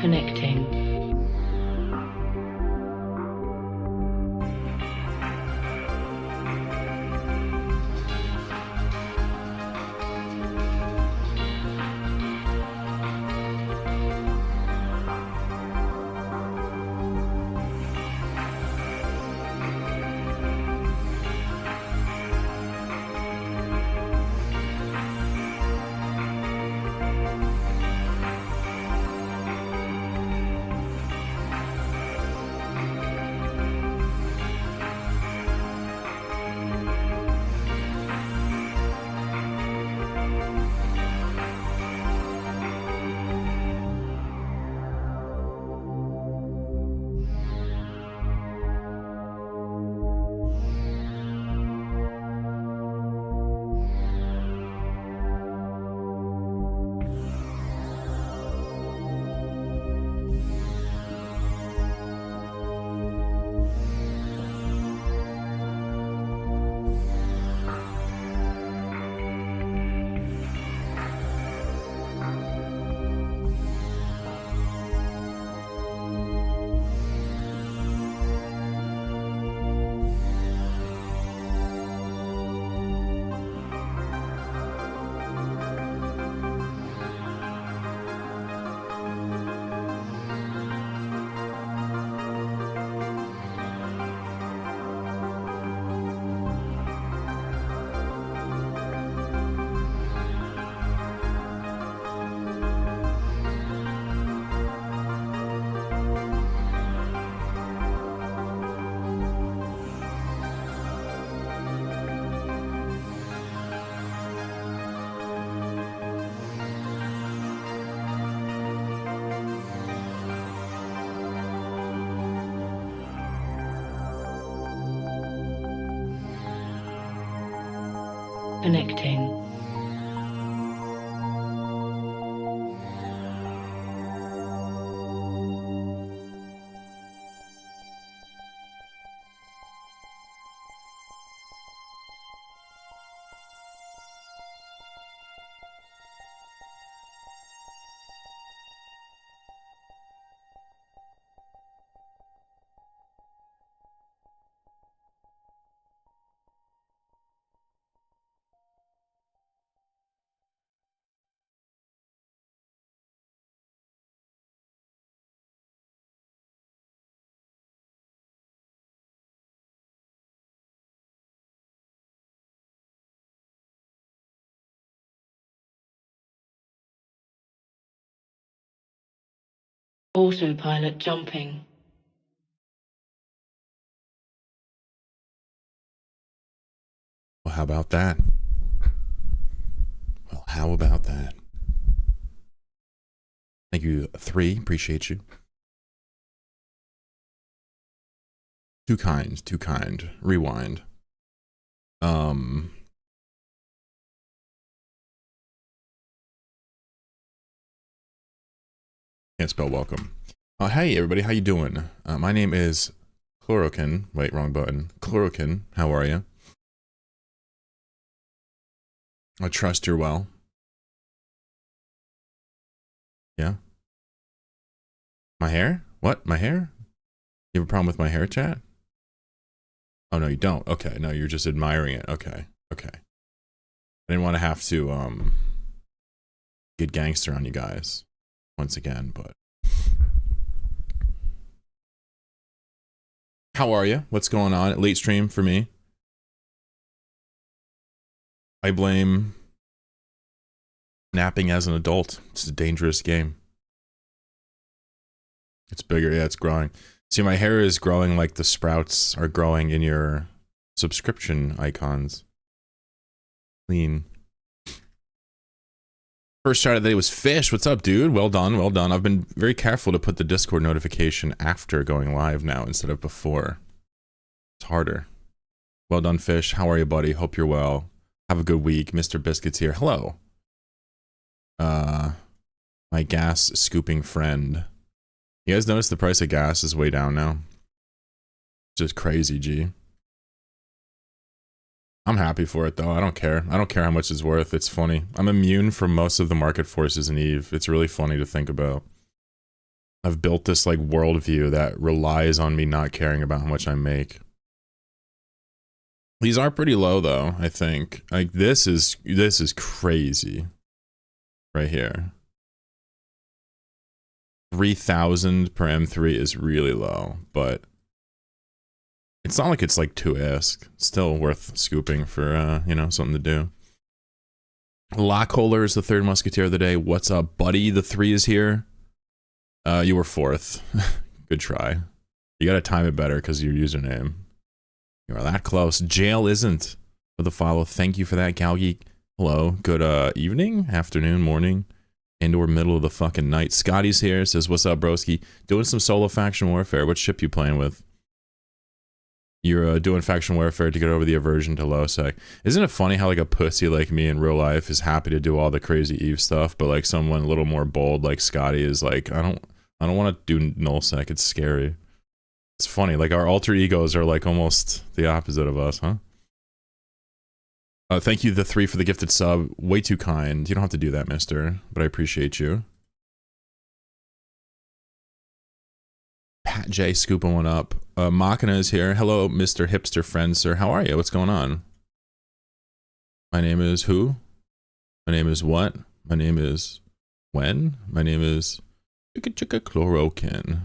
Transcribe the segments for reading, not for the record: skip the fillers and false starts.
Connecting. Connecting. Autopilot jumping. Well, how about that? Well, how about that? Thank you, 3. Appreciate you. Too kind, too kind. Rewind. Can't spell welcome. Hey everybody, how you doing? My name is Chlorokin. Wait, wrong button. Chlorokin, how are you? I trust you're well. Yeah? My hair? What? My hair? You have a problem with my hair, chat? Oh, no, you don't. Okay, no, you're just admiring it. Okay, okay. I didn't want to have to, get gangster on you guys once again, but... How are you? What's going on? Late stream for me. I blame napping as an adult. It's a dangerous game. It's bigger. Yeah, it's growing. See, my hair is growing like the sprouts are growing in your subscription icons. Clean. First shout out of the day was Fish. What's up, dude? Well done, well done. I've been very careful to put the Discord notification after going live now instead of before. It's harder. Well done, Fish. How are you, buddy? Hope you're well. Have a good week. Mr. Biscuits here. Hello. My gas scooping friend. You guys notice the price of gas is way down now? Just crazy, G. I'm happy for it though. I don't care. I don't care how much it's worth. It's funny. I'm immune from most of the market forces in EVE. It's really funny to think about. I've built this like worldview that relies on me not caring about how much I make. These are pretty low though, I think. Like this is crazy. Right here. 3,000 per M3 is really low, but it's not like it's like 2-isk. Still worth scooping for you know, something to do. Lockholder is the third musketeer of the day. What's up, buddy? The 3 is here. You were 4th. Good try. You gotta time it better because of your username. You are that close. Jail isn't for the follow. Thank you for that, Galgeek. Hello. Good evening, afternoon, morning, and or middle of the fucking night. Scotty's here. Says, what's up, broski? Doing some solo faction warfare. What ship you playing with? You're doing faction warfare to get over the aversion to low sec. Isn't it funny how like a pussy like me in real life is happy to do all the crazy Eve stuff, but like someone a little more bold like Scotty is like, I don't want to do null sec. It's scary. It's funny. Like our alter egos are like almost the opposite of us, huh? Thank you, the 3, for the gifted sub. Way too kind. You don't have to do that, mister, but I appreciate you. Pat J scooping one up. Machina is here. Hello, Mr. Hipster friend, sir. How are you? What's going on? My name is who? My name is what? My name is when? My name is Chicka Chicka Chlorokin.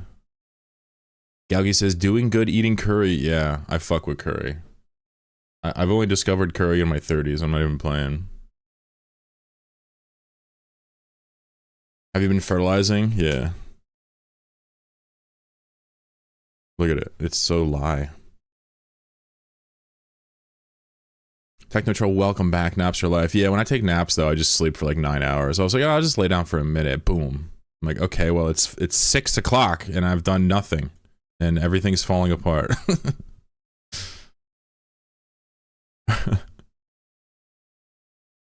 Galgi says, doing good eating curry. Yeah, I fuck with curry. I've only discovered curry in my 30s. I'm not even playing. Have you been fertilizing? Yeah. Look at it. It's so lie. Technotroll, welcome back. Naps are life. Yeah, when I take naps, though, I just sleep for like 9 hours. I was like, oh, I'll just lay down for a minute. Boom. I'm like, okay, well, it's 6 o'clock, and I've done nothing. And everything's falling apart.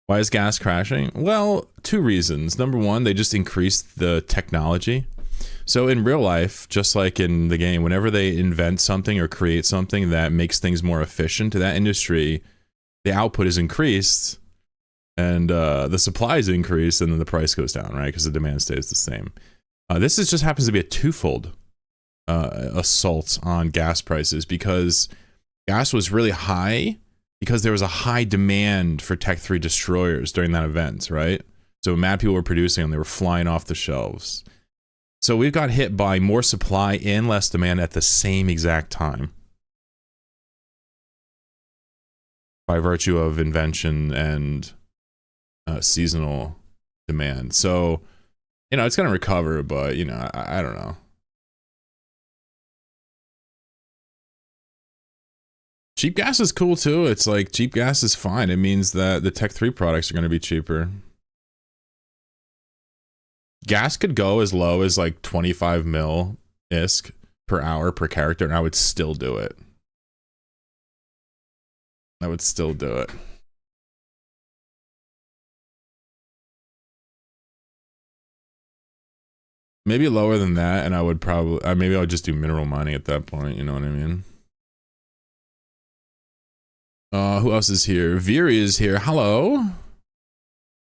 Why is gas crashing? Well, 2 reasons. Number 1, they just increased the technology. So in real life, just like in the game, whenever they invent something or create something that makes things more efficient to that industry, the output is increased and the supply is increased, and then the price goes down, right? Because the demand stays the same. This just happens to be a twofold assault on gas prices, because gas was really high because there was a high demand for Tech 3 destroyers during that event, right? So mad people were producing them. They were flying off the shelves. So we've got hit by more supply and less demand at the same exact time, by virtue of invention and seasonal demand. So, you know, it's going to recover, but, you know, I don't know. Cheap gas is cool too. It's like cheap gas is fine. It means that the Tech 3 products are going to be cheaper. Gas could go as low as like 25 mil ISK per hour per character, and I would still do it. I would still do it. Maybe lower than that, and I would probably, maybe I would just do mineral mining at that point, you know what I mean? Who else is here? Viri is here. Hello.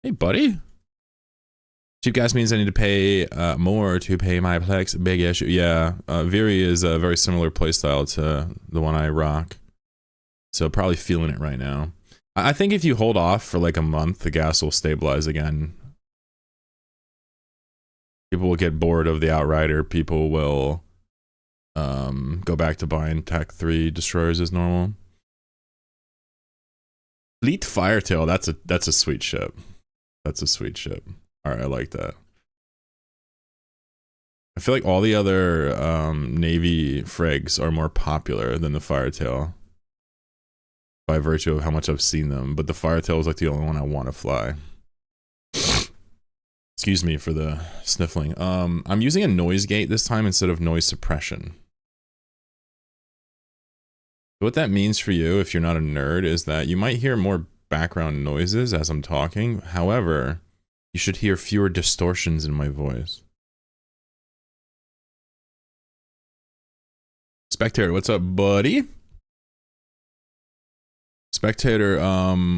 Hey, buddy. Cheap gas means I need to pay more to pay my Plex. Big issue. Yeah, Viri is a very similar playstyle to the one I rock. So probably feeling it right now. I think if you hold off for like a month, the gas will stabilize again. People will get bored of the Outrider. People will go back to buying Tech 3 destroyers as normal. Fleet Firetail, that's a sweet ship. That's a sweet ship. Alright, I like that. I feel like all the other Navy frigs are more popular than the Firetail, by virtue of how much I've seen them, but the Firetail is like the only one I want to fly. Excuse me for the sniffling. I'm using a noise gate this time instead of noise suppression. What that means for you, if you're not a nerd, is that you might hear more background noises as I'm talking. However, you should hear fewer distortions in my voice. Spectator, what's up, buddy? Spectator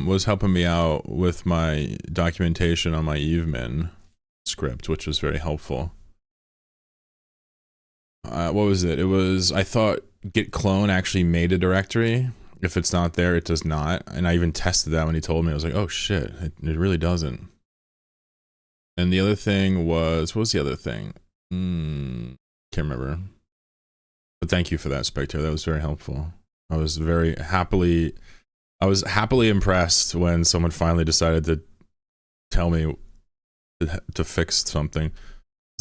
was helping me out with my documentation on my Evemin script, which was very helpful. What was it? It was, I thought git clone actually made a directory. If it's not there, it does not. And I even tested that when he told me. I was like, oh shit, it really doesn't. And the other thing was, what was the other thing? Can't remember. But thank you for that, Spectre. That was very helpful. I was happily impressed when someone finally decided to tell me to fix something.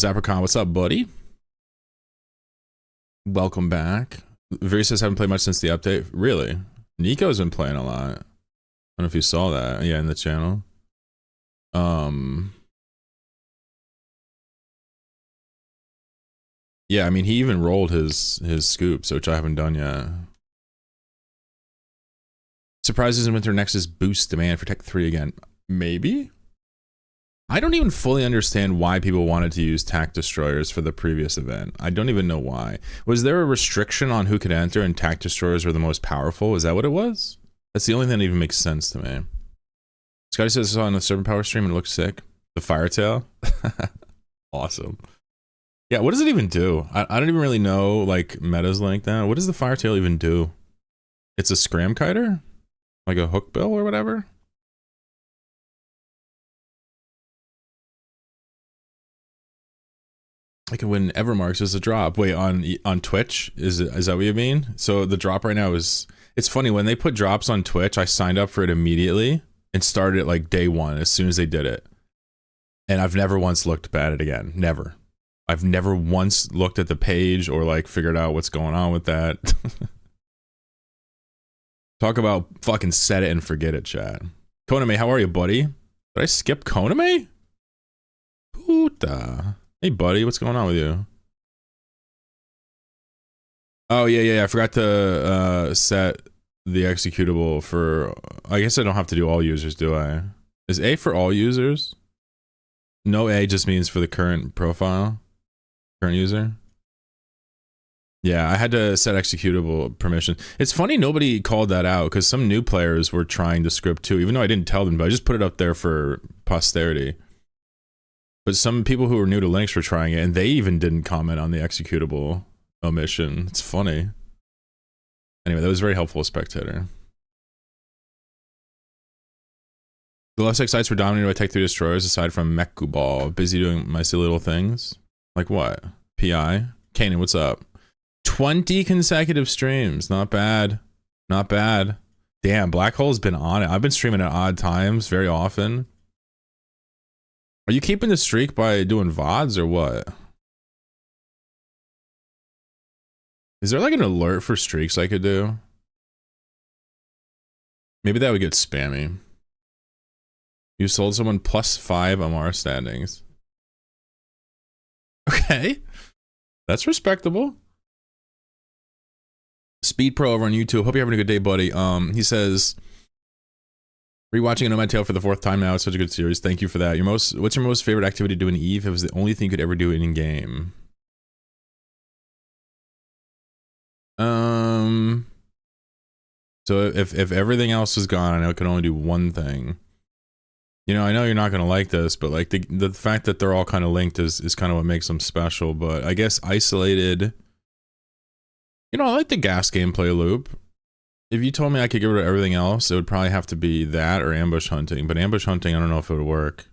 Zapracon, what's up, buddy? Welcome back. Viri says, haven't played much since the update. Really? Nico's been playing a lot. I don't know if you saw that. Yeah, in the channel. Yeah, I mean, he even rolled his scoops, which I haven't done yet. Surprises in Winter Nexus boost demand for Tech 3 again. Maybe? I don't even fully understand why people wanted to use TAC destroyers for the previous event. I don't even know why. Was there a restriction on who could enter and TAC destroyers were the most powerful? Is that what it was? That's the only thing that even makes sense to me. Scotty says I saw on the Serpent Power stream and it looks sick. The Firetail? Awesome. Yeah, what does it even do? I don't even really know, like, metas like that. What does the Firetail even do? It's a scram kiter? Like a hookbill or whatever? I can win Evermarks as a drop. Wait, on Twitch? Is that what you mean? So the drop right now is... It's funny, when they put drops on Twitch, I signed up for it immediately and started it like day one as soon as they did it. And I've never once looked at it again. Never. I've never once looked at the page or like figured out what's going on with that. Talk about fucking set it and forget it, chat. Koname, how are you, buddy? Did I skip Koname? Puta. Hey, buddy, what's going on with you? Oh, yeah. I forgot to set the executable for... I guess I don't have to do all users, do I? Is A for all users? No, A just means for the current profile. Current user. Yeah, I had to set executable permission. It's funny nobody called that out because some new players were trying the script too, even though I didn't tell them, but I just put it up there for posterity. But some people who were new to Linux were trying it, and they even didn't comment on the executable omission. It's funny. Anyway, that was very helpful, Spectator. The left side sites were dominated by Tech 3 destroyers aside from Mekubal. Busy doing my silly little things. Like what? PI? Kanan, what's up? 20 consecutive streams. Not bad. Not bad. Damn, Black Hole's been on it. I've been streaming at odd times very often. Are you keeping the streak by doing VODs or what? Is there like an alert for streaks I could do? Maybe that would get spammy. You sold someone +5 MR standings. Okay. That's respectable. Speed Pro over on YouTube. Hope you're having a good day, buddy. He says, rewatching a Nomad Tale for the 4th time now. It's such a good series. Thank you for that. What's your most favorite activity to do in Eve? It was the only thing you could ever do in game. So if everything else is gone and I could only do one thing. You know, I know you're not gonna like this, but like the fact that they're all kind of linked is kind of what makes them special. But I guess isolated. You know, I like the gas gameplay loop. If you told me I could get rid of everything else, it would probably have to be that or ambush hunting. But ambush hunting, I don't know if it would work.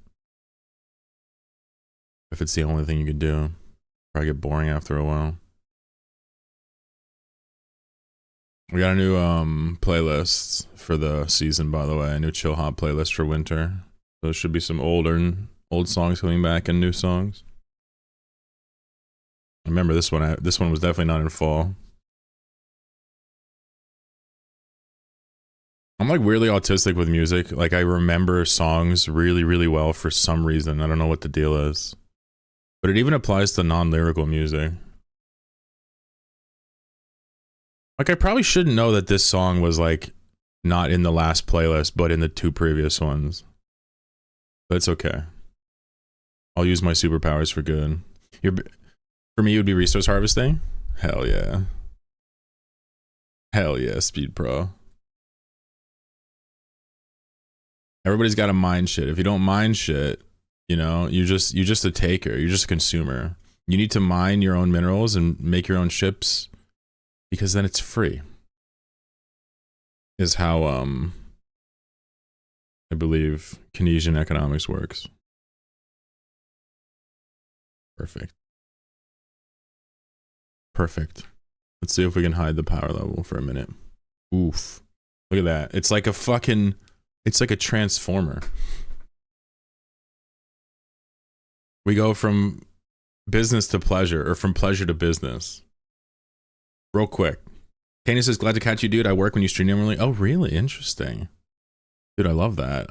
If it's the only thing you could do. Probably get boring after a while. We got a new playlist for the season, by the way. A new chill hop playlist for winter. So there should be some old songs coming back and new songs. I remember this one. This one was definitely not in fall. I'm like weirdly autistic with music. Like I remember songs really, really well for some reason. I don't know what the deal is. But it even applies to non-lyrical music. Like I probably shouldn't know that this song was like not in the last playlist, but in the 2 previous ones. But it's okay. I'll use my superpowers for good. For me, it would be resource harvesting. Hell yeah. Hell yeah, Speed Pro. Everybody's got to mine shit. If you don't mine shit, you know, you're just a taker. You're just a consumer. You need to mine your own minerals and make your own ships because then it's free. Is how I believe Keynesian economics works. Perfect. Perfect. Let's see if we can hide the power level for a minute. Oof. Look at that. It's like a fucking, it's like a transformer. We go from business to pleasure, or from pleasure to business. Real quick. Candy says, glad to catch you, dude. I work when you stream normally. Oh, really? Interesting. Dude, I love that.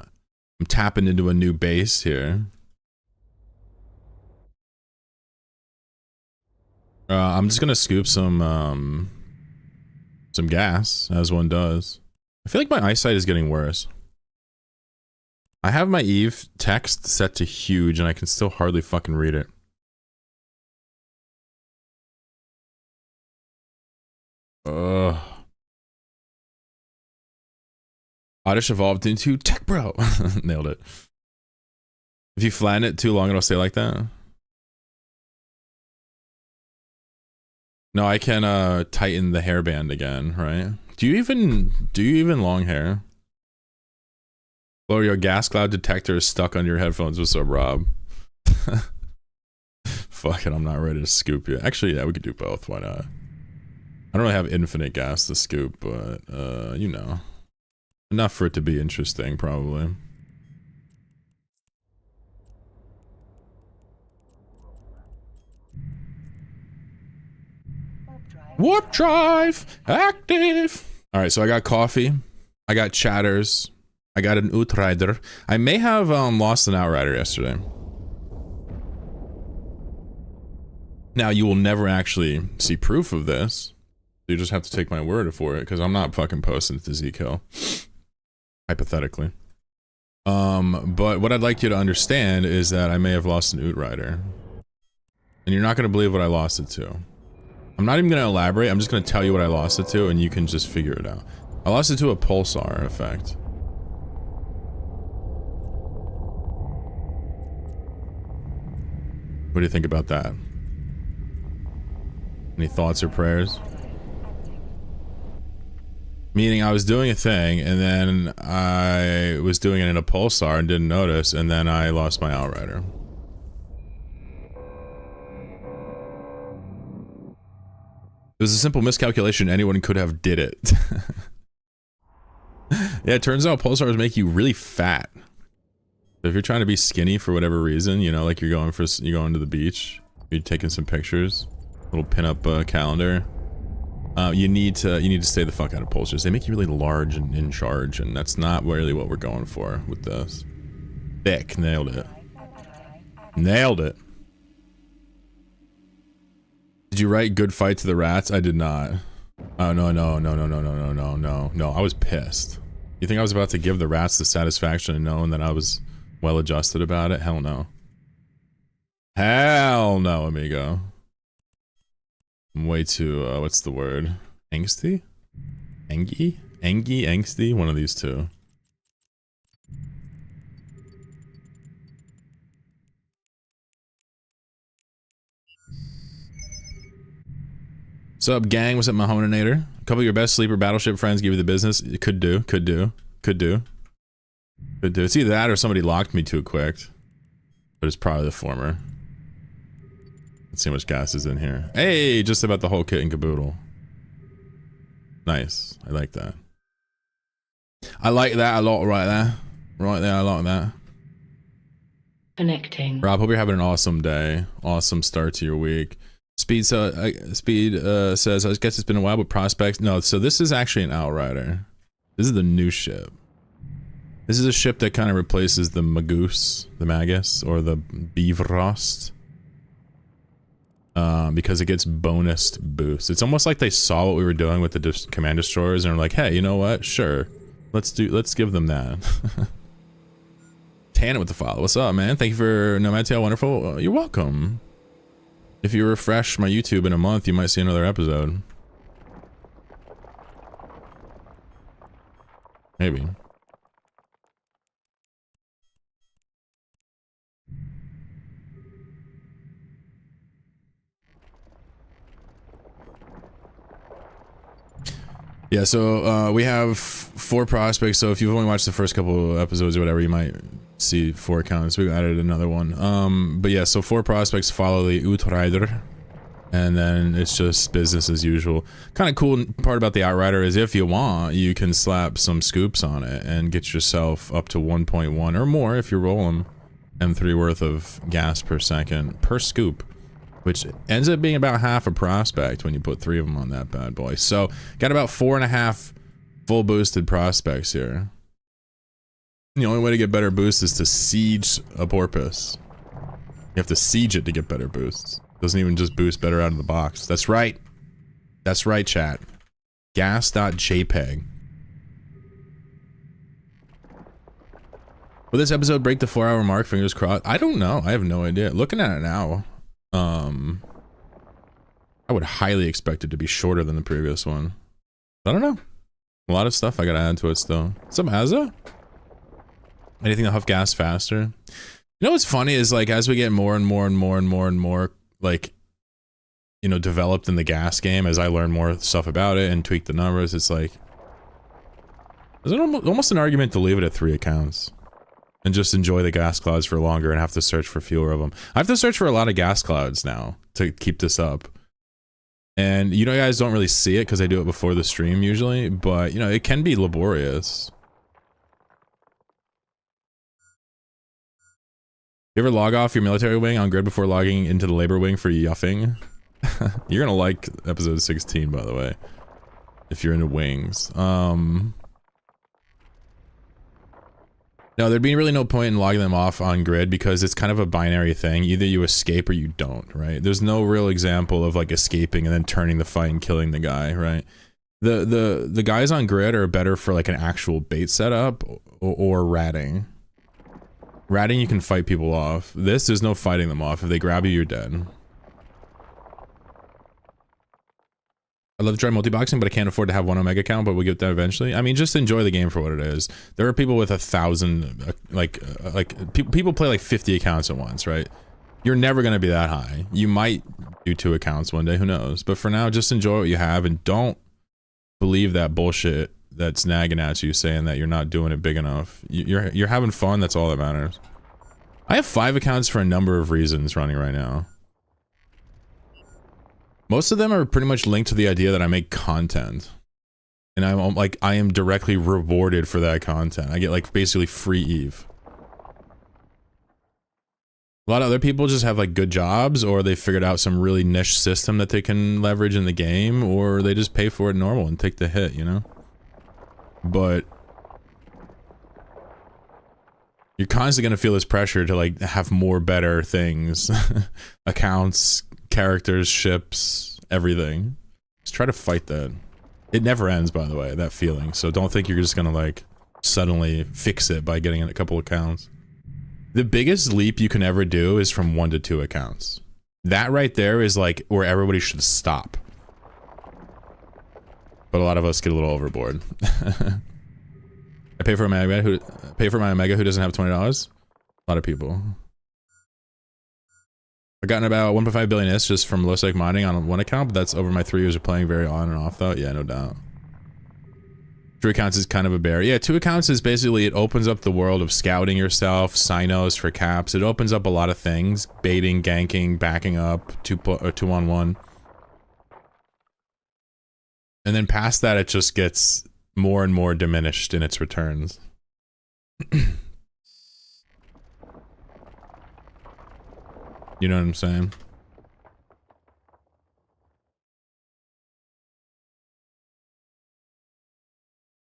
I'm tapping into a new base here. I'm just gonna scoop some gas, as one does. I feel like my eyesight is getting worse. I have my Eve text set to huge, and I can still hardly fucking read it. Ugh. Oddish evolved into tech bro. Nailed it. If you flatten it too long, it'll stay like that. No, I can tighten the hairband again, right? Do you even long hair? Or your gas cloud detector is stuck on your headphones. What's up, Rob? Fuck it, I'm not ready to scoop yet. Actually, yeah, we could do both. Why not? I don't really have infinite gas to scoop, but you know, enough for it to be interesting, probably. Warp drive active. All right, so I got coffee, I got chatters, I got an outrider. I may have lost an outrider yesterday. Now you will never actually see proof of this. You just have to take my word for it, because I'm not fucking posting it to Zkill. Hypothetically. But what I'd like you to understand is that I may have lost an outrider. And you're not going to believe what I lost it to. I'm not even going to elaborate, I'm just going to tell you what I lost it to, and you can just figure it out. I lost it to a pulsar effect. What do you think about that? Any thoughts or prayers? Meaning I was doing a thing, and then I was doing it in a pulsar and didn't notice, and then I lost my outrider. It was a simple miscalculation, anyone could have did it. Yeah, it turns out pulsars make you really fat. If you're trying to be skinny for whatever reason, you know, like you're going to the beach, you're taking some pictures, little pinup calendar. You need to stay the fuck out of pulsars. They make you really large and in charge, and that's not really what we're going for with this. Thick, nailed it. Nailed it. Did you write good fight to the rats? I did not. Oh no. I was pissed. You think I was about to give the rats the satisfaction of knowing that I was well adjusted about it? Hell no. Hell no, amigo. I'm way too, what's the word? Angsty? Angy? Angy? Angsty? One of these two. What's up, gang? What's up, Mahoninator? A couple of your best sleeper battleship friends give you the business. Could do. It's either that or somebody locked me too quick. But it's probably the former. Let's see how much gas is in here. Hey, just about the whole kit and caboodle. Nice. I like that. I like that a lot right there. Right there, I like that. Connecting. Rob, hope you're having an awesome day. Awesome start to your week. Speed says, I guess it's been a while with prospects. No, so this is actually an outrider. This is the new ship. This is a ship that kind of replaces the Magus, or the Bifrost. Because it gets bonus boosts. It's almost like they saw what we were doing with the command destroyers and are like, hey, you know what? Sure. Let's give them that. Tan it with the follow. What's up, man? Thank you for Nomatia Wonderful. You're welcome. If you refresh my YouTube in a month, you might see another episode. Maybe. Yeah, so we have 4 prospects. So if you've only watched the first couple episodes or whatever, you might see 4 accounts. We added another one. But yeah, so 4 prospects follow the Outrider, and then it's just business as usual. Kind of cool part about the Outrider is if you want, you can slap some scoops on it and get yourself up to 1.1 or more if you roll them M3 worth of gas per second per scoop, which ends up being about half a prospect when you put 3 of them on that bad boy. So, got about 4.5 full boosted prospects here. The only way to get better boosts is to siege a porpoise. You have to siege it to get better boosts. Doesn't even just boost better out of the box. That's right. That's right, chat. Gas.jpg. Will this episode break the 4-hour mark? Fingers crossed. I don't know. I have no idea. Looking at it now, I would highly expect it to be shorter than the previous one. I don't know. A lot of stuff I gotta add to it still. Some Azza? Anything to huff gas faster? You know what's funny is, like, as we get more and more and more and more and more, like, you know, developed in the gas game, as I learn more stuff about it and tweak the numbers, it's like, there's almost an argument to leave it at 3 accounts. And just enjoy the gas clouds for longer and have to search for fewer of them. I have to search for a lot of gas clouds now to keep this up. And you know, guys don't really see it because I do it before the stream usually, but you know, it can be laborious. You ever log off your military wing on grid before logging into the labor wing for yuffing? You're gonna like episode 16, by the way, if you're into wings. No, there'd be really no point in logging them off on grid because it's kind of a binary thing. Either you escape or you don't, right? There's no real example of like escaping and then turning the fight and killing the guy, right? The guys on grid are better for like an actual bait setup or ratting. Ratting, you can fight people off. There's no fighting them off. If they grab you, you're dead. I love to try multi-boxing, but I can't afford to have 1 Omega account, but we'll get that eventually. I mean, just enjoy the game for what it is. There are people with 1,000, people play like 50 accounts at once, right? You're never going to be that high. You might do 2 accounts one day, who knows? But for now, just enjoy what you have and don't believe that bullshit that's nagging at you saying that you're not doing it big enough. You're having fun, that's all that matters. I have 5 accounts for a number of reasons running right now. Most of them are pretty much linked to the idea that I make content. And I'm like, I am directly rewarded for that content. I get like basically free Eve. A lot of other people just have like good jobs, or they figured out some really niche system that they can leverage in the game, or they just pay for it normal and take the hit, you know? But you're constantly gonna feel this pressure to like have more better things. Accounts, characters, ships, everything. Just try to fight that. It never ends, by the way, that feeling. So don't think you're just gonna like suddenly fix it by getting in a couple accounts. The biggest leap you can ever do is from 1 to 2 accounts. That right there is like where everybody should stop. But a lot of us get a little overboard. I pay for my Omega who doesn't have $20. A lot of people. I've gotten about 1.5 billion IS just from low-sec mining on 1 account, but that's over my 3 years of playing very on and off though. Yeah, no doubt. 2 accounts is kind of a bear. Yeah, 2 accounts is basically, it opens up the world of scouting yourself, sinos for caps. It opens up a lot of things. Baiting, ganking, backing up, 2-on-1. And then past that, it just gets more and more diminished in its returns. You know what I'm saying?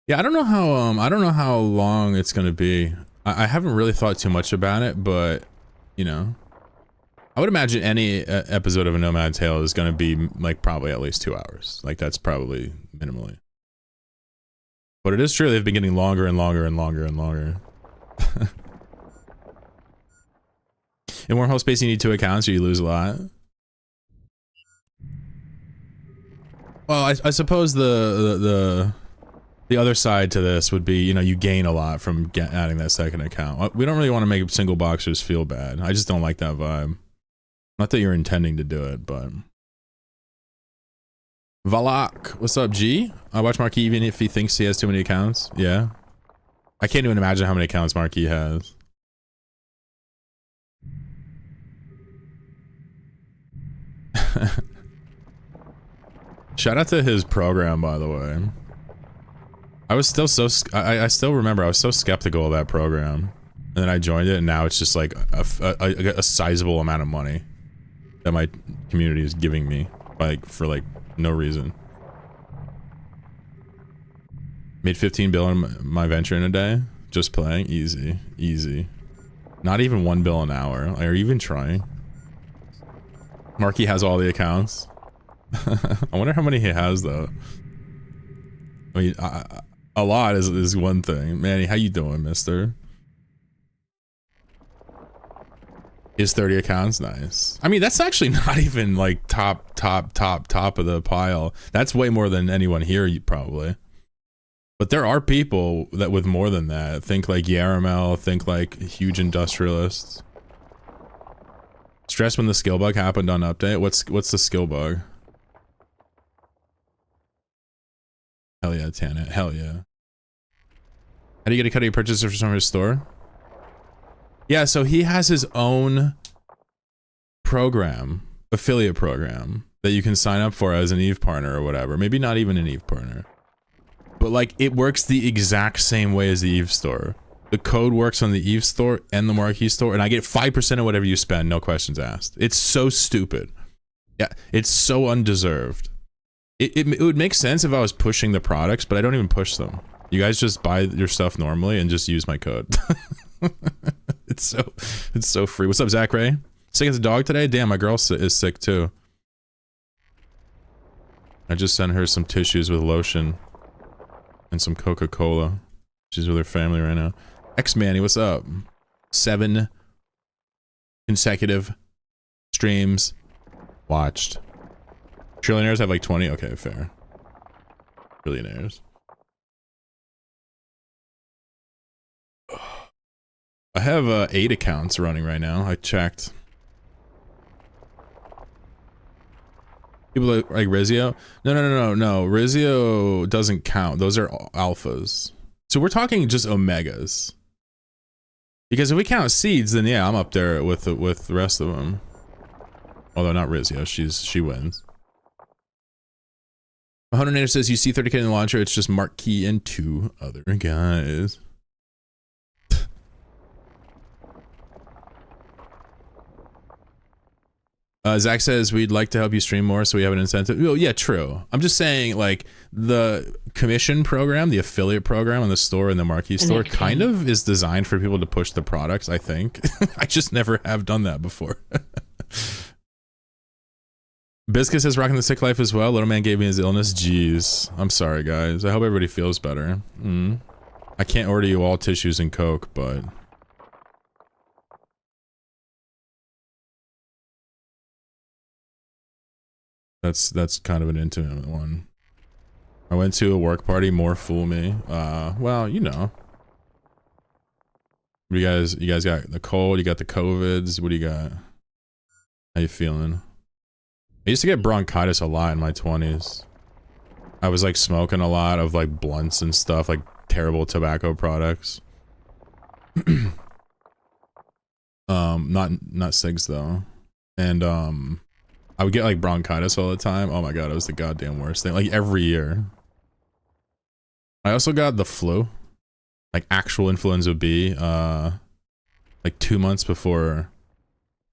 Yeah, I don't know how long it's gonna be. I haven't really thought too much about it, but you know, I would imagine any episode of A Nomad Tale is gonna be like probably at least 2 hours. Like that's probably minimally. But it is true they've been getting longer and longer and longer and longer. In wormhole space, you need 2 accounts or you lose a lot. Well, I suppose the other side to this would be, you know, you gain a lot from adding that second account. We don't really want to make single boxers feel bad. I just don't like that vibe. Not that you're intending to do it, but Valak, what's up, G? I watch Marquis even if he thinks he has too many accounts. Yeah. I can't even imagine how many accounts Marquis has. Shout out to his program, by the way. I was still I still remember I was so skeptical of that program. And then I joined it, and now it's just like a sizable amount of money that my community is giving me, like, for like no reason. Made 15 bill in my venture in a day. Just playing. Easy. Easy. Not even 1 bill an hour. Are you even trying? Marky has all the accounts. I wonder how many he has, though. I mean, a lot is one thing. Manny, how you doing, mister? Is 30 accounts? Nice. I mean, that's actually not even like top of the pile. That's way more than anyone here, probably. But there are people that with more than that. Think like Yaramel, think like huge industrialists. Stress when the skill bug happened on update. What's the skill bug? Hell yeah, Tanit. Hell yeah. How do you get a cut of your purchases from his store? Yeah, so he has his own program, affiliate program, that you can sign up for as an Eve partner or whatever. Maybe not even an Eve partner. But like, it works the exact same way as the Eve store. The code works on the Eve store and the Marquee store, and I get 5% of whatever you spend, no questions asked. It's so stupid. Yeah, it's so undeserved. It would make sense if I was pushing the products, but I don't even push them. You guys just buy your stuff normally and just use my code. It's so free. What's up, Zach Ray? Sick as a dog today? Damn, my girl is sick too. I just sent her some tissues with lotion and some Coca-Cola. She's with her family right now. X-Manny, what's up? 7 consecutive streams watched. Trillionaires have like 20? Okay, fair. Trillionaires. I have 8 accounts running right now. I checked. People like Rizio? No. Rizio doesn't count. Those are alphas. So we're talking just omegas. Because if we count seeds, then yeah, I'm up there with the rest of them. Although not Rizio, she wins. 100 Native says you see 30k in the launcher, it's just Marquee and 2 other guys. Zach says we'd like to help you stream more so we have an incentive. Well, yeah, true. I'm just saying, like, the commission program, the affiliate program on the store and the Marquee store kind of is designed for people to push the products, I think. I just never have done that before. Biscuit says rocking the sick life as well. Little man gave me his illness. Jeez. I'm sorry, guys. I hope everybody feels better. I can't order you all tissues and Coke, but... That's kind of an intimate one. I went to a work party, more fool me. Well, you know. What do you guys got the cold, you got the COVIDs, what do you got? How you feeling? I used to get bronchitis a lot in my 20s. I was like smoking a lot of like blunts and stuff, like terrible tobacco products. Not cigs though. And I would get like bronchitis all the time. Oh my god, it was the goddamn worst thing. Like every year. I also got the flu. Like actual influenza B. Like 2 months before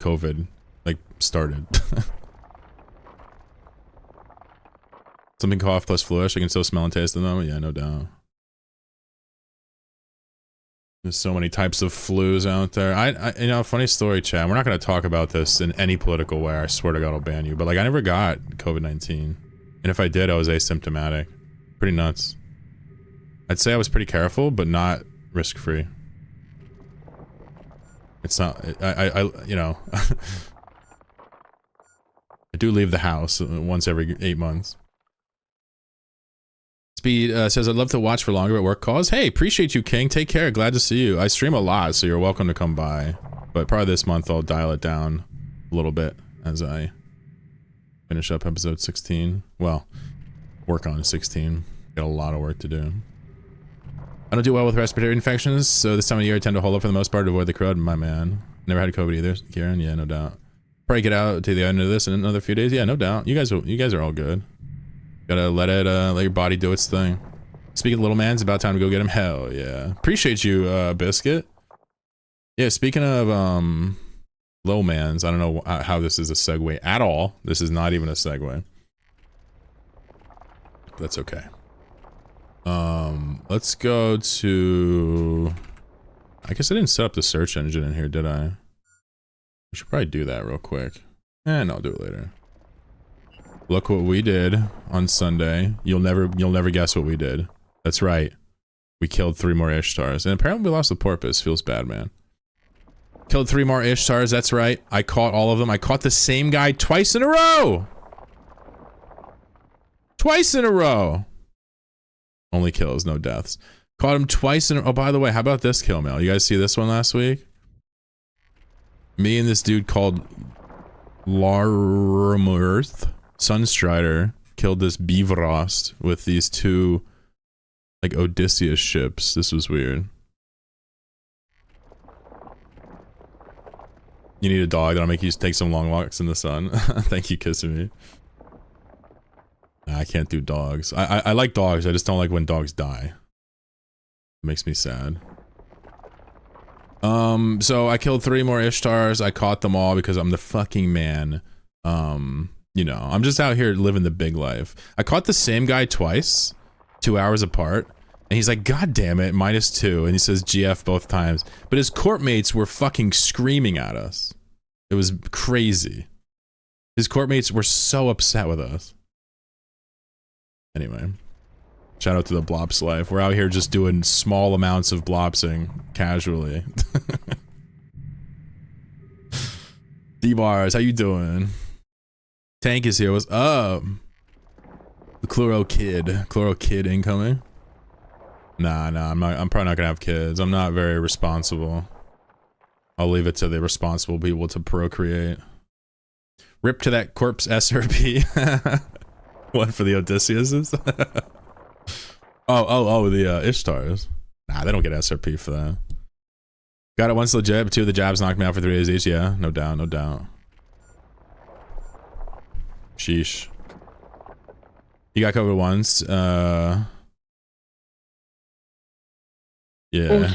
COVID like started. Something cough plus fluish. I can still smell and taste them though. Yeah, no doubt. There's so many types of flus out there. I you know, funny story, chat. We're not going to talk about this in any political way. I swear to God, I'll ban you. But like, I never got COVID-19, and if I did, I was asymptomatic. Pretty nuts. I'd say I was pretty careful, but not risk-free. It's not. I you know, I do leave the house once every 8 months. Speed says, I'd love to watch for longer at work calls. Hey, appreciate you, King. Take care. Glad to see you. I stream a lot, so you're welcome to come by. But probably this month I'll dial it down a little bit as I finish up episode 16. Well, work on 16. Got a lot of work to do. I don't do well with respiratory infections, so this time of year I tend to hold up for the most part to avoid the crowd. My man. Never had COVID either, Kieran. Yeah, no doubt. Probably get out to the end of this in another few days. Yeah, no doubt. You guys are all good. Gotta let your body do its thing. Speaking of little man, it's about time to go get him. Hell yeah. Appreciate you, Biscuit. Yeah, speaking of low mans, I don't know how this is a segue at all. This is not even a segue. That's okay. Let's go to... I guess I didn't set up the search engine in here, did I? I should probably do that real quick. No, I'll do it later. Look what we did on Sunday. You'll never guess what we did. That's right. We killed 3 more Ishtars. And apparently we lost the porpoise. Feels bad, man. Killed 3 more Ishtars, that's right. I caught all of them. I caught the same guy twice in a row! Twice in a row! Only kills, no deaths. Caught him twice in a... Oh, by the way, how about this kill mail? You guys see this one last week? Me and this dude called Larmurth, Sunstrider, killed this Beavrost with these 2, like, Odysseus ships. This was weird. You need a dog that'll make you take some long walks in the sun. Thank you, kissing me. Nah, I can't do dogs. I like dogs, I just don't like when dogs die. It makes me sad. So I killed 3 more Ishtars. I caught them all because I'm the fucking man. You know, I'm just out here living the big life. I caught the same guy twice, 2 hours apart, and he's like, God damn it, -2, and he says GF both times. But his court mates were fucking screaming at us. It was crazy. His court mates were so upset with us. Anyway. Shout out to the Blops life. We're out here just doing small amounts of blopsing casually. D-Bars, how you doing? Tank is here, what's up? The Chloro Kid incoming. Nah, I'm probably not gonna have kids. I'm not very responsible. I'll leave it to the responsible people to procreate. Rip to that corpse SRP. What, for the Odysseus's? Oh, the Ishtars. Nah, they don't get SRP for that. Got it once legit, but 2 of the jabs knocked me out for 3 days each. Yeah, no doubt, no doubt. Sheesh. You got COVID once. Yeah,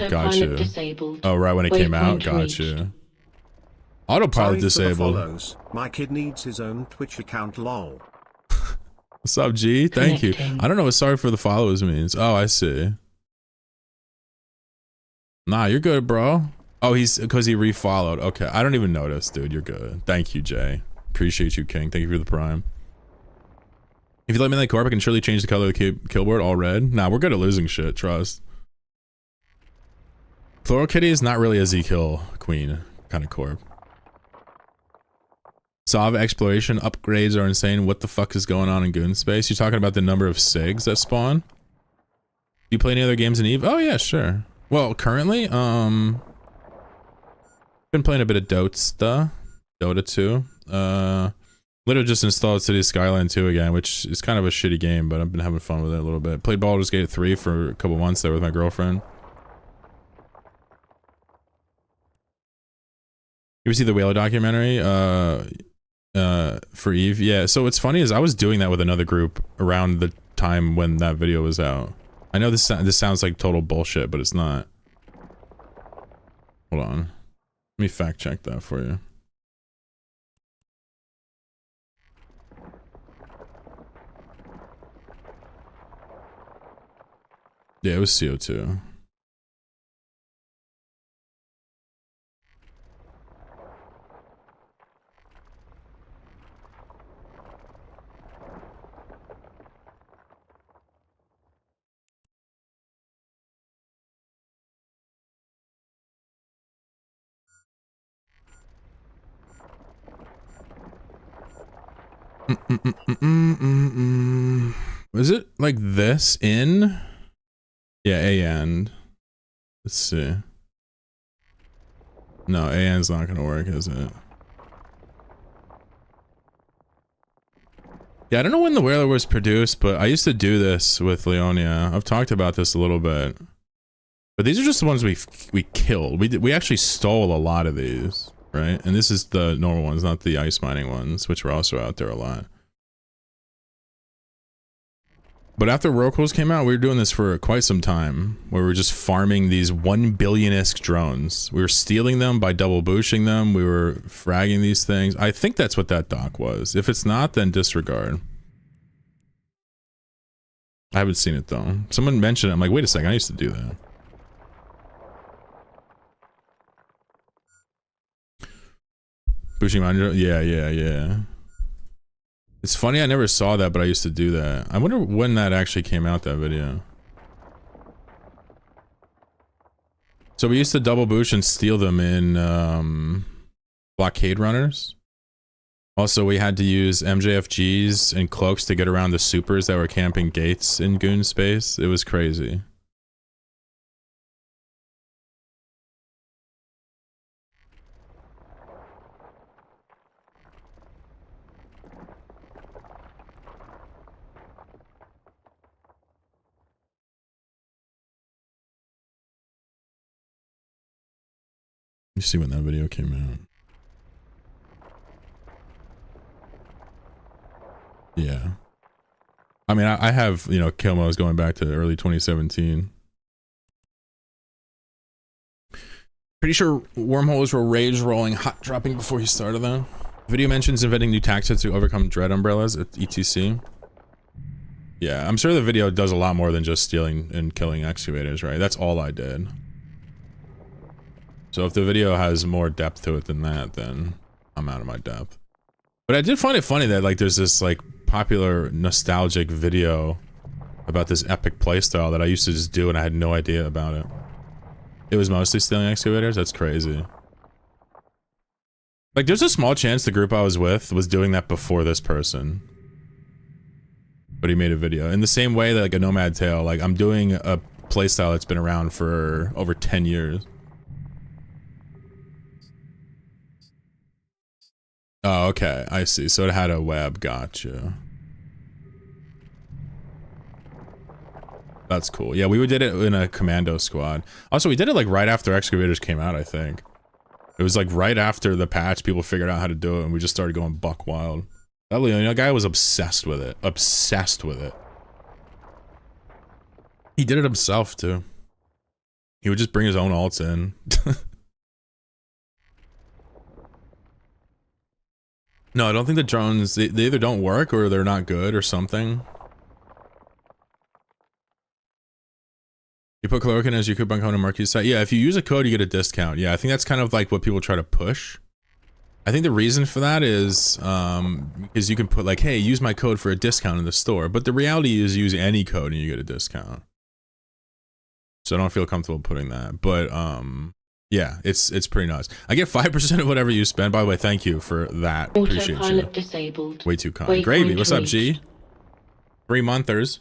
got you. Disabled. Oh, right when it came out, got reached. you. Autopilot disabled. My kid needs his own Twitch account, lol. What's up, G? Thank you. Connecting. I don't know what sorry for the follows means. Oh, I see. Nah, you're good, bro. Oh, he's because he refollowed. Okay, I don't even notice, dude. You're good. Thank you, Jay. Appreciate you, King. Thank you for the prime. If you let me in the corp, I can surely change the color of the killboard all red. Nah, we're good at losing shit. Trust. Floral Kitty is not really a Z-kill queen kind of corp. Sov exploration upgrades are insane. What the fuck is going on in Goon Space? You're talking about the number of SIGs that spawn? Do you play any other games in EVE? Oh yeah, sure. Well, currently, been playing a bit of Dota 2. Literally just installed City Skyline 2 again, which is kind of a shitty game, but I've been having fun with it a little bit. Played Baldur's Gate 3 for a couple months there with my girlfriend. You ever see the Whale documentary? For Eve? Yeah, so what's funny is I was doing that with another group around the time when that video was out. I know this sounds like total bullshit, but it's not. Hold on. Let me fact check that for you. Yeah, it was CO2. Was it like this in? Yeah, A-end. Let's see. No, A-end's not gonna work, is it? Yeah, I don't know when the whaler was produced, but I used to do this with Leonia. I've talked about this a little bit. But these are just the ones we killed. We actually stole a lot of these, right? And this is the normal ones, not the ice mining ones, which were also out there a lot. But after Rorquals came out, we were doing this for quite some time, where we were just farming these 1 billion-isk drones. We were stealing them by double booshing them. We were fragging these things. I think that's what that doc was. If it's not, then disregard. I haven't seen it though. Someone mentioned it. I'm like, wait a second, I used to do that. Booshing mine, yeah. It's funny I never saw that, but I used to do that. I wonder when that actually came out, that video. So we used to double boosh and steal them in blockade runners. Also, we had to use MJFGs and cloaks to get around the supers that were camping gates in goon space. It was crazy. You see when that video came out. Yeah. I mean, I have, you know, kill modes going back to early 2017. Pretty sure wormholes were rage rolling, hot dropping before you started though. Video mentions inventing new tactics to overcome dread umbrellas at ETC. Yeah, I'm sure the video does a lot more than just stealing and killing excavators, right? That's all I did. So if the video has more depth to it than that, then I'm out of my depth. But I did find it funny that like there's this like popular nostalgic video about this epic playstyle that I used to just do and I had no idea about it. It was mostly stealing excavators? That's crazy. Like there's a small chance the group I was with was doing that before this person. But he made a video. In the same way that like a Nomad Tale, like I'm doing a playstyle that's been around for over 10 years. Oh, okay, I see. So it had a web, gotcha. That's cool. Yeah, we did it in a commando squad. Also, we did it like right after excavators came out, I think. It was like right after the patch, people figured out how to do it, and we just started going buck wild. That Leonia guy was obsessed with it. Obsessed with it. He did it himself, too. He would just bring his own alts in. No, I don't think the drones, they either don't work or they're not good or something. You put Chloroquine as your coupon code on Marquis site. Yeah, if you use a code, you get a discount. Yeah, I think that's kind of like what people try to push. I think the reason for that is because you can put like, hey, use my code for a discount in the store. But the reality is use any code and you get a discount. So I don't feel comfortable putting that. But yeah, it's pretty nice. I get 5% of whatever you spend. By the way, thank you for that. Appreciate you. Autopilot disabled. Way too kind. Gravy, what's up, G? 3 monthers.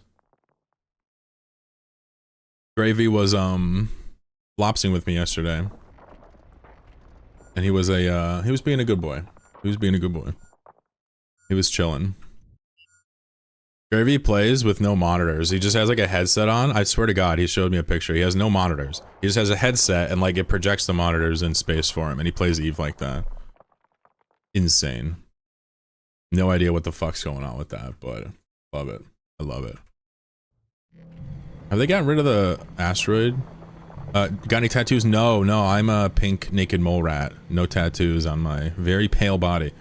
Gravy was lopsing with me yesterday. And he was being a good boy. He was being a good boy. He was chilling. Gravy plays with no monitors. He just has like a headset on. I swear to God, he showed me a picture. He has no monitors. He just has a headset and like it projects the monitors in space for him and he plays Eve like that. Insane. No idea what the fuck's going on with that, but love it. I love it. Have they gotten rid of the asteroid? Got any tattoos? No, I'm a pink naked mole rat. No tattoos on my very pale body.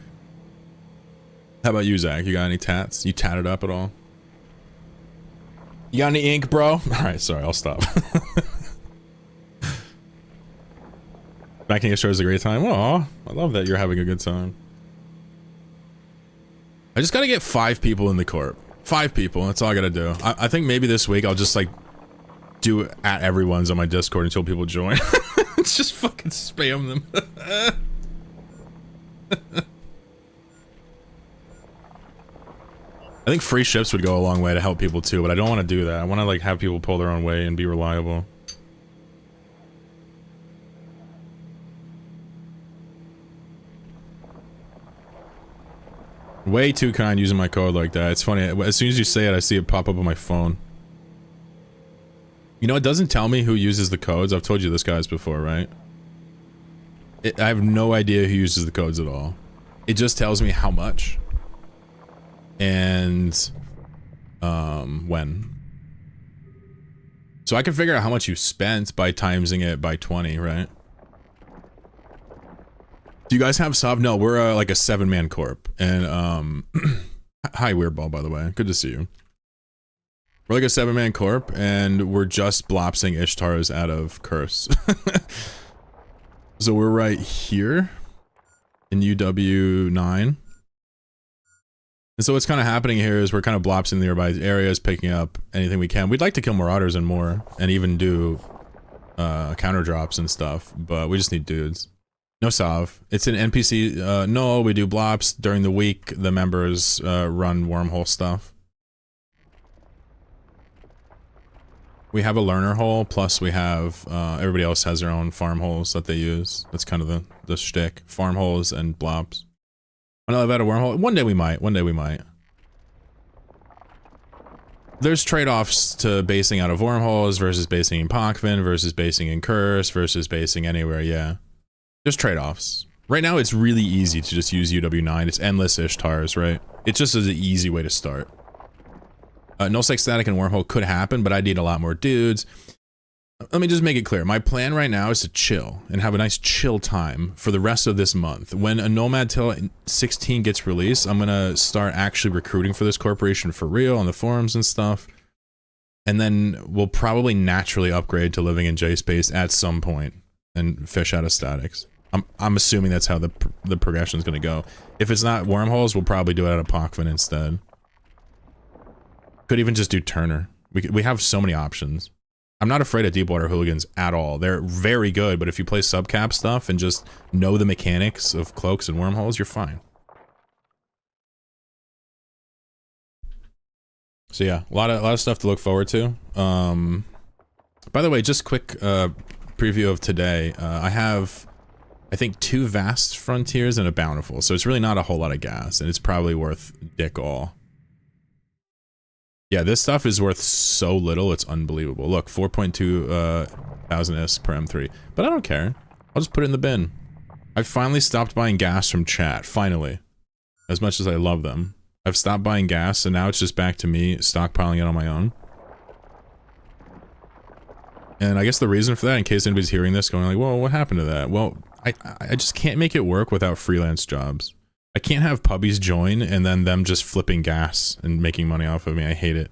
How about you, Zach? You got any tats? You tatted up at all? You got any ink, bro? Alright, sorry, I'll stop. Backing a show is a great time. Aw, I love that you're having a good time. I just gotta get 5 people in the corp. 5 people, that's all I gotta do. I think maybe this week I'll just like do at everyone's on my Discord until people join. It's just fucking spam them. I think free ships would go a long way to help people too, but I don't want to do that. I want to like have people pull their own way and be reliable. Way too kind using my code like that. It's funny. As soon as you say it, I see it pop up on my phone. You know, it doesn't tell me who uses the codes. I've told you this guys before, right? I have no idea who uses the codes at all. It just tells me how much. And when. So I can figure out how much you spent by timesing it by 20, right? Do you guys have sub? No, we're like a 7-man corp. And hi Weirdball, by the way. Good to see you. We're like a 7-man corp, and we're just blopsing Ishtars out of Curse. So we're right here in UW9. And so what's kind of happening here is we're kind of blopsing the nearby areas, picking up anything we can. We'd like to kill Marauders and more, and even do counter drops and stuff, but we just need dudes. No Sav. It's an NPC. No, we do blops. During the week, the members run wormhole stuff. We have a learner hole, plus we have, everybody else has their own farm holes that they use. That's kind of the shtick. Farm holes and blobs. I know I've had a wormhole. One day we might. One day we might. There's trade-offs to basing out of wormholes versus basing in Pockvin versus basing in Curse versus basing anywhere, yeah. There's trade-offs. Right now it's really easy to just use UW9. It's endless Ishtars, right? It just is an easy way to start. Nullsec static and wormhole could happen, but I need a lot more dudes. Let me just make it clear. My plan right now is to chill and have a nice chill time for the rest of this month. When a Nomad Till 16 gets released, I'm gonna start actually recruiting for this corporation for real on the forums and stuff. And then we'll probably naturally upgrade to living in J-Space at some point and fish out of statics. I'm assuming that's how the progression is gonna go. If it's not wormholes, we'll probably do it out of Pockvin instead. Could even just do Turner. We have so many options. I'm not afraid of Deepwater Hooligans at all. They're very good, but if you play subcap stuff and just know the mechanics of cloaks and wormholes, you're fine. So yeah, a lot of stuff to look forward to. By the way, just quick preview of today. I have, I think, 2 Vast Frontiers and a Bountiful, so it's really not a whole lot of gas, and it's probably worth dick all. Yeah, this stuff is worth so little, it's unbelievable. Look, 4.2 thousand S per M3. But I don't care. I'll just put it in the bin. I finally stopped buying gas from chat, finally. As much as I love them. I've stopped buying gas, and now it's just back to me stockpiling it on my own. And I guess the reason for that, in case anybody's hearing this, going like, well, what happened to that? Well, I just can't make it work without freelance jobs. I can't have puppies join and then them just flipping gas and making money off of me. I hate it.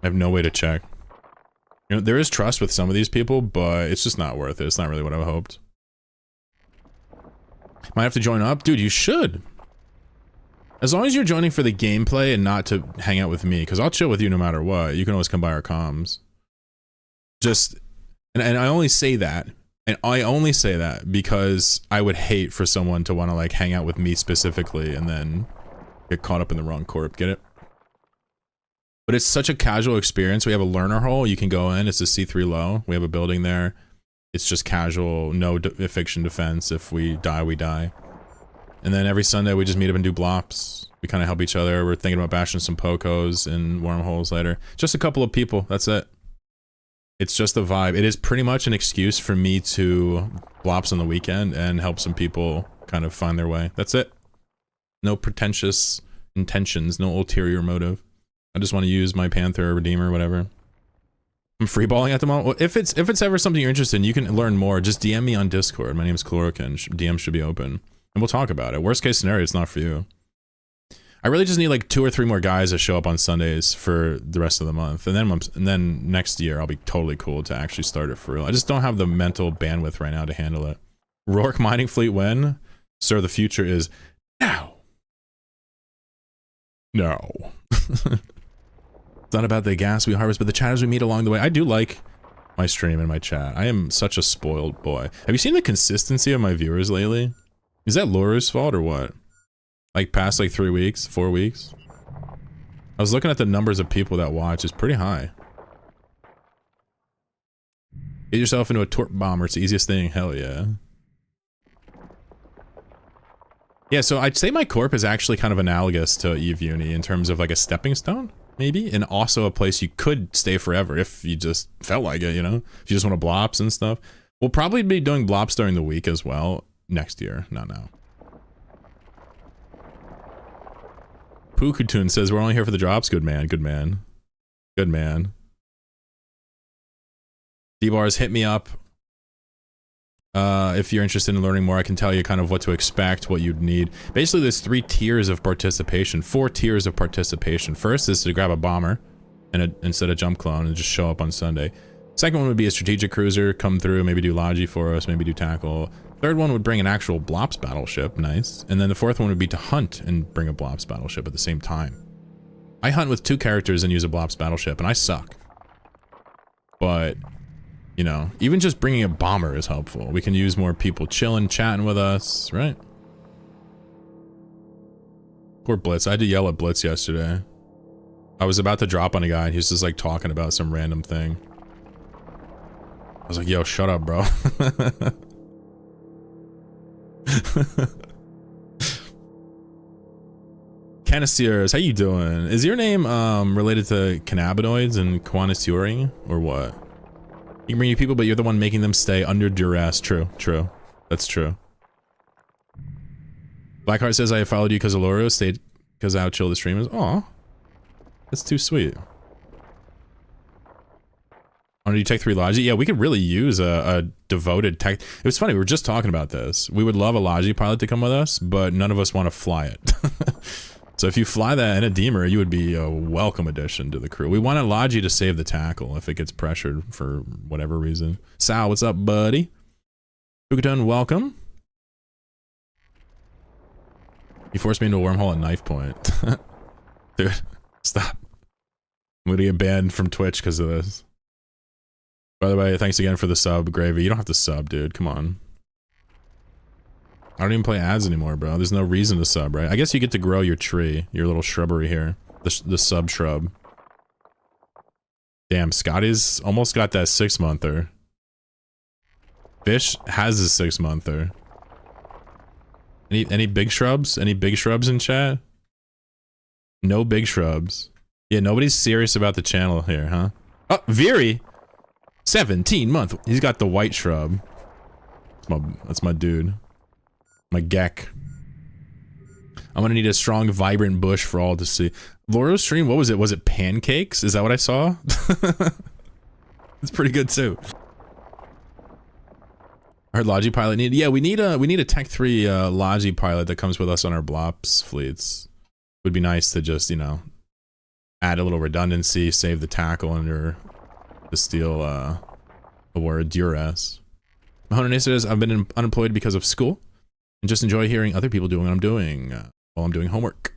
I have no way to check. You know, there is trust with some of these people, but it's just not worth it. It's not really what I hoped. Might have to join up? Dude, you should. As long as you're joining for the gameplay and not to hang out with me, because I'll chill with you no matter what. You can always come by our comms. Just, and I only say that. And I only say that because I would hate for someone to want to like hang out with me specifically and then get caught up in the wrong corp, get it? But it's such a casual experience. We have a learner hole, you can go in, it's a C3 low. We have a building there. It's just casual, no fiction defense. If we die, we die. And then every Sunday we just meet up and do blops. We kind of help each other. We're thinking about bashing some pocos and wormholes later. Just a couple of people, that's it. It's just a vibe. It is pretty much an excuse for me to blops on the weekend and help some people kind of find their way. That's it. No pretentious intentions, no ulterior motive. I just want to use my Panther, Redeemer, whatever. I'm freeballing at the moment. Well, if it's ever something you're interested in, you can learn more. Just DM me on Discord. My name's Chlorokin. DM should be open. And we'll talk about it. Worst case scenario, it's not for you. I really just need like 2 or 3 more guys to show up on Sundays for the rest of the month. And then next year I'll be totally cool to actually start it for real. I just don't have the mental bandwidth right now to handle it. Rourke mining fleet when? Sir, the future is now. No. It's not about the gas we harvest, but the chatters we meet along the way. I do like my stream and my chat. I am such a spoiled boy. Have you seen the consistency of my viewers lately? Is that Laura's fault or what? Like past like 3 weeks, 4 weeks? I was looking at the numbers of people that watch. It's pretty high. Get yourself into a torp bomber. It's the easiest thing. Hell yeah. Yeah, so I'd say my corp is actually kind of analogous to Eve Uni in terms of like a stepping stone, maybe, and also a place you could stay forever if you just felt like it, you know? If you just want to blops and stuff. We'll probably be doing blops during the week as well next year, not now. Pukutun says we're only here for the drops. Good man, good man. Good man. D-Bars, hit me up. If you're interested in learning more, I can tell you kind of what to expect, what you'd need. Basically, there's 3 tiers of participation, 4 tiers of participation. First is to grab a bomber and instead of jump clone and just show up on Sunday. Second one would be a strategic cruiser, come through, maybe do Logi for us, maybe do tackle. Third one would bring an actual Blops battleship, nice. And then the fourth one would be to hunt and bring a Blops battleship at the same time. I hunt with 2 characters and use a Blops battleship, and I suck. But, you know, even just bringing a bomber is helpful. We can use more people chilling, chatting with us, right? Poor Blitz. I had to yell at Blitz yesterday. I was about to drop on a guy and he was just like talking about some random thing. I was like, yo, shut up, bro. Canisteers, how you doing? Is your name related to cannabinoids and quantituring or what? You can bring you people, but you're the one making them stay under duress. True, true. That's true. Blackheart says I followed you because of Loro, stayed because I outchill the streamers. Aw. That's too sweet. Oh, did you take 3 Logi? Yeah, we could really use a devoted tech. It was funny, we were just talking about this. We would love a Logi pilot to come with us, but none of us want to fly it. So if you fly that in a Deemer, you would be a welcome addition to the crew. We want a Logi to save the tackle if it gets pressured for whatever reason. Sal, what's up, buddy? Bukaton, welcome. You forced me into a wormhole at knife point. Dude, stop. I'm gonna get banned from Twitch because of this. By the way, thanks again for the sub, Gravy. You don't have to sub, dude. Come on. I don't even play ads anymore, bro. There's no reason to sub, right? I guess you get to grow your tree, your little shrubbery here. The sub shrub. Damn, Scotty's almost got that 6-monther. Fish has a 6-monther. Any big shrubs? Any big shrubs in chat? No big shrubs. Yeah, nobody's serious about the channel here, huh? Oh, Veery! 17-month. He's got the white shrub. That's my dude. My Gek. I'm gonna need a strong, vibrant bush for all to see. Loro's stream, what was it? Was it pancakes? Is that what I saw? It's pretty good too. Our Logi pilot need. Yeah, we need a Tech 3 Logi pilot that comes with us on our Blops fleets. Would be nice to just, you know, add a little redundancy, save the tackle under the steel award duress. Mahoney says I've been unemployed because of school and just enjoy hearing other people doing what I'm doing while I'm doing homework.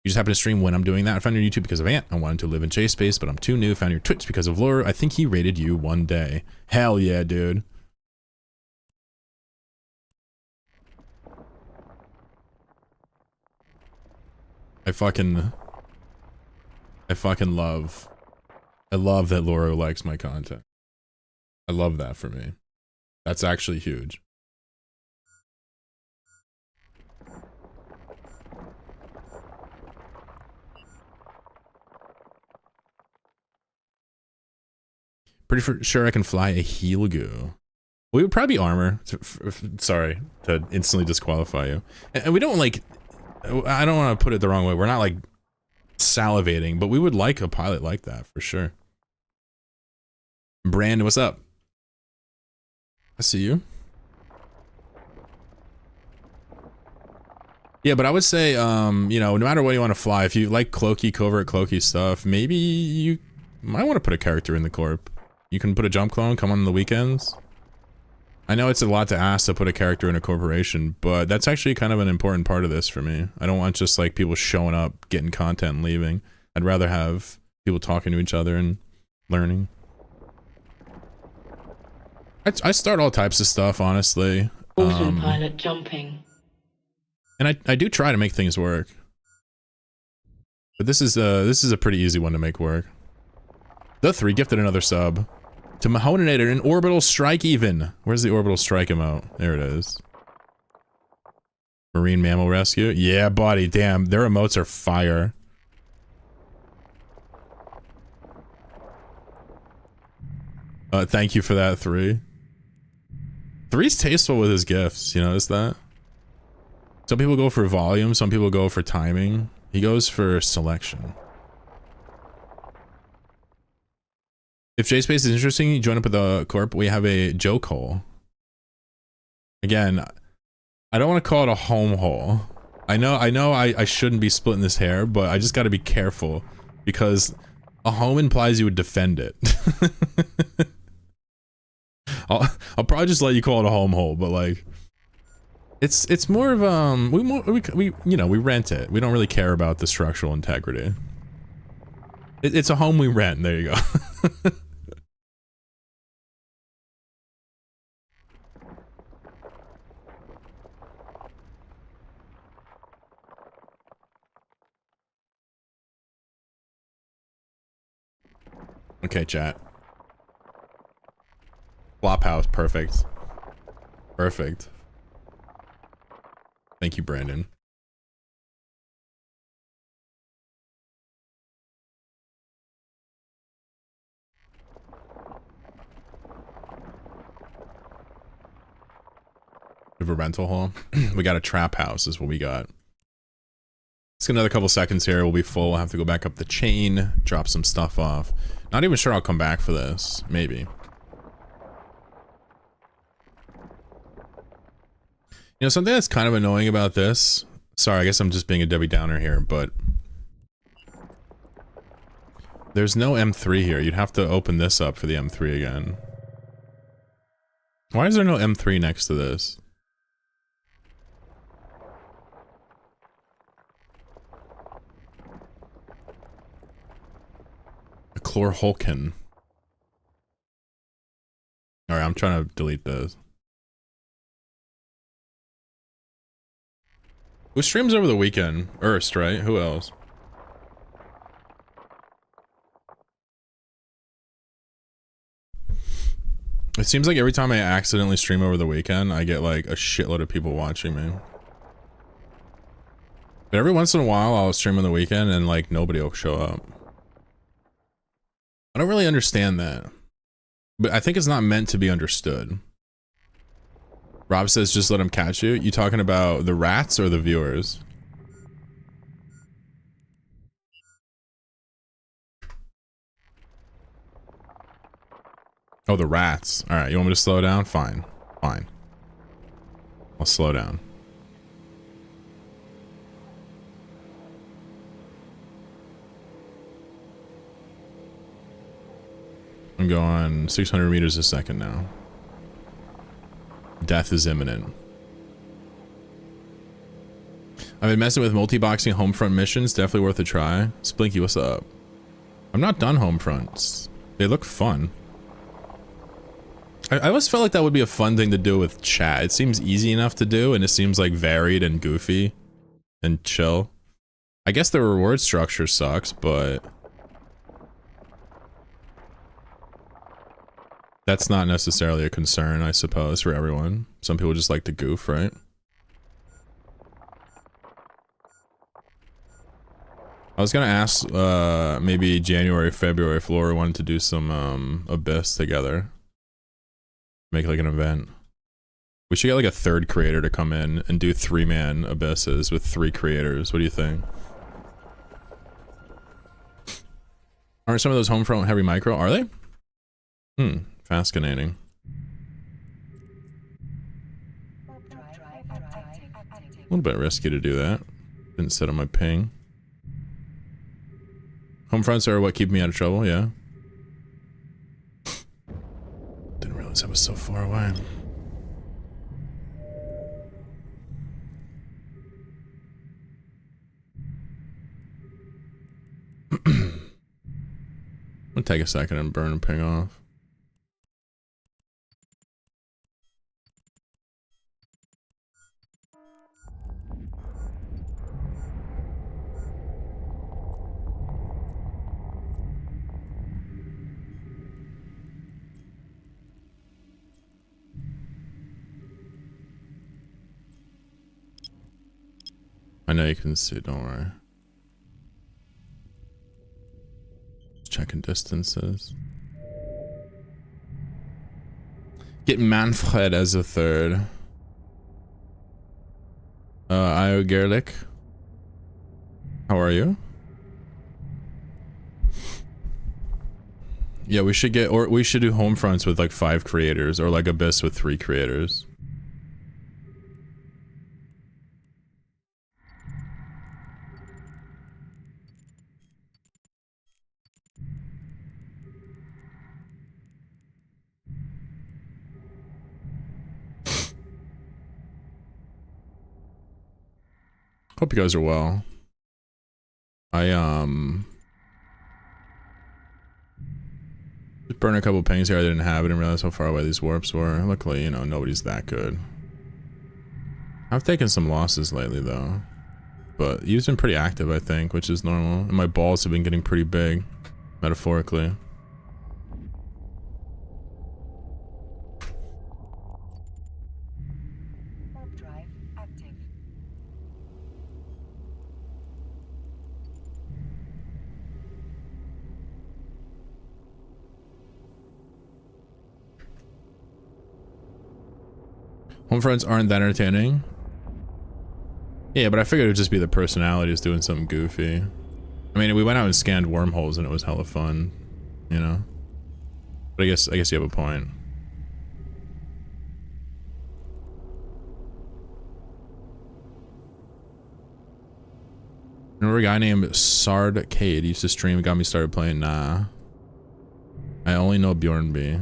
You just happen to stream when I'm doing that. I found your YouTube because of Ant. I wanted to live in Chase Space, but I'm too new. Found your Twitch because of Lore. I think he rated you one day. Hell yeah, dude. I fucking love. I love that Laura likes my content. I love that for me. That's actually huge. Pretty sure I can fly a Helgu. We would probably armor. Sorry to instantly disqualify you. And we don't like. I don't want to put it the wrong way. We're not like salivating, but we would like a pilot like that for sure. Brand, what's up? I see you. Yeah, but I would say, you know, no matter what you want to fly, if you like cloaky, covert, cloaky stuff, maybe you might want to put a character in the corp. You can put a jump clone, come on the weekends. I know it's a lot to ask to put a character in a corporation, but that's actually kind of an important part of this for me. I don't want just like people showing up, getting content and leaving. I'd rather have people talking to each other and learning. I start all types of stuff, honestly. Autopilot jumping. And I do try to make things work. But this is a pretty easy one to make work. The 3 gifted another sub. To Mahoninator, an orbital strike even. Where's the orbital strike emote? There it is. Marine mammal rescue. Yeah, buddy. Damn, their emotes are fire. Thank you for that, 3. 3's tasteful with his gifts. You notice that? Some people go for volume. Some people go for timing. He goes for selection. If JSpace is interesting, you join up with the corp. We have a joke hole. Again, I don't want to call it a home hole. I know I shouldn't be splitting this hair, but I just got to be careful because a home implies you would defend it. I'll probably just let you call it a home hole, but like, it's more of we you know, we rent it. We don't really care about the structural integrity. It's a home we rent. There you go. Okay, chat. Flophouse, perfect. Perfect. Thank you, Brandon. We have a rental hall. We got a trap house is what we got. Let's get another couple seconds here. We'll be full. We'll have to go back up the chain, drop some stuff off. Not even sure I'll come back for this. Maybe. You know, something that's kind of annoying about this. Sorry, I guess I'm just being a Debbie Downer here, but there's no M3 here. You'd have to open this up for the M3 again. Why is there no M3 next to this? A Chlorhulkin. Alright, I'm trying to delete this. Who streams over the weekend? Erst, right? Who else? It seems like every time I accidentally stream over the weekend, I get like a shitload of people watching me. But every once in a while, I'll stream on the weekend and like nobody will show up. I don't really understand that. But I think it's not meant to be understood. Rob says just let him catch you. You talking about the rats or the viewers? Oh, the rats. Alright, you want me to slow down? Fine. Fine. I'll slow down. I'm going 600 meters a second now. Death is imminent. I've been messing with multi-boxing homefront missions. Definitely worth a try. Splinky, what's up? I'm not done homefronts. They look fun. I always felt like that would be a fun thing to do with chat. It seems easy enough to do, and it seems like varied and goofy and chill. I guess the reward structure sucks, but that's not necessarily a concern, I suppose, for everyone. Some people just like to goof, right? I was gonna ask, maybe January, February, if Laura wanted to do some, Abyss together. Make like an event. We should get like a third creator to come in and do 3-man Abysses with 3 creators. What do you think? Aren't some of those homefront heavy micro? Are they? Hmm. Fascinating. A little bit risky to do that. Didn't set on my ping. Homefronts are what keep me out of trouble, yeah. Didn't realize I was so far away. I'll take a second and burn a ping off. I know you can see, don't worry. Just checking distances. Get Manfred as a third. Io Gerlich. How are you? Yeah, we should get, or we should do home fronts with like 5 creators, or like Abyss with 3 creators. Hope you guys are well. I just burned a couple pings here I didn't have. I didn't realize how far away these warps were. Luckily, you know, nobody's that good. I've taken some losses lately though. But he's been pretty active, I think, which is normal. And my balls have been getting pretty big, metaphorically. Home fronts aren't that entertaining. Yeah, but I figured it would just be the personalities doing something goofy. I mean, we went out and scanned wormholes and it was hella fun, you know? But I guess you have a point. Remember a guy named Sardcade used to stream, got me started playing? Nah. I only know Bjorn B.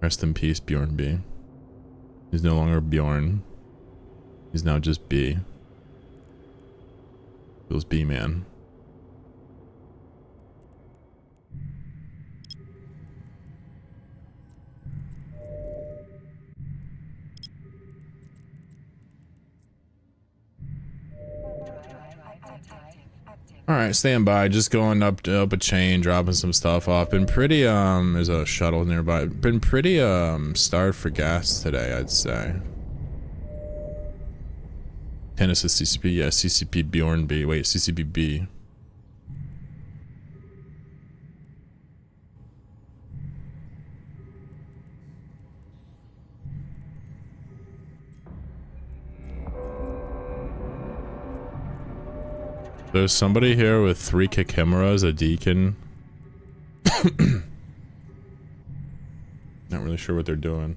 Rest in peace, Bjorn B. He's no longer Bjorn. He's now just B. Feels B, man. Alright, stand by. Just going up a chain, dropping some stuff off. Been pretty, there's a shuttle nearby. Been pretty, starved for gas today, I'd say. Tennis is CCP, yeah, CCP Bjorn B. Wait, CCP B. There's somebody here with 3 Kikimeras, a deacon. Not really sure what they're doing.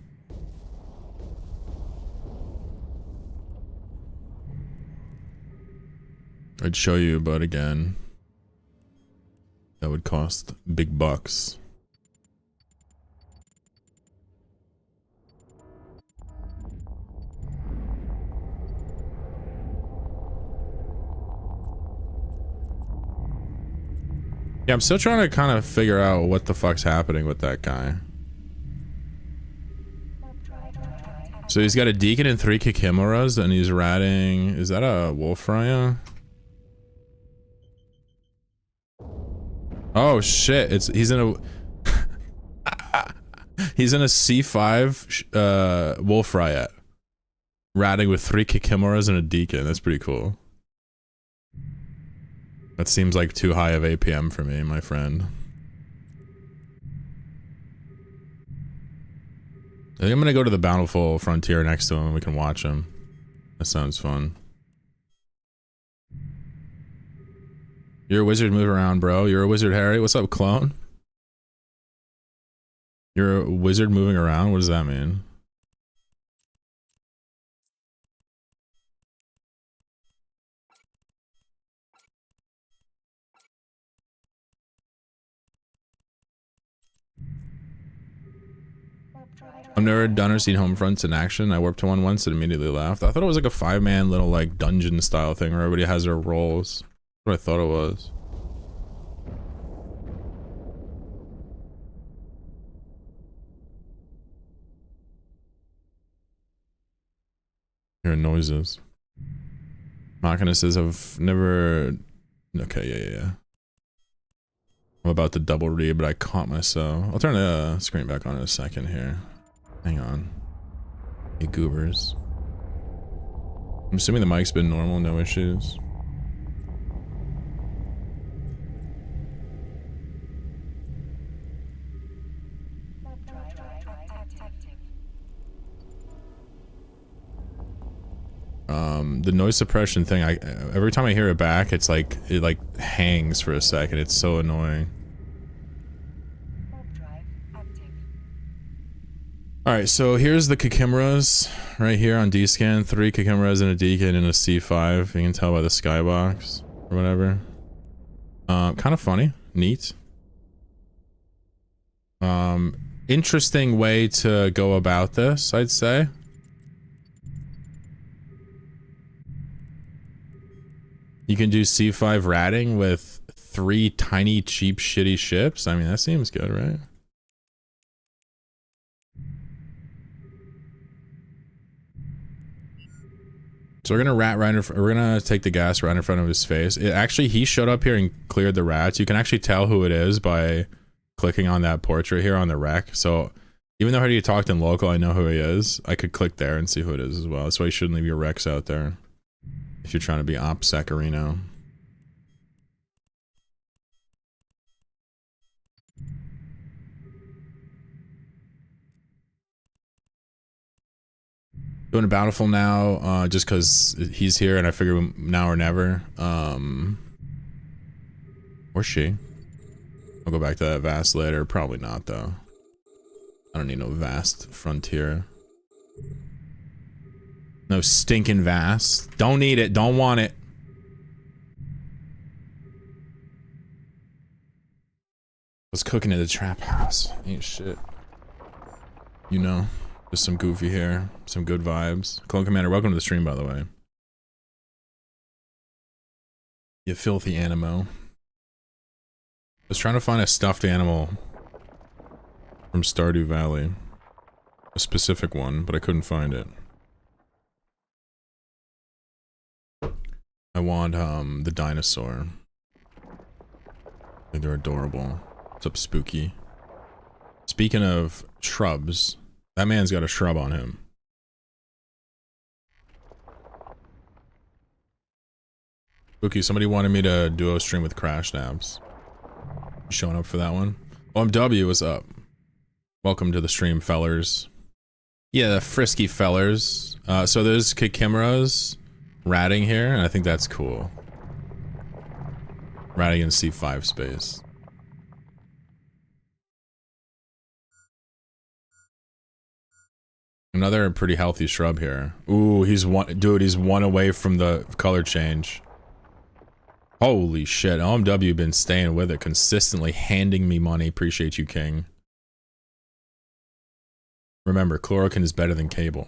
I'd show you, but again, that would cost big bucks. Yeah, I'm still trying to kind of figure out what the fuck's happening with that guy. So he's got a deacon and 3 Kikimeras, and he's ratting. Is that a Wolfraya? Oh shit! He's in a he's in a C5 Wolf Riot, ratting with 3 Kikimeras and a deacon. That's pretty cool. That seems like too high of APM for me, my friend. I think I'm gonna go to the Bountiful Frontier next to him and we can watch him. That sounds fun. You're a wizard, move around, bro. You're a wizard, Harry. What's up, clone? You're a wizard moving around? What does that mean? I've never done or seen home fronts in action. I warped to one once and immediately left. I thought it was like a 5-man little like dungeon style thing where everybody has their roles. That's what I thought it was. Hearing noises. Machina says I've never... Okay, yeah. I'm about to double read, but I caught myself. I'll turn the screen back on in a second here. Hang on. Hey, goobers. I'm assuming the mic's been normal, no issues. The noise suppression thing, every time I hear it back, it's like, it like hangs for a second. It's so annoying. Alright, so here's the Kikimeras right here on D-scan. 3 Kikimeras and a Deacon and a C5. You can tell by the skybox or whatever. Kind of funny. Neat. Interesting way to go about this, I'd say. You can do C5 ratting with 3 tiny, cheap, shitty ships. I mean, that seems good, right? So we're gonna we're gonna take the gas right in front of his face. Actually, he showed up here and cleared the rats. You can actually tell who it is by clicking on that portrait here on the wreck. So even though I heard you talked in local, I know who he is. I could click there and see who it is as well. That's why you shouldn't leave your wrecks out there if you're trying to be OpSecarino. Doing a Bountiful now, just because he's here and I figure now or never. Or she. I'll go back to that vast later. Probably not, though. I don't need no vast frontier. No stinking vast. Don't need it. Don't want it. Was cooking in the trap house. Ain't shit. You know. Just some goofy hair, some good vibes. Clone Commander, welcome to the stream, by the way. You filthy animo. I was trying to find a stuffed animal from Stardew Valley. A specific one, but I couldn't find it. I want, the dinosaur. I think they're adorable. What's up, Spooky? Speaking of shrubs, that man's got a shrub on him. Spooky, somebody wanted me to duo stream with Crash Nabs. You showing up for that one? OMW, what's up? Welcome to the stream, fellers. Yeah, the frisky fellers. So there's Kikimeras ratting here, and I think that's cool. Ratting in C5 space. Another pretty healthy shrub here. Ooh, he's one away from the color change. Holy shit, OMW been staying with it, consistently handing me money. Appreciate you, King. Remember, chloroquine is better than cable.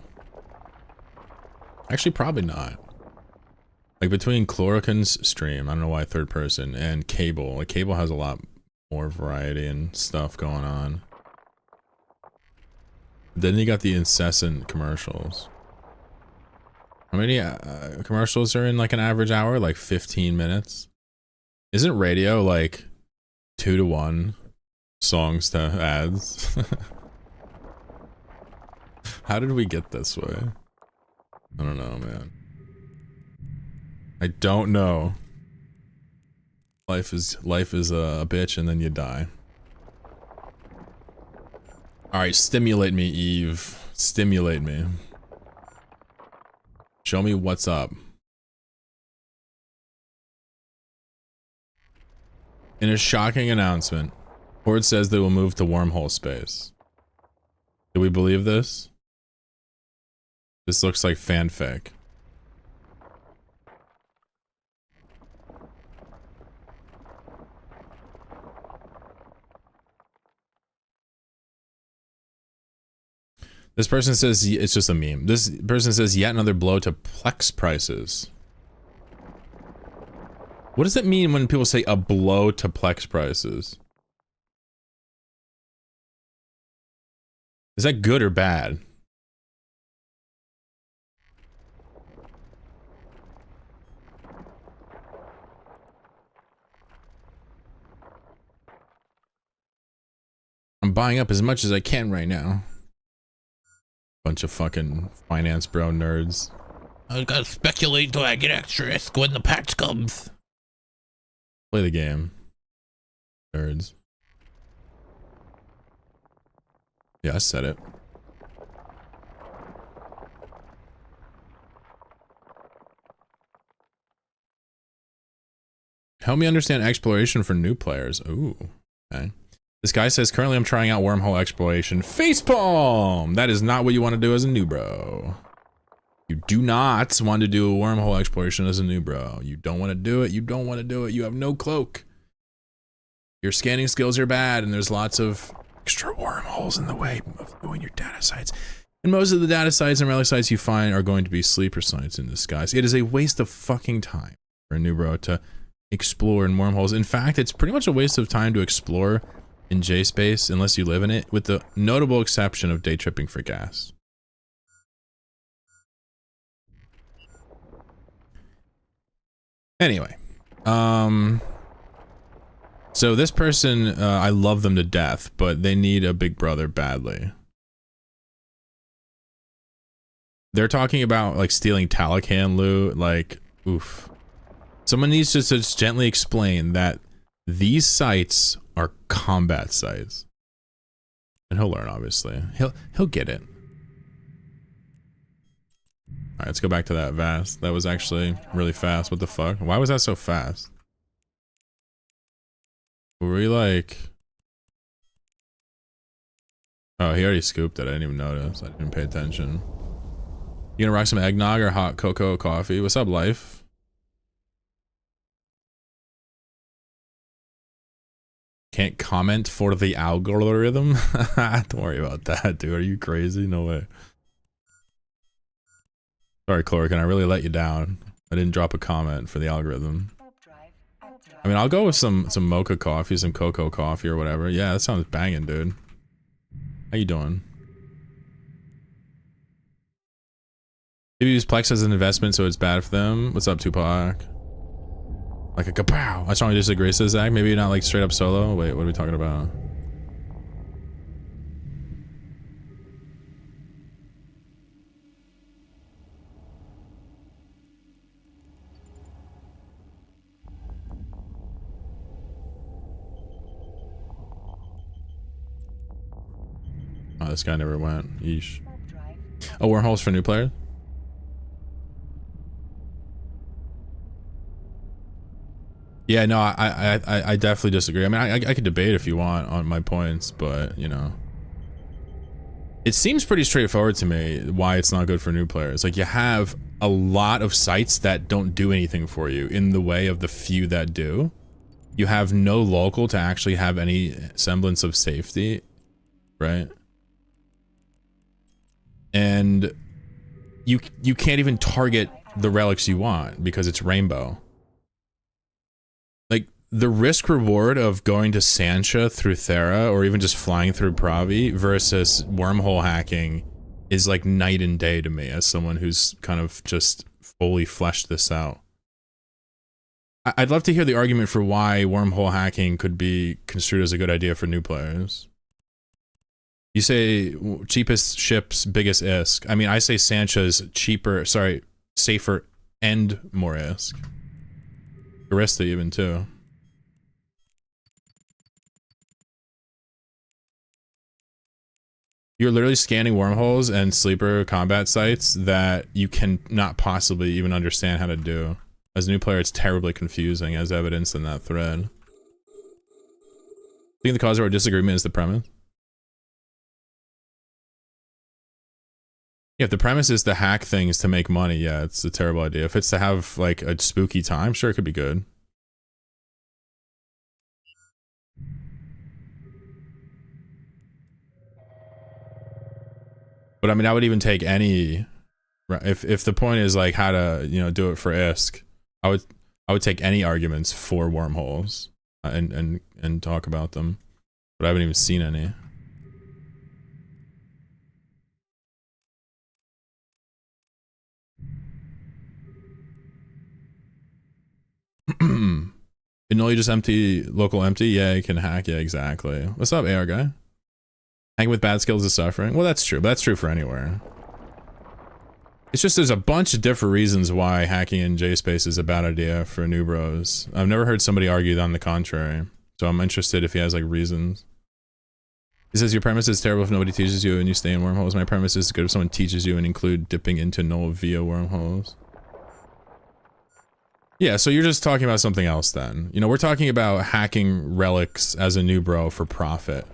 Actually, probably not. Like, between chloroquine's stream, I don't know why third person, and cable. Like, cable has a lot more variety and stuff going on. Then you got the incessant commercials. How many commercials are in like an average hour? Like 15 minutes? Isn't radio like 2-to-1 songs to ads? How did we get this way? I don't know, man. I don't know. Life is a bitch and then you die. Alright, stimulate me, Eve. Stimulate me. Show me what's up. In a shocking announcement, Horde says they will move to wormhole space. Do we believe this? This looks like fanfic. This person says, it's just a meme. This person says, yet another blow to Plex prices. What does it mean when people say a blow to Plex prices? Is that good or bad? I'm buying up as much as I can right now. Bunch of fucking finance bro nerds. I gotta speculate until I get extra risk when the patch comes. Play the game. Nerds. Yeah, I said it. Help me understand exploration for new players. Ooh, okay. This guy says, currently I'm trying out wormhole exploration. Facepalm! That is not what you want to do as a new bro. You do not want to do a wormhole exploration as a new bro. You don't want to do it. You don't want to do it. You have no cloak. Your scanning skills are bad, and there's lots of extra wormholes in the way of doing your data sites. And most of the data sites and relic sites you find are going to be sleeper sites in disguise. It is a waste of fucking time for a new bro to explore in wormholes. In fact, it's pretty much a waste of time to explore in J-space unless you live in it, with the notable exception of day tripping for gas. Anyway, so this person, I love them to death, but they need a big brother badly. They're talking about like stealing Talakan loot, like, oof. Someone needs to just gently explain that these sites are combat sites. And he'll learn, obviously. He'll get it. Alright, let's go back to that vast. That was actually really fast. What the fuck? Why was that so fast? Were we like... Oh, he already scooped it. I didn't even notice. I didn't pay attention. You gonna rock some eggnog or hot cocoa coffee? What's up, life? Can't comment for the algorithm? Don't worry about that, dude. Are you crazy? No way. Sorry, Chlorican, I really let you down. I didn't drop a comment for the algorithm. I mean, I'll go with some mocha coffee, some cocoa coffee or whatever. Yeah, that sounds banging, dude. How you doing? People use Plex as an investment, so it's bad for them. What's up, Tupac? Like a kapow. I strongly disagree, says Zach. Maybe not like straight up solo. Wait, what are we talking about? Oh, this guy never went. Yeesh. Oh, wormholes for new players? Yeah, no, I definitely disagree. I mean, I could debate if you want on my points, but, you know. It seems pretty straightforward to me why it's not good for new players. Like, you have a lot of sites that don't do anything for you in the way of the few that do. You have no local to actually have any semblance of safety, right? And you can't even target the relics you want because it's rainbow. Like, the risk reward of going to Sancha through Thera or even just flying through Pravi versus wormhole hacking is like night and day to me as someone who's kind of just fully fleshed this out. I'd love to hear the argument for why wormhole hacking could be construed as a good idea for new players. You say cheapest ships, biggest ISK. I mean, I say Sancha's cheaper, sorry, safer and more ISK. Arista even too. You're literally scanning wormholes and sleeper combat sites that you can not possibly even understand how to do. As a new player, it's terribly confusing, as evidenced in that thread. I think the cause of our disagreement is the premise. Yeah, if the premise is to hack things to make money, yeah, it's a terrible idea. If it's to have, like, a spooky time, sure, it could be good. But I mean, I would even take any... If the point is, like, how to, you know, do it for ISK, I would take any arguments for wormholes and talk about them. But I haven't even seen any. You know, you just empty local empty. Yeah, you can hack. Yeah, exactly. What's up, AR guy? Hanging with bad skills is suffering. Well, that's true. But that's true for anywhere. It's just there's a bunch of different reasons why hacking in JSpace is a bad idea for new bros. I've never heard somebody argue on the contrary. So I'm interested if he has like reasons. He says your premise is terrible if nobody teaches you and you stay in wormholes. My premise is good if someone teaches you and include dipping into null via wormholes. Yeah, so you're just talking about something else then. You know, we're talking about hacking relics as a new bro for profit.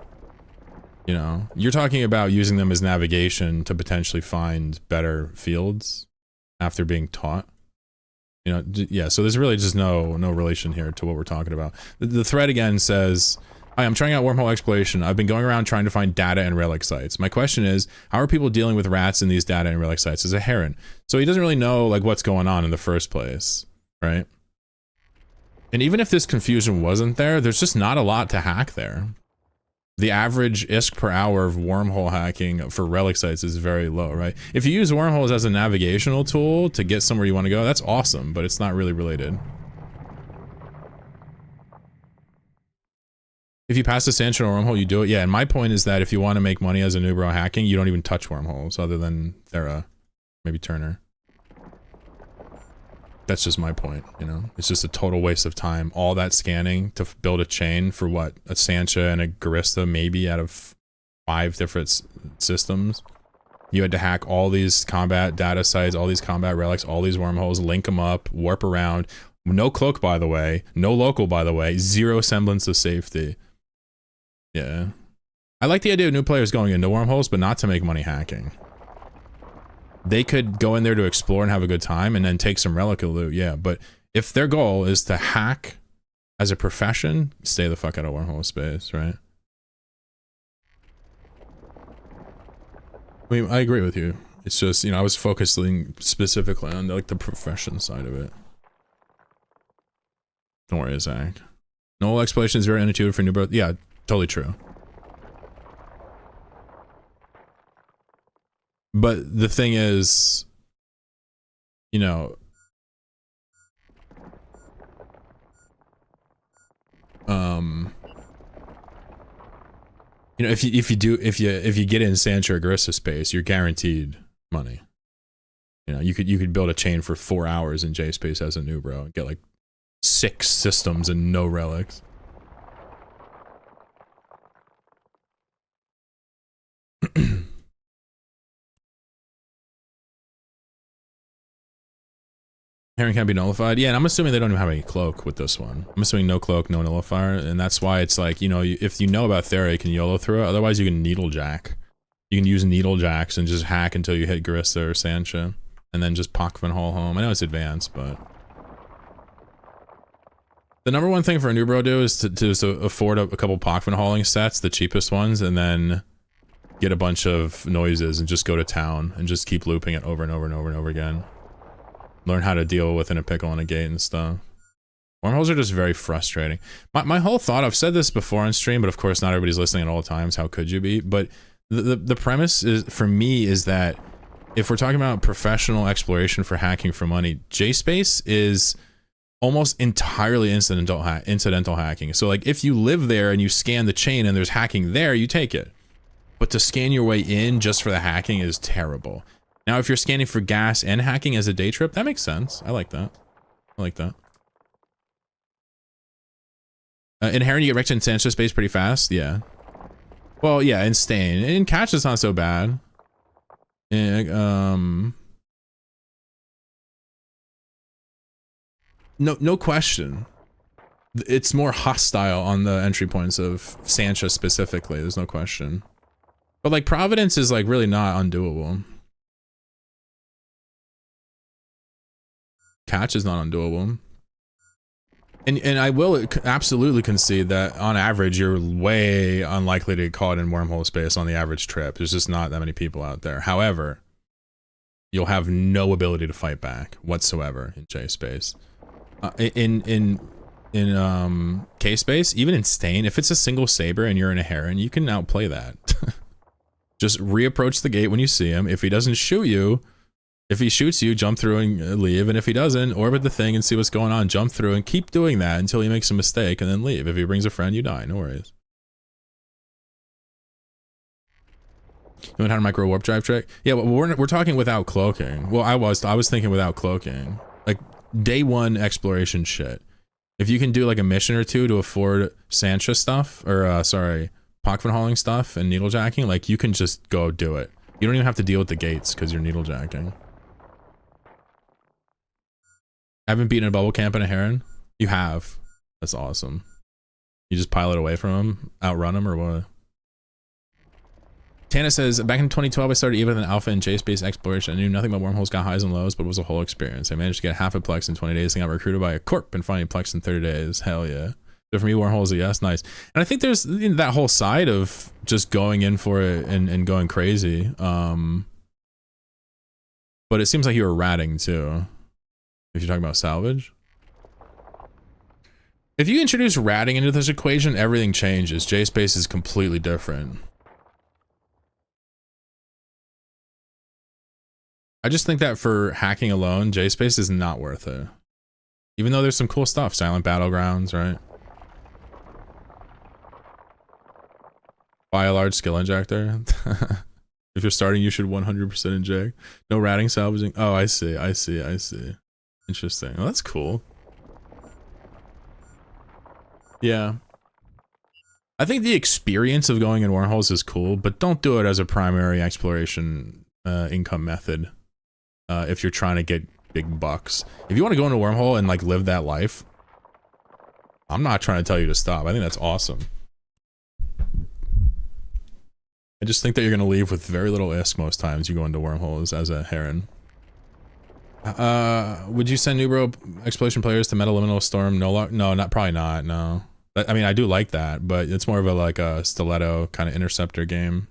You know, you're talking about using them as navigation to potentially find better fields after being taught. You know, yeah, so there's really just no relation here to what we're talking about. The thread again says, hi, I'm trying out wormhole exploration. I've been going around trying to find data and relic sites. My question is, how are people dealing with rats in these data and relic sites as a heron? So he doesn't really know like what's going on in the first place, right? And even if this confusion wasn't there, there's just not a lot to hack there. The average ISK per hour of wormhole hacking for relic sites is very low, right? If you use wormholes as a navigational tool to get somewhere you want to go, that's awesome, but it's not really related. If you pass the Sancho wormhole, you do it. Yeah, and my point is that if you want to make money as a new bro hacking, you don't even touch wormholes other than Thera, maybe Turner. That's just my point, you know? It's just a total waste of time. All that scanning to build a chain for what? A Sancha and a Garista maybe out of 5 different systems. You had to hack all these combat data sites, all these combat relics, all these wormholes, link them up, warp around. No cloak, by the way. No local, by the way. Zero semblance of safety. Yeah. I like the idea of new players going into wormholes, but not to make money hacking. They could go in there to explore and have a good time and then take some relic loot, yeah. But if their goal is to hack as a profession, stay the fuck out of wormhole space, right? I mean, I agree with you. It's just, you know, I was focusing specifically on like the profession side of it. Don't worry, Zach. No exploration is very intuitive for new birth. Yeah, totally true. But the thing is, you know, you know, if you get in Sancho or Garissa space, you're guaranteed money. You know, you could build a chain for 4 hours in J space as a new bro and get like 6 systems and no relics. Heron can't be nullified. Yeah, and I'm assuming they don't even have any cloak with this one. I'm assuming no cloak, no nullifier, and that's why it's like, you know, if you know about Thera, you can YOLO through it. Otherwise, you can needle jack. You can use needle jacks and just hack until you hit Garissa or Sancha, and then just Pockman haul home. I know it's advanced, but the number one thing for a new bro do is to afford a couple Pockman hauling sets, the cheapest ones, and then get a bunch of noises and just go to town and just keep looping it over and over and over and over again. Learn how to deal with in a pickle and a gate and stuff. Wormholes are just very frustrating. My whole thought, I've said this before on stream, but of course not everybody's listening at all times. How could you be? But the premise is, for me, is that if we're talking about professional exploration for hacking for money, JSpace is almost entirely incidental hacking. So like if you live there and you scan the chain and there's hacking there, you take it. But to scan your way in just for the hacking is terrible. Now, if you're scanning for gas and hacking as a day trip, that makes sense. I like that. I like that. In Heron, you get wrecked in Sancho space pretty fast. Yeah. Well, yeah, in Stain. In Catch, it's not so bad. No question. It's more hostile on the entry points of Sancho specifically. There's no question. But like Providence is like really not undoable. Catch is not undoable. And I will absolutely concede that on average you're way unlikely to get caught in wormhole space on the average trip. There's just not that many people out there. However, you'll have no ability to fight back whatsoever in J space. In K space, even in Stain, if it's a single saber and you're in a Heron, you can outplay that. Just reapproach the gate when you see him. If he doesn't shoot you, if he shoots you, jump through and leave. And if he doesn't, orbit the thing and see what's going on. Jump through and keep doing that until he makes a mistake and then leave. If he brings a friend, you die. No worries. You learn how to micro warp drive trick? Yeah, but we're talking without cloaking. Well, I was thinking without cloaking. Like day one exploration shit. If you can do like a mission or two to afford Sancha stuff, or sorry, Pockfin hauling stuff and needlejacking, like you can just go do it. You don't even have to deal with the gates because you're needlejacking. Haven't beaten a bubble camp in a heron? You have. That's awesome. You just pilot away from them, outrun them, or what? Tana says, back in 2012, I started even with an alpha in J-Space exploration. I knew nothing about wormholes, got highs and lows, but it was a whole experience. I managed to get half a plex in 20 days and got recruited by a corp and finally plex in 30 days. Hell yeah. So for me, wormholes are yes, nice. And I think there's that whole side of just going in for it and going crazy. But it seems like you were ratting too. If you're talking about salvage. If you introduce ratting into this equation, everything changes. J-Space is completely different. I just think that for hacking alone, J-Space is not worth it. Even though there's some cool stuff. Silent Battlegrounds, right? Buy a large skill injector. If you're starting, you should 100% inject. No ratting salvaging. Oh, I see. Interesting. Well, that's cool. Yeah. I think the experience of going in wormholes is cool, but don't do it as a primary exploration income method. If you're trying to get big bucks. If you want to go into a wormhole and like live that life, I'm not trying to tell you to stop. I think that's awesome. I just think that you're going to leave with very little ISK most times you go into wormholes as a heron. Would you send Nubro exploration players to Metaliminal Storm? No, probably not, no. I mean, I do like that, but it's more of a like a stiletto kind of interceptor game.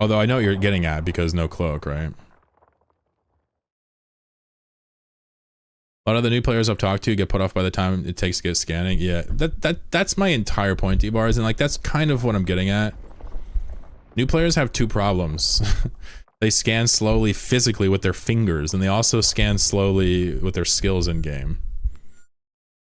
Although I know what you're getting at because no cloak, right? A lot of the new players I've talked to get put off by the time it takes to get scanning. Yeah, that's my entire point, D-Bars, and like that's kind of what I'm getting at. New players have two problems. They scan slowly physically with their fingers, and they also scan slowly with their skills in game.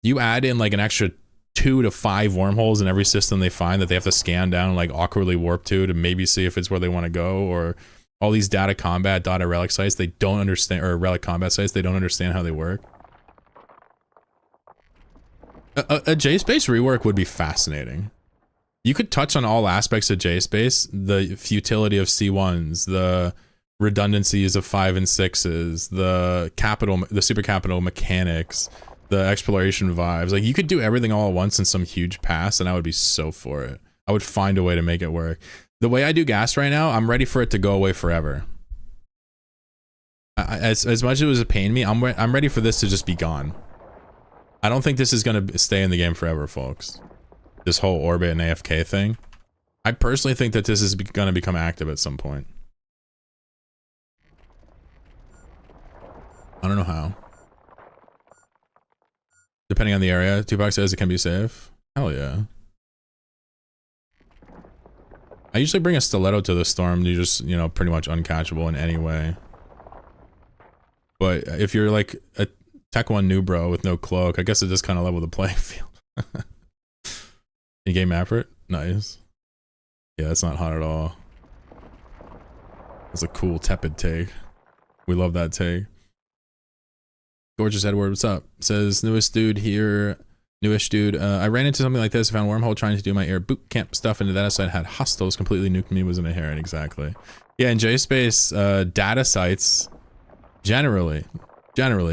You add in like an extra 2 to 5 wormholes in every system they find that they have to scan down and like awkwardly warp to maybe see if it's where they want to go, or all these data combat, data relic sites they don't understand, or relic combat sites they don't understand how they work. A J-Space rework would be fascinating. You could touch on all aspects of J-Space, the futility of C1s, the redundancies of 5 and 6s, the super capital mechanics, the exploration vibes. Like you could do everything all at once in some huge pass, and I would be so for it. I would find a way to make it work. The way I do gas right now, I'm ready for it to go away forever. As much as it was a pain in me, I'm ready for this to just be gone. I don't think this is going to stay in the game forever, folks. This whole orbit and AFK thing. I personally think that this is going to become active at some point. I don't know how. Depending on the area, Tupac says it can be safe. Hell yeah. I usually bring a stiletto to the storm. You just, you know, pretty much uncatchable in any way. But if you're like a Tech 1 new bro with no cloak, I guess it just kind of level the playing field. In-game effort? Nice. Yeah, that's not hot at all. That's a cool tepid take. We love that take. Gorgeous Edward, what's up? Says, newest dude here. Newish dude. I ran into something like this. I found wormhole trying to do my air boot camp stuff into that side. Had hostiles completely nuked me. Was in a heron. Exactly. Yeah, in J-Space, data sites generally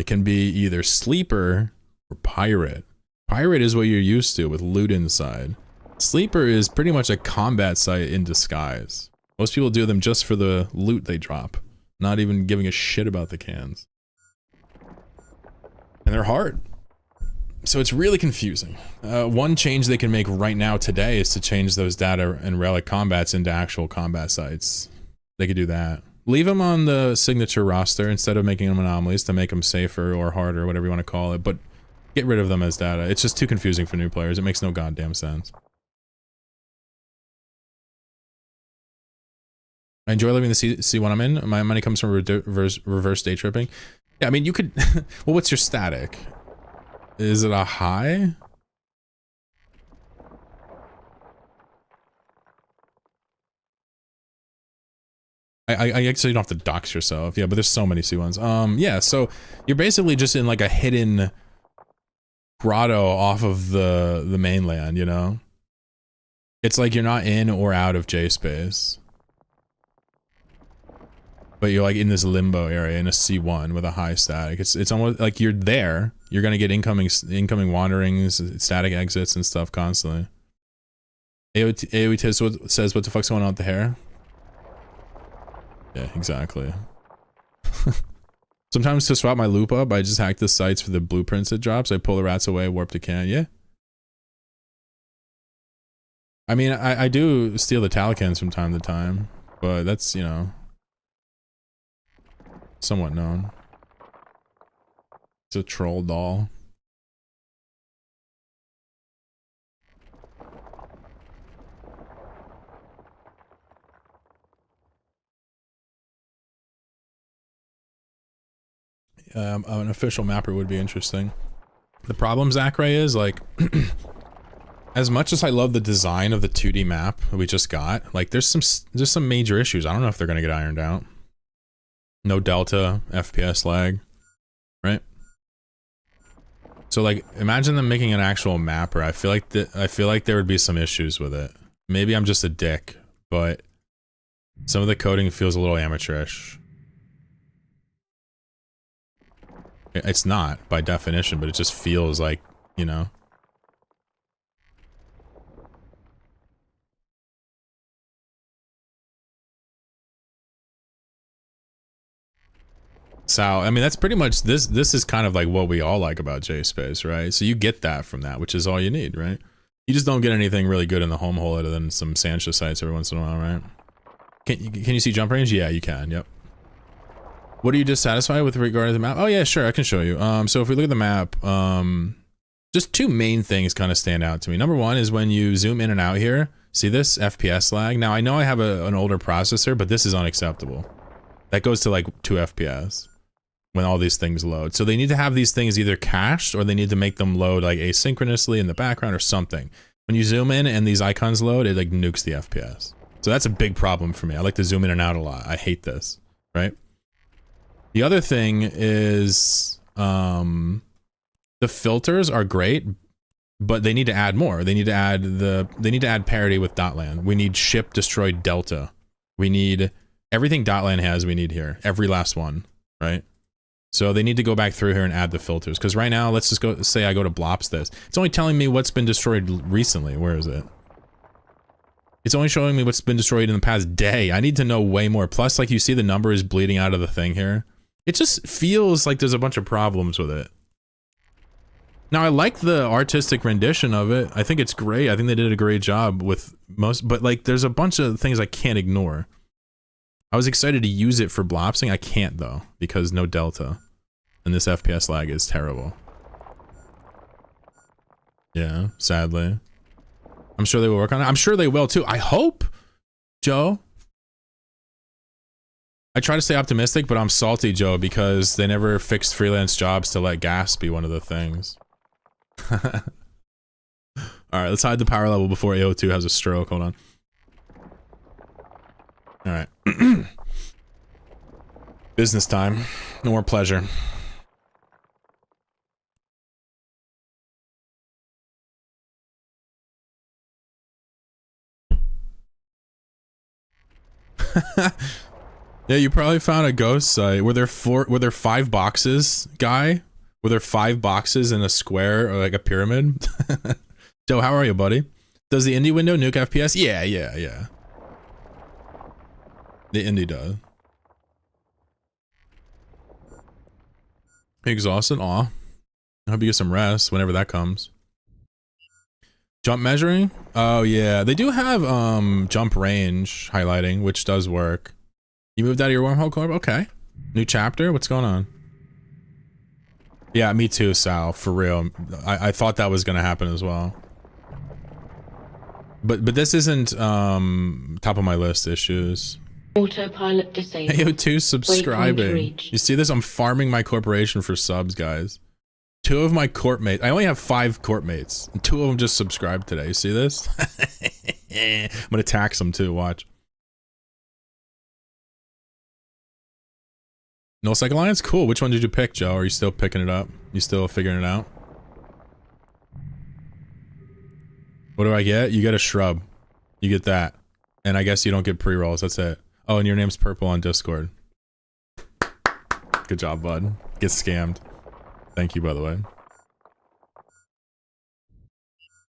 can be either sleeper or pirate. Pirate is what you're used to with loot inside. Sleeper is pretty much a combat site in disguise. Most people do them just for the loot they drop, not even giving a shit about the cans. And they're hard. So it's really confusing. One change they can make right now today is to change those data and relic combats into actual combat sites. They could do that. Leave them on the signature roster instead of making them anomalies to make them safer or harder, whatever you want to call it, but get rid of them as data. It's just too confusing for new players. It makes no goddamn sense. I enjoy living the C1 I'm in. My money comes from reverse day tripping. Yeah, I mean, you could... Well, what's your static? Is it a high? I actually don't have to dox yourself. Yeah, but there's so many C1s. Yeah, so you're basically just in like a hidden grotto off of the mainland, you know? It's like you're not in or out of J space. But you're like in this limbo area in a C1 with a high static. It's almost like you're there. You're gonna get incoming wanderings, static exits and stuff constantly. AOE says, what the fuck's going on with the hair? Yeah, exactly. Sometimes to swap my loop up, I just hack the sites for the blueprints it drops. I pull the rats away, warp to can. Yeah. I mean, I do steal the Talicans from time to time, but that's, you know, somewhat known. It's a troll doll. An official mapper would be interesting. The problem, Zachary, is like, as much as I love the design of the 2D map that we just got, like there's some major issues. I don't know if they're gonna get ironed out. No delta, FPS lag, right? So like, imagine them making an actual mapper. I feel like there would be some issues with it. Maybe I'm just a dick, but some of the coding feels a little amateurish. It's not, by definition, but it just feels like, you know. Sal, I mean, that's pretty much, this is kind of like what we all like about JSpace, right? So you get that from that, which is all you need, right? You just don't get anything really good in the home hole other than some Sancho sites every once in a while, right? Can you see jump range? Yeah, you can, yep. What are you dissatisfied with regard to the map? Oh yeah, sure, I can show you. So if we look at the map, just two main things kind of stand out to me. Number one is when you zoom in and out here, see this FPS lag? Now I know I have an older processor, but this is unacceptable. That goes to like 2 FPS when all these things load. So they need to have these things either cached or they need to make them load like asynchronously in the background or something. When you zoom in and these icons load, it like nukes the FPS. So that's a big problem for me. I like to zoom in and out a lot. I hate this, right? The other thing is, the filters are great, but they need to add more. They need to add parity with Dotland. We need ship destroyed Delta. We need everything Dotland has, we need here. Every last one, right? So they need to go back through here and add the filters. Because right now, let's just go say I go to Blops this. It's only telling me what's been destroyed recently. Where is it? It's only showing me what's been destroyed in the past day. I need to know way more. Plus, like you see the number is bleeding out of the thing here. It just feels like there's a bunch of problems with it. Now, I like the artistic rendition of it. I think it's great. I think they did a great job with most, but like there's a bunch of things I can't ignore. I was excited to use it for blopsing. I can't though, because no delta. And this FPS lag is terrible. Yeah, sadly. I'm sure they will work on it. I'm sure they will too. I hope, Joe. I try to stay optimistic, but I'm salty, Joe, because they never fixed freelance jobs to let gas be one of the things. Alright, let's hide the power level before AO2 has a stroke. Hold on. Alright. Business time. No more pleasure. Yeah, you probably found a ghost site. Were there 5 boxes, guy? Were there 5 boxes in a square or like a pyramid? Joe, how are you, buddy? Does the indie window nuke FPS? Yeah. The indie does. Exhausted? Aw. I hope you get some rest whenever that comes. Jump measuring? Oh yeah, they do have jump range highlighting, which does work. You moved out of your wormhole, Corb? Okay. New chapter? What's going on? Yeah, me too, Sal. For real. I thought that was gonna happen as well. But this isn't top of my list issues. Autopilot disabled. AO2 subscribing. You see this? I'm farming my corporation for subs, guys. 2 of my corp mates. I only have 5 corp mates. And 2 of them just subscribed today. You see this? I'm gonna tax them too, watch. Nullsec Alliance? Cool. Which one did you pick, Joe? Are you still picking it up? You still figuring it out? What do I get? You get a shrub. You get that. And I guess you don't get pre-rolls. That's it. Oh, and your name's Purple on Discord. Good job, bud. Get scammed. Thank you, by the way.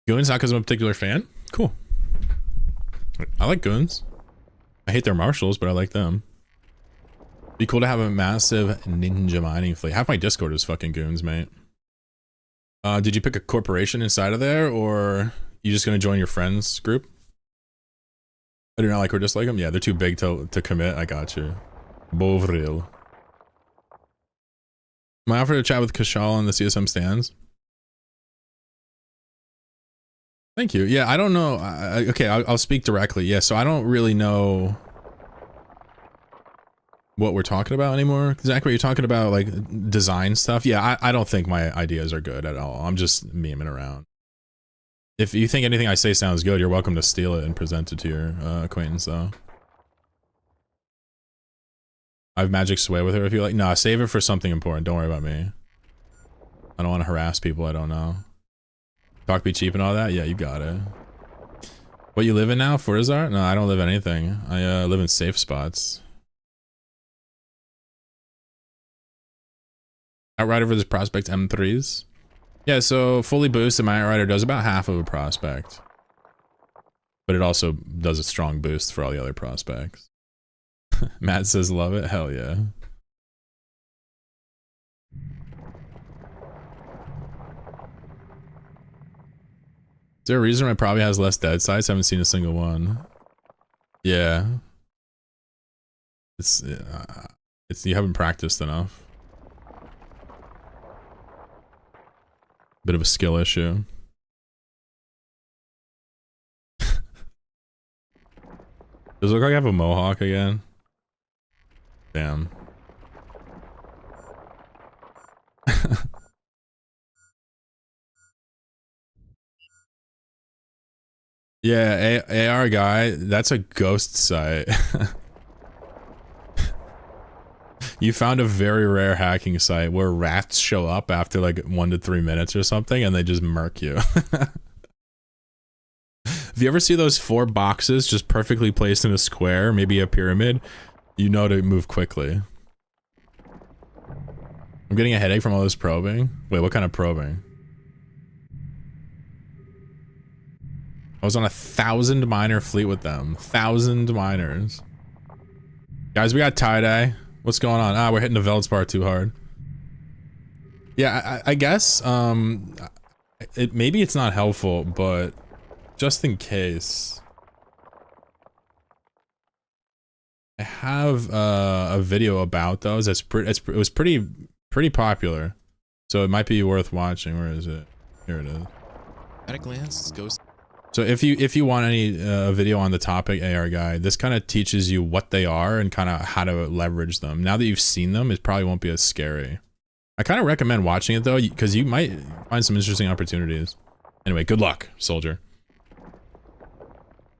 Goons, not because I'm a particular fan? Cool. I like Goons. I hate their marshals, but I like them. Be cool to have a massive ninja mining fleet. Half my Discord is fucking Goons, mate. Did you pick a corporation inside of there, or you just gonna join your friends group? I do not like or dislike them? Yeah, they're too big to commit. I got you. Bovril. Am I offered to chat with Kashal on the CSM stands? Thank you. Yeah, I don't know. Okay, I'll speak directly. Yeah, so I don't really know what we're talking about anymore. Zach, are you talking about like design stuff? Yeah, I don't think my ideas are good at all. I'm just memeing around. If you think anything I say sounds good, you're welcome to steal it and present it to your acquaintance, though. I have magic sway with her if you like. No, save it for something important. Don't worry about me. I don't want to harass people I don't know. Talk be cheap and all that? Yeah, you got it. What you live in now? Furzar? No, I don't live in anything. I live in safe spots. Outrider versus Prospect M3s. Yeah, so fully boosted, my Outrider does about half of a prospect. But it also does a strong boost for all the other prospects. Matt says love it? Hell yeah. Is there a reason why it probably has less dead sites? I haven't seen a single one. Yeah. It's you haven't practiced enough. Bit of a skill issue. Does it look like I have a mohawk again? Damn. Yeah, AR guy, that's a ghost site. You found a very rare hacking site where rats show up after like 1 to 3 minutes or something and they just murk you. If you ever see those 4 boxes just perfectly placed in a square, maybe a pyramid, you know to move quickly. I'm getting a headache from all this probing. Wait, what kind of probing? I was on 1,000 miner fleet with them. 1,000 miners. Guys, we got tie-dye. What's going on? Ah, we're hitting the Veldspar too hard. Yeah, I guess, maybe it's not helpful, but just in case. I have a video about those. It was pretty popular. So it might be worth watching. Where is it? Here it is. At a glance, Ghost. So if you want any video on the topic, AR guy, this kind of teaches you what they are and kind of how to leverage them. Now that you've seen them, it probably won't be as scary. I kind of recommend watching it though, because you might find some interesting opportunities. Anyway, good luck, soldier.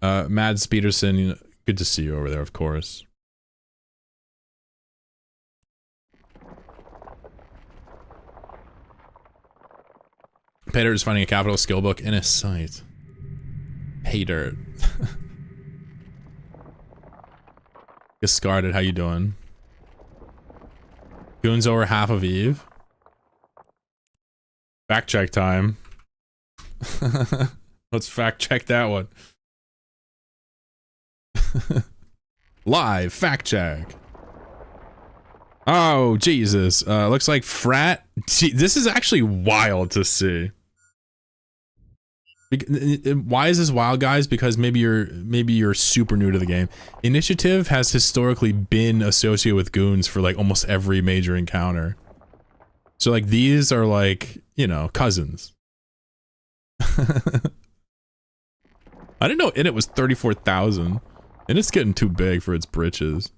Mads Peterson, good to see you over there, of course. Peter is finding a capital skill book in a site. Hater. Discarded, how you doing? Goons over half of Eve. Fact check time. Let's fact check that one. Live fact check. Oh, Jesus. Looks like frat. Gee, this is actually wild to see. Why is this wild, guys? Because maybe you're super new to the game. Initiative has historically been associated with goons for like almost every major encounter. So like these are like, you know, cousins. I didn't know it was 34,000, and it's getting too big for its britches.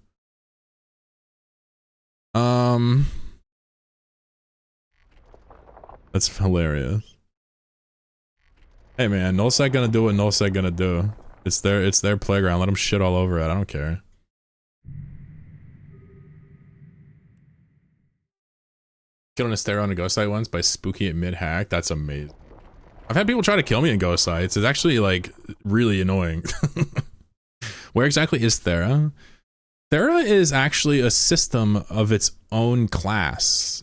That's hilarious. Hey man, nullsec gonna do what nullsec gonna do. It's their playground. Let them shit all over it. I don't care. Killed on a stair on a ghost site once by spooky at mid-hack. That's amazing. I've had people try to kill me in ghost sites. It's actually like really annoying. Where exactly is Thera? Thera is actually a system of its own class,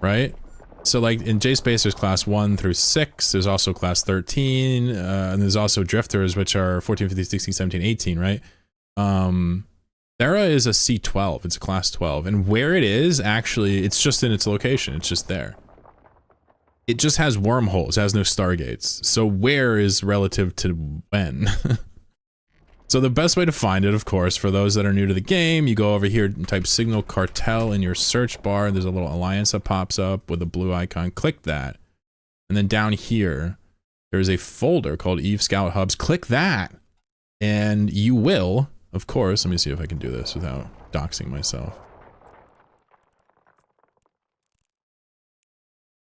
right? So like in JSpace there's class 1 through 6, there's also class 13, and there's also drifters, which are 14, 15, 16, 17, 18, right? Thera is a C12, it's a class 12, and where it is, actually, it's just in its location, it's just there. It just has wormholes, it has no stargates, so where is relative to when? So the best way to find it, of course, for those that are new to the game, you go over here and type Signal Cartel in your search bar, and there's a little alliance that pops up with a blue icon, click that. And then down here, there's a folder called Eve Scout Hubs, click that, and you will, of course, let me see if I can do this without doxing myself.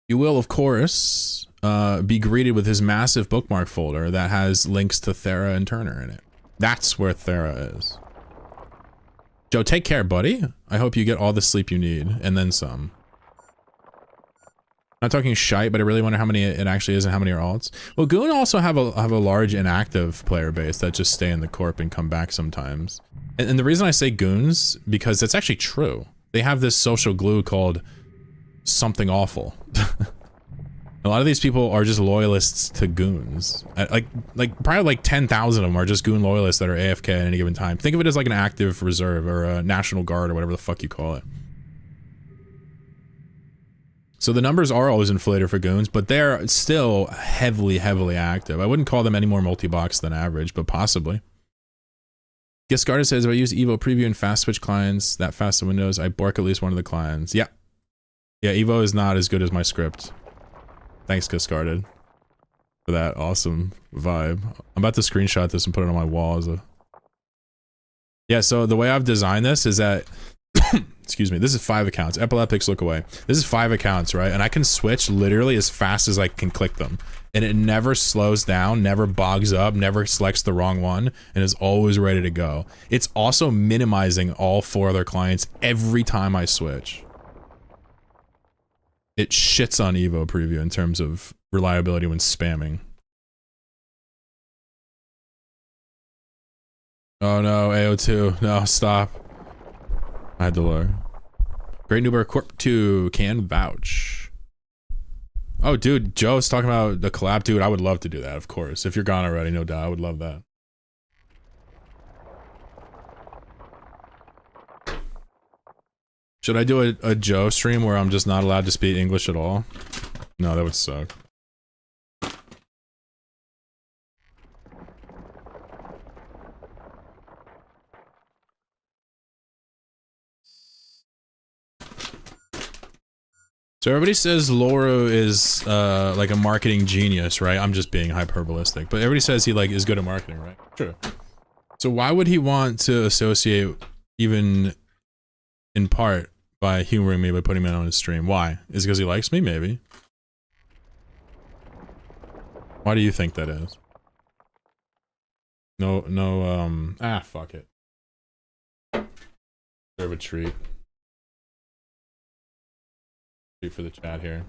You will, of course, be greeted with his massive bookmark folder that has links to Thera and Turner in it. That's where Thera is. Joe, take care, buddy. I hope you get all the sleep you need, and then some. Not talking shite, but I really wonder how many it actually is and how many are alts. Well, Goon also have a large inactive player base that just stay in the corp and come back sometimes. And the reason I say Goons, because that's actually true. They have this social glue called something awful. A lot of these people are just loyalists to goons. Like probably like 10,000 of them are just goon loyalists that are AFK at any given time. Think of it as like an active reserve or a national guard or whatever the fuck you call it. So the numbers are always inflated for goons, but they're still heavily active. I wouldn't call them any more multi-box than average, but possibly. Giscarda says, if I use Evo Preview and fast switch clients that fast in Windows, I bork at least one of the clients. Yeah. Yeah, Evo is not as good as my script. Thanks, Giscarded, for that awesome vibe. I'm about to screenshot this and put it on my wall as a... Yeah, so the way I've designed this is that... Excuse me, this is 5 accounts. Epileptics, look away. This is 5 accounts, right? And I can switch literally as fast as I can click them. And it never slows down, never bogs up, never selects the wrong one, and is always ready to go. It's also minimizing all 4 other clients every time I switch. It shits on Evo Preview in terms of reliability when spamming. Oh no, AO2. No, stop. I had to look. Great Newber Corp 2 can vouch. Oh, dude, Joe's talking about the collab. Dude, I would love to do that, of course. If you're gone already, no doubt. I would love that. Should I do a Joe stream where I'm just not allowed to speak English at all? No, that would suck. So everybody says Laura is like a marketing genius, right? I'm just being hyperbolistic, but everybody says he like is good at marketing, right? Sure. So why would he want to associate, even in part, by humoring me by putting me on his stream? Why? Is it because he likes me? Maybe. Why do you think that is? Fuck it. Serve a treat. Treat for the chat here.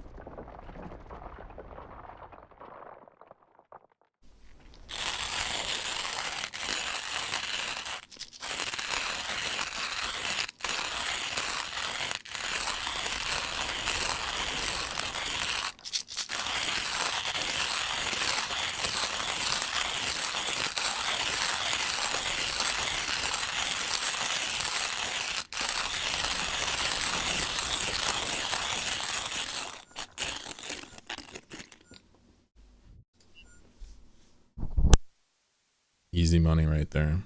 Easy money right there.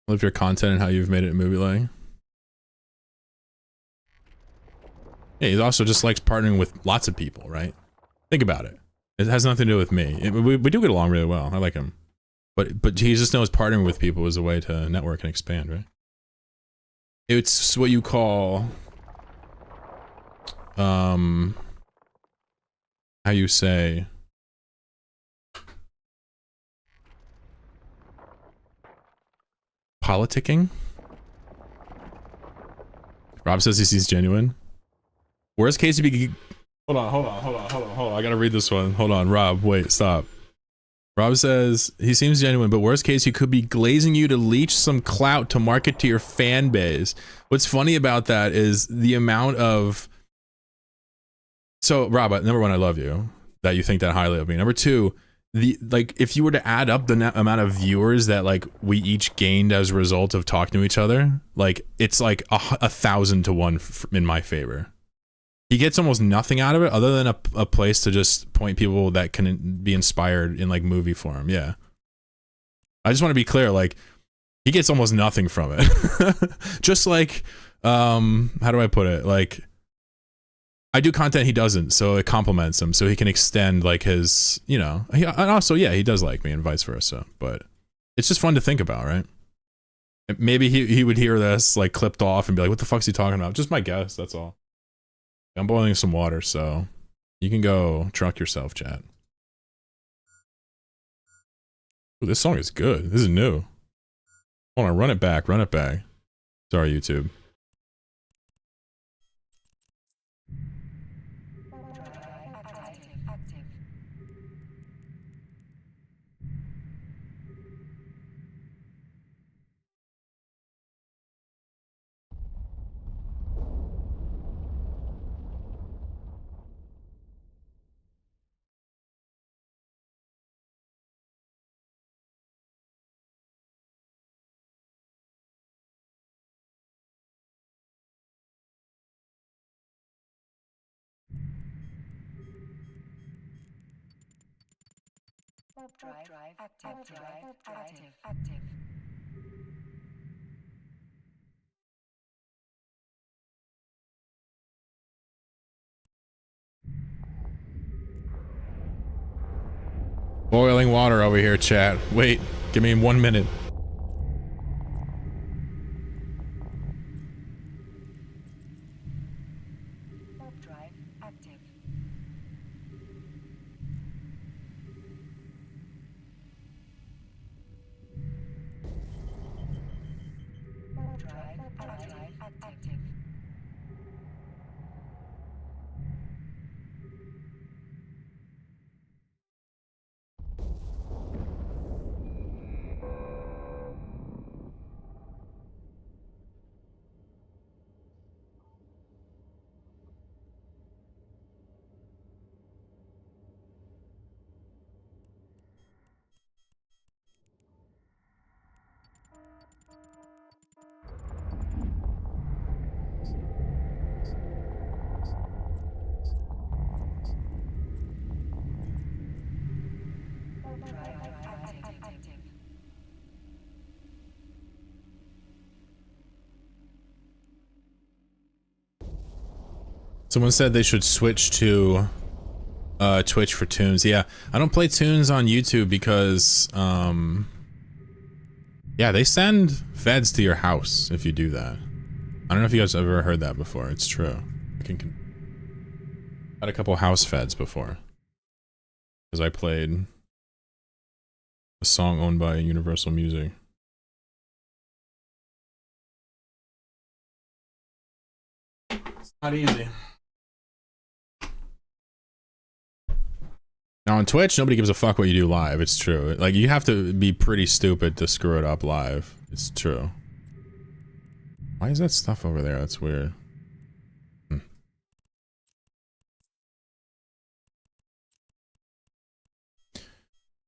Love your content and how you've made it a movie like. Yeah, he also just likes partnering with lots of people, right? Think about it. It has nothing to do with me. We do get along really well. I like him. But he just knows partnering with people is a way to network and expand, right? It's what you call, how you say, Politicking? Rob says he sees genuine. Worst case, you'd be... Hold on. I gotta read this one. Hold on, Rob. Wait, stop. Rob says he seems genuine, but worst case, he could be glazing you to leech some clout to market to your fan base. What's funny about that is the amount of... So, Rob, number one, I love you that you think that highly of me. Number two, if you were to add up the amount of viewers that like we each gained as a result of talking to each other, like it's like 1,000 to 1 in my favor. He gets almost nothing out of it other than a place to just point people that can be inspired in like movie form. Yeah. I just want to be clear, like he gets almost nothing from it. Just like, how do I put it? Like I do content he doesn't, so it complements him, so he can extend like his, you know, and also, yeah, he does like me and vice versa, but it's just fun to think about, right? Maybe he would hear this like clipped off and be like, what the fuck's he talking about? Just my guess, that's all. I'm boiling some water, so you can go truck yourself, chat. Ooh, this song is good. This is new. Hold on, run it back. Sorry, YouTube. Active. Boiling water over here, chat. Wait, give me 1 minute. Someone said they should switch to Twitch for tunes. Yeah, I don't play tunes on YouTube because yeah, they send feds to your house if you do that. I don't know if you guys ever heard that before. It's true. Had a couple house feds before because I played a song owned by Universal Music. It's not easy. Now on Twitch, nobody gives a fuck what you do live. It's true. Like, you have to be pretty stupid to screw it up live. It's true. Why is that stuff over there? That's weird.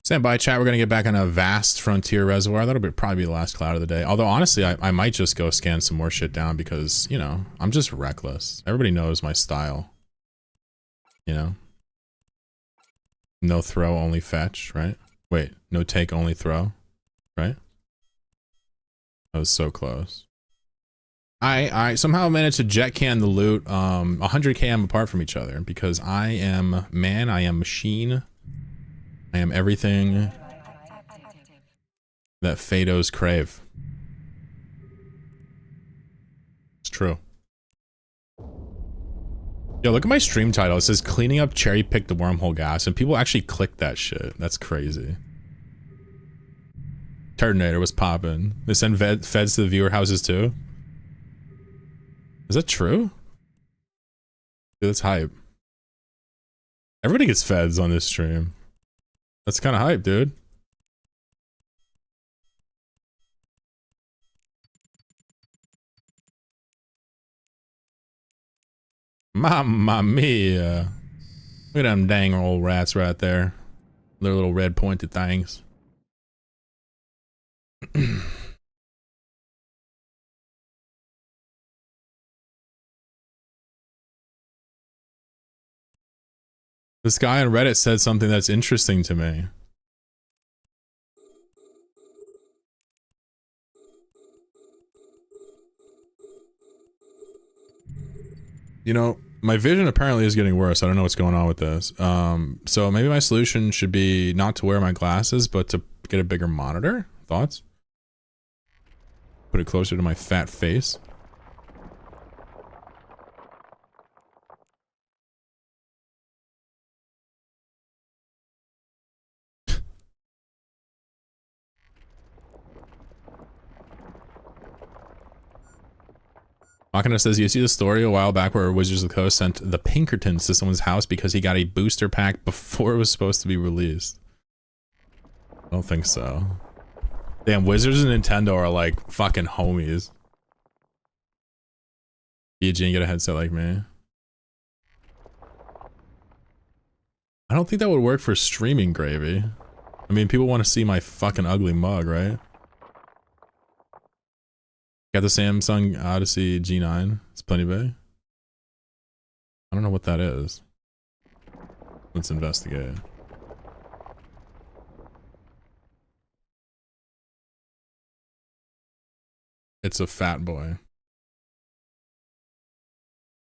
Stand by, chat. We're gonna get back on a vast frontier reservoir. That'll probably be the last cloud of the day. Although, honestly, I might just go scan some more shit down because, you know, I'm just reckless. Everybody knows my style. You know? No throw, only fetch, right? Wait, no take, only throw, right? That was so close. I somehow managed to jet can the loot 100 km apart from each other because I am man, I am machine, I am everything that Fados crave. It's true. Yo, look at my stream title. It says cleaning up cherry pick the wormhole gas, and people actually click that shit. That's crazy. Terminator was popping. They send feds to the viewer houses too? Is that true? Dude, that's hype. Everybody gets feds on this stream. That's kind of hype, dude. Mamma mia. Look at them dang old rats right there. Their little red pointed things. This guy on Reddit said something that's interesting to me. You know, my vision apparently is getting worse. I don't know what's going on with this. So maybe my solution should be not to wear my glasses, but to get a bigger monitor. Thoughts? Put it closer to my fat face. Machina says, you see the story a while back where Wizards of the Coast sent the Pinkertons to someone's house because he got a booster pack before it was supposed to be released? I don't think so. Damn, Wizards and Nintendo are like fucking homies. Eugene, get a headset like me. I don't think that would work for streaming, Gravy. I mean, people want to see my fucking ugly mug, right? Got the Samsung Odyssey G9. It's plenty big. I don't know what that is. Let's investigate. It's a fat boy.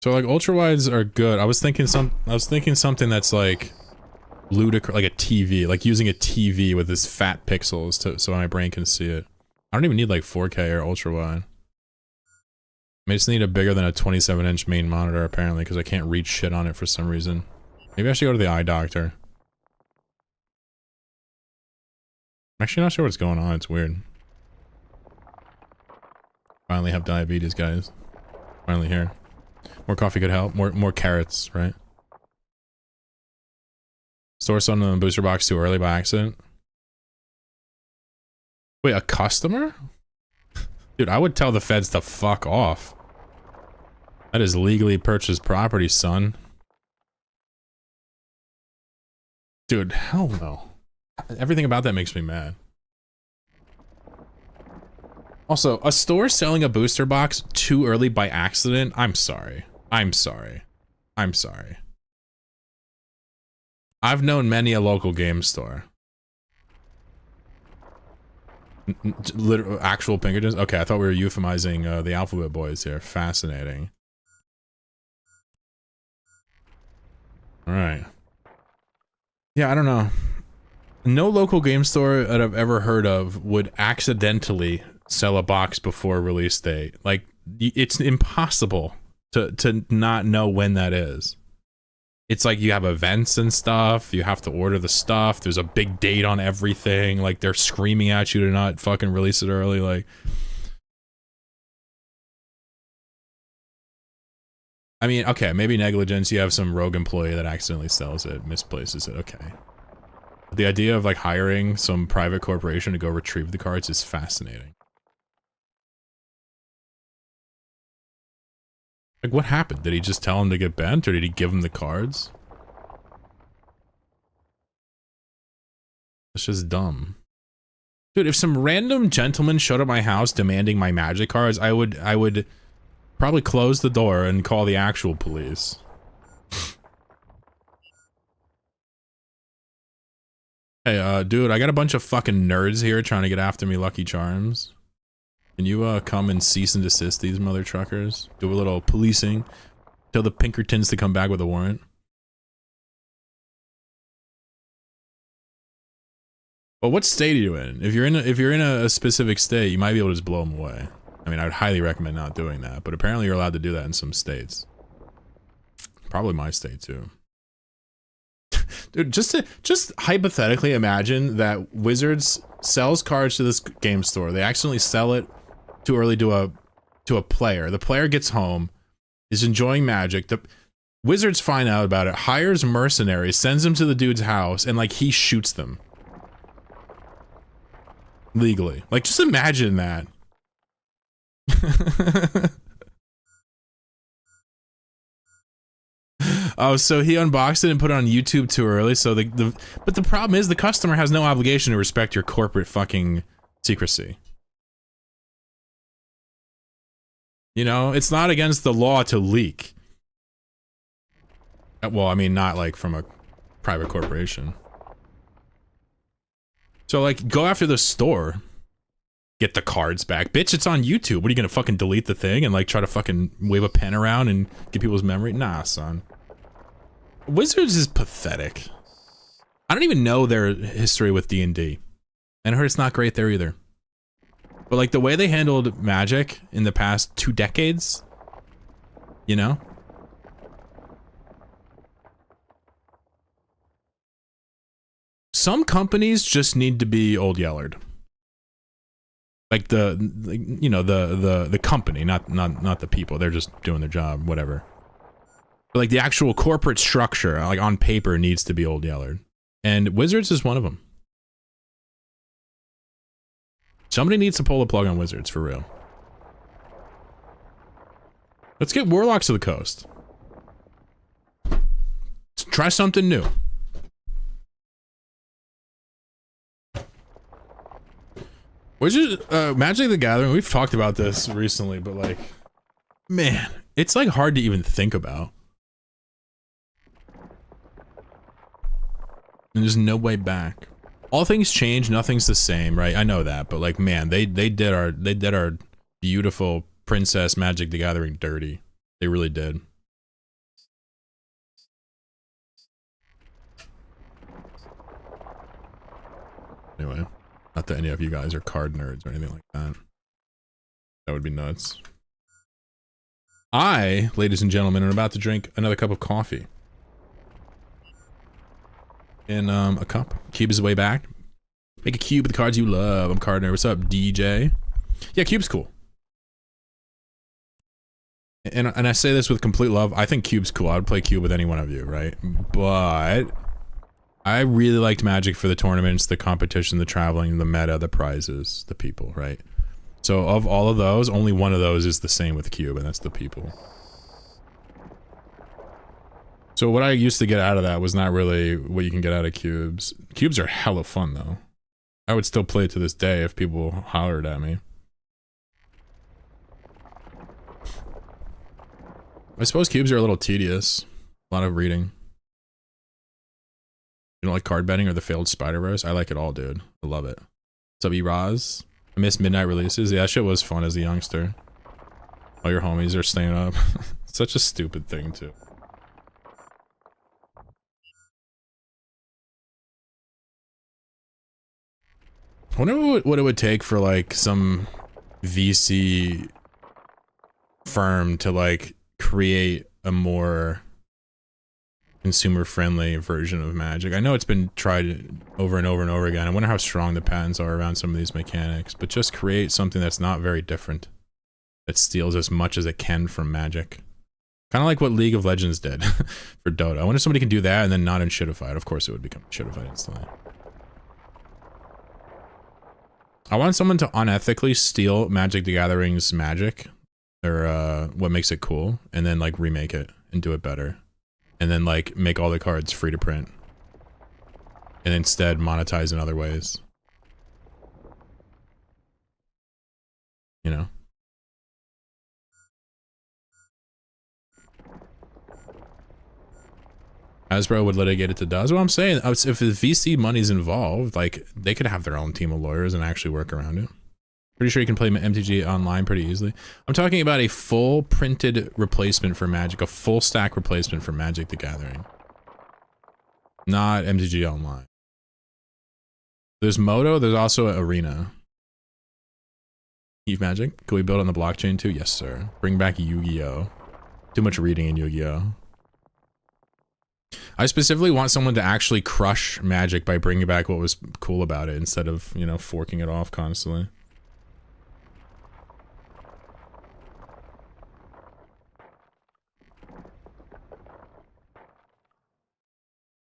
So like ultra wides are good. I was thinking something that's like ludicrous, like a TV, like using a TV with this fat pixels so my brain can see it. I don't even need like 4K or ultra wide. I just need a bigger than a 27-inch main monitor, apparently, because I can't read shit on it for some reason. Maybe I should go to the eye doctor. I'm actually not sure what's going on. It's weird. Finally have diabetes, guys. Finally here. More coffee could help. More carrots, right? Store something in the booster box too early by accident. Wait, a customer? Dude, I would tell the feds to fuck off. That is legally purchased property, son. Dude, hell no. Everything about that makes me mad. Also, a store selling a booster box too early by accident? I'm sorry. I'm sorry. I'm sorry. I've known many a local game store. Literal, actual Pinkertons? Okay, I thought we were euphemizing the Alphabet Boys here. Fascinating. Alright. Yeah, I don't know. No local game store that I've ever heard of would accidentally sell a box before release date. Like, it's impossible to not know when that is. It's like you have events and stuff, you have to order the stuff, there's a big date on everything, like they're screaming at you to not fucking release it early, like... I mean, okay, maybe negligence, you have some rogue employee that accidentally sells it, misplaces it, okay. But the idea of like hiring some private corporation to go retrieve the cards is fascinating. Like, what happened? Did he just tell him to get bent, or did he give him the cards? It's just dumb. Dude, if some random gentleman showed up at my house demanding my magic cards, I would probably close the door and call the actual police. Hey, dude, I got a bunch of fucking nerds here trying to get after me Lucky Charms. Can you, come and cease and desist these mother truckers? Do a little policing. Tell the Pinkertons to come back with a warrant. But what state are you in? If you're in a specific state, you might be able to just blow them away. I mean, I would highly recommend not doing that, but apparently you're allowed to do that in some states. Probably my state, too. Dude, just hypothetically imagine that Wizards sells cards to this game store. They accidentally sell it too early to a player. The player gets home, is enjoying Magic. The Wizards find out about it, hires mercenaries, sends them to the dude's house, and like he shoots them. Legally. Like just imagine that. Oh, so he unboxed it and put it on YouTube too early, so but the problem is the customer has no obligation to respect your corporate fucking secrecy. You know, it's not against the law to leak. Well, I mean, not like from a private corporation. So like, go after the store. Get the cards back. Bitch, it's on YouTube. What are you gonna fucking delete the thing and like try to fucking wave a pen around and get people's memory? Nah, son. Wizards is pathetic. I don't even know their history with D&D. And I heard it's not great there either. But like the way they handled Magic in the past 2 decades, you know? Some companies just need to be old yellered. Like you know, the company, not the people. They're just doing their job, whatever. But like the actual corporate structure, like on paper, needs to be old yellered. And Wizards is one of them. Somebody needs to pull the plug on Wizards, for real. Let's get Warlocks to the coast. Let's try something new. Wizards, Magic the Gathering, we've talked about this recently, but like, man, it's like hard to even think about. And there's no way back. All things change, nothing's the same, right? I know that, but like, man, they did our beautiful Princess Magic the Gathering dirty. They really did. Anyway, not that any of you guys are card nerds or anything like that. That would be nuts. I, ladies and gentlemen, am about to drink another cup of coffee. In a cup. Cube is way back. Make a cube with the cards you love. I'm card nerd. What's up, DJ? Yeah, Cube's cool. And I say this with complete love. I think Cube's cool. I would play Cube with any one of you, right? But I really liked Magic for the tournaments, the competition, the traveling, the meta, the prizes, the people, right? So of all of those, only one of those is the same with Cube, and that's the people. So what I used to get out of that was not really what you can get out of cubes. Cubes are hella fun though. I would still play it to this day if people hollered at me. I suppose cubes are a little tedious. A lot of reading. You don't like card betting or the failed Spider-Verse? I like it all, dude. I love it. What's up, E-Roz? I missed midnight releases. Yeah, that shit was fun as a youngster. All your homies are staying up. Such a stupid thing too. I wonder what it would take for like some VC firm to like create a more consumer-friendly version of Magic. I know it's been tried over and over and over again. I wonder how strong the patents are around some of these mechanics, but just create something that's not very different, that steals as much as it can from Magic. Kind of like what League of Legends did for Dota. I wonder if somebody can do that and then not unshittify it. Of course it would become shittified instantly. I want someone to unethically steal Magic the Gathering's magic, or what makes it cool, and then like remake it and do it better. And then like make all the cards free to print. And instead monetize in other ways. You know? Hasbro would litigate it to DOS. What I'm saying, if the VC money's involved, like, they could have their own team of lawyers and actually work around it. Pretty sure you can play MTG online pretty easily. I'm talking about a full printed replacement for Magic, a full stack replacement for Magic the Gathering. Not MTG online. There's Moto, there's also Arena. Eve Magic, can we build on the blockchain too? Yes, sir. Bring back Yu-Gi-Oh! Too much reading in Yu-Gi-Oh! I specifically want someone to actually crush Magic by bringing back what was cool about it instead of, you know, forking it off constantly.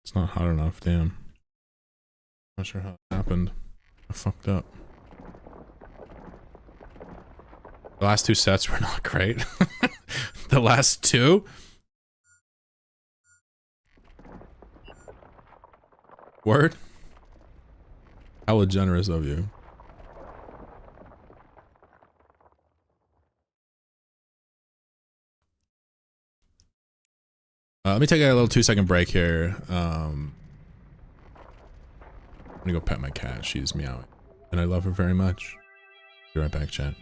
It's not hot enough, damn. Not sure how it happened. I fucked up. The last two sets were not great. The last two? Word? Hella generous of you. Let me take a little 2-second break here. I'm gonna go pet my cat. She's meowing. And I love her very much. Be right back, chat.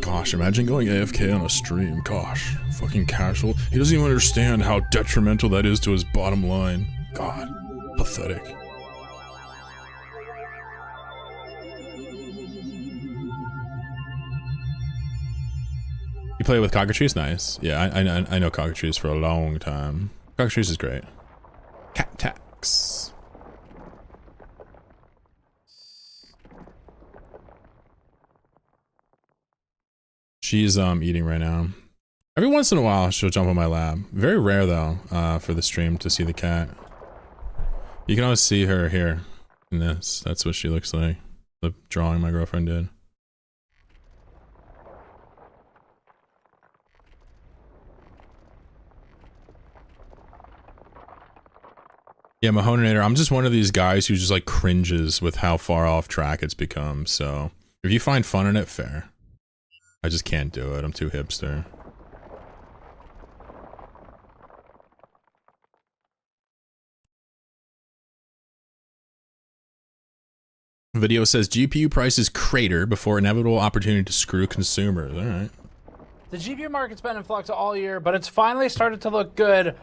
Gosh, imagine going AFK on a stream. Gosh, fucking casual. He doesn't even understand how detrimental that is to his bottom line. God, pathetic. You play with Cockatrice? Nice. Yeah, I know Cockatrice for a long time. Cockatrice is great. Cat tax. She's eating right now. Every once in a while she'll jump on my lap. Very rare though, for the stream to see the cat. You can always see her here in this. That's what she looks like. The drawing my girlfriend did. Yeah, Mahoninator, I'm just one of these guys who just like cringes with how far off track it's become. So if you find fun in it, fair. I just can't do it. I'm too hipster. Video says GPU prices crater before inevitable opportunity to screw consumers. All right. The GPU market's been in flux all year, but it's finally started to look good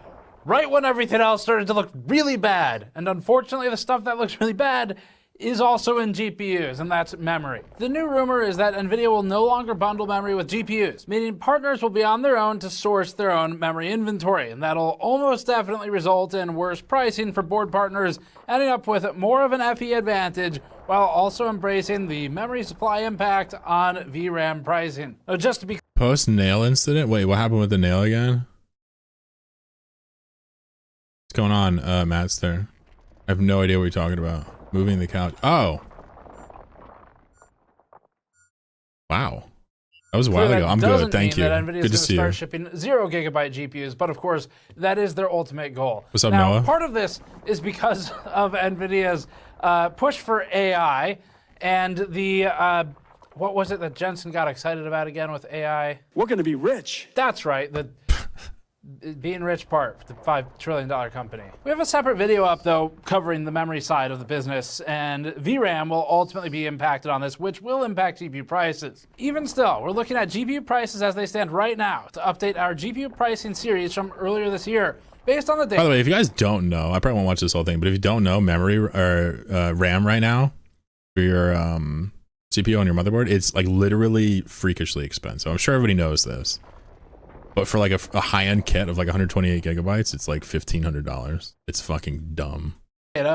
right when everything else started to look really bad. And unfortunately, the stuff that looks really bad is also in GPUs, and that's memory. The new rumor is that NVIDIA will no longer bundle memory with GPUs, meaning partners will be on their own to source their own memory inventory, and that'll almost definitely result in worse pricing for board partners, ending up with more of an FE advantage while also embracing the memory supply impact on VRAM pricing. Now, just to be post-nail incident? Wait, what happened with the nail again? What's going on, Matt's there? I have no idea what you're talking about. Moving the couch. Oh. Wow. That was a while ago. I'm good. Thank you. Good to see you. Start shipping 0 gigabyte GPUs, but of course, that is their ultimate goal. What's up, now, Noah? Part of this is because of NVIDIA's push for AI and the, what was it that Jensen got excited about again with AI? We're going to be rich. That's right. The being rich part, the $5 trillion company. We have a separate video up though covering the memory side of the business, and VRAM will ultimately be impacted on this, which will impact GPU prices. Even still, we're looking at GPU prices as they stand right now to update our GPU pricing series from earlier this year based on the data. By the way, if you guys don't know, I probably won't watch this whole thing, but if you don't know memory or RAM right now for your CPU on your motherboard, it's like literally freakishly expensive. I'm sure everybody knows this. But for like a high-end kit of like 128 gigabytes, it's like $1,500. It's fucking dumb.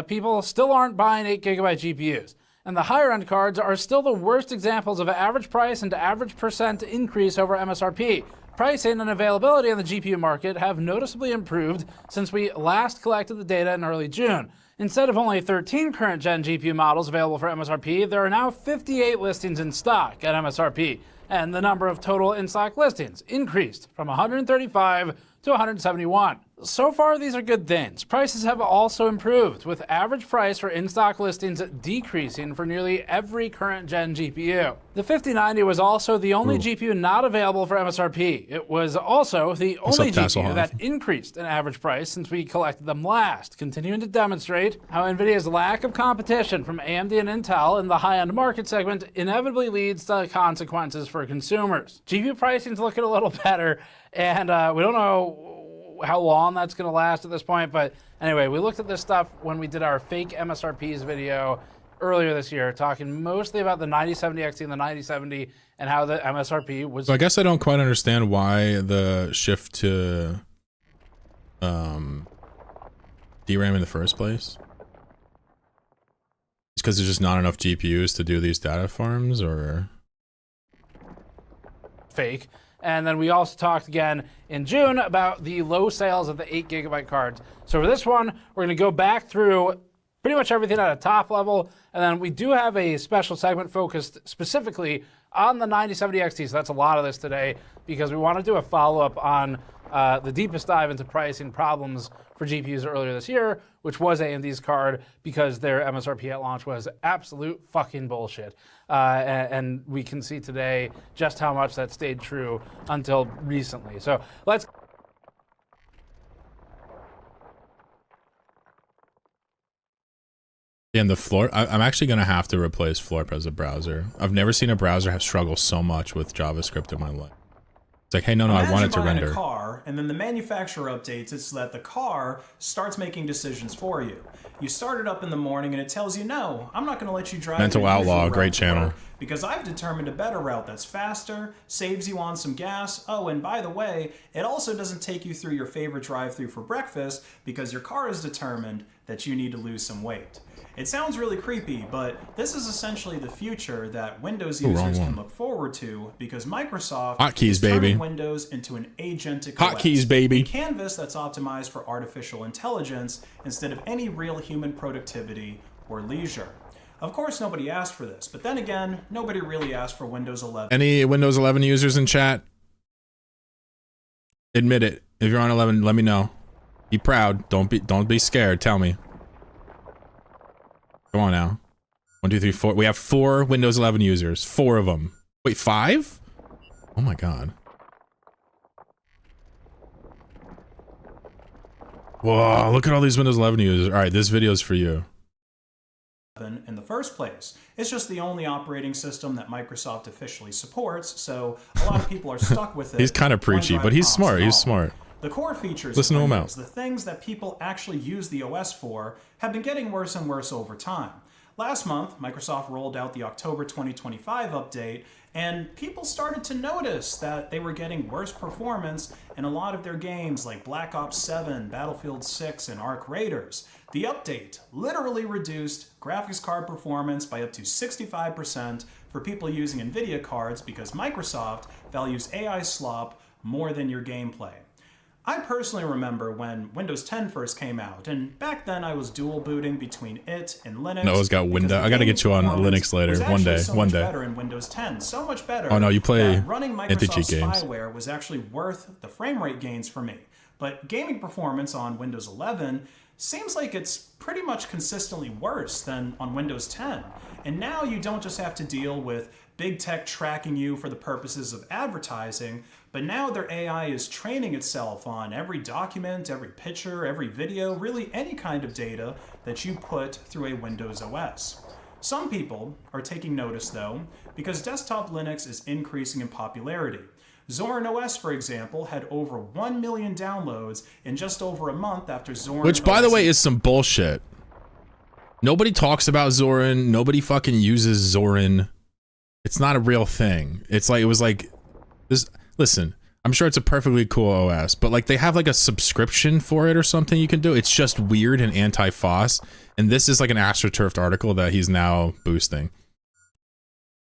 People still aren't buying 8 gigabyte GPUs. And the higher-end cards are still the worst examples of average price and average percent increase over MSRP. Pricing and availability on the GPU market have noticeably improved since we last collected the data in early June. Instead of only 13 current-gen GPU models available for MSRP, there are now 58 listings in stock at MSRP. And the number of total in-stock listings increased from 135 to 171. So far, these are good things. Prices have also improved, with average price for in-stock listings decreasing for nearly every current-gen GPU. The 5090 was also the only GPU not available for MSRP. It was also the only GPU that increased in average price since we collected them last, continuing to demonstrate how NVIDIA's lack of competition from AMD and Intel in the high-end market segment inevitably leads to consequences for consumers. GPU pricing's looking a little better, and we don't know how long that's going to last at this point, but anyway, we looked at this stuff when we did our fake MSRPs video earlier this year, talking mostly about the 9070 XT and the 9070 and how the MSRP was. So I guess I don't quite understand why the shift to DRAM in the first place. It's because there's just not enough GPUs to do these data farms, or fake. And then we also talked again in June about the low sales of the 8GB cards. So for this one, we're going to go back through pretty much everything at a top level. And then we do have a special segment focused specifically on the 9070 XT. So that's a lot of this today because we want to do a follow-up on the deepest dive into pricing problems for GPUs earlier this year, which was AMD's card because their MSRP at launch was absolute fucking bullshit. And we can see today just how much that stayed true until recently. So let's. And the floor, I'm actually going to have to replace Florp as a browser. I've never seen a browser have struggled so much with JavaScript in my life. It's like, hey, no, I want it to render. A car, and then the manufacturer updates it so that the car starts making decisions for you. You start it up in the morning and it tells you, no, I'm not going to let you drive. Mental Outlaw, great channel. Because I've determined a better route that's faster, saves you on some gas. Oh, and by the way, it also doesn't take you through your favorite drive-thru for breakfast because your car is determined that you need to lose some weight. It sounds really creepy, but this is essentially the future that Windows users can look forward to because Microsoft is turning Windows into an agentic hotkeys, baby. A canvas that's optimized for artificial intelligence instead of any real human productivity or leisure. Of course, nobody asked for this, but then again, nobody really asked for Windows 11. Any Windows 11 users in chat? Admit it. If you're on 11, let me know. Be proud. Don't be scared. Tell me. Come on now. 1, 2, 3, 4. We have 4 Windows 11 users. 4 of them. Wait, 5? Oh my god. Whoa, look at all these Windows 11 users. Alright, this video is for you. In the first place. It's just the only operating system that Microsoft officially supports, so a lot of people are stuck with it. He's kind of preachy, but he's smart. He's smart. The core features Listen of to him Windows, out. the things that people actually use the OS for, have been getting worse and worse over time. Last month, Microsoft rolled out the October 2025 update, and people started to notice that they were getting worse performance in a lot of their games like Black Ops 7, Battlefield 6, and Arc Raiders. The update literally reduced graphics card performance by up to 65% for people using NVIDIA cards because Microsoft values AI slop more than your gameplay. I personally remember when Windows 10 first came out, and back then I was dual booting between it and Linux. No, it's got Windows. I gotta get you on Linux later. One day. One day. Better in Windows 10, so much better. Oh no, you play running Microsoft spyware was actually worth the frame rate gains for me. But gaming performance on Windows 11 seems like it's pretty much consistently worse than on Windows 10. And now you don't just have to deal with big tech tracking you for the purposes of advertising, but now their AI is training itself on every document, every picture, every video, really any kind of data that you put through a Windows OS. Some people are taking notice though, because desktop Linux is increasing in popularity. Zorin OS, for example, had over 1 million downloads in just over a month after Zorin. Which, by the way, is some bullshit. Nobody talks about Zorin. Nobody fucking uses Zorin. It's not a real thing. It's like, it was like this. Listen, I'm sure it's a perfectly cool OS, but like they have like a subscription for it or something you can do. It's just weird and anti-FOSS. And this is like an AstroTurfed article that he's now boosting.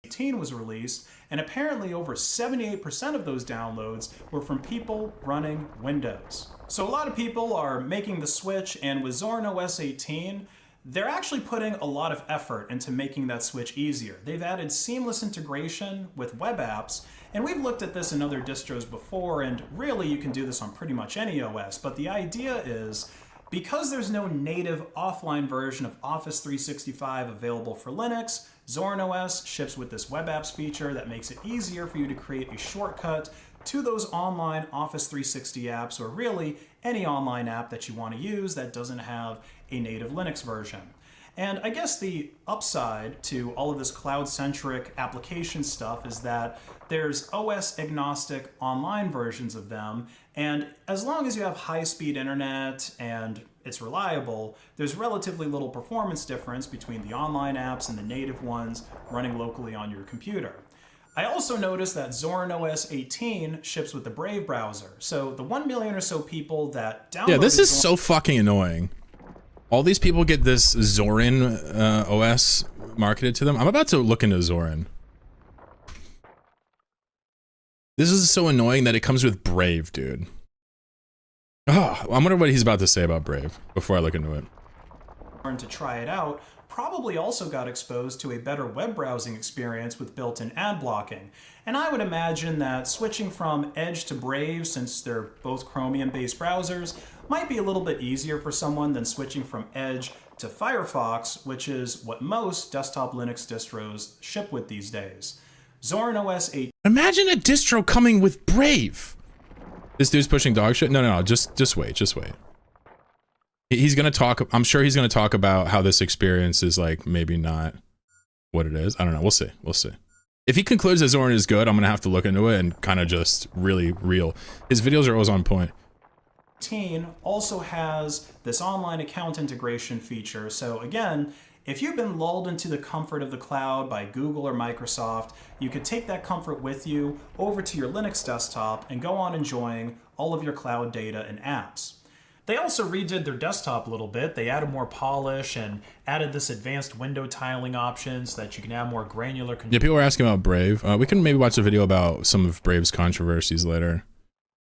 18 was released, and apparently over 78% of those downloads were from people running Windows. So a lot of people are making the switch, and with Zorin OS 18, they're actually putting a lot of effort into making that switch easier. They've added seamless integration with web apps, and we've looked at this in other distros before, and really you can do this on pretty much any OS, but the idea is, because there's no native offline version of Office 365 available for Linux, Zorin OS ships with this web apps feature that makes it easier for you to create a shortcut to those online Office 360 apps, or really any online app that you want to use that doesn't have a native Linux version. And I guess the upside to all of this cloud-centric application stuff is that there's OS-agnostic online versions of them, and as long as you have high-speed internet and it's reliable, there's relatively little performance difference between the online apps and the native ones running locally on your computer. I also noticed that Zorin OS 18 ships with the Brave browser, so the 1 million or so people that downloaded... Yeah, this is so fucking annoying. All these people get this Zorin OS marketed to them. I'm about to look into Zorin. This is so annoying that it comes with Brave, dude. Oh, I wonder what he's about to say about Brave before I look into it. To try it out, probably also got exposed to a better web browsing experience with built-in ad blocking. And I would imagine that switching from Edge to Brave, since they're both Chromium-based browsers, might be a little bit easier for someone than switching from Edge to Firefox, which is what most desktop Linux distros ship with these days. Zorin OS 8. Imagine a distro coming with Brave. This dude's pushing dog shit. No, just wait. He's gonna talk. I'm sure he's gonna talk about how this experience is like maybe not what it is. I don't know. We'll see. If he concludes that Zorin is good, I'm gonna have to look into it and kind of just really reel. His videos are always on point. 18 also has this online account integration feature. So again, if you've been lulled into the comfort of the cloud by Google or Microsoft, you could take that comfort with you over to your Linux desktop and go on enjoying all of your cloud data and apps. They also redid their desktop a little bit. They added more polish and added this advanced window tiling option so that you can have more granular control. Yeah, people were asking about Brave. We can maybe watch a video about some of Brave's controversies later.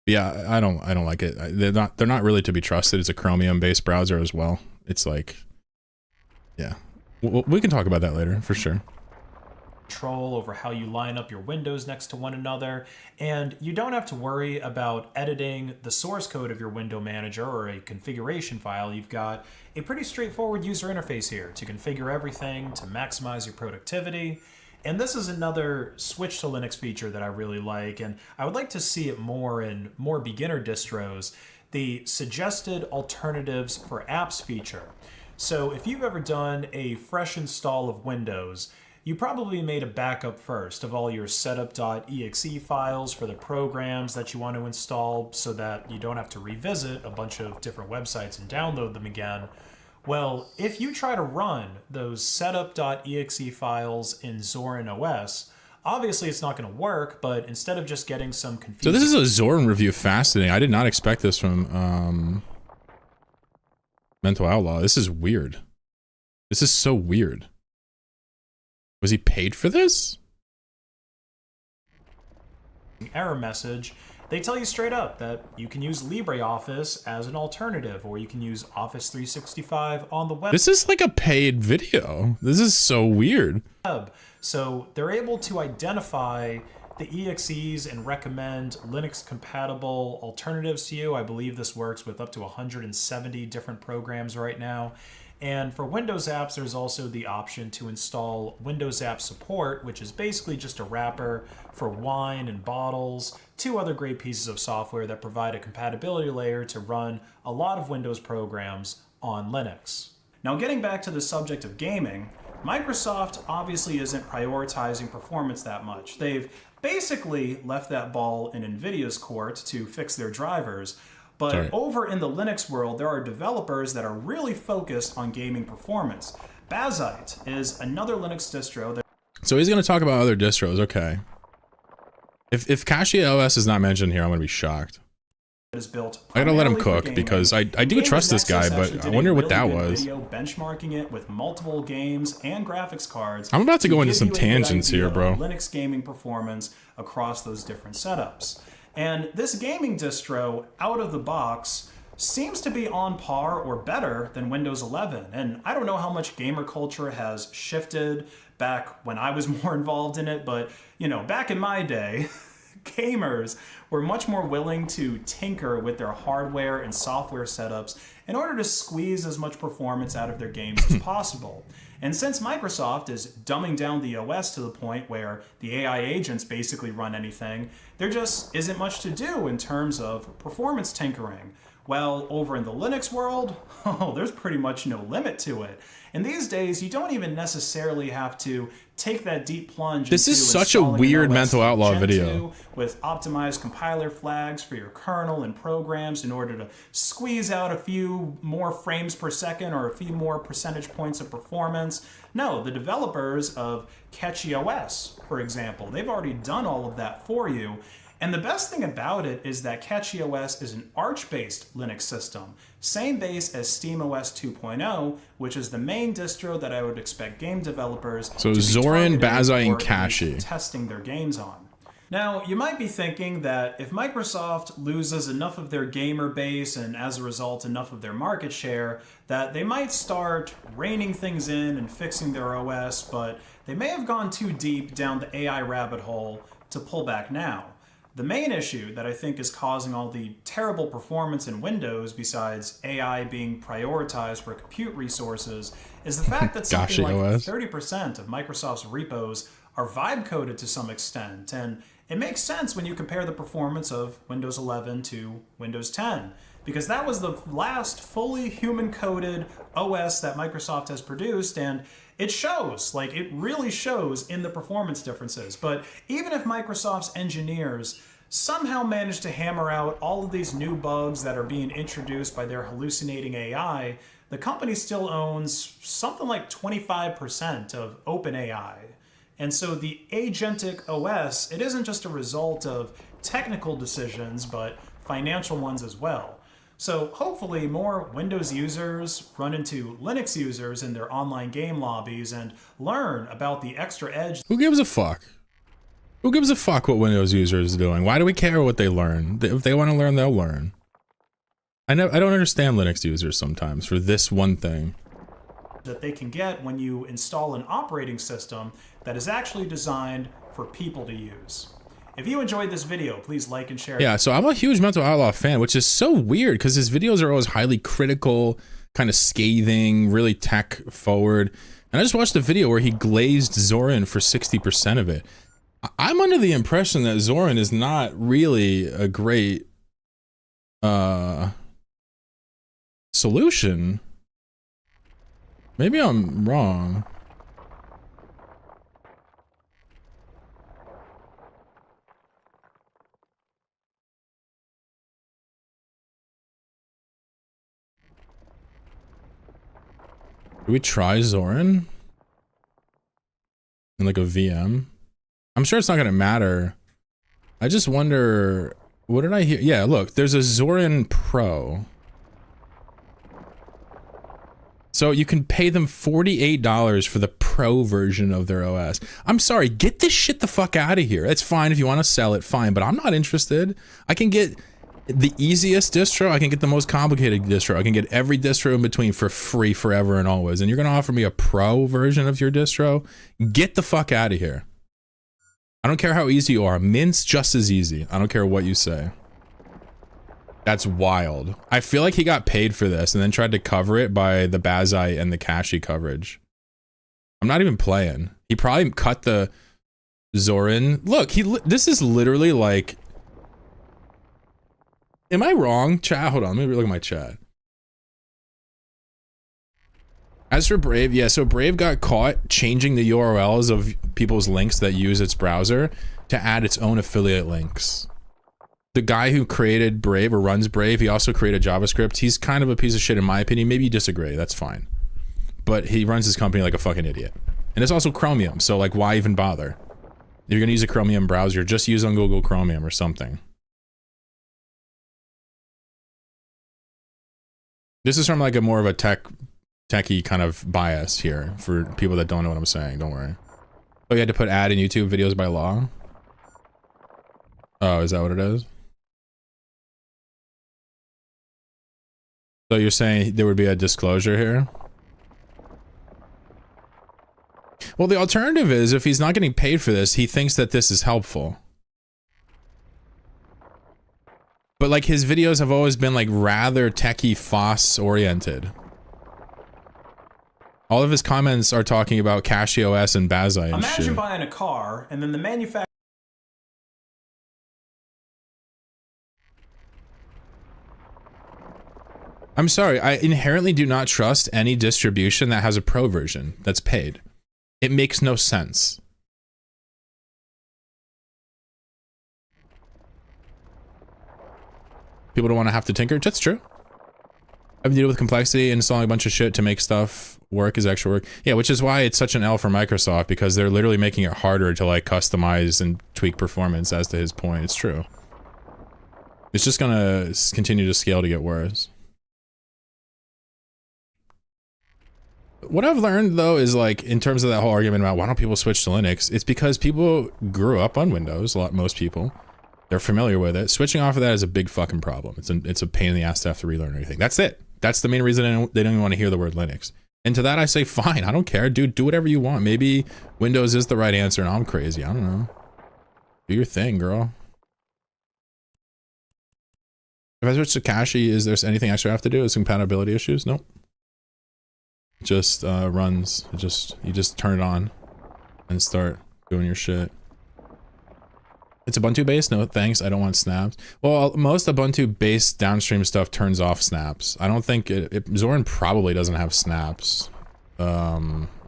But yeah, I don't like it. They're not really to be trusted. It's a Chromium-based browser as well. It's like, yeah, we can talk about that later for sure. Control over how you line up your windows next to one another, and you don't have to worry about editing the source code of your window manager or a configuration file. You've got a pretty straightforward user interface here to configure everything to maximize your productivity. And this is another switch to Linux feature that I really like, and I would like to see it more in more beginner distros, the suggested alternatives for apps feature. So if you've ever done a fresh install of Windows, you probably made a backup first of all your setup.exe files for the programs that you want to install so that you don't have to revisit a bunch of different websites and download them again. Well, if you try to run those setup.exe files in Zorin OS, obviously it's not going to work, but instead of just getting some confusing... So this is a Zorin review. Fascinating. I did not expect this from Mental Outlaw. This is weird. This is so weird. Was he paid for this? Error message. They tell you straight up that you can use LibreOffice as an alternative, or you can use Office 365 on the web. This is like a paid video. This is so weird. So they're able to identify the EXEs and recommend Linux-compatible alternatives to you. I believe this works with up to 170 different programs right now. And for Windows apps, there's also the option to install Windows App Support, which is basically just a wrapper for wine and bottles, two other great pieces of software that provide a compatibility layer to run a lot of Windows programs on Linux. Now, getting back to the subject of gaming, Microsoft obviously isn't prioritizing performance that much. They've basically left that ball in NVIDIA's court to fix their drivers. But over in the Linux world, there are developers that are really focused on gaming performance. Bazite is another Linux distro that... So he's going to talk about other distros, okay. If Kashia OS is not mentioned here, I'm going to be shocked. Is built I gotta let him cook because I do trust this guy, but I wonder what that was. Video benchmarking it with multiple games and graphics cards. I'm about to go into some tangents here, bro. Linux gaming performance across those different setups. And this gaming distro, out of the box, seems to be on par or better than Windows 11. And I don't know how much gamer culture has shifted back when I was more involved in it, but you know, back in my day, gamers were much more willing to tinker with their hardware and software setups in order to squeeze as much performance out of their games as possible. And since Microsoft is dumbing down the OS to the point where the AI agents basically run anything, there just isn't much to do in terms of performance tinkering. Well, over in the Linux world, oh, there's pretty much no limit to it. And these days, you don't even necessarily have to take that deep plunge. This is such a weird Mental Outlaw video. With optimized compiler flags for your kernel and programs in order to squeeze out a few more frames per second or a few more percentage points of performance. No, the developers of Catchy OS, for example, they've already done all of that for you. And the best thing about it is that Catchy OS is an Arch-based Linux system, same base as SteamOS 2.0, which is the main distro that I would expect game developers so to Zorin, be Bazai, and or Catchy testing their games on. Now, you might be thinking that if Microsoft loses enough of their gamer base and as a result enough of their market share, that they might start reining things in and fixing their OS, but they may have gone too deep down the AI rabbit hole to pull back now. The main issue that I think is causing all the terrible performance in Windows, besides AI being prioritized for compute resources, is the fact that something like 30% of Microsoft's repos are vibe coded to some extent. And it makes sense when you compare the performance of Windows 11 to Windows 10, because that was the last fully human-coded OS that Microsoft has produced, and it shows, like it really shows in the performance differences. But even if Microsoft's engineers somehow manage to hammer out all of these new bugs that are being introduced by their hallucinating AI, the company still owns something like 25% of OpenAI. And so the agentic OS, it isn't just a result of technical decisions, but financial ones as well. So hopefully more Windows users run into Linux users in their online game lobbies and learn about the extra edge. Who gives a fuck? Who gives a fuck what Windows users are doing? Why do we care what they learn? If they want to learn, they'll learn. I don't understand Linux users sometimes for this one thing that they can get when you install an operating system that is actually designed for people to use. If you enjoyed this video, please like and share. Yeah, so I'm a huge Mental Outlaw fan, which is so weird because his videos are always highly critical, kind of scathing, really tech forward. And I just watched a video where he glazed Zorin for 60% of it. I'm under the impression that Zorin is not really a great solution. Maybe I'm wrong. Do we try Zorin? In like a VM? I'm sure it's not gonna matter. I just wonder, what did I hear? Yeah, look, there's a Zorin Pro. So you can pay them $48 for the Pro version of their OS. I'm sorry, get this shit the fuck out of here. It's fine if you want to sell it, fine, but I'm not interested. I can get the easiest distro, I can get the most complicated distro, I can get every distro in between for free forever and always. And you're gonna offer me a Pro version of your distro? Get the fuck out of here. I don't care how easy you are. Mint's just as easy. I don't care what you say. That's wild. I feel like he got paid for this and then tried to cover it by the Bazai and the Catchy coverage. I'm not even playing. He probably cut the Zorin. Look, this is literally like... Am I wrong? Chat, hold on. Let me look at my chat. As for Brave, yeah, so Brave got caught changing the URLs of people's links that use its browser to add its own affiliate links. The guy who created Brave or runs Brave, he also created JavaScript. He's kind of a piece of shit in my opinion. Maybe you disagree, that's fine. But he runs his company like a fucking idiot. And it's also Chromium, so like why even bother? If you're gonna use a Chromium browser, just use on Google Chromium or something. This is from like a more of a techie kind of bias here for people that don't know what I'm saying. Don't worry. Oh, you had to put ad in YouTube videos by law? Oh, is that what it is? So you're saying there would be a disclosure here? Well, the alternative is if he's not getting paid for this, he thinks that this is helpful. But like his videos have always been like rather techie FOSS oriented. All of his comments are talking about CashieOS and Bazai and Imagine shit. buying a car and then the manufacturer. I'm sorry, I inherently do not trust any distribution that has a pro version that's paid. It makes no sense. People don't want to have to tinker. That's true. Having to deal with complexity and installing a bunch of shit to make stuff work is extra work. Yeah, which is why it's such an L for Microsoft, because they're literally making it harder to like customize and tweak performance, as to his point. It's true. It's just gonna continue to scale to get worse. What I've learned though is like, in terms of that whole argument about why don't people switch to Linux, it's because people grew up on Windows, most people. They're familiar with it. Switching off of that is a big fucking problem. It's a pain in the ass to have to relearn everything. That's it. That's the main reason they don't even want to hear the word Linux. And to that I say, fine, I don't care, dude, do whatever you want. Maybe Windows is the right answer and I'm crazy, I don't know. Do your thing, girl. If I switch to Cachie, is there anything extra I have to do? Is compatibility issues? Nope. It just runs. You just turn it on and start doing your shit. It's Ubuntu based? No thanks, I don't want snaps. Well, most Ubuntu based downstream stuff turns off snaps. I don't think Zorin probably doesn't have snaps. I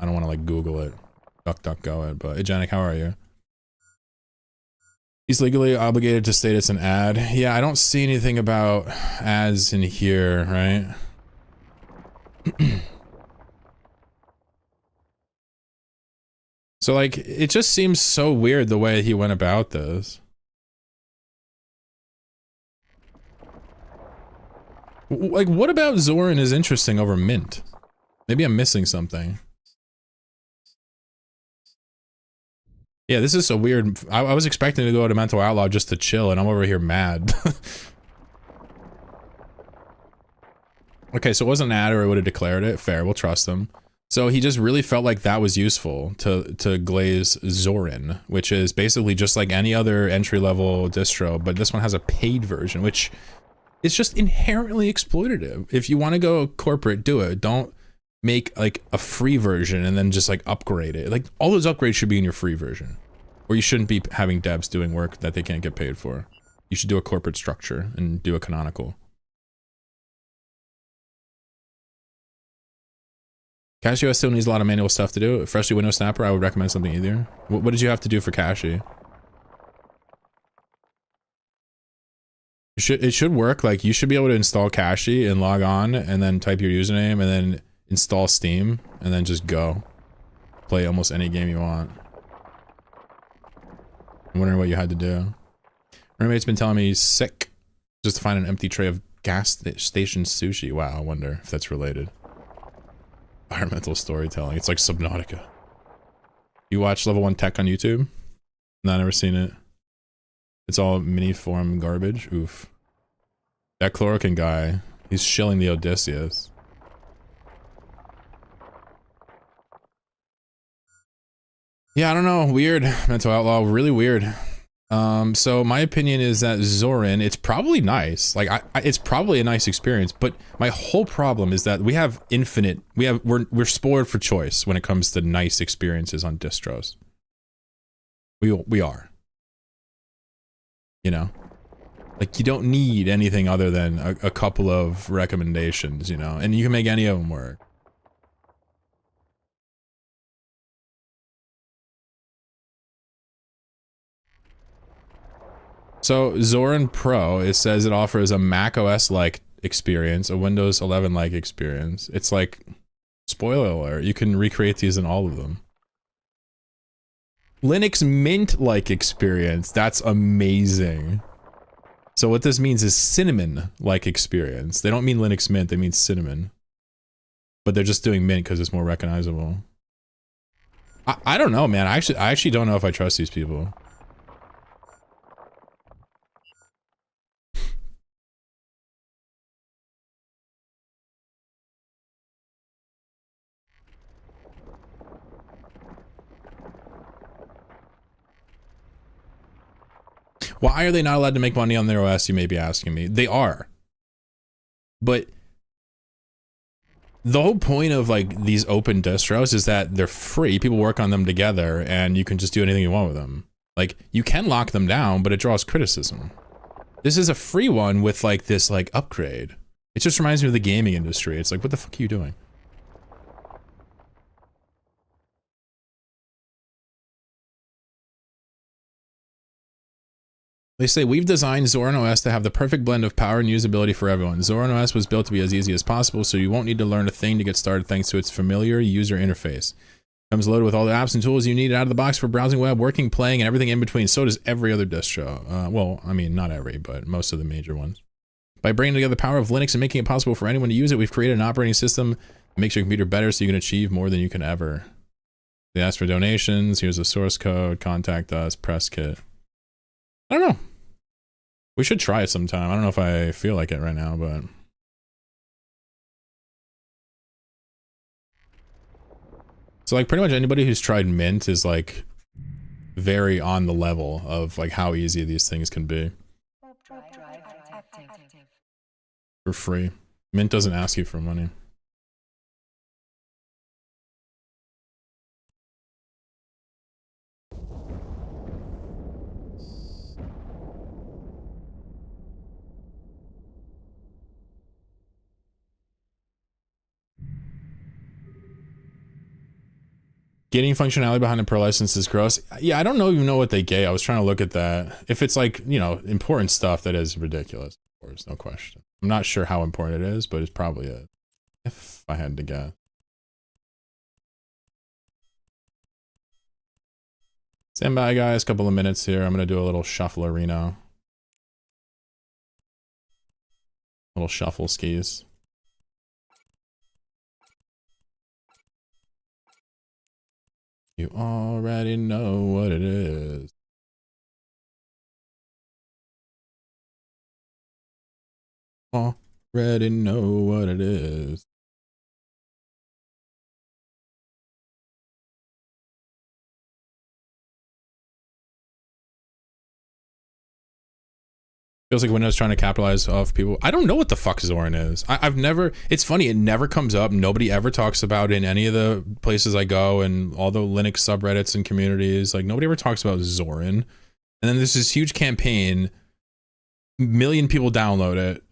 don't want to like Google it, DuckDuckGo it, but Agenic, how are you? He's legally obligated to state it's an ad. Yeah, I don't see anything about ads in here, right? So like, it just seems so weird the way he went about this. Like, what about Zorin is interesting over Mint? Maybe I'm missing something. Yeah, this is so weird. I was expecting to go to Mental Outlaw just to chill, and I'm over here mad. Okay, so it wasn't an ad, or it would have declared it. Fair, we'll trust them. So he just really felt like that was useful to glaze Zorin, which is basically just like any other entry-level distro, but this one has a paid version, which is just inherently exploitative. If you want to go corporate, do it. Don't make like a free version and then just like upgrade it. Like all those upgrades should be in your free version, or you shouldn't be having devs doing work that they can't get paid for. You should do a corporate structure and do a canonical. CashieOS still needs a lot of manual stuff to do. Freshly Windows Snapper, I would recommend something easier. What did you have to do for Cachie? It should work. Like, you should be able to install Cachie and log on and then type your username and then install Steam and then just go. Play almost any game you want. I'm wondering what you had to do. Roommate's been telling me he's sick just to find an empty tray of gas station sushi. Wow, I wonder if that's related. Environmental storytelling. It's like Subnautica. You watch Level 1 Tech on YouTube? No, I've never seen it. It's all mini form garbage. Oof. That Chlorokin guy, he's shilling the Odysseus. Yeah, I don't know. Weird. Mental Outlaw. Really weird. So my opinion is that Zorin, it's probably nice. Like, it's probably a nice experience, but my whole problem is that we have infinite, we're spoiled for choice when it comes to nice experiences on distros. We are. You know? Like, you don't need anything other than a couple of recommendations, you know? And you can make any of them work. So Zorin Pro, it says it offers a Mac OS-like experience, a Windows 11-like experience. It's like, spoiler alert, you can recreate these in all of them. Linux Mint-like experience, that's amazing. So what this means is Cinnamon-like experience. They don't mean Linux Mint, they mean Cinnamon. But they're just doing Mint because it's more recognizable. I don't know, man. I actually don't know if I trust these people. Why are they not allowed to make money on their OS, you may be asking me. They are. But the whole point of like these open distros is that they're free. People work on them together and you can just do anything you want with them. Like, you can lock them down, but it draws criticism. This is a free one with like this like upgrade. It just reminds me of the gaming industry. It's like, what the fuck are you doing? They say, we've designed Zorin OS to have the perfect blend of power and usability for everyone. Zorin OS was built to be as easy as possible, so you won't need to learn a thing to get started thanks to its familiar user interface. Comes loaded with all the apps and tools you need out of the box for browsing web, working, playing, and everything in between. So does every other distro. Well, I mean, not every, but most of the major ones. By bringing together the power of Linux and making it possible for anyone to use it, we've created an operating system that makes your computer better so you can achieve more than you can ever. They ask for donations. Here's the source code. Contact us. Press kit. I don't know. We should try it sometime. I don't know if I feel like it right now, but... So like pretty much anybody who's tried Mint is like very on the level of like how easy these things can be. For free. Mint doesn't ask you for money. Getting functionality behind the pro license is gross. Yeah, I don't even know what they get. I was trying to look at that. If it's like, you know, important stuff, that is ridiculous. Of course, no question. I'm not sure how important it is, but it's probably it. If I had to guess. Stand by, guys. Couple of minutes here. I'm going to do a little shuffle-arino. Little shuffle skis. You already know what it is. Already know what it is. Feels like Windows trying to capitalize off people. I don't know what the fuck Zorin is. I've never, it's funny, it never comes up. Nobody ever talks about it in any of the places I go and all the Linux subreddits and communities. Like, nobody ever talks about Zorin. And then there's this huge campaign. Million people download it.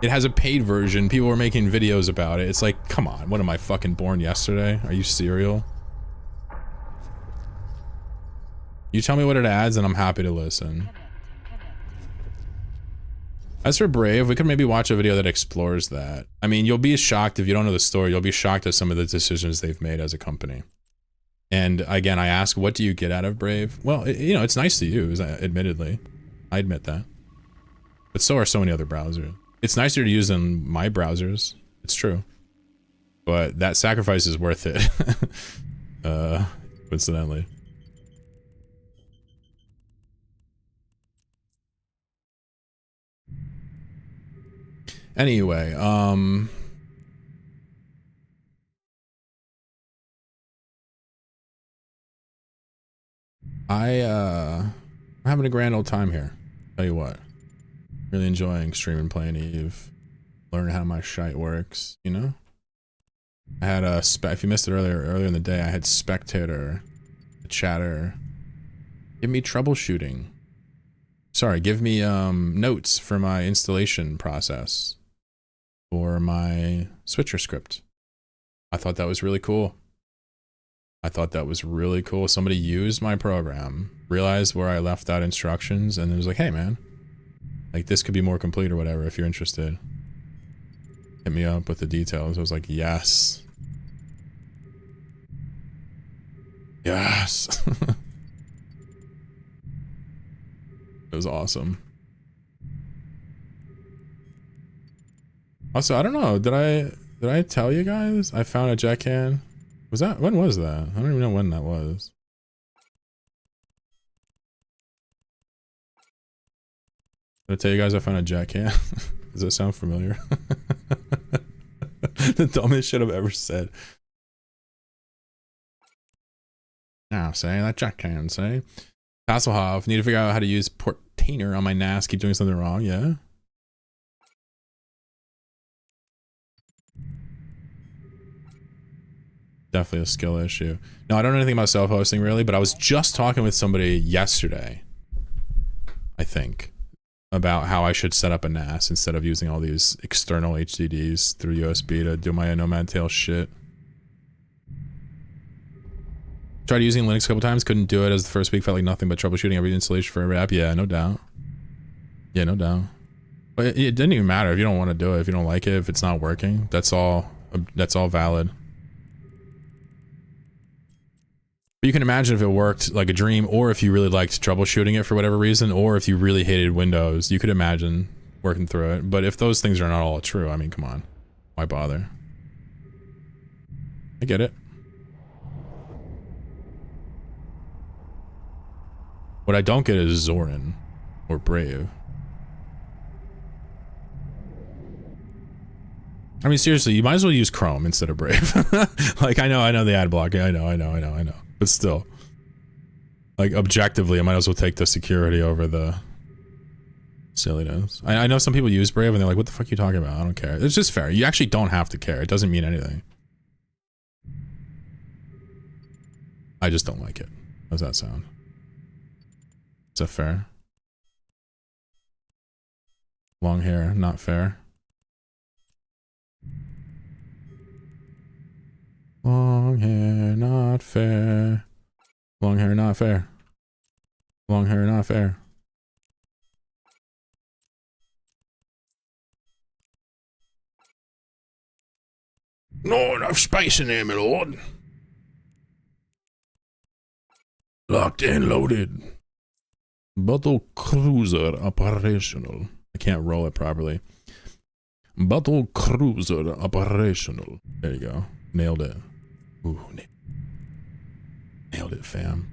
It has a paid version. People are making videos about it. It's like, come on, what am I, fucking born yesterday? Are you serial? You tell me what it adds and I'm happy to listen. As for Brave, we could maybe watch a video that explores that. I mean, you'll be shocked if you don't know the story. You'll be shocked at some of the decisions they've made as a company. And again, I ask, what do you get out of Brave? Well, you know, it's nice to use, admittedly. I admit that. But so are so many other browsers. It's nicer to use than my browsers. It's true. But that sacrifice is worth it. Coincidentally. Anyway, I'm having a grand old time here. Tell you what. Really enjoying streaming, playing Eve. Learning how my shite works, you know? I had a if you missed it earlier in the day, I had Spectator, Chatter, give me troubleshooting. Sorry, give me notes for my installation process for my switcher script. I thought that was really cool. I thought that was really cool. Somebody used my program, realized where I left out instructions, and it was like, hey man, like this could be more complete or whatever if you're interested. Hit me up with the details. I was like, yes. Yes. It was awesome. Also, I don't know, did I tell you guys I found a jet can? Was that, when was that? I don't even know when that was. Did I tell you guys I found a jet can? Does that sound familiar? The dumbest shit I've ever said. Now, say that jet can, say. Hasselhoff, need to figure out how to use painter on my NAS keep doing something wrong, yeah. Definitely a skill issue. No, I don't know anything about self-hosting really, but I was just talking with somebody yesterday, I think, about how I should set up a NAS instead of using all these external HDDs through USB to do my Nomad Tail shit. Tried using Linux a couple times, couldn't do it as the first week felt like nothing but troubleshooting every installation for every app. Yeah, no doubt. Yeah, no doubt. But it didn't even matter if you don't want to do it, if you don't like it, if it's not working. That's all valid. But you can imagine if it worked like a dream, or if you really liked troubleshooting it for whatever reason, or if you really hated Windows, you could imagine working through it. But if those things are not all true, I mean, come on. Why bother? I get it. What I don't get is Zorin or Brave. I mean, seriously, you might as well use Chrome instead of Brave. Like, I know the ad block. I know. But still. Like, objectively, I might as well take the security over the silliness. I know some people use Brave and they're like, what the fuck are you talking about? I don't care. It's just fair. You actually don't have to care. It doesn't mean anything. I just don't like it. How's that sound? Is that fair? Long hair, not fair. Long hair, not fair. Long hair, not fair. Long hair, not fair. Not enough space in here, my lord. Locked and loaded. Battle cruiser operational. I can't roll it properly. Battle cruiser operational. There you go. Nailed it. Ooh, nailed it, fam.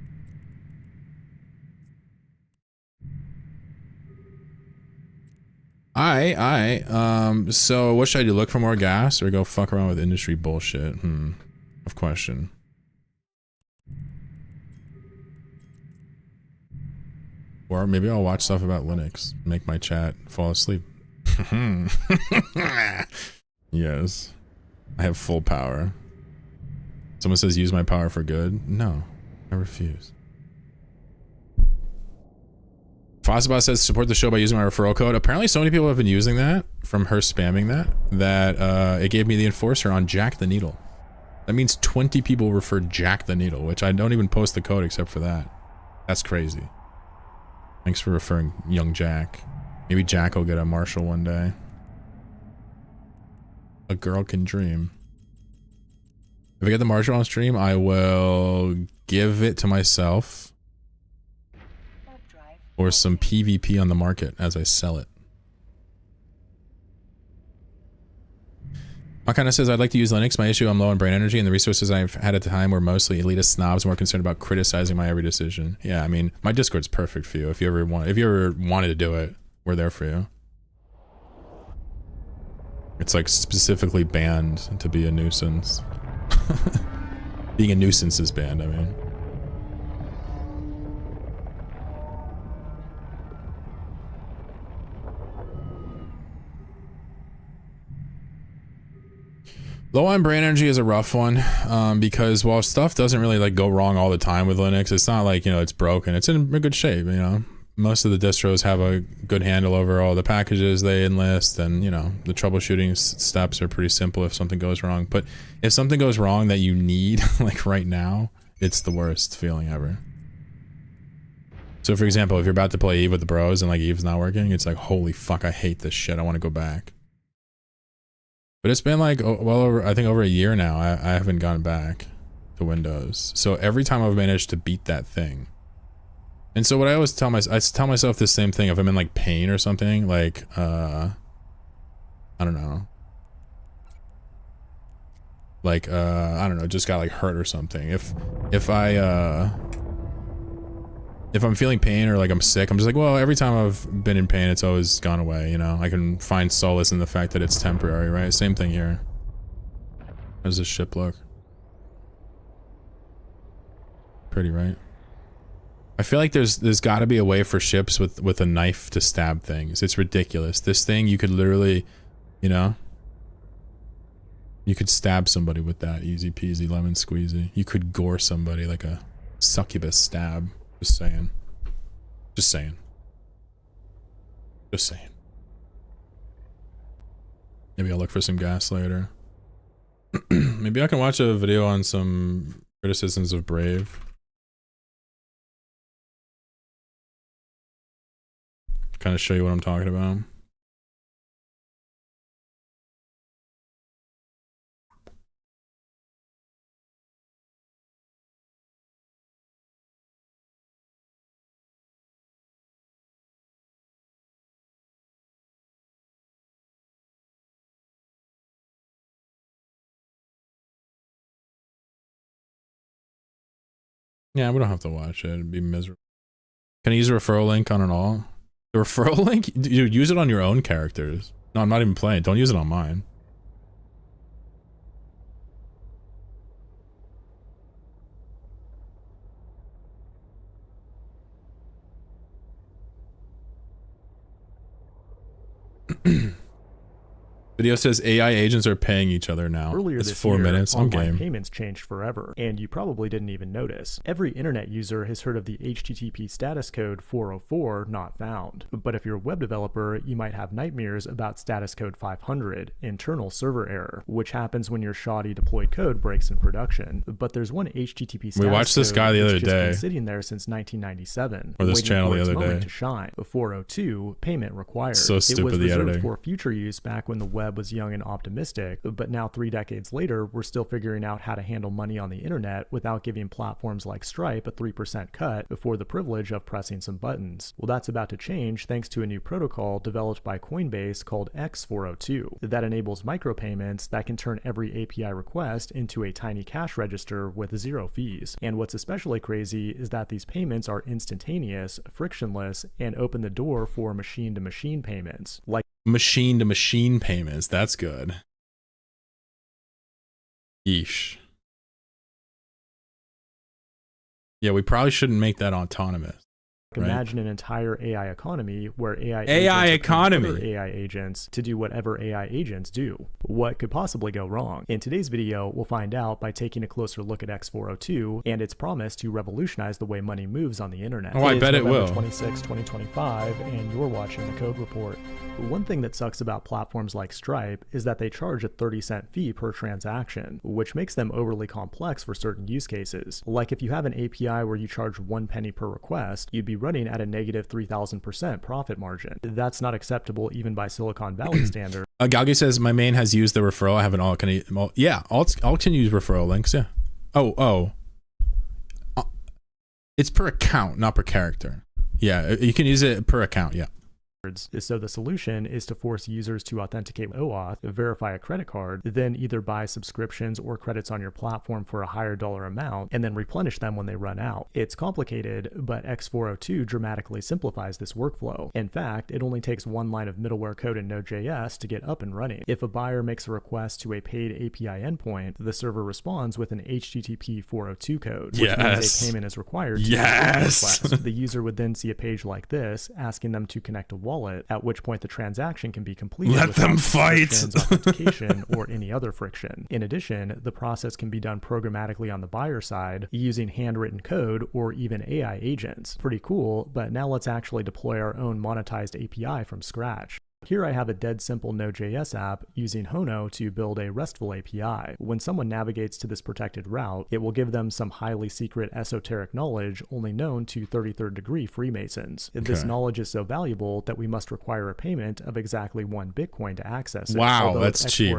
So what should I do? Look for more gas or go fuck around with industry bullshit? Tough question. Or maybe I'll watch stuff about Linux, make my chat fall asleep. Yes. I have full power. Someone says use my power for good. No, I refuse. Fossabot says support the show by using my referral code. Apparently so many people have been using that from her spamming that it gave me the enforcer on Jack the Needle. That means 20 people referred Jack the Needle, which I don't even post the code except for that. That's crazy. Thanks for referring young Jack. Maybe Jack will get a Marshall one day. A girl can dream. If I get the Marshall on stream, I will give it to myself. Or some PvP on the market as I sell it. Makana says, I'd like to use Linux. My issue, I'm low on brain energy, and the resources I've had at the time were mostly elitist snobs more concerned about criticizing my every decision. Yeah, I mean, my Discord's perfect for you. If you ever wanted to do it, we're there for you. It's like specifically banned to be a nuisance. Being a nuisance is banned, I mean. Low on brain energy is a rough one, because while stuff doesn't really like go wrong all the time with Linux, it's not like, you know, it's broken. It's in good shape, you know. Most of the distros have a good handle over all the packages they enlist, and, you know, the troubleshooting steps are pretty simple if something goes wrong. But if something goes wrong that you need, like right now, it's the worst feeling ever. So for example, if you're about to play Eve with the bros and like Eve's not working, it's like, holy fuck, I hate this shit. I want to go back. But it's been like, well over, I think over a year now, I haven't gone back to Windows. So every time I've managed to beat that thing. And so what I always tell myself, I tell myself the same thing if I'm in like pain or something, like, I don't know. Like, I don't know, just got like hurt or something. If I'm feeling pain or like I'm sick, I'm just like, well, every time I've been in pain, it's always gone away, you know? I can find solace in the fact that it's temporary, right? Same thing here. How does this ship look? Pretty, right? I feel like there's got to be a way for ships with a knife to stab things. It's ridiculous. This thing, you could literally, you know, you could stab somebody with that, easy peasy lemon squeezy. You could gore somebody like a succubus stab. Just saying. Just saying. Just saying. Maybe I'll look for some gas later. Maybe I can watch a video on some criticisms of Brave. Kind of show you what I'm talking about. Yeah, we don't have to watch it. It'd be miserable. Can I use a referral link on it all? The referral link? You use it on your own characters. No, I'm not even playing. Don't use it on mine. Video says AI agents are paying each other now. Earlier it's this 4 year, minutes. I'm online game. payments changed forever, and you probably didn't even notice. Every internet user has heard of the HTTP status code 404 not found. But if you're a web developer, you might have nightmares about status code 500, internal server error, which happens when your shoddy deployed code breaks in production. But there's one HTTP status We watched this code guy the that's other just day. been sitting there since 1997, Or this waiting channel for the its other moment day. to shine. 402, payment required. So stupid, it was the reserved editing. for future use back when the web was young and optimistic, but now 3 decades later, we're still figuring out how to handle money on the internet without giving platforms like Stripe a 3% cut for the privilege of pressing some buttons. Well, that's about to change thanks to a new protocol developed by Coinbase called X402 that enables micropayments that can turn every API request into a tiny cash register with 0 fees. And what's especially crazy is that these payments are instantaneous, frictionless, and open the door for machine-to-machine payments, like Machine-to-machine payments. That's good. Yeesh. Yeah, we probably shouldn't make that autonomous. Right. Imagine an entire AI economy where AI agents are paying other AI agents to do whatever AI agents do. What could possibly go wrong? In today's video, we'll find out by taking a closer look at X402 and its promise to revolutionize the way money moves on the internet. Oh, I bet it will. 26, 2025, and you're watching the Code Report. One thing that sucks about platforms like Stripe is that they charge a 30-cent fee per transaction, which makes them overly complex for certain use cases. Like if you have an API where you charge 1 penny per request, you'd be running at a negative 3,000% profit margin. That's not acceptable even by Silicon Valley standards. Galgi says, my main has used the referral. I have an alt. Can I, yeah, alt can use referral links. Yeah. It's per account, not per character. Yeah, you can use it per account. Yeah. So the solution is to force users to authenticate OAuth, verify a credit card, then either buy subscriptions or credits on your platform for a higher dollar amount, and then replenish them when they run out. It's complicated, but X402 dramatically simplifies this workflow. In fact, it only takes 1 line of middleware code in Node.js to get up and running. If a buyer makes a request to a paid API endpoint, the server responds with an HTTP 402 code, which means a payment is required to request. The user would then see a page like this, asking them to connect a wallet, at which point the transaction can be completed. Let them fight! Authentication or any other friction. In addition, the process can be done programmatically on the buyer side using handwritten code or even AI agents. Pretty cool, but now let's actually deploy our own monetized API from scratch. Here I have a dead simple Node.js app using Hono to build a RESTful API. When someone navigates to this protected route, it will give them some highly secret esoteric knowledge only known to 33rd degree Freemasons. Okay. This knowledge is so valuable that we must require a payment of exactly 1 Bitcoin to access it. Wow, although that's cheap.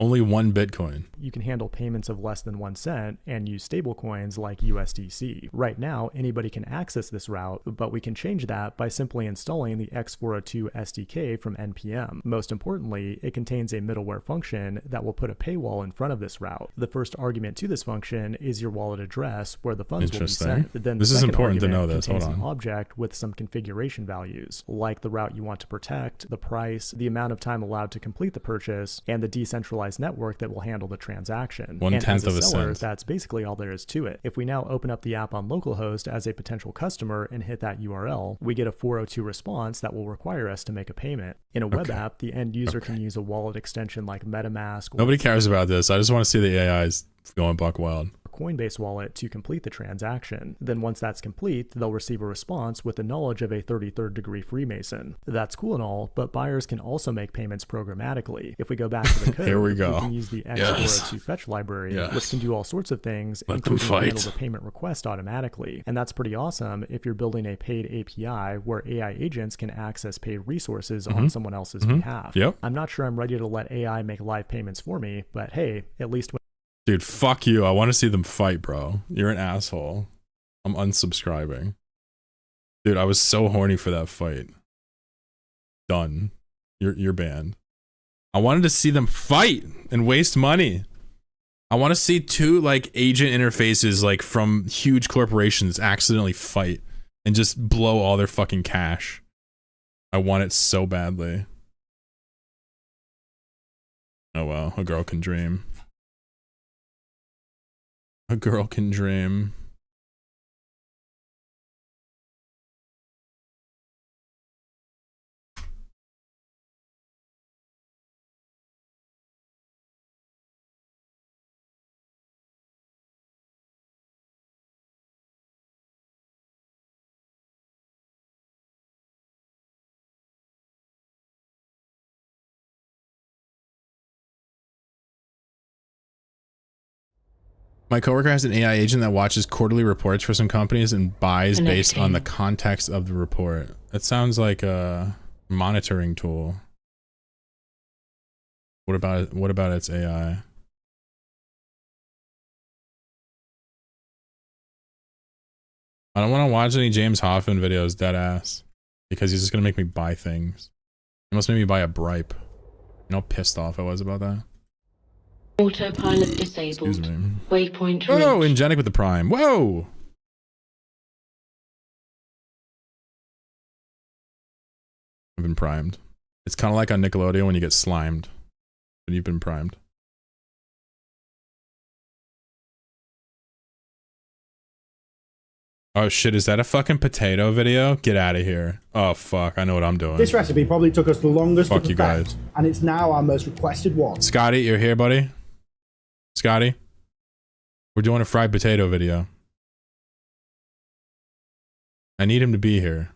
Only 1 Bitcoin. You can handle payments of less than 1 cent and use stablecoins like USDC. Right now, anybody can access this route, but we can change that by simply installing the X402 SDK from NPM. Most importantly, it contains a middleware function that will put a paywall in front of this route. The first argument to this function is your wallet address where the funds will be sent. Then this is important to know this. Hold on. An object with some configuration values, like the route you want to protect, the price, the amount of time allowed to complete the purchase, and the decentralized decentralized network that will handle the transaction. 1/10 of a seller, cent. that's basically all there is to it. If we now open up the app on localhost as a potential customer and hit that URL, we get a 402 response that will require us to make a payment. In a web app, the end user can use a wallet extension like MetaMask. Nobody cares about this. I just want to see the AIs going buck wild. Coinbase wallet to complete the transaction. Then once that's complete, they'll receive a response with the knowledge of a 33rd degree Freemason. That's cool and all, but buyers can also make payments programmatically. If we go back to the code, Here we go. can use the X402 fetch library, which can do all sorts of things, Let them including handle fight. the payment request automatically. And that's pretty awesome if you're building a paid API where AI agents can access paid resources on someone else's behalf. Yep. I'm not sure I'm ready to let AI make live payments for me, but hey, at least when Dude, fuck you. I want to see them fight, bro. You're an asshole. I'm unsubscribing. Dude, I was so horny for that fight. Done. You're banned. I wanted to see them fight and waste money. I want to see two like agent interfaces like from huge corporations accidentally fight and just blow all their fucking cash. I want it so badly. Oh well, a girl can dream. A girl can dream. My coworker has an AI agent that watches quarterly reports for some companies and buys based on the context of the report. That sounds like a monitoring tool. What about its AI? I don't want to watch any James Hoffman videos, dead ass, because he's just gonna make me buy things. He must make me buy a bripe. You know how pissed off I was about that? Autopilot disabled. Excuse me. Waypoint Whoa, reached. Ingenic with the Prime. Whoa! I've been primed. It's kind of like on Nickelodeon when you get slimed, but you've been primed. Oh shit, is that a fucking potato video? Get out of here. Oh fuck, I know what I'm doing. This recipe probably took us the longest Fuck to you perfect, guys. and it's now our most requested one. Scotty, you're here, buddy? Scotty? We're doing a fried potato video. I need him to be here.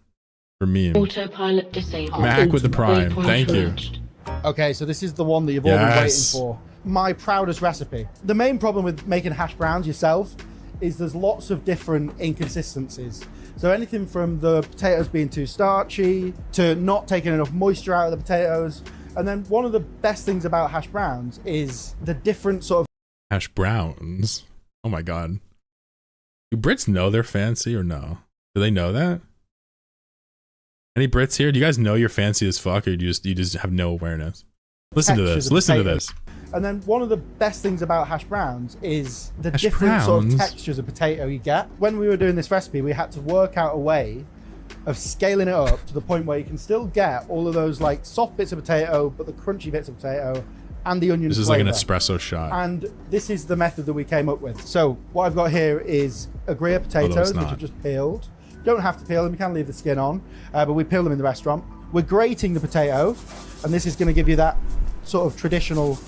For me. Autopilot disabled. Mac with the Prime. Waypoint Thank you. reached. Okay, so this is the one that you've all been waiting Yes. for. My proudest recipe. The main problem with making hash browns yourself is there's lots of different inconsistencies. So anything from the potatoes being too starchy to not taking enough moisture out of the potatoes. And then one of the best things about hash browns is the different sort of Hash browns. Oh my god. Do Brits know they're fancy or no? Do they know that? Any Brits here? Do you guys know you're fancy as fuck, or do you just have no awareness? Listen to textures this. of Listen to potatoes. this. And then one of the best things about hash browns is the Hash different sort of browns? textures of potato you get. When we were doing this recipe, we had to work out a way of scaling it up to the point where you can still get all of those like soft bits of potato, but the crunchy bits of potato and the onion This is flavor. like an espresso shot. And this is the method that we came up with. So what I've got here is a grate of potatoes, which not. I've just peeled. You don't have to peel them, you can leave the skin on, but we peel them in the restaurant. We're grating the potato, and this is going to give you that sort of traditional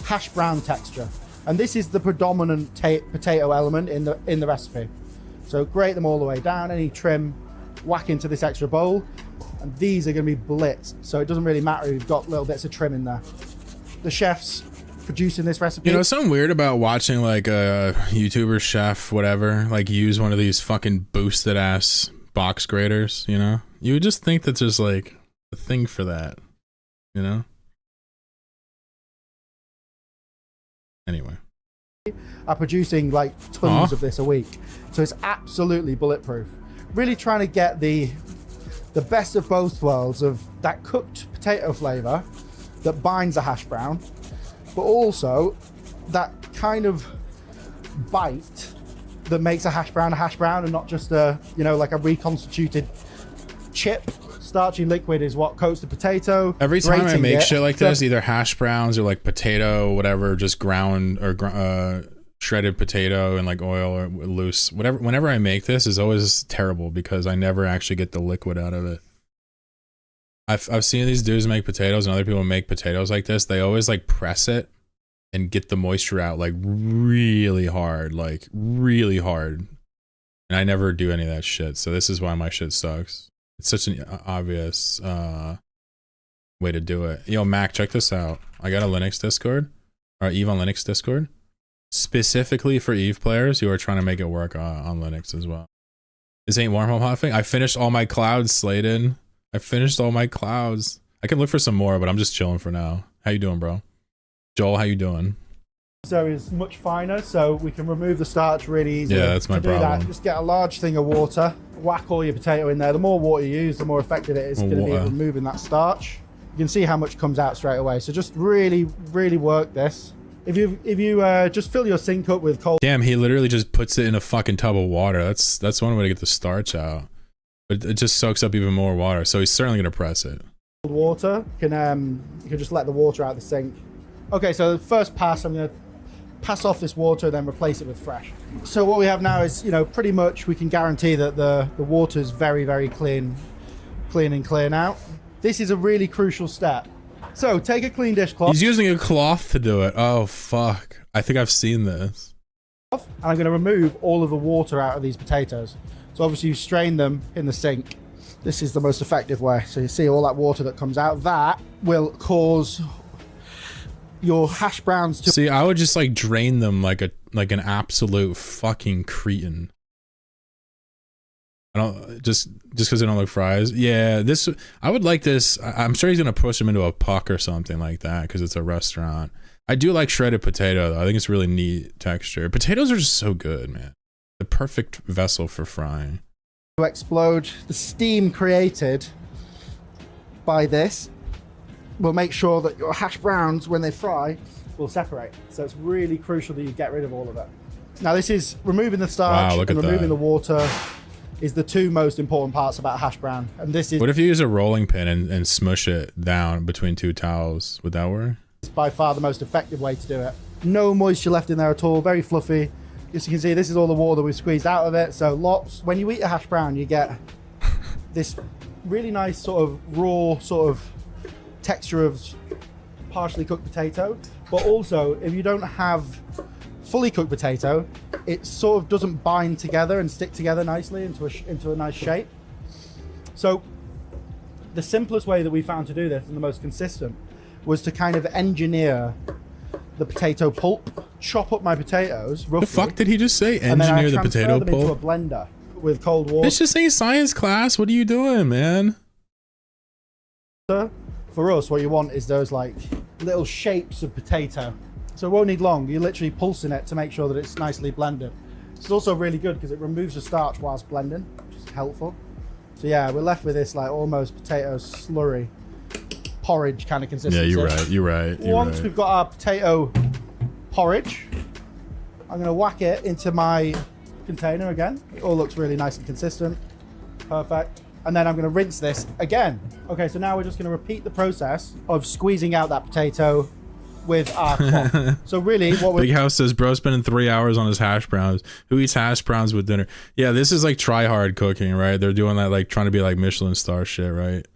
hash brown texture. And this is the predominant potato element in the recipe. So grate them all the way down, any trim, whack into this extra bowl, and these are going to be blitzed. So it doesn't really matter if you've got little bits of trim in there. The chefs producing this recipe. You know, something weird about watching like a YouTuber, chef, whatever, like use one of these fucking boosted ass box graters, you know? You would just think that there's like a thing for that, you know? Anyway. Are producing like tons of this a week. So it's absolutely bulletproof. Really trying to get the best of both worlds of that cooked potato flavor that binds a hash brown, but also that kind of bite that makes a hash brown and not just a, you know, like a reconstituted chip. starchy liquid is what coats the potato. Every time I grating make it. shit like So- this, either hash browns or like potato, whatever, just ground or shredded potato and like oil or loose, whatever. Whenever I make this, is always terrible because I never actually get the liquid out of it. I've seen these dudes make potatoes and other people make potatoes like this. They always like press it and get the moisture out like really hard, and I never do any of that shit. So this is why my shit sucks. It's such an obvious way to do it. Yo, Mac, check this out. I got a Linux Discord, or Eve on Linux Discord, specifically for Eve players who are trying to make it work on Linux as well. This ain't wormhole hopping. I finished all my clouds, Sladen. I finished all my clouds. I can look for some more, but I'm just chilling for now. How you doing, bro? Joel, how you doing? So it's much finer, so we can remove the starch really easily. Yeah, that's my to do problem. that, just get a large thing of water, whack all your potato in there. The more water you use, the more effective it is going to be at removing that starch. You can see how much comes out straight away. So just really work this. If you just fill your sink up with cold. Damn, he literally just puts it in a fucking tub of water. That's one way to get the starch out. But it just soaks up even more water, so he's certainly gonna press it. Water you can just let the water out of the sink. Okay, so the first pass, I'm gonna pass off this water, then replace it with fresh. So what we have now is, pretty much we can guarantee that the water is very clean and clear now. This is a really crucial step. So take a clean dishcloth. He's using a cloth to do it. Oh fuck! I think I've seen this. And I'm going to remove all of the water out of these potatoes. So obviously you strain them in the sink. This is the most effective way. So you see all that water that comes out. That will cause your hash browns to... See, I would just like drain them like an absolute fucking cretin. I don't just because they don't look fries. Yeah, this I would like this. I'm sure he's gonna push them into a puck or something like that because it's a restaurant. I do like shredded potato though. I think it's really neat texture. Potatoes are just so good, man. The perfect vessel for frying. To explode, the steam created by this will make sure that your hash browns, when they fry, will separate. So it's really crucial that you get rid of all of it. Now this is removing the starch and removing the water is the two most important parts about hash brown. And this is... What if you use a rolling pin and smush it down between two towels? Would that work? It's by far the most effective way to do it. No moisture left in there at all, very fluffy. As you can see, this is all the water we've squeezed out of it. So lots, when you eat a hash brown, you get this really nice sort of raw sort of texture of partially cooked potato. But also, if you don't have fully cooked potato, it sort of doesn't bind together and stick together nicely into a nice shape. So the simplest way that we found to do this and the most consistent was to kind of engineer the potato pulp, chop up my potatoes roughly. The fuck did he just say? And then I Engineer the potato transfer them into a pulp? blender with cold water. It's just ain't science class. What are you doing, man? For us, what you want is those like little shapes of potato. So it won't need long. You're literally pulsing it to make sure that it's nicely blended. It's also really good because it removes the starch whilst blending, which is helpful. So yeah, we're left with this like almost potato slurry, porridge kind of consistency. Yeah, you're right. Once we've got our potato porridge, I'm going to whack it into my container again. It all looks really nice and consistent. Perfect. And then I'm going to rinse this again. Okay, so now we're just going to repeat the process of squeezing out that potato with our cloth. So really what we're... Big House says, bro, spending 3 hours on his hash browns. Who eats hash browns with dinner? Yeah, this is like try hard cooking, right? They're doing that, like trying to be like Michelin star shit, right?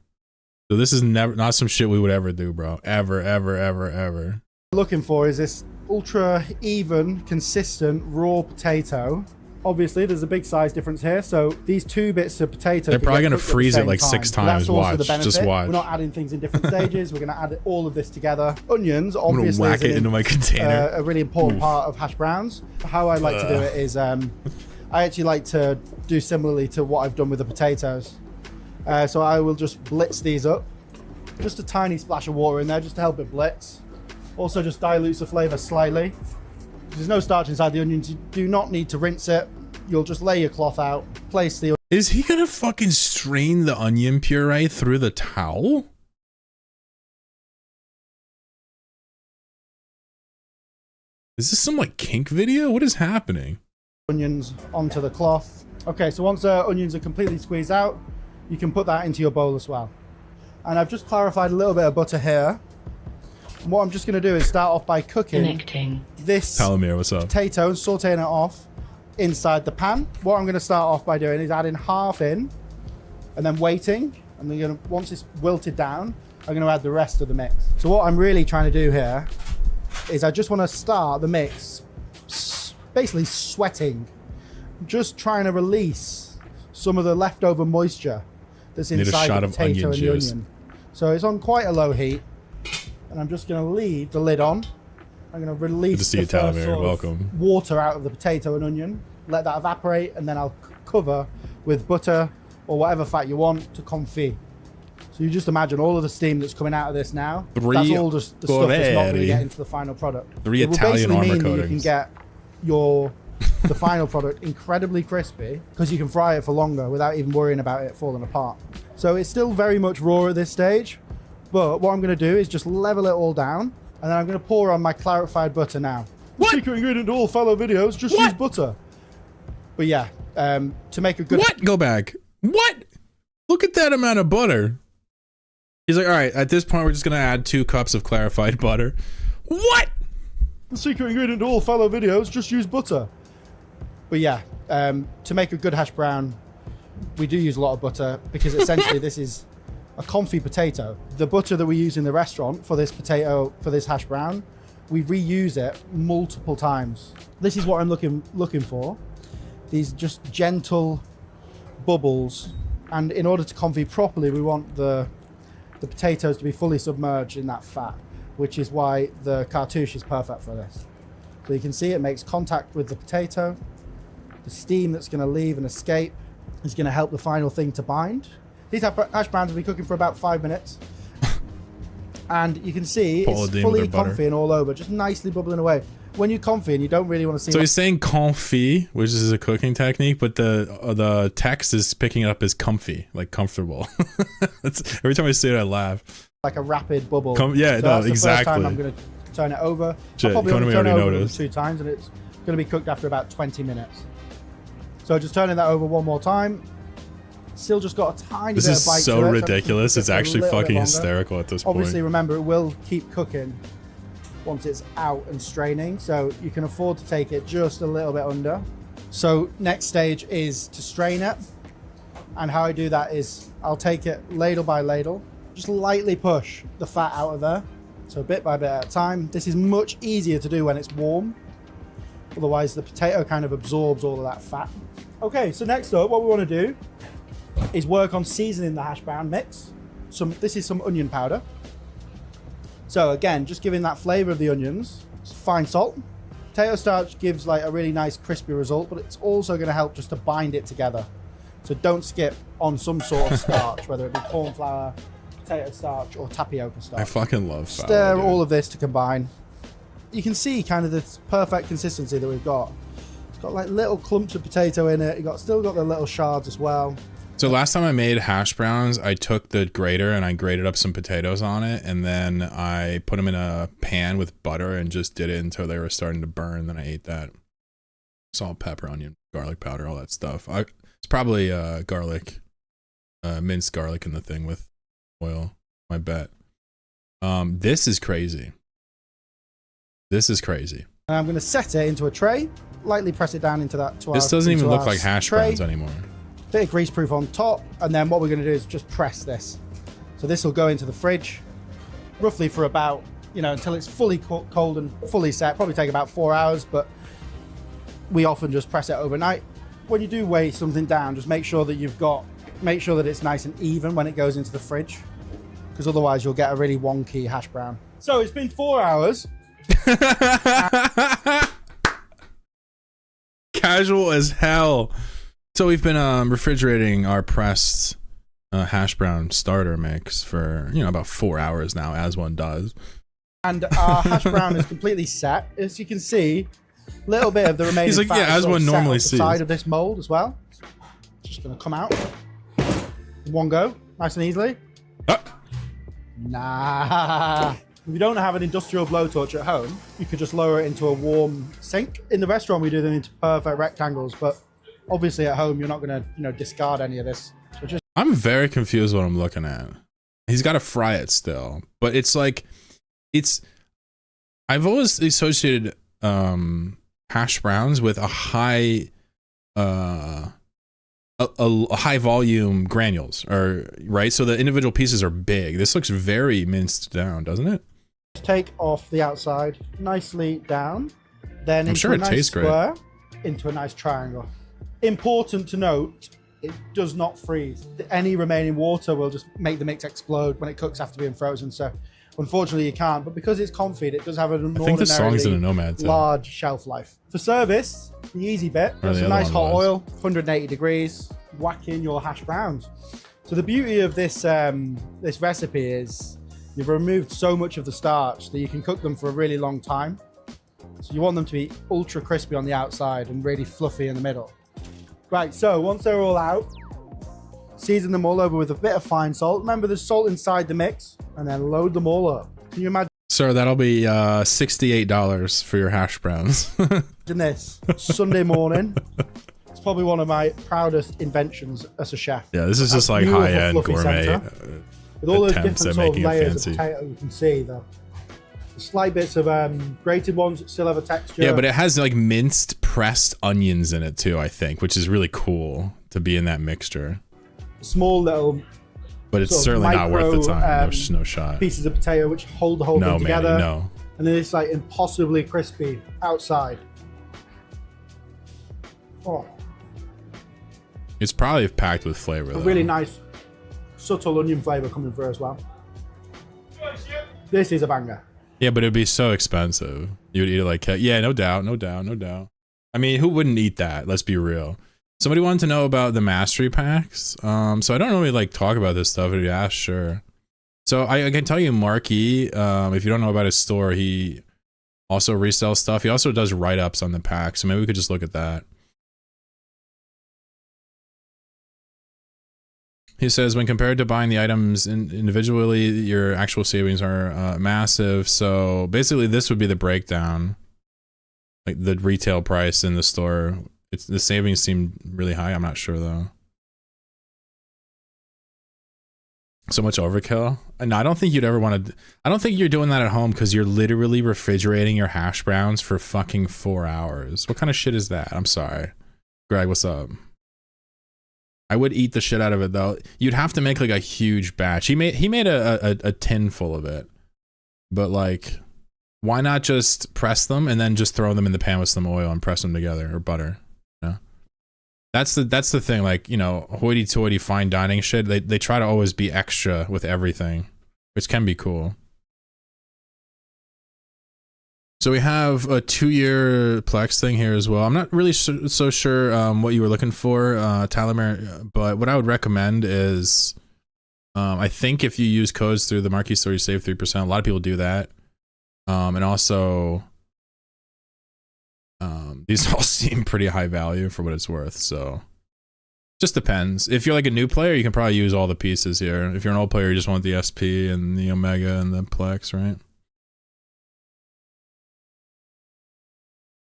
So this is not some shit we would ever do, bro. Ever. Looking for is this ultra even, consistent raw potato. Obviously, there's a big size difference here. So these two bits of potato, they're probably gonna freeze it like 6 times. Watch, just watch. We're not adding things in different stages. We're gonna add all of this together. Onions, I'm obviously, gonna whack it into my container. A really important part of hash browns. How I like to do it is, I actually like to do similarly to what I've done with the potatoes. So I will just blitz these up. Just a tiny splash of water in there just to help it blitz. Also just dilutes the flavor slightly. There's no starch inside the onions. You do not need to rinse it. You'll just lay your cloth out, place the... Is he gonna fucking strain the onion puree through the towel? Is this some like kink video? What is happening? Onions onto the cloth. Okay, so once the onions are completely squeezed out, you can put that into your bowl as well. And I've just clarified a little bit of butter here. And what I'm just going to do is start off by cooking Connecting. this Palomir, what's up? potato and sauteing it off inside the pan. What I'm going to start off by doing is adding half in and then waiting. And then once it's wilted down, I'm going to add the rest of the mix. So what I'm really trying to do here is I just want to start the mix basically sweating, just trying to release some of the leftover moisture that's inside the potato and the onion. So it's on quite a low heat, and I'm just going to leave the lid on. I'm going to release the first sort of water out of the potato and onion, let that evaporate, and then I'll cover with butter or whatever fat you want to confit. So you just imagine all of the steam that's coming out of this now. That's all just the stuff that's not going to get into the final product. Three it will Italian basically armor mean that coatings. you can get the final product incredibly crispy because you can fry it for longer without even worrying about it falling apart. So it's still very much raw at this stage, but what I'm going to do is just level it all down, and then I'm going to pour on my clarified butter now. What? The secret ingredient to all fellow videos, just use butter. But yeah, to make a good... What? Go back. What? Look at that amount of butter. He's like, all right, at this point, we're just going to add 2 cups of clarified butter. What? The secret ingredient to all fellow videos, just use butter. But yeah, to make a good hash brown, we do use a lot of butter because essentially this is a confit potato. The butter that we use in the restaurant for this potato, for this hash brown, we reuse it multiple times. This is what I'm looking for. These just gentle bubbles. And in order to confit properly, we want the potatoes to be fully submerged in that fat, which is why the cartouche is perfect for this. So you can see it makes contact with the potato. The steam that's going to leave and escape is going to help the final thing to bind. These hash browns will be cooking for about 5 minutes. And you can see it's fully confit and all over, just nicely bubbling away. When you confit and you don't really want to see... So he's saying confit, which is a cooking technique, but the text is picking it up as comfy, like comfortable. That's, every time I say it, I laugh. Like a rapid bubble. Yeah, so no, that's the exactly. first time I'm going to turn it over. Shit, I'll probably only turn it over noticed. 2 times, and it's going to be cooked after about 20 minutes. So just turning that over one more time. Still just got a tiny bit of bite to it. This is so ridiculous. It's a actually little bit fucking longer. hysterical at this point. Obviously, remember, it will keep cooking once it's out and straining, so you can afford to take it just a little bit under. So next stage is to strain it, and how I do that is I'll take it ladle by ladle, just lightly push the fat out of there, so bit by bit at a time. This is much easier to do when it's warm, otherwise the potato kind of absorbs all of that fat. Okay, so next up, what we want to do is work on seasoning the hash brown mix. This is some onion powder. So again, just giving that flavor of the onions. Fine salt. Potato starch gives like a really nice crispy result, but it's also going to help just to bind it together. So don't skip on some sort of starch, whether it be corn flour, potato starch, or tapioca starch. I fucking love flour. Stir all of this to combine. You can see kind of this perfect consistency that we've got. It's got like little clumps of potato in it. Still got the little shards as well. So last time I made hash browns, I took the grater and I grated up some potatoes on it, and then I put them in a pan with butter and just did it until they were starting to burn. Then I ate that. Salt, pepper, onion, garlic powder, all that stuff. It's probably garlic, minced garlic in the thing with oil, I bet. This is crazy. This is crazy. And I'm going to set it into a tray, lightly press it down into that. This doesn't even look like hash browns anymore. Bit of greaseproof on top, and then what we're going to do is just press this. So this will go into the fridge, roughly for about, until it's fully cold and fully set. Probably take about 4 hours, but we often just press it overnight. When you do weigh something down, just make sure that it's nice and even when it goes into the fridge, because otherwise you'll get a really wonky hash brown. So it's been 4 hours. Casual as hell. So we've been refrigerating our pressed hash brown starter mix for about 4 hours now, as one does. And our hash brown is completely set. As you can see, a little bit of the remaining He's like, fat yeah, as one normally sees. sees. Side of this mold as well. Just gonna come out. One go, nice and easily. Nah. If you don't have an industrial blowtorch at home, you could just lower it into a warm sink. In the restaurant, we do them into perfect rectangles, but obviously at home, you're not gonna, discard any of this. So just I'm very confused what I'm looking at. He's got to fry it still, but it's like, I've always associated hash browns with a high a high volume granules, or right, so the individual pieces are big. This looks very minced down, doesn't it? Take off the outside nicely down, then I'm sure it tastes square, into a nice triangle. Important to note, it does not freeze. Any remaining water will just make the mix explode when it cooks after being frozen, so unfortunately you can't, but because it's confit, it does have an I think the song's in a Nomad too. Large shelf life. For service, the easy bit, Or there's the some other nice one hot was. oil, 180 degrees, whack in your hash browns. So the beauty of this this recipe is you've removed so much of the starch that you can cook them for a really long time. So you want them to be ultra crispy on the outside and really fluffy in the middle. Right, so once they're all out, season them all over with a bit of fine salt. Remember, there's salt inside the mix, and then load them all up. Can you imagine Sir, that'll be $68 for your hash browns. this Sunday morning? It's probably one of my proudest inventions as a chef. Yeah, this is just That like beautiful high-end fluffy gourmet centre. With all those different attempts at sort of making it layers fancy. of potato, you can see the slight bits of grated ones that still have a texture. Yeah, but it has like minced pressed onions in it too, I think, which is really cool to be in that mixture. Small little But it's sort of certainly not worth the micro, time. No shot. pieces of potato which hold the whole No, thing man, together. no. And then it's like impossibly crispy outside. Oh, It's probably packed with flavor, a though. really nice subtle onion flavor coming through as well. This is a banger. Yeah, but it'd be so expensive. You would eat it like, yeah, no doubt, no doubt, no doubt. I mean, who wouldn't eat that? Let's be real. Somebody wanted to know about the mastery packs. So I don't really like talk about this stuff. If you ask, sure. So I can tell you, Marquis, if you don't know about his store, he also resells stuff. He also does write-ups on the pack. So maybe we could just look at that. He says, when compared to buying the items individually, your actual savings are massive. So basically, this would be the breakdown. Like the retail price in the store. The savings seem really high. I'm not sure, though. So much overkill. And I don't think you'd ever want to... I don't think you're doing that at home because you're literally refrigerating your hash browns for fucking 4 hours. What kind of shit is that? I'm sorry. Greg, what's up? I would eat the shit out of it, though. You'd have to make like a huge batch. He made a tin full of it. But like, why not just press them and then just throw them in the pan with some oil and press them together, or butter? You know? That's the thing. Like, you know, hoity-toity fine dining shit. They try to always be extra with everything, which can be cool. So we have a 2-year Plex thing here as well. I'm not really so sure what you were looking for, Talamer, but what I would recommend is, I think if you use codes through the Marquee store, you save 3%. A lot of people do that. And also, these all seem pretty high value for what it's worth, so just depends. If you're like a new player, you can probably use all the pieces here. If you're an old player, you just want the SP and the Omega and the Plex, right?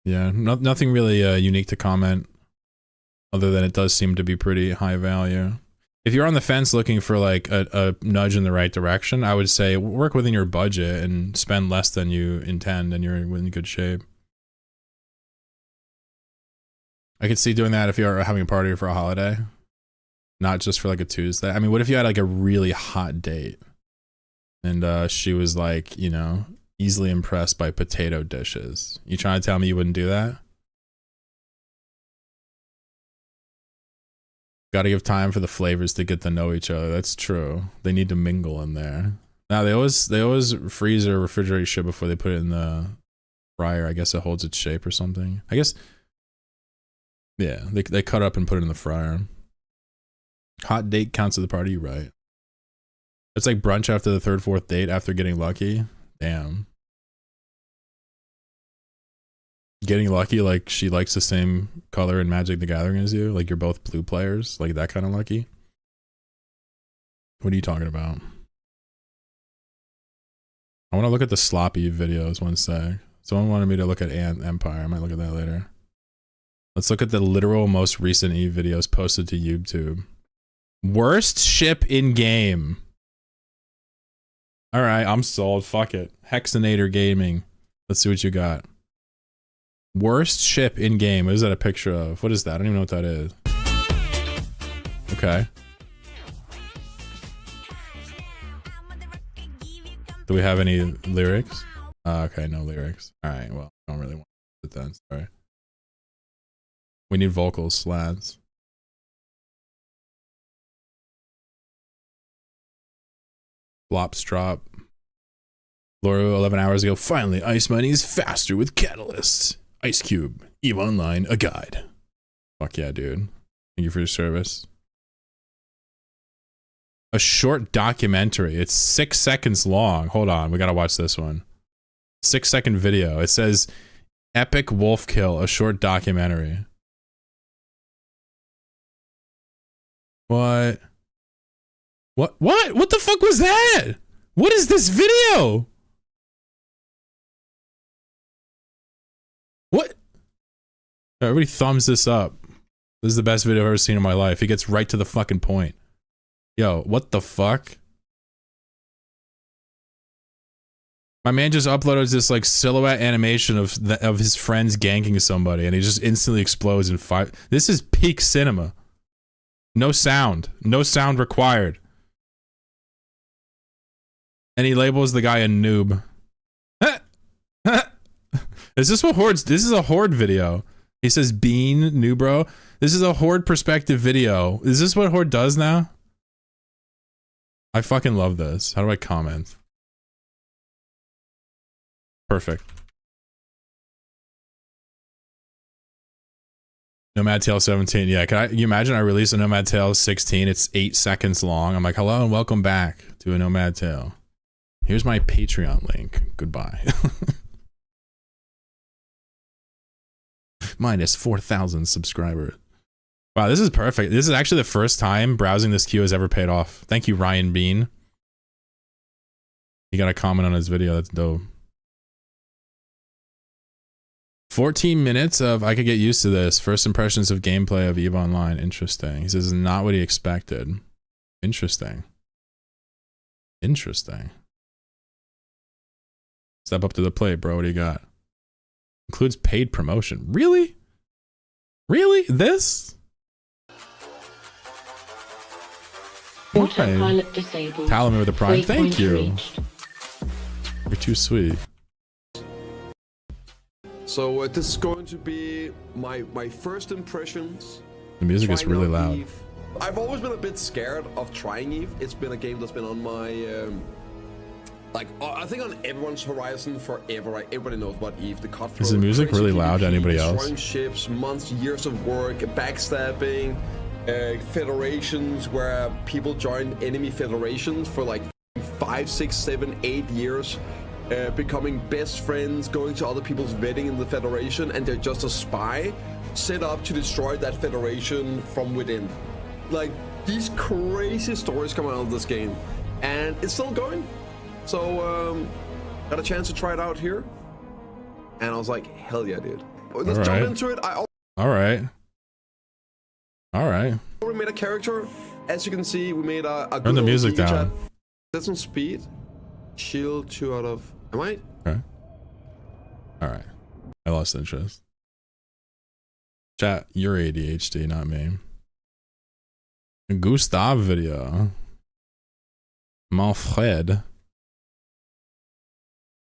Yeah, nothing really unique to comment, other than it does seem to be pretty high value. If you're on the fence looking for like a nudge in the right direction, I would say work within your budget and spend less than you intend, and you're in good shape. I could see doing that if you're having a party for a holiday, not just for like a Tuesday. I mean, what if you had like a really hot date and she was like, you know, easily impressed by potato dishes? You trying to tell me you wouldn't do that? Got to give time for the flavors to get to know each other. That's true. They need to mingle in there. Now they always freeze or refrigerate shit before they put it in the fryer. I guess it holds its shape or something. I guess, yeah, they cut up and put it in the fryer. Hot date counts as the party, right? It's like brunch after the third, fourth date after getting lucky. Damn. Getting lucky, like she likes the same color in Magic the Gathering as you, like you're both blue players, like that kind of lucky. What are you talking about? I want to look at the sloppy videos one sec. Someone wanted me to look at Empire. I might look at that later. Let's look at the literal most recent Eve videos posted to YouTube. Worst ship in game. All right, I'm sold. Fuck it. Hexinator Gaming. Let's see what you got. Worst ship in game. What is that a picture of? What is that? I don't even know what that is. Okay. Do we have any lyrics? Okay, no lyrics. All right, well, I don't really want it then. Sorry. We need vocals, lads. Flops drop. Laura 11 hours ago. Finally, ice mining is faster with Catalyst. Ice Cube. EVE Online, a guide. Fuck yeah, dude. Thank you for your service. A short documentary. It's 6 seconds long. Hold on, we gotta watch this one. 6-second video. It says Epic Wolf Kill, a short documentary. What? What the fuck was that? What is this video? What? Everybody thumbs this up. This is the best video I've ever seen in my life. He gets right to the fucking point. Yo, what the fuck? My man just uploaded this like silhouette animation of his friends ganking somebody and he just instantly explodes in 5. This is peak cinema. No sound. No sound required. And he labels the guy a noob. Is this what Horde's? This is a Horde video. He says bean, new bro. This is a Horde perspective video. Is this what Horde does now? I fucking love this. How do I comment? Perfect. Nomad Tale 17. Yeah, can you imagine I release a Nomad Tale 16? It's 8 seconds long. I'm like, hello and welcome back to a Nomad Tale. Here's my Patreon link. Goodbye. Minus 4,000 subscribers. Wow, this is perfect. This is actually the first time browsing this queue has ever paid off. Thank you, Ryan Bean. You got a comment on his video. That's dope. 14 minutes of I could get used to this. First impressions of gameplay of EVE Online. Interesting. He says not what he expected. Interesting. Interesting. Step up to the plate, bro. What do you got? Includes paid promotion. Really? Really? This? Autopilot disabled. Tally me with a prime. Thank Waypoint you. reached. You're too sweet. So this is going to be my first impressions. The music is really loud. Eve. I've always been a bit scared of trying Eve. It's been a game that's been on my I think on everyone's horizon forever. Right? Everybody knows about Eve. The cut Is the music really loud to anybody else? Destroying ships, months, years of work, backstabbing, federations where people join enemy federations for like 5, 6, 7, 8 years. Becoming best friends, going to other people's wedding in the Federation, and they're just a spy set up to destroy that Federation from within. Like, these crazy stories come out of this game, and it's still going. So, got a chance to try it out here, and I was like, hell yeah, dude. Let's jump into it. Alright. We made a character. As you can see, we made a good Turn the music down. Set some speed. Shield 2 out of... Am I? Okay. Alright. I lost interest. Chat, you're ADHD, not me. Gustav video. Manfred.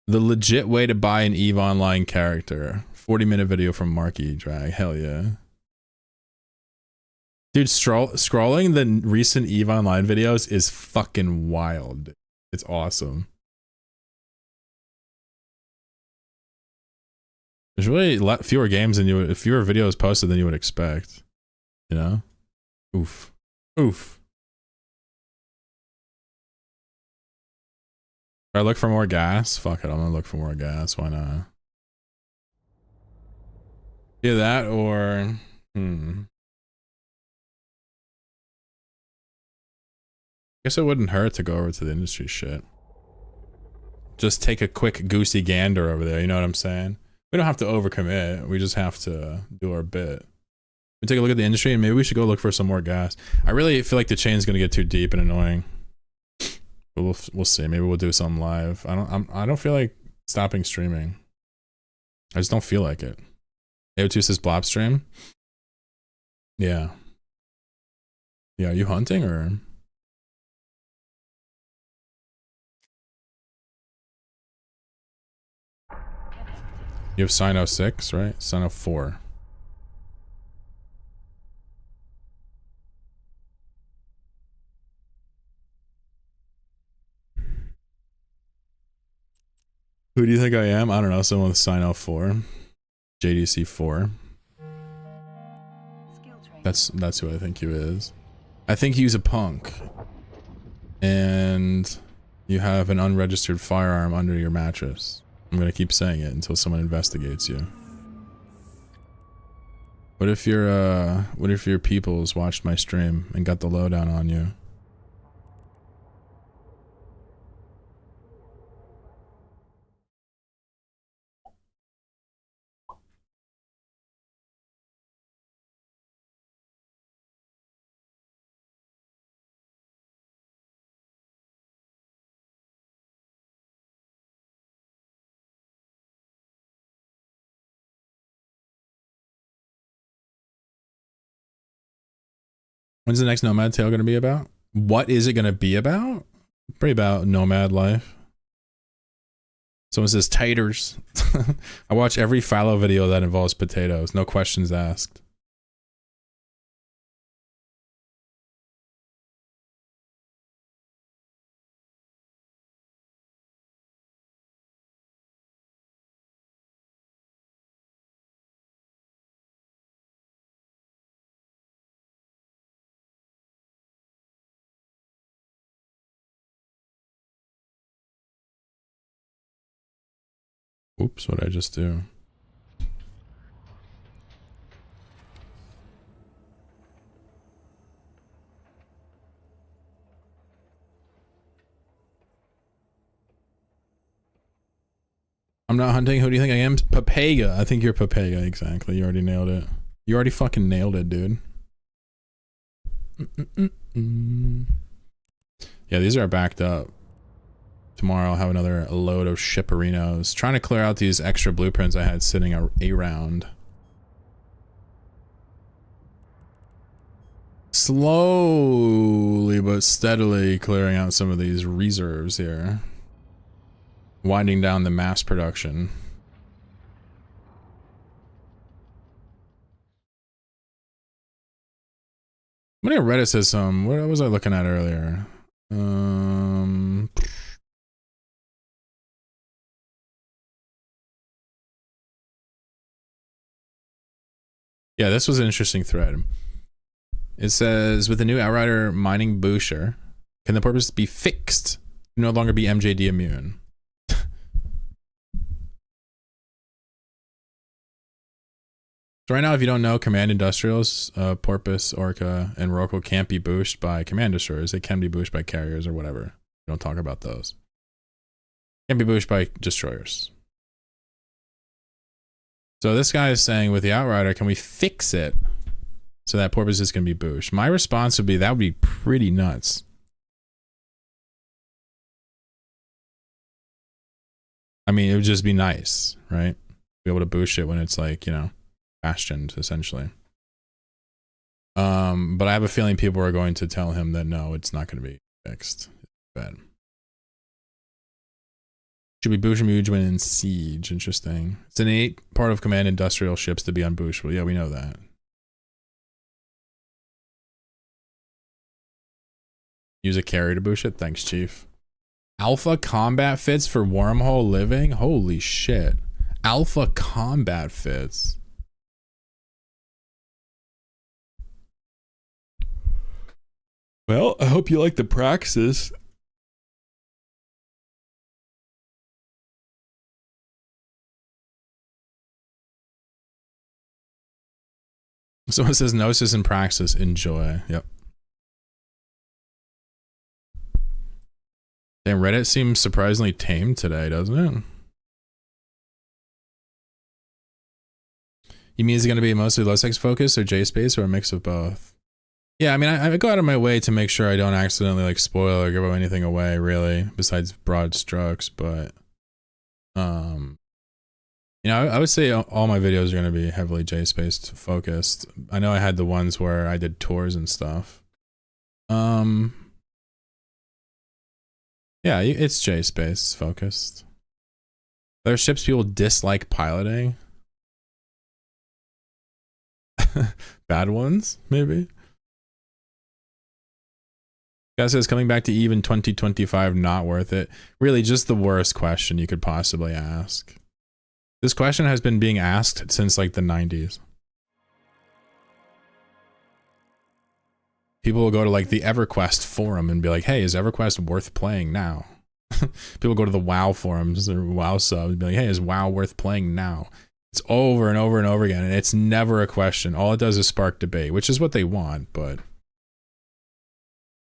The legit way to buy an EVE Online character. 40-minute video from Marky Drag. Hell yeah. Dude, scrolling the recent EVE Online videos is fucking wild. It's awesome. There's really fewer games than fewer videos posted than you would expect. You know? Oof. Oof. Should I look for more gas? Fuck it, I'm gonna look for more gas. Why not? Either that or... Guess it wouldn't hurt to go over to the industry shit. Just take a quick goosey gander over there, you know what I'm saying? We don't have to overcommit, we just have to do our bit. We take a look at the industry and maybe we should go look for some more gas. I really feel like the chain's gonna get too deep and annoying. But we'll see. Maybe we'll do something live. I don't feel like stopping streaming. I just don't feel like it. AO2 says blob stream. Yeah. Yeah, are you hunting or? You have Sino 6, right? Sino 4. Who do you think I am? I don't know. Someone with Sino 4. JDC 4. That's who I think you is. I think he's a punk. And you have an unregistered firearm under your mattress. I'm gonna keep saying it until someone investigates you. What if your peoples watched my stream and got the lowdown on you? When's the next Nomad Tale gonna be about? What is it gonna be about? Probably about nomad life. Someone says taters. I watch every fallow video that involves potatoes. No questions asked. Oops, what did I just do? I'm not hunting. Who do you think I am? Papega. I think you're Papega. Exactly. You already nailed it. You already fucking nailed it, dude. Yeah, these are backed up. Tomorrow I'll have another load of shipperinos. Trying to clear out these extra blueprints I had sitting around. Slowly but steadily clearing out some of these reserves here. Winding down the mass production. What did Reddit says some? What was I looking at earlier? Yeah, this was an interesting thread. It says, with the new Outrider mining booster, can the purpose be fixed? No longer be MJD immune. So right now, if you don't know, Command Industrials, Porpoise, Orca, and Rocco can't be boosted by Command Destroyers. They can be boosted by carriers or whatever. We don't talk about those. Can be boosted by destroyers. So this guy is saying, with the Outrider, can we fix it so that Porpoises can be boosted? My response would be, that would be pretty nuts. I mean, it would just be nice, right? Be able to boost it when it's like, you know, bastioned, essentially. But I have a feeling people are going to tell him that no, it's not going to be fixed. Bad. Should be boostable when in siege. Interesting. It's an innate part of Command Industrial ships to be unboostable. Yeah, we know that. Use a carrier to boost it. Thanks, Chief. Alpha combat fits for wormhole living? Holy shit. Alpha combat fits. Well, I hope you like the praxis. Someone says Gnosis and Praxis. Enjoy. Yep. Damn, Reddit seems surprisingly tame today, doesn't it? You mean is it going to be mostly low sex focus or J space or a mix of both? Yeah, I mean, I go out of my way to make sure I don't accidentally like spoil or give anything away, really, besides broad strokes. But, you know, I would say all my videos are going to be heavily J space focused. I know I had the ones where I did tours and stuff. Yeah, it's J space focused. There are ships people dislike piloting. Bad ones, maybe. Guy says coming back to Eve in 2025 not worth it. Really, just the worst question you could possibly ask. This question has been being asked since like the 90s. People will go to like the EverQuest forum and be like, hey, is EverQuest worth playing now? People go to the WoW forums or WoW subs and be like, hey, is WoW worth playing now? It's over and over and over again, and it's never a question. All it does is spark debate, which is what they want, but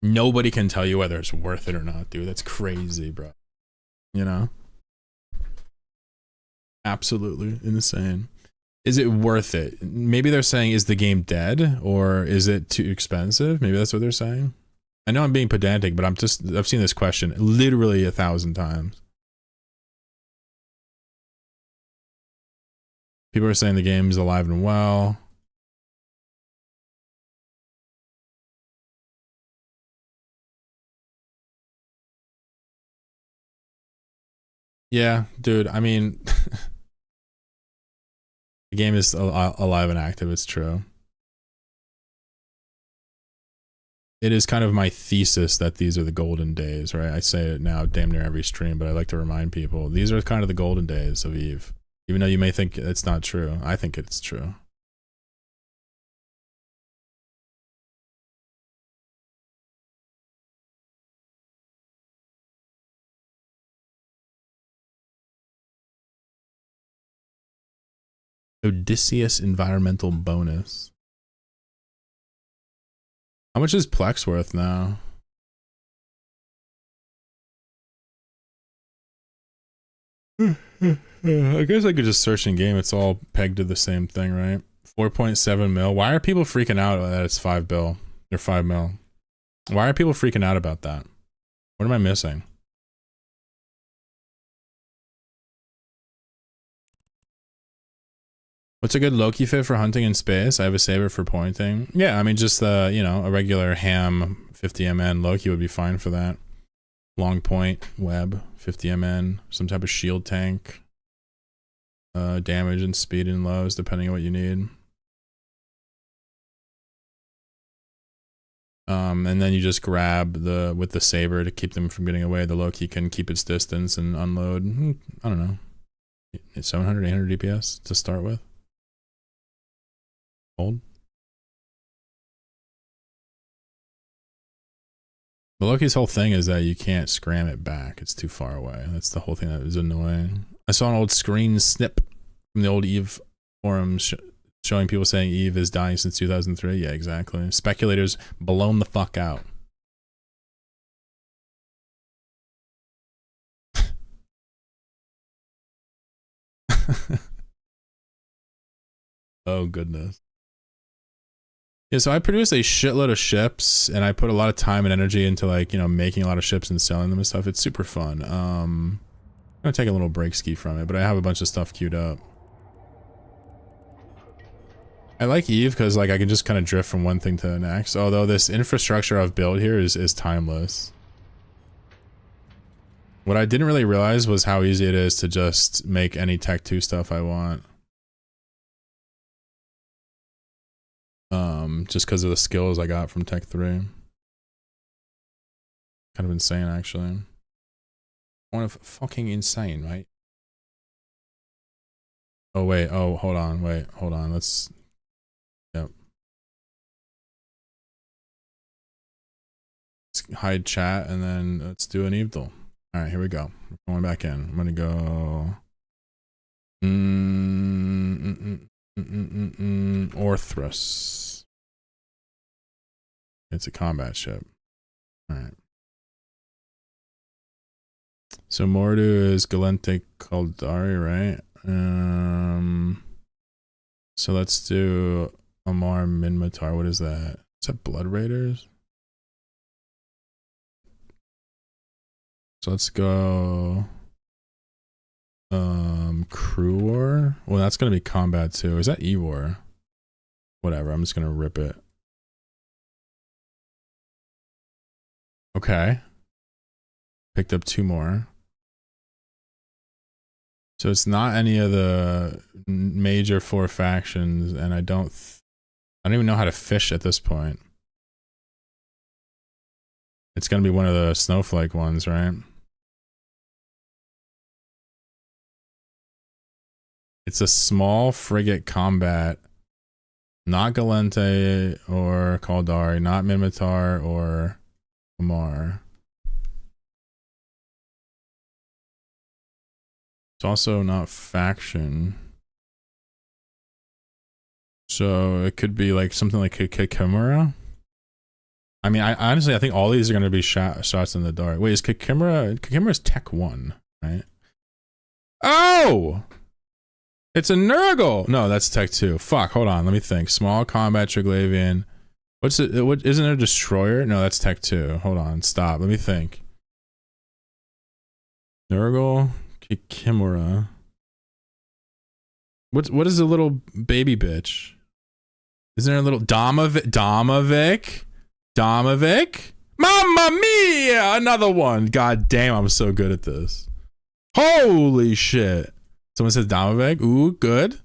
nobody can tell you whether it's worth it or not, dude. That's crazy, bro. You know? Absolutely insane. Is it worth it? Maybe they're saying, is the game dead? Or is it too expensive? Maybe that's what they're saying. I know I'm being pedantic, but I've seen this question literally 1,000 times. People are saying the game's alive and well. Yeah, dude, I mean, the game is alive and active, it's true. It is kind of my thesis that these are the golden days, right? I say it now damn near every stream, but I like to remind people, these are kind of the golden days of Eve. Even though you may think it's not true, I think it's true. Odysseus environmental bonus. How much is Plex worth now? I guess I could just search in game. It's all pegged to the same thing, right? 4.7 mil. Why are people freaking out that it's 5 bill? They're 5 mil. Why are people freaking out about that? What am I missing? What's a good Loki fit for hunting in space? I have a saber for pointing. Yeah, I mean, just you know, a regular ham 50 MN Loki would be fine for that. Long point, web, 50 MN, some type of shield tank. Damage and speed and lows, depending on what you need. And then you just grab with the saber to keep them from getting away. The Loki can keep its distance and unload. I don't know. 700, 800 DPS to start with. Hold. The Loki's whole thing is that you can't scram it back. It's too far away. That's the whole thing that is annoying. I saw an old screen snip from the old Eve forums showing people saying Eve is dying since 2003. Yeah, exactly. Speculators blown the fuck out. Oh, goodness. Yeah, so I produce a shitload of ships, and I put a lot of time and energy into, like, you know, making a lot of ships and selling them and stuff. It's super fun. I'm gonna take a little break ski from it, but I have a bunch of stuff queued up. I like Eve because, like, I can just kind of drift from one thing to the next, although this infrastructure I've built here is timeless. What I didn't really realize was how easy it is to just make any Tech 2 stuff I want. Just because of the skills I got from Tech 3. Kind of insane, actually. Kind of fucking insane, right? Oh, wait. Oh, hold on. Wait, hold on. Let's... Yep. Let's hide chat, and then let's do an Eve duel. Alright, here we go. We're going back in. I'm gonna go... Orthrus. It's a combat ship. Alright. So Mordu is Galente Caldari, right? So let's do Amar Minmatar. What is that? Is that Blood Raiders? So let's go Crew War. Well, that's gonna be combat too. Is that E-War? Whatever, I'm just gonna rip it. Okay. Picked up 2 more. So it's not any of the major 4 factions, and I don't even know how to fish at this point. It's gonna be one of the snowflake ones, right? It's a small frigate combat, not Galente or Kaldari, not Minmatar or Amar. It's also not faction. So it could be like something like Kikimura. I mean, I honestly think all these are going to be shots in the dark. Wait, is Kikimura's Tech 1, right? Oh! It's a Nurgle! No, that's Tech 2. Fuck, hold on, let me think. Small combat Triglavian. What's it? What, isn't it a destroyer? No, that's Tech 2. Hold on, stop, let me think. Nurgle, Kikimura. What is a little baby bitch? Isn't there a little Domavik? Mamma mia! Another one. God damn, I'm so good at this. Holy shit. Someone says Domavik. Ooh, good.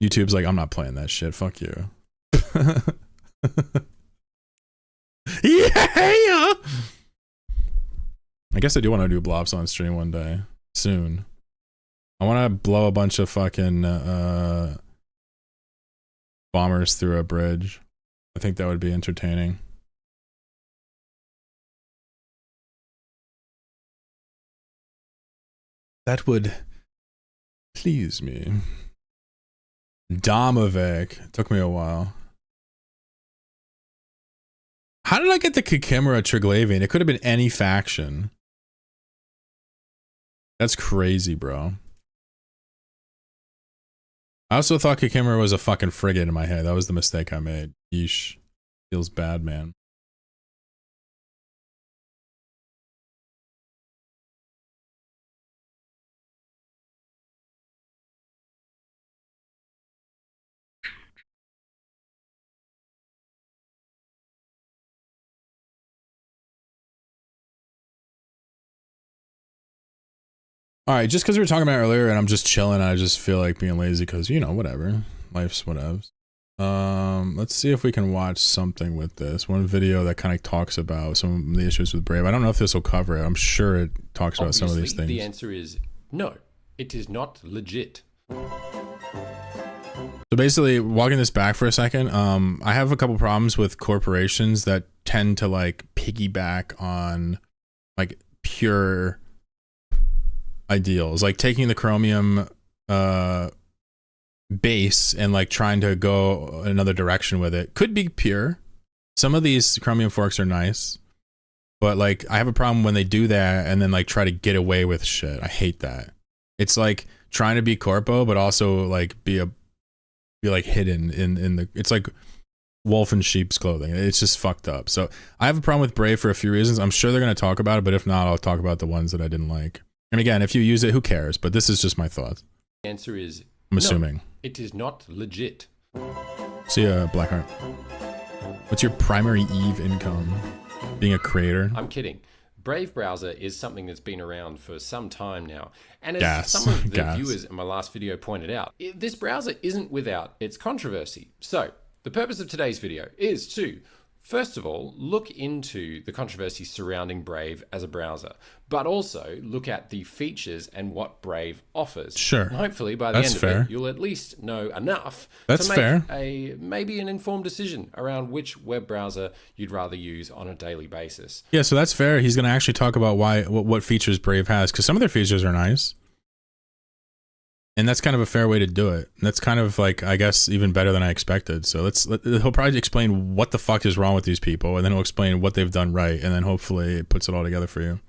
YouTube's like, I'm not playing that shit. Fuck you. Yeah! I guess I do want to do blobs on stream one day. Soon. I want to blow a bunch of fucking bombers through a bridge. I think that would be entertaining. That would please me. Domavik. Took me a while. How did I get the Kikimura Triglavian? It could have been any faction. That's crazy, bro. I also thought Kikimura was a fucking frigate in my head. That was the mistake I made. Yeesh. Feels bad, man. All right, just because we were talking about it earlier and I'm just chilling, I just feel like being lazy because, you know, whatever. Life's whatever. Let's see if we can watch something with this. One video that kind of talks about some of the issues with Brave. I don't know if this will cover it. I'm sure it talks about some of these things. The answer is no. It is not legit. So basically, walking this back for a second, I have a couple problems with corporations that tend to like piggyback on like pure ideals, like taking the Chromium base and like trying to go another direction with it. Could be pure. Some of these Chromium forks are nice, but like I have a problem when they do that and then like try to get away with shit. I hate that. It's like trying to be corpo but also like be like hidden in the, it's like wolf in sheep's clothing. It's just fucked up. So I have a problem with Brave for a few reasons. I'm sure they're going to talk about it, but if not, I'll talk about the ones that I didn't like. And again, if you use it, who cares? But this is just my thoughts. The answer is I'm assuming. No, it is not legit. See ya, Blackheart. What's your primary Eve income? Being a creator? I'm kidding. Brave browser is something that's been around for some time now. And as some of the viewers in my last video pointed out, this browser isn't without its controversy. So the purpose of today's video is to, first of all, look into the controversy surrounding Brave as a browser, but also look at the features and what Brave offers. Sure. And hopefully by the end of it, you'll at least know enough to make maybe an informed decision around which web browser you'd rather use on a daily basis. Yeah, so that's fair. He's going to actually talk about what features Brave has, because some of their features are nice. And that's kind of a fair way to do it. And that's kind of like, I guess, even better than I expected. So he'll probably explain what the fuck is wrong with these people, and then he'll explain what they've done right, and then hopefully it puts it all together for you.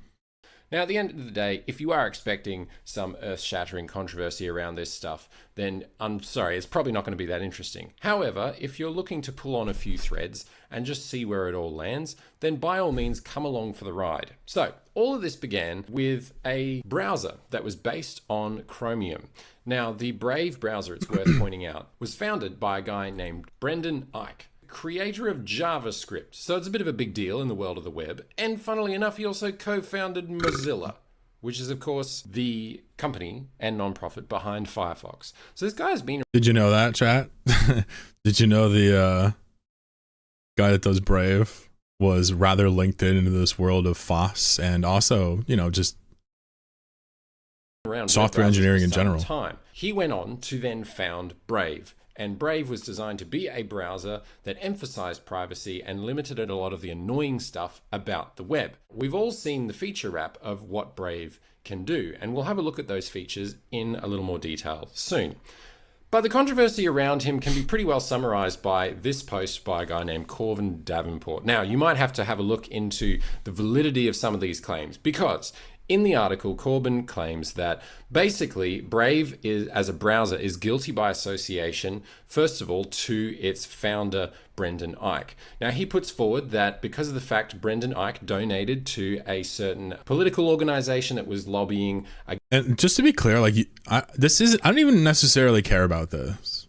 Now, at the end of the day, if you are expecting some earth-shattering controversy around this stuff, then I'm sorry, it's probably not going to be that interesting. However, if you're looking to pull on a few threads and just see where it all lands, then by all means, come along for the ride. So, all of this began with a browser that was based on Chromium. Now, the Brave browser, it's worth pointing out, was founded by a guy named Brendan Eich, creator of JavaScript. So it's a bit of a big deal in the world of the web. And funnily enough, he also co-founded Mozilla, which is of course the company and nonprofit behind Firefox. So this guy has been... Did you know that, chat? Did you know the guy that does Brave was rather linked into this world of FOSS and also, you know, just around software engineering in general. He went on to then found Brave. And Brave was designed to be a browser that emphasized privacy and limited a lot of the annoying stuff about the web. We've all seen the feature wrap of what Brave can do, and we'll have a look at those features in a little more detail soon. But the controversy around him can be pretty well summarized by this post by a guy named Corvin Davenport. Now, you might have to have a look into the validity of some of these claims, because in the article, Corbin claims that basically Brave as a browser is guilty by association, first of all, to its founder, Brendan Eich. Now, he puts forward that because of the fact Brendan Eich donated to a certain political organization that was lobbying... And just to be clear, like, I don't even necessarily care about this.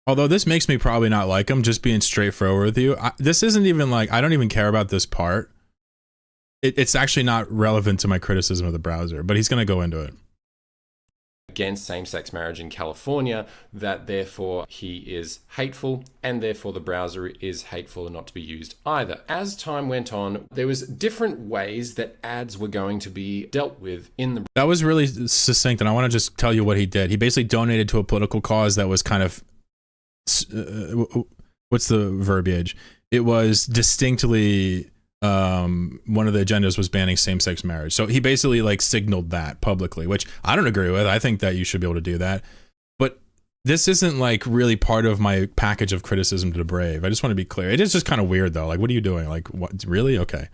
Although this makes me probably not like him, just being straightforward with you. This isn't even like, I don't even care about this part. It's actually not relevant to my criticism of the browser, but he's going to go into it. Against same-sex marriage in California, that therefore he is hateful, and therefore the browser is hateful and not to be used either. As time went on, there was different ways that ads were going to be dealt with in the... That was really succinct, and I want to just tell you what he did. He basically donated to a political cause that was kind of... what's the verbiage? It was distinctly... one of the agendas was banning same-sex marriage. So he basically like signaled that publicly, which I don't agree with. I think that you should be able to do that. But this isn't like really part of my package of criticism to the Brave. I just want to be clear. It is just kind of weird though. Like, what are you doing? Like, what? Really? Okay.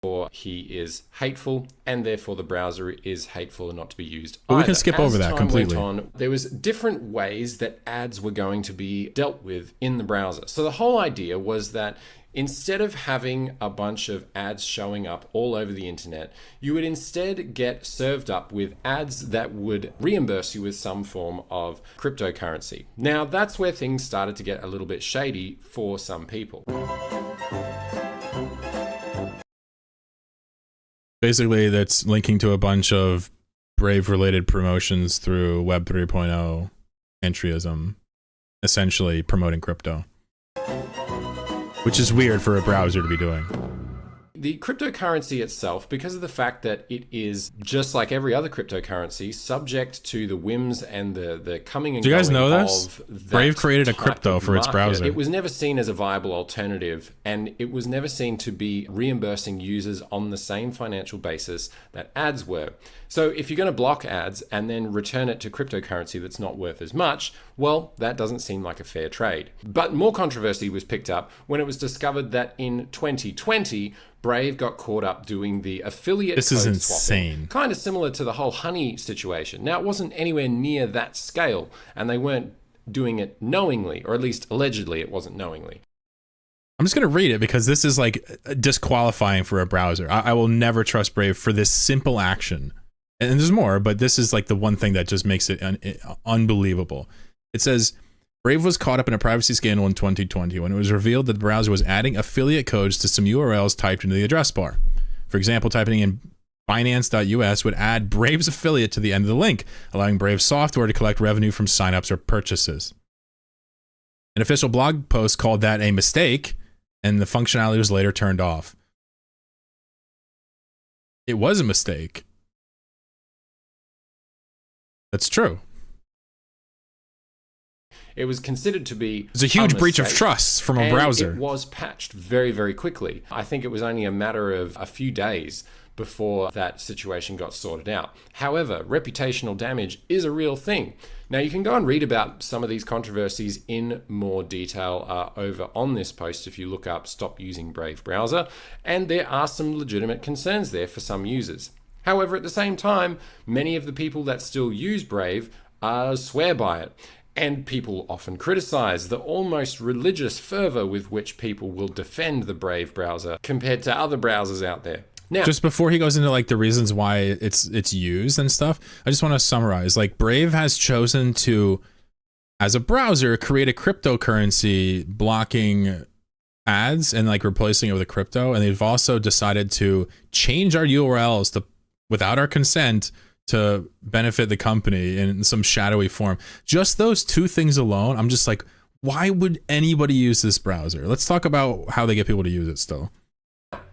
Or he is hateful, and therefore the browser is hateful and not to be used but either. We can skip over that completely. Went on, there was different ways that ads were going to be dealt with in the browser. So the whole idea was that instead of having a bunch of ads showing up all over the internet, you would instead get served up with ads that would reimburse you with some form of cryptocurrency. Now, that's where things started to get a little bit shady for some people. Basically, that's linking to a bunch of Brave-related promotions through Web 3.0 entryism, essentially promoting crypto. Which is weird for a browser to be doing. The cryptocurrency itself, because of the fact that it is just like every other cryptocurrency, subject to the whims and the coming and going. Do you guys know this? Brave created a crypto for its browser. It was never seen as a viable alternative, and it was never seen to be reimbursing users on the same financial basis that ads were. So if you're going to block ads and then return it to cryptocurrency that's not worth as much, well, that doesn't seem like a fair trade. But more controversy was picked up when it was discovered that in 2020, Brave got caught up doing the affiliate code swapping. This is insane. Kind of similar to the whole Honey situation. Now, it wasn't anywhere near that scale, and they weren't doing it knowingly, or at least allegedly it wasn't knowingly. I'm just going to read it because this is like disqualifying for a browser. I will never trust Brave for this simple action. And there's more, but this is like the one thing that just makes it unbelievable. It says, Brave was caught up in a privacy scandal in 2020 when it was revealed that the browser was adding affiliate codes to some URLs typed into the address bar. For example, typing in Binance.us would add Brave's affiliate to the end of the link, allowing Brave software to collect revenue from signups or purchases. An official blog post called that a mistake, and the functionality was later turned off. It was a mistake. That's true. It was considered to be It's a huge breach of trust from a browser. It was patched very, very quickly. I think it was only a matter of a few days before that situation got sorted out. However, reputational damage is a real thing. Now, you can go and read about some of these controversies in more detail over on this post if you look up Stop Using Brave Browser, and there are some legitimate concerns there for some users. However, at the same time, many of the people that still use Brave swear by it. And people often criticize the almost religious fervor with which people will defend the Brave browser compared to other browsers out there. Now, just before he goes into like the reasons why it's used and stuff, I just want to summarize. Like, Brave has chosen to, as a browser, create a cryptocurrency blocking ads and like replacing it with a crypto. And they've also decided to change our URLs to, without our consent, to benefit the company in some shadowy form. Just those two things alone, I'm just like, why would anybody use this browser? Let's talk about how they get people to use it still.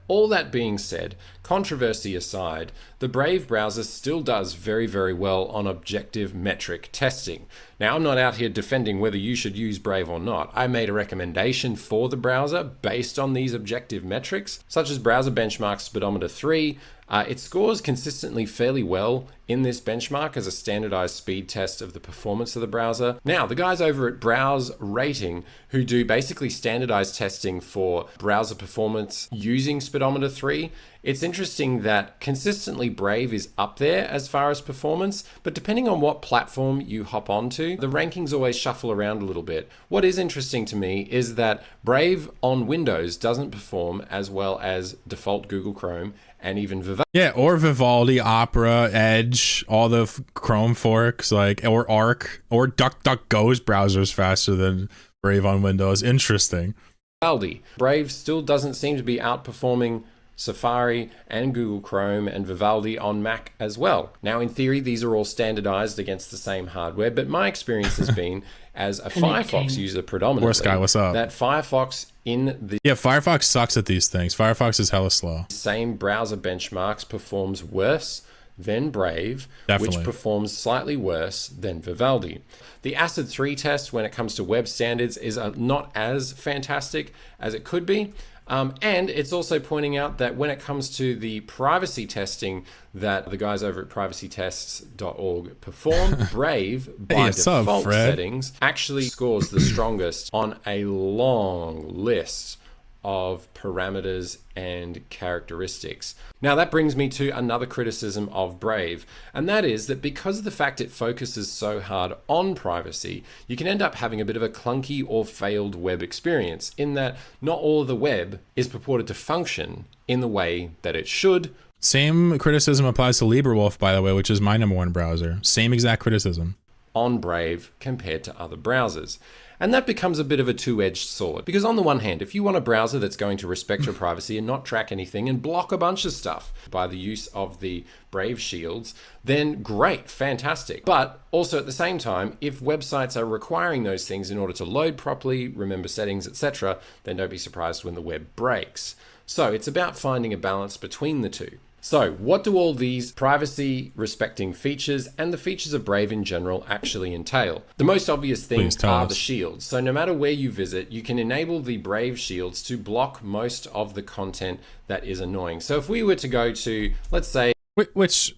All that being said, controversy aside, the Brave browser still does very, very well on objective metric testing. Now, I'm not out here defending whether you should use Brave or not. I made a recommendation for the browser based on these objective metrics, such as Browser Benchmark Speedometer 3. It scores consistently fairly well in this benchmark as a standardized speed test of the performance of the browser. Now, the guys over at Browse Rating, who do basically standardized testing for browser performance using Speedometer 3, it's interesting that consistently Brave is up there as far as performance, but depending on what platform you hop onto, the rankings always shuffle around a little bit. What is interesting to me is that Brave on Windows doesn't perform as well as default Google Chrome and even Vivaldi. Yeah, or Vivaldi, Opera, Edge, all the Chrome forks, like, or Arc, or DuckDuckGo's browsers faster than Brave on Windows. Interesting. Vivaldi. Brave still doesn't seem to be outperforming Safari and Google Chrome and Vivaldi on Mac as well. Now, in theory, these are all standardized against the same hardware, but my experience has been, as a Firefox user predominantly, Worst guy, what's up? that Firefox in the Firefox sucks at these things. Firefox is hella slow. same browser benchmarks performs worse than Brave, Definitely. which performs slightly worse than Vivaldi. The ACID 3 test when it comes to web standards is not as fantastic as it could be. And it's also pointing out that when it comes to the privacy testing that the guys over at privacytests.org perform, Brave, by default settings, actually scores the strongest on a long list of parameters and characteristics. Now that brings me to another criticism of Brave, and that is that because of the fact it focuses so hard on privacy, you can end up having a bit of a clunky or failed web experience, in that not all of the web is purported to function in the way that it should. Same criticism applies to LibreWolf, by the way, which is my #1 browser. Same exact criticism. On Brave compared to other browsers. And that becomes a bit of a two-edged sword, because on the one hand, if you want a browser that's going to respect your privacy and not track anything and block a bunch of stuff by the use of the Brave shields, then great, fantastic. But also at the same time, if websites are requiring those things in order to load properly, remember settings, etc., then don't be surprised when the web breaks. So it's about finding a balance between the two. So what do all these privacy respecting features and the features of Brave in general actually entail? The most obvious things are the shields. So no matter where you visit, you can enable the Brave shields to block most of the content that is annoying. So if we were to go to, let's say, which,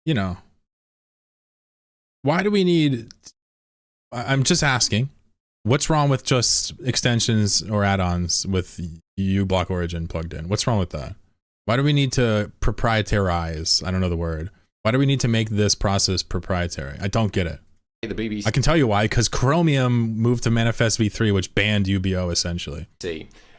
you know, why do we need, I'm just asking, what's wrong with just extensions or add-ons with uBlock Origin plugged in? What's wrong with that? Why do we need to proprietarize? I don't know the word. Why do we need to make this process proprietary? I don't get it. The BBC. I can tell you why, because Chromium moved to Manifest v3, which banned UBO essentially.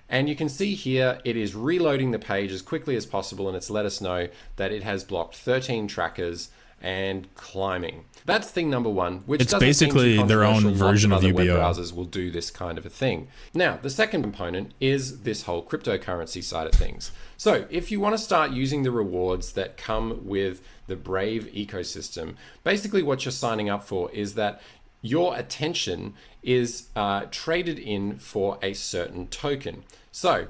And you can see here, it is reloading the page as quickly as possible, and it's let us know that it has blocked 13 trackers and climbing. That's thing number one, which it's doesn't basically seem too their own version of other UBO. Web browsers will do this kind of a thing. Now, the second component is this whole cryptocurrency side of things. So if you want to start using the rewards that come with the Brave ecosystem, basically what you're signing up for is that your attention is traded in for a certain token. So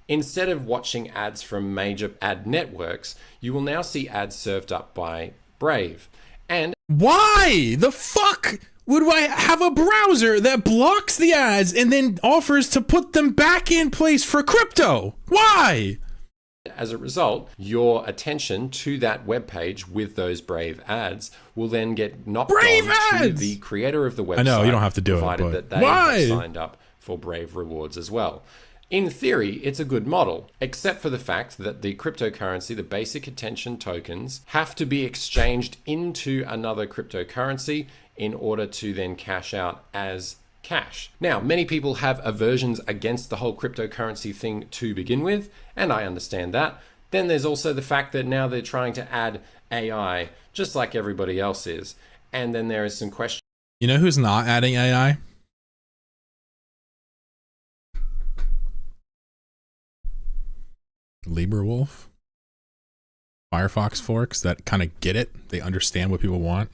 instead of watching ads from major ad networks, you will now see ads served up by Brave. And why the fuck would I have a browser that blocks the ads and then offers to put them back in place for crypto? Why? As a result, your attention to that web page with those Brave ads will then get knocked on to the creator of the website. I know, you don't have to do it, provided but that they have signed up for Brave rewards as well. In theory, it's a good model, except for the fact that the cryptocurrency, the basic attention tokens, have to be exchanged into another cryptocurrency in order to then cash out as cash. Now, many people have aversions against the whole cryptocurrency thing to begin with, and I understand that. Then there's also the fact that now they're trying to add AI, just like everybody else is. And then there is some questions. You know who's not adding AI? LibreWolf. Firefox forks that kind of get it. They understand what people want.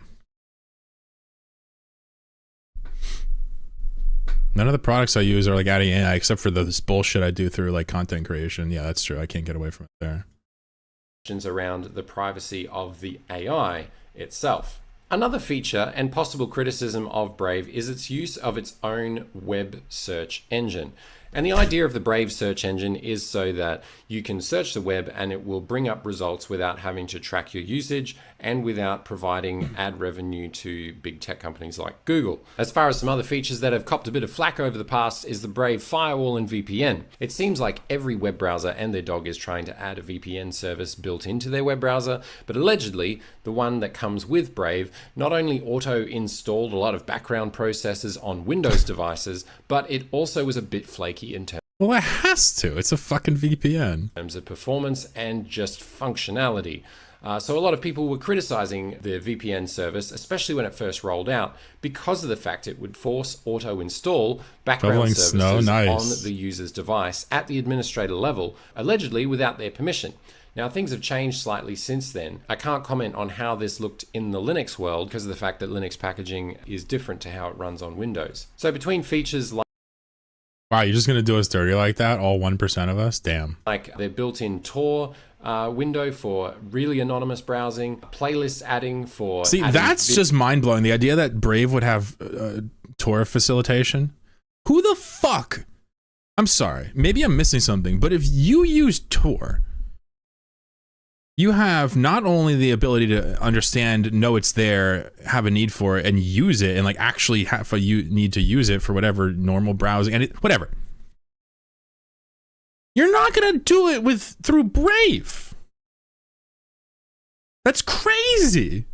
None of the products I use are like adding AI except for this bullshit I do through like content creation. Yeah, that's true. I can't get away from it there. Around the privacy of the AI itself. Another feature and possible criticism of Brave is its use of its own web search engine. And the idea of the Brave search engine is so that you can search the web and it will bring up results without having to track your usage and without providing ad revenue to big tech companies like Google. As far as some other features that have copped a bit of flack over the past is the Brave firewall and VPN. It seems like every web browser and their dog is trying to add a VPN service built into their web browser, but allegedly the one that comes with Brave not only auto-installed a lot of background processes on Windows devices, but it also was a bit flaky in terms. Well, it has to. It's a fucking VPN. In terms of performance and just functionality. So a lot of people were criticizing the VPN service, especially when it first rolled out, because of the fact it would force auto-install background services on the user's device at the administrator level, allegedly without their permission. Now, things have changed slightly since then. I can't comment on how this looked in the Linux world because of the fact that Linux packaging is different to how it runs on Windows. So between features like wow, you're just going to do us dirty like that? All 1% of us? Damn. Like their built-in Tor window for really anonymous browsing, playlist adding for... See, that's just mind-blowing. The idea that Brave would have Tor facilitation. Who the fuck? I'm sorry. Maybe I'm missing something, but if you use Tor, you have not only the ability to understand, know it's there, have a need for it, and use it, and like actually have a need to use it for whatever normal browsing and whatever. You're not gonna do it through Brave. That's crazy.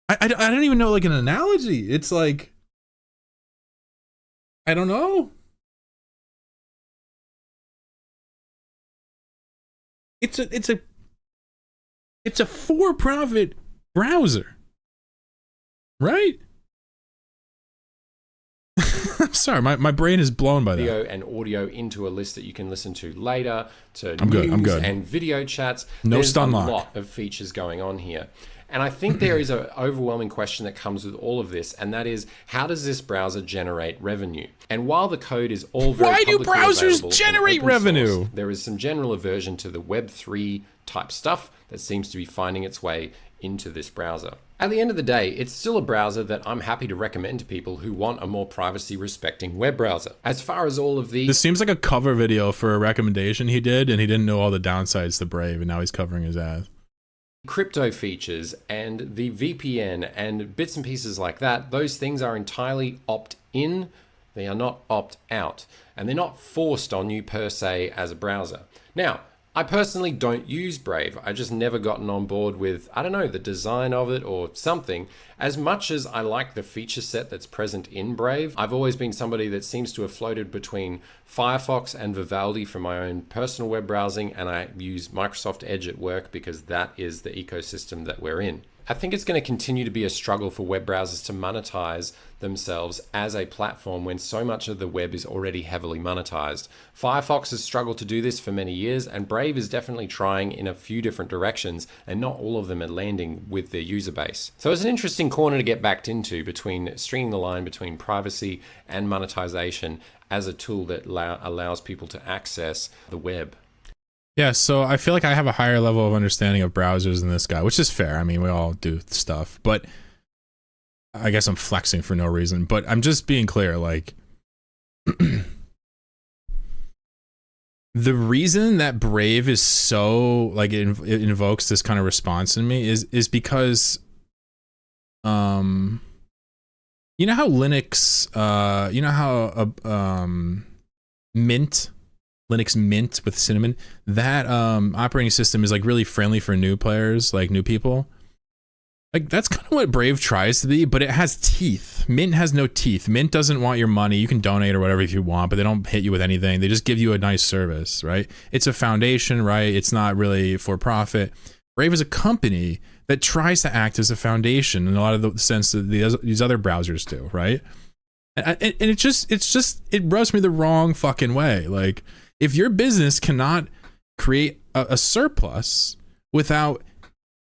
I don't even know like an analogy. It's like, I don't know. It's a for-profit browser, right? I'm sorry, my brain is blown by that. Video and audio into a list that you can listen to later, to I'm news good. and video chats. No There's stun lock. a lot of features going on here. And I think there is an overwhelming question that comes with all of this, and that is, how does this browser generate revenue? And while the code is all very Why do publicly browsers available generate and open revenue? source, there is some general aversion to the Web3 type stuff that seems to be finding its way into this browser. At the end of the day, it's still a browser that I'm happy to recommend to people who want a more privacy-respecting web browser. As far as all of these... This seems like a cover video for a recommendation he did, and he didn't know all the downsides to Brave, and now he's covering his ass. Crypto features and the VPN and bits and pieces like that, those things are entirely opt-in. They are not opt-out, and they're not forced on you per se as a browser. Now, I personally don't use Brave. I just never gotten on board with, I don't know, the design of it or something. As much as I like the feature set that's present in Brave, I've always been somebody that seems to have floated between Firefox and Vivaldi for my own personal web browsing, and I use Microsoft Edge at work because that is the ecosystem that we're in. I think it's going to continue to be a struggle for web browsers to monetize themselves as a platform when so much of the web is already heavily monetized. Firefox has struggled to do this for many years, and Brave is definitely trying in a few different directions, and not all of them are landing with their user base. So it's an interesting corner to get backed into between stringing the line between privacy and monetization as a tool that allows people to access the web. Yeah, so I feel like I have a higher level of understanding of browsers than this guy, which is fair. I mean, we all do stuff, but I guess I'm flexing for no reason, but I'm just being clear, like, the reason that Brave is so, like, it invokes this kind of response in me is because, you know how Linux, you know how, Mint, Linux Mint with Cinnamon, that operating system is like really friendly for new players, like new people. Like that's kind of what Brave tries to be, but it has teeth. Mint has no teeth. Mint doesn't want your money. You can donate or whatever if you want, but they don't hit you with anything. They just give you a nice service, right? It's a foundation, right? It's not really for profit. Brave is a company that tries to act as a foundation in a lot of the sense that these other browsers do, right? And it rubs me the wrong fucking way. Like, if your business cannot create a surplus without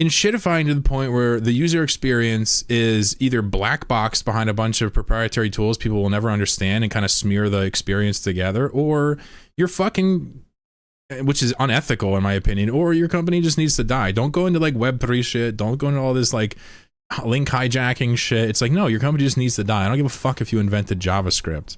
enshittifying to the point where the user experience is either black boxed behind a bunch of proprietary tools people will never understand and kind of smear the experience together, or you're fucking, which is unethical in my opinion, or your company just needs to die. Don't go into like Web3 shit. Don't go into all this like link hijacking shit. It's like, no, your company just needs to die. I don't give a fuck if you invented JavaScript.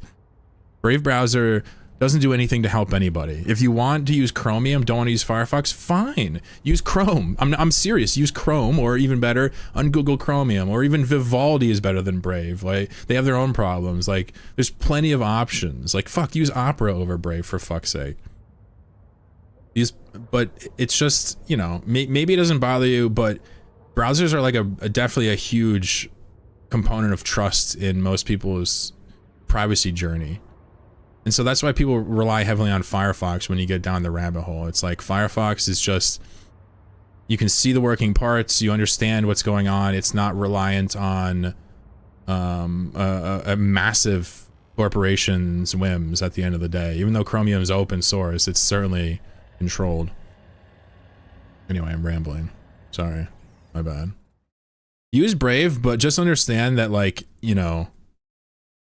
Brave browser doesn't do anything to help anybody. If you want to use Chromium, don't want to use Firefox, fine. Use Chrome. I'm serious. Use Chrome, or even better, ungoogle Chromium, or even Vivaldi is better than Brave. Like, they have their own problems. Like, there's plenty of options. Like, fuck, use Opera over Brave for fuck's sake. But it's just, you know, maybe it doesn't bother you, but browsers are like definitely a huge component of trust in most people's privacy journey. And so that's why people rely heavily on Firefox when you get down the rabbit hole. It's like Firefox is just, you can see the working parts, you understand what's going on. It's not reliant on a massive corporation's whims at the end of the day. Even though Chromium is open source, it's certainly controlled. Anyway, I'm rambling. Sorry. My bad. Use Brave, but just understand that, like, you know,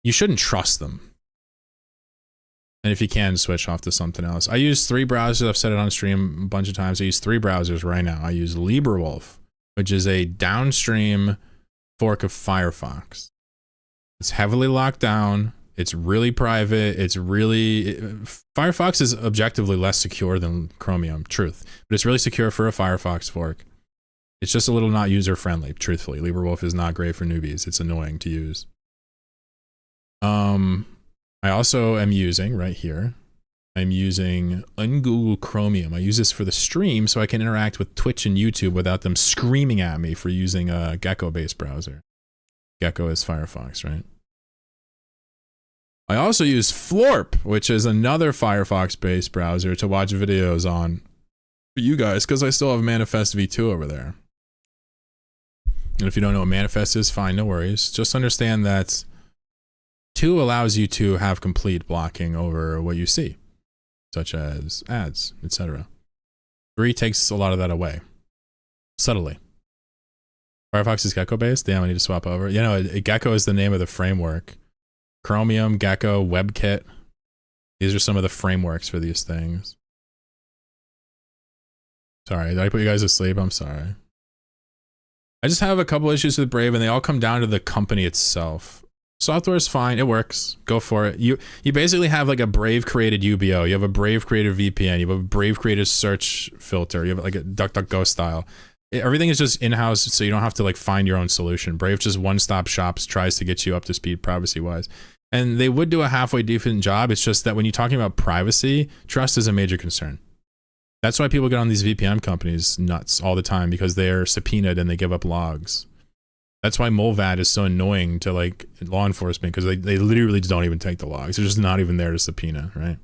you shouldn't trust them. And if you can, switch off to something else. I use 3 browsers. I've said it on stream a bunch of times. I use 3 browsers right now. I use LibreWolf, which is a downstream fork of Firefox. It's heavily locked down. It's really private. It's really... Firefox is objectively less secure than Chromium, truth. But it's really secure for a Firefox fork. It's just a little not user-friendly, truthfully. LibreWolf is not great for newbies. It's annoying to use. I also am using, right here, I'm using ungoogle Chromium. I use this for the stream so I can interact with Twitch and YouTube without them screaming at me for using a Gecko-based browser. Gecko is Firefox, right? I also use Florp, which is another Firefox-based browser to watch videos on for you guys, because I still have Manifest v2 over there. And if you don't know what Manifest is, fine, no worries. Just understand that 2 allows you to have complete blocking over what you see, such as ads, etc. 3 takes a lot of that away, subtly. Firefox is Gecko-based? Damn, I need to swap over. You know, Gecko is the name of the framework. Chromium, Gecko, WebKit. These are some of the frameworks for these things. Sorry, did I put you guys to sleep? I'm sorry. I just have a couple issues with Brave, and they all come down to the company itself. Software is fine, it works, go for it. You basically have like a Brave created UBO, you have a Brave created VPN, you have a Brave created search filter, you have like a DuckDuckGo style. Everything is just in-house, so you don't have to like find your own solution. Brave just one-stop shops, tries to get you up to speed privacy-wise. And they would do a halfway decent job, it's just that when you're talking about privacy, trust is a major concern. That's why people get on these VPN companies nuts all the time, because they're subpoenaed and they give up logs. That's why Molvad is so annoying to like law enforcement, because they literally don't even take the logs. They're just not even there to subpoena, right?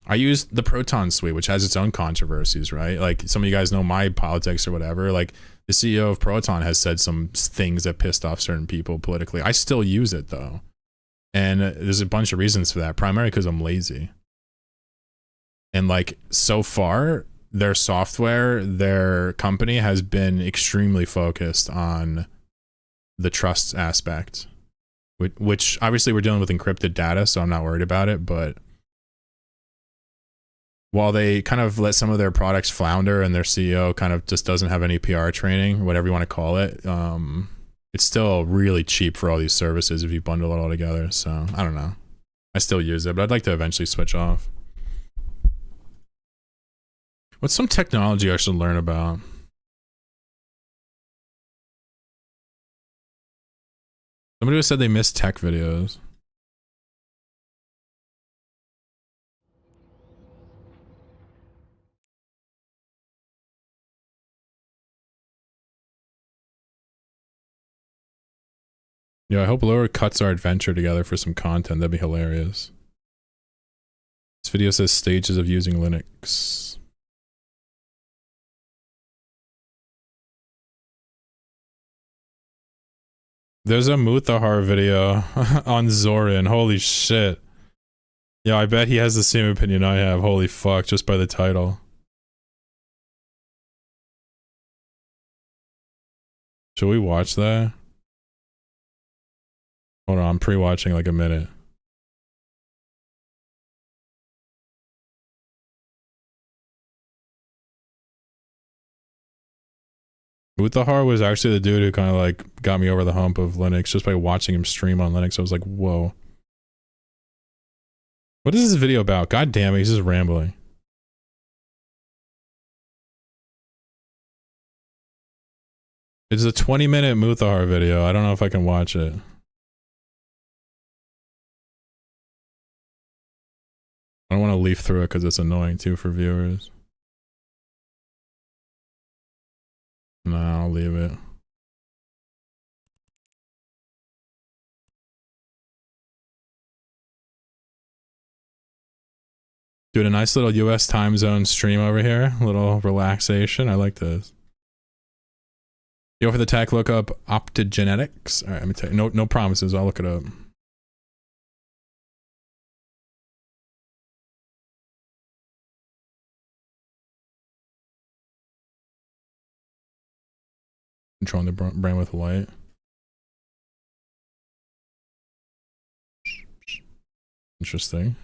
I use the Proton suite, which has its own controversies, right? Like, some of you guys know my politics or whatever. Like, the CEO of Proton has said some things that pissed off certain people politically. I still use it though. And there's a bunch of reasons for that, primarily because I'm lazy. And like, so far, their software, their company has been extremely focused on the trust aspect, which obviously we're dealing with encrypted data, so I'm not worried about it. But while they kind of let some of their products flounder and their CEO kind of just doesn't have any PR training, whatever you want to call it, it's still really cheap for all these services if you bundle it all together. So I don't know. I still use it, but I'd like to eventually switch off. What's some technology I should learn about? Somebody said they missed tech videos. Yeah, I hope Laura cuts our adventure together for some content. That'd be hilarious. This video says stages of using Linux. There's a Muthahar video on Zorin. Holy shit. Yeah, I bet he has the same opinion I have. Holy fuck, just by the title. Should we watch that? Hold on, I'm pre-watching like a minute. Muthahar was actually the dude who kind of like got me over the hump of Linux just by watching him stream on Linux. I was like, whoa. What is this video about? God damn it, he's just rambling. It's a 20-minute Muthahar video. I don't know if I can watch it. I don't want to leaf through it because it's annoying too for viewers. No, I'll leave it. Doing a nice little US time zone stream over here. A little relaxation. I like this. Go for the tech, look up optogenetics. Alright, let me tell you. No promises, I'll look it up. Controlling the brain with light. Interesting.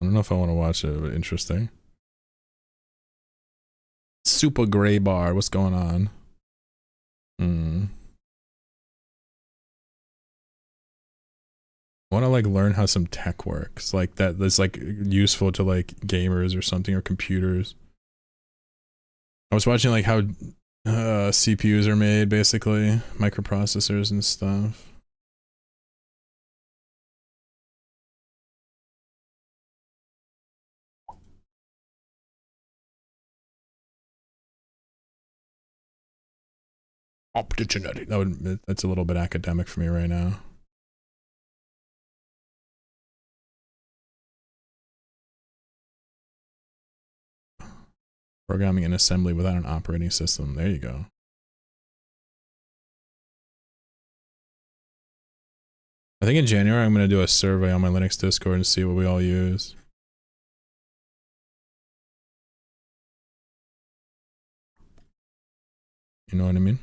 I don't know if I want to watch it, but interesting. Super gray bar, what's going on? I want to like learn how some tech works, like that's like useful to like gamers or something, or computers. I was watching like how CPUs are made, basically microprocessors and stuff. Optogenetic. That's a little bit academic for me right now. Programming and assembly without an operating system. There you go. I think in January I'm going to do a survey on my Linux Discord and see what we all use. You know what I mean?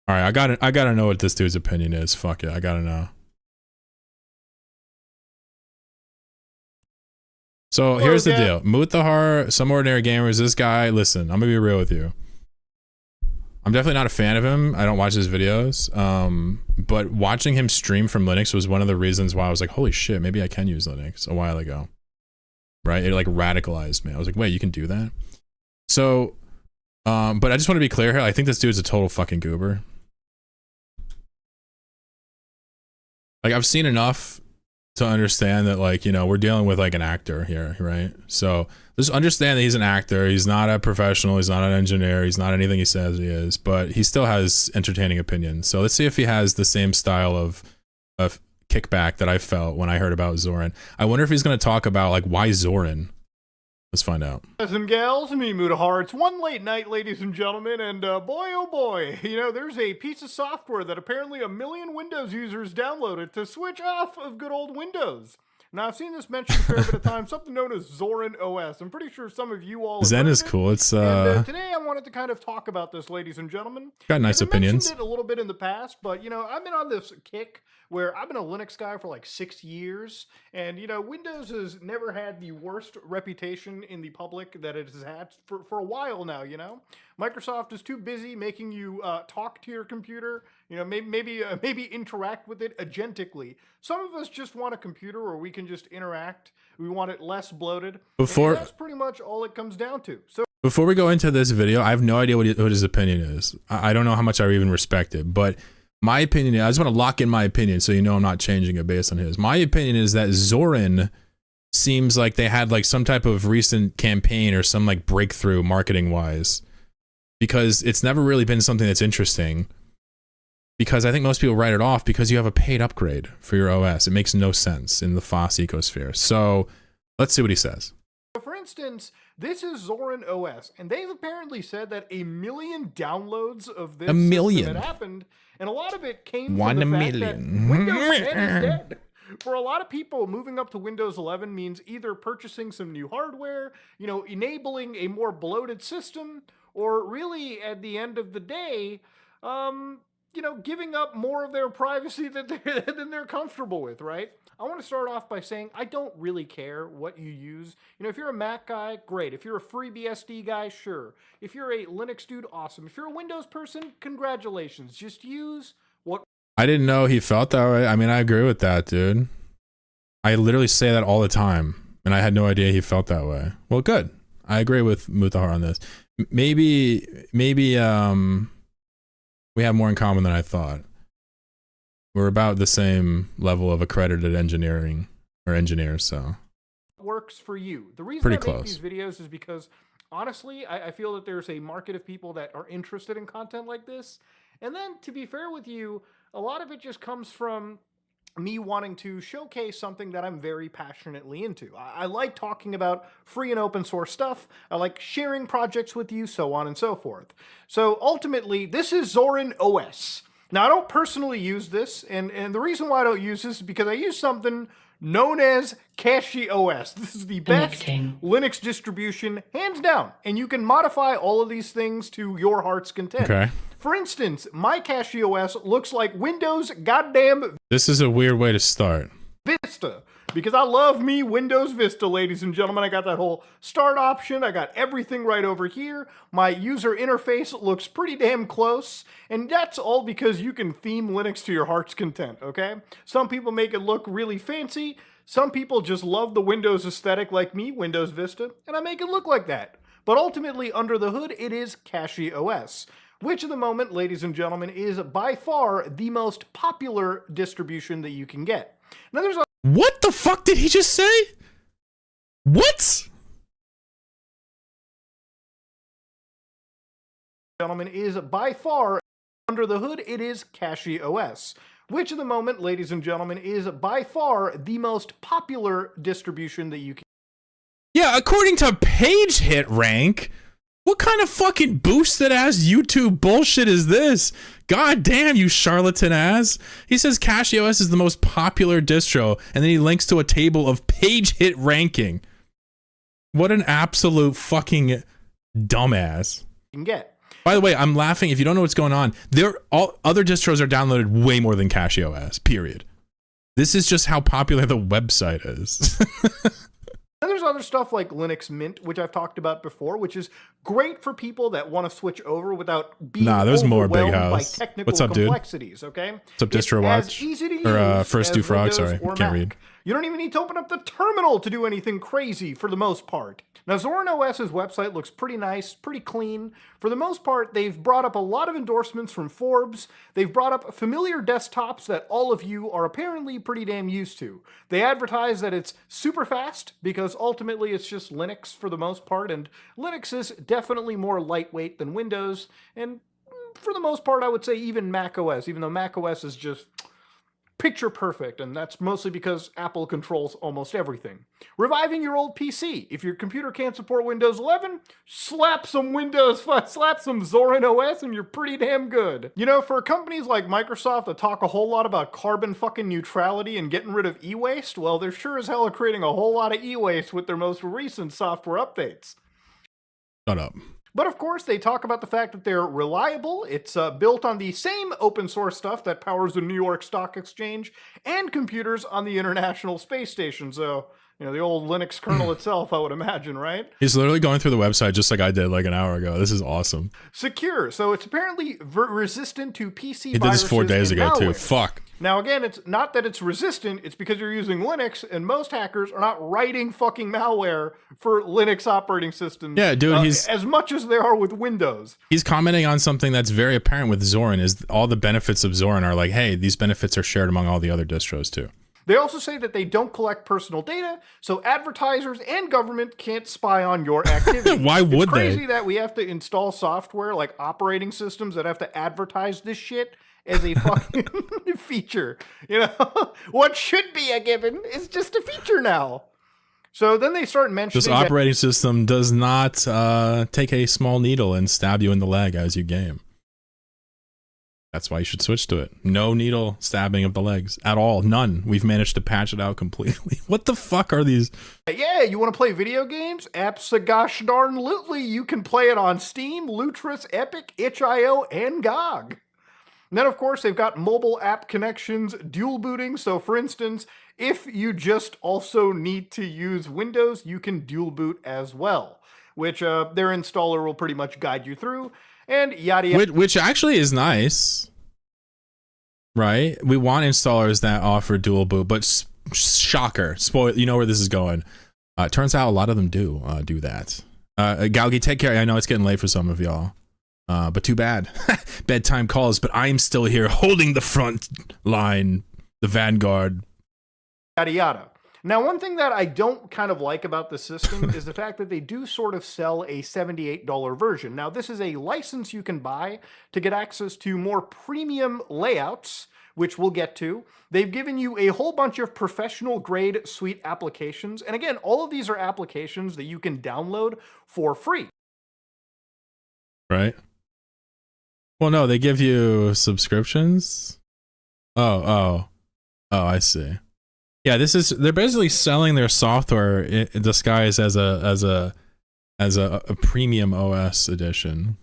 Alright, I gotta know what this dude's opinion is. Fuck it, I gotta know. So here's the deal. Muthahar, Some Ordinary Gamers, this guy, listen, I'm gonna be real with you. I'm definitely not a fan of him. I don't watch his videos. But watching him stream from Linux was one of the reasons why I was like, holy shit, maybe I can use Linux a while ago. Right? It like radicalized me. I was like, wait, you can do that? So, but I just want to be clear here. I think this dude's a total fucking goober. Like, I've seen enough to understand that, like, you know, we're dealing with like an actor here, right? So just understand that he's an actor. He's not a professional. He's not an engineer. He's not anything he says he is, but he still has entertaining opinions. So let's see if he has the same style of kickback that I felt when I heard about Zorin. I wonder if he's going to talk about like why Zorin. Let's find out. Guys and gals, me Muthahar. It's one late night, ladies and gentlemen, and boy oh boy, you know, there's a piece of software that apparently 1 million Windows users downloaded to switch off of good old Windows. Now, I've seen this mentioned a fair bit of time, something known as Zorin OS. I'm pretty sure some of you all have Zen is heard cool. It's and, today I wanted to kind of talk about this, ladies and gentlemen. Got nice opinions. I mentioned it a little bit in the past, but you know, I've been on this kick where I've been a Linux guy for like 6 years, and you know, Windows has never had the worst reputation in the public that it has had for a while now. You know, Microsoft is too busy making you talk to your computer. You know, maybe interact with it agentically. Some of us just want a computer where we can just interact. We want it less bloated. And that's pretty much all it comes down to. So before we go into this video, I have no idea what his opinion is. I don't know how much I even respect it, but my opinion, I just want to lock in my opinion so you know I'm not changing it based on his. My opinion is that Zorin seems like they had like some type of recent campaign or some like breakthrough marketing wise because it's never really been something that's interesting. Because I think most people write it off because you have a paid upgrade for your OS. It makes no sense in the FOSS ecosphere. So let's see what he says. For instance, this is Zorin OS, and they've apparently said that 1 million downloads of this system had happened, and a lot of it came from the fact that Windows 10 is dead. For a lot of people, moving up to Windows 11 means either purchasing some new hardware, enabling a more bloated system, or really, at the end of the day, giving up more of their privacy than they're comfortable with, right? I want to start off by saying I don't really care what you use. If you're a Mac guy, great. If you're a FreeBSD guy, sure. If you're a Linux dude, awesome. If you're a Windows person, congratulations. Just use what... I didn't know he felt that way. I mean, I agree with that, dude. I literally say that all the time, and I had no idea he felt that way. Well, good. I agree with Mutahar on this. Maybe, we have more in common than I thought. We're about the same level of accredited engineers, so. Works for you. The reason pretty I close. Make these videos is because, honestly, I feel that there's a market of people that are interested in content like this. And then, to be fair with you, a lot of it just comes from me wanting to showcase something that I'm very passionately into. I like talking about free and open source stuff. I like sharing projects with you, so on and so forth. So ultimately, this is Zorin OS. Now, I don't personally use this, and the reason why I don't use this is because I use something known as Cache OS. This is the best Linux distribution, hands down, and you can modify all of these things to your heart's content. Okay. For instance, my Cache OS looks like Windows goddamn... This is a weird way to start. Vista. Because I love me Windows Vista, ladies and gentlemen. I got that whole start option. I got everything right over here. My user interface looks pretty damn close. And that's all because you can theme Linux to your heart's content, okay? Some people make it look really fancy. Some people just love the Windows aesthetic like me, Windows Vista, and I make it look like that. But ultimately, under the hood, it is Cache OS, which at the moment, ladies and gentlemen, is by far the most popular distribution that you can get. Now, there's a... What the fuck did he just say? What? Gentlemen, is by far, under the hood, it is Cache OS, which at the moment, ladies and gentlemen, is by far the most popular distribution that you can... Yeah, according to page hit rank, what kind of fucking boosted ass YouTube bullshit is this? God damn, you charlatan ass. He says Cache OS is the most popular distro, and then he links to a table of page hit ranking. What an absolute fucking dumbass. You can get. By the way, I'm laughing. If you don't know what's going on, all other distros are downloaded way more than Cache OS, period. This is just how popular the website is. And there's other stuff like Linux Mint, which I've talked about before, which is great for people that want to switch over without being there's more Big overwhelmed by House. technical What's up, dude? complexities, okay? What's up, Distro Watch? Or First Do Frog, sorry, can't read. You don't even need to open up the terminal to do anything crazy for the most part. Now, Zorin OS's website looks pretty nice, pretty clean. For the most part, they've brought up a lot of endorsements from Forbes. They've brought up familiar desktops that all of you are apparently pretty damn used to. They advertise that it's super fast because ultimately it's just Linux for the most part, and Linux is definitely more lightweight than Windows, and for the most part, I would say even Mac OS, even though Mac OS is just picture perfect, and that's mostly because Apple controls almost everything. Reviving your old PC. If your computer can't support Windows 11, slap some Zorin OS and you're pretty damn good. You know, for companies like Microsoft that talk a whole lot about carbon fucking neutrality and getting rid of e-waste, well, they're sure as hell are creating a whole lot of e-waste with their most recent software updates. Shut up. But of course, they talk about the fact that they're reliable. It's built on the same open source stuff that powers the New York Stock Exchange and computers on the International Space Station. So, you know, the old Linux kernel itself, I would imagine, right? He's literally going through the website just like I did like an hour ago. This is awesome. Secure. So it's apparently resistant to PC viruses. He did this 4 days ago malware. too. Fuck. Now again, it's not that it's resistant, it's because you're using Linux, and most hackers are not writing fucking malware for Linux operating systems. Yeah, dude, he's as much as they are with Windows. He's commenting on something that's very apparent with Zorin, is all the benefits of Zorin are like, hey, these benefits are shared among all the other distros too. They also say that they don't collect personal data, so advertisers and government can't spy on your activity. Why would it's crazy they? that we have to install software like operating systems that have to advertise this shit as a fucking feature. You know, what should be a given is just a feature now. So then they start mentioning this operating system does not take a small needle and stab you in the leg as you game. That's why you should switch to it. No needle stabbing of the legs at all. None. We've managed to patch it out completely. What the fuck are these? Yeah, you want to play video games? Gosh darn lootly. You can play it on Steam, Lutris, Epic, itch.io, and GOG. And then, of course, they've got mobile app connections, dual booting. So, for instance, if you just also need to use Windows, you can dual boot as well, which their installer will pretty much guide you through. And yada yada. Which actually is nice, right? We want installers that offer dual boot, but shocker, spoil. You know where this is going. It turns out a lot of them do that. Galgi, take care. I know it's getting late for some of y'all, but too bad. Bedtime calls, but I'm still here holding the front line, the vanguard. Yada yada. Now, one thing that I don't kind of like about the system is the fact that they do sort of sell a $78 version. Now, this is a license you can buy to get access to more premium layouts, which we'll get to. They've given you a whole bunch of professional grade suite applications. And again, all of these are applications that you can download for free. Right? Well, no, they give you subscriptions. Oh, I see. Yeah, they're basically selling their software in disguise as a premium OS edition.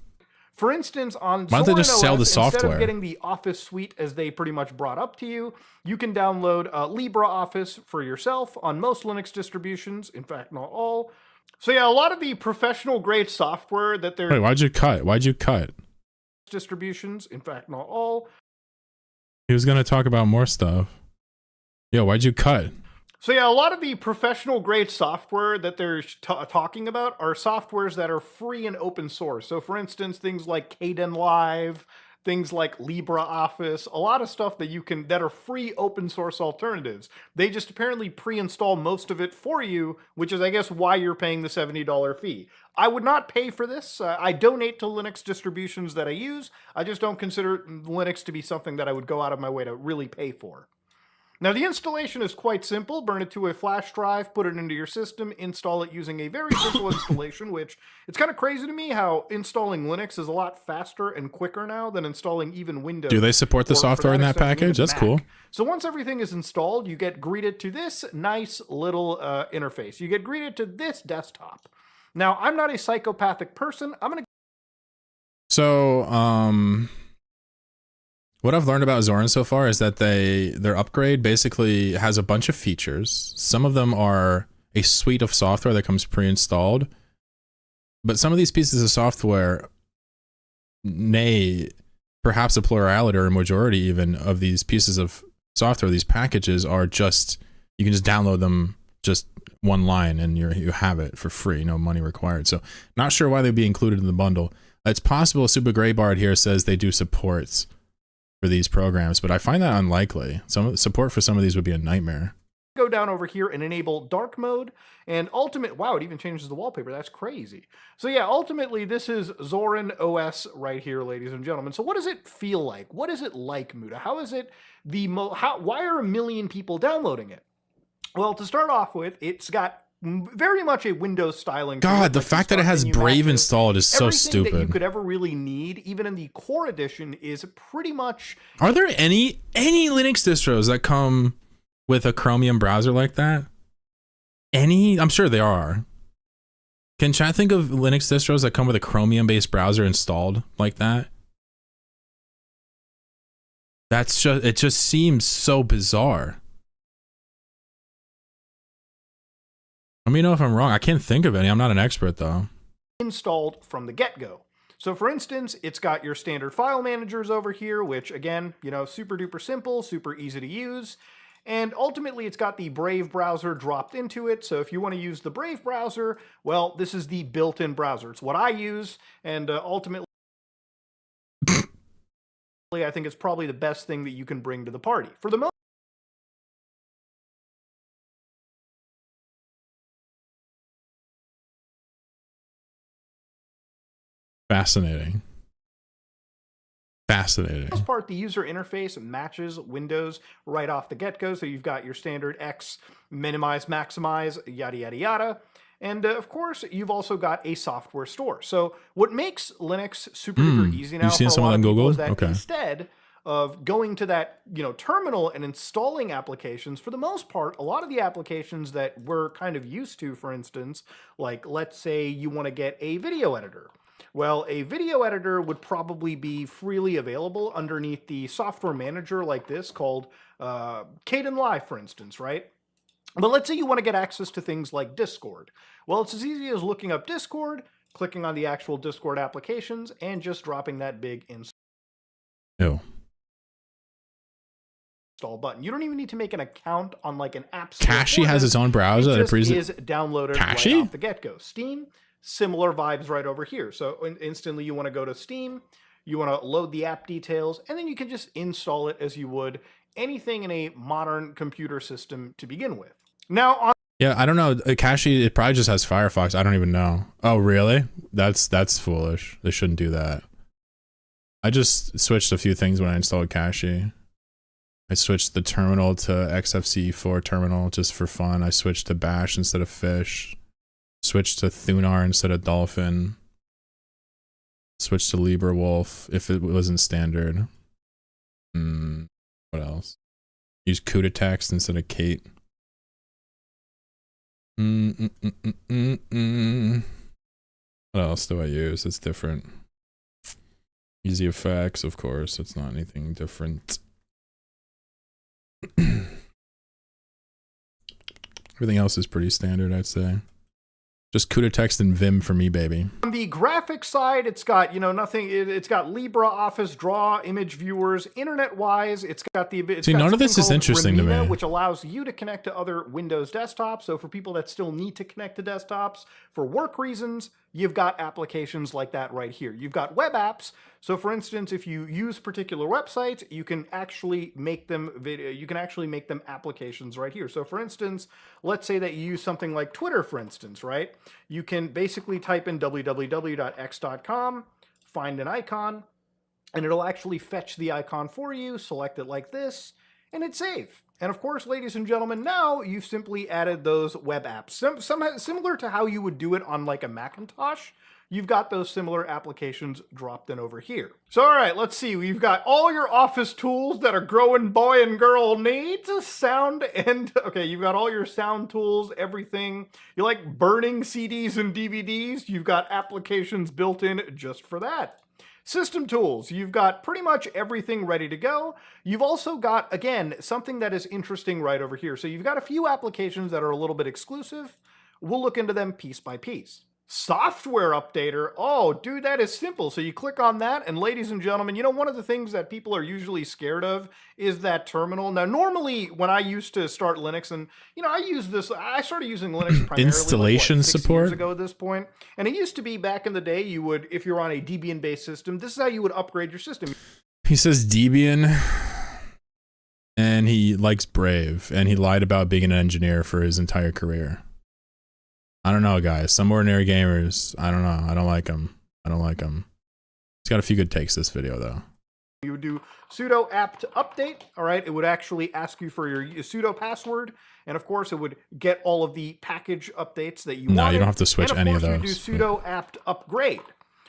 For instance, on why don't they just sell the software? Instead of getting the Office suite as they pretty much brought up to you, you can download LibreOffice for yourself on most Linux distributions. In fact, not all. So yeah, a lot of the professional grade software that they're... Wait, why'd you cut? Distributions. In fact, not all. He was going to talk about more stuff. Yo, why'd you cut? So yeah, a lot of the professional grade software that they're talking about are softwares that are free and open source. So for instance, things like Kdenlive, things like LibreOffice, a lot of stuff that are free open source alternatives. They just apparently pre-install most of it for you, which is I guess why you're paying the $70 fee. I would not pay for this. I donate to Linux distributions that I use. I just don't consider Linux to be something that I would go out of my way to really pay for. Now, the installation is quite simple. Burn it to a flash drive, put it into your system, install it using a very simple installation, which it's kind of crazy to me how installing Linux is a lot faster and quicker now than installing even Windows. Do they support the software in that package? That's cool. So once everything is installed, you get greeted to this nice little interface. You get greeted to this desktop. Now, I'm not a psychopathic person. I'm going to... So, what I've learned about Zorin so far is that their upgrade basically has a bunch of features. Some of them are a suite of software that comes pre-installed, but some of these pieces of software, nay, perhaps a plurality or a majority even of these pieces of software, these packages are just, you can just download them just one line and you have it for free, no money required. So not sure why they'd be included in the bundle. It's possible Super Greybard here says they do support for these programs, but I find that unlikely. Some support for some of these would be a nightmare. Go down over here and enable dark mode and wow, it even changes the wallpaper. That's crazy. So yeah, ultimately this is Zorin OS right here, ladies and gentlemen. So what does it feel like? What is it like, Muda? How is it why are 1 million people downloading it? Well, to start off with, it's got very much a Windows styling. God, the fact that it has Brave installed is so stupid. Everything that you could ever really need, even in the core edition, is pretty much... Are there any Linux distros that come with a Chromium browser like that? Any? I'm sure there are. Can chat think of Linux distros that come with a Chromium-based browser installed like that? It just seems so bizarre. Let me know if I'm wrong. I can't think of any. I'm not an expert, though. Installed from the get-go. So, for instance, it's got your standard file managers over here, which, again, super duper simple, super easy to use. And ultimately, it's got the Brave browser dropped into it. So if you want to use the Brave browser, well, this is the built-in browser. It's what I use, and ultimately, I think it's probably the best thing that you can bring to the party. For the most Fascinating. Fascinating. For the most part, the user interface matches Windows right off the get-go. So you've got your standard X, minimize, maximize, yada, yada, yada. And of course, you've also got a software store. So what makes Linux super duper easy now You've seen for a some of lot that of people Google? is that Okay. instead of going to that, terminal and installing applications, for the most part, a lot of the applications that we're kind of used to, for instance, like let's say you want to get a video editor. Well, a video editor would probably be freely available underneath the software manager like this called Kdenlive, for instance, right? But let's say you want to get access to things like Discord. Well, it's as easy as looking up Discord, clicking on the actual Discord applications, and just dropping that big Ew. install button. You don't even need to make an account on like an app store. Kashi has its own browser that it is downloaded Kashi? right off the get-go. Steam, similar vibes right over here. So instantly you want to go to Steam, you want to load the app details, and then you can just install it as you would anything in a modern computer system to begin with. Now, on Yeah, I don't know. Kashi, it probably just has Firefox. I don't even know. Oh, really? That's foolish. They shouldn't do that. I just switched a few things when I installed Kashi. I switched the terminal to XFCE4 terminal just for fun. I switched to Bash instead of Fish. Switched to Thunar instead of Dolphin. Switched to LibreWolf if it wasn't standard. What else? Use CUDA text instead of Kate. What else do I use? It's different. Easy effects, of course. It's not anything different. Everything else is pretty standard, I'd say. Just CUDA text and Vim for me, baby. On the graphics side, it's got, nothing. It's got LibreOffice Draw, image viewers. Internet-wise, it's got the. See, none of this is interesting to me. Which allows you to connect to other Windows desktops. So for people that still need to connect to desktops for work reasons, you've got applications like that right here. You've got web apps. So for instance, if you use particular websites, you can actually make them video. You can actually make them applications right here. So for instance, let's say that you use something like Twitter, for instance, right? You can basically type in www.x.com, find an icon, and it'll actually fetch the icon for you, select it like this, and hit save. And of course, ladies and gentlemen, now you've simply added those web apps. Similar to how you would do it on like a Macintosh, you've got those similar applications dropped in over here. So all right, let's see. We've got all your office tools that a growing boy and girl needs. Sound and, okay, you've got all your sound tools, everything. You like burning CDs and DVDs? You've got applications built in just for that. System tools, you've got pretty much everything ready to go. You've also got, again, something that is interesting right over here. So you've got a few applications that are a little bit exclusive. We'll look into them piece by piece. Software updater. Oh, dude, that is simple. So you click on that, and ladies and gentlemen, one of the things that people are usually scared of is that terminal. Now, normally, when I used to start Linux, and I started using Linux primarily installation like, 6 support years ago at this point. And it used to be back in the day, you would, if you're on a Debian-based system, this is how you would upgrade your system. He says Debian, and he likes Brave, and he lied about being an engineer for his entire career. I don't know, guys. Some ordinary gamers, I don't know. I don't like them. I don't like them. He's got a few good takes this video, though. You would do sudo apt update, all right? It would actually ask you for your sudo password, and of course, it would get all of the package updates that you want. No, you don't have to switch any of those. And of course, you do sudo apt upgrade.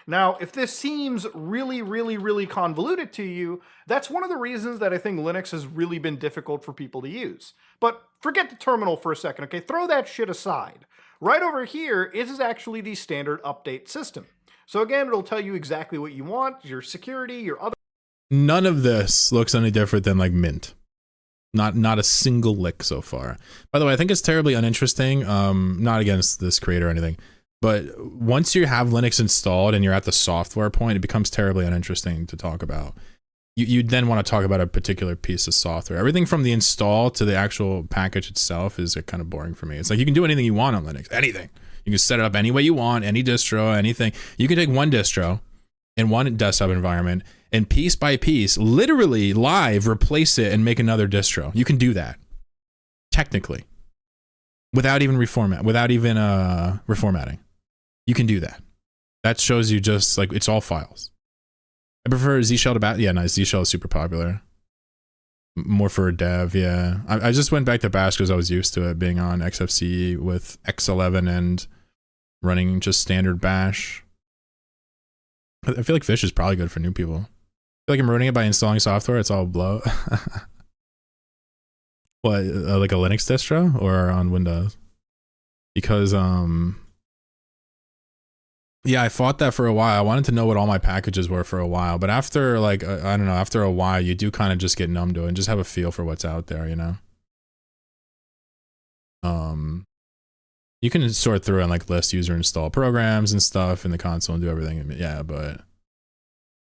Now, if this seems really, really, really convoluted to you, that's one of the reasons that I think Linux has really been difficult for people to use. But forget the terminal for a second, okay? Throw that shit aside. Right over here, this is actually the standard update system. So again, it'll tell you exactly what you want, your security, your other... None of this looks any different than like Mint. Not a single lick so far. By the way, I think it's terribly uninteresting. Not against this creator or anything. But once you have Linux installed and you're at the software point, it becomes terribly uninteresting to talk about. You then want to talk about a particular piece of software. Everything from the install to the actual package itself is kind of boring for me. It's like you can do anything you want on Linux. Anything. You can set it up any way you want, any distro, anything. You can take one distro in one desktop environment and piece by piece, literally live, replace it and make another distro. You can do that. Technically. Without even reformatting. You can do that. That shows you just like it's all files. I prefer Z Shell to Bash. Yeah, nice. Z Shell is super popular. More for a dev, yeah. I just went back to Bash because I was used to it being on XFCE with X11 and running just standard Bash. I feel like Fish is probably good for new people. I feel like I'm ruining it by installing software. It's all blow. What, like a Linux distro or on Windows? Because, yeah, I fought that for a while. I wanted to know what all my packages were for a while. But after, like, I don't know, after a while, you do kind of just get numb to it and just have a feel for what's out there, you know? You can sort through and, like, list user install programs and stuff in the console and do everything. Yeah, but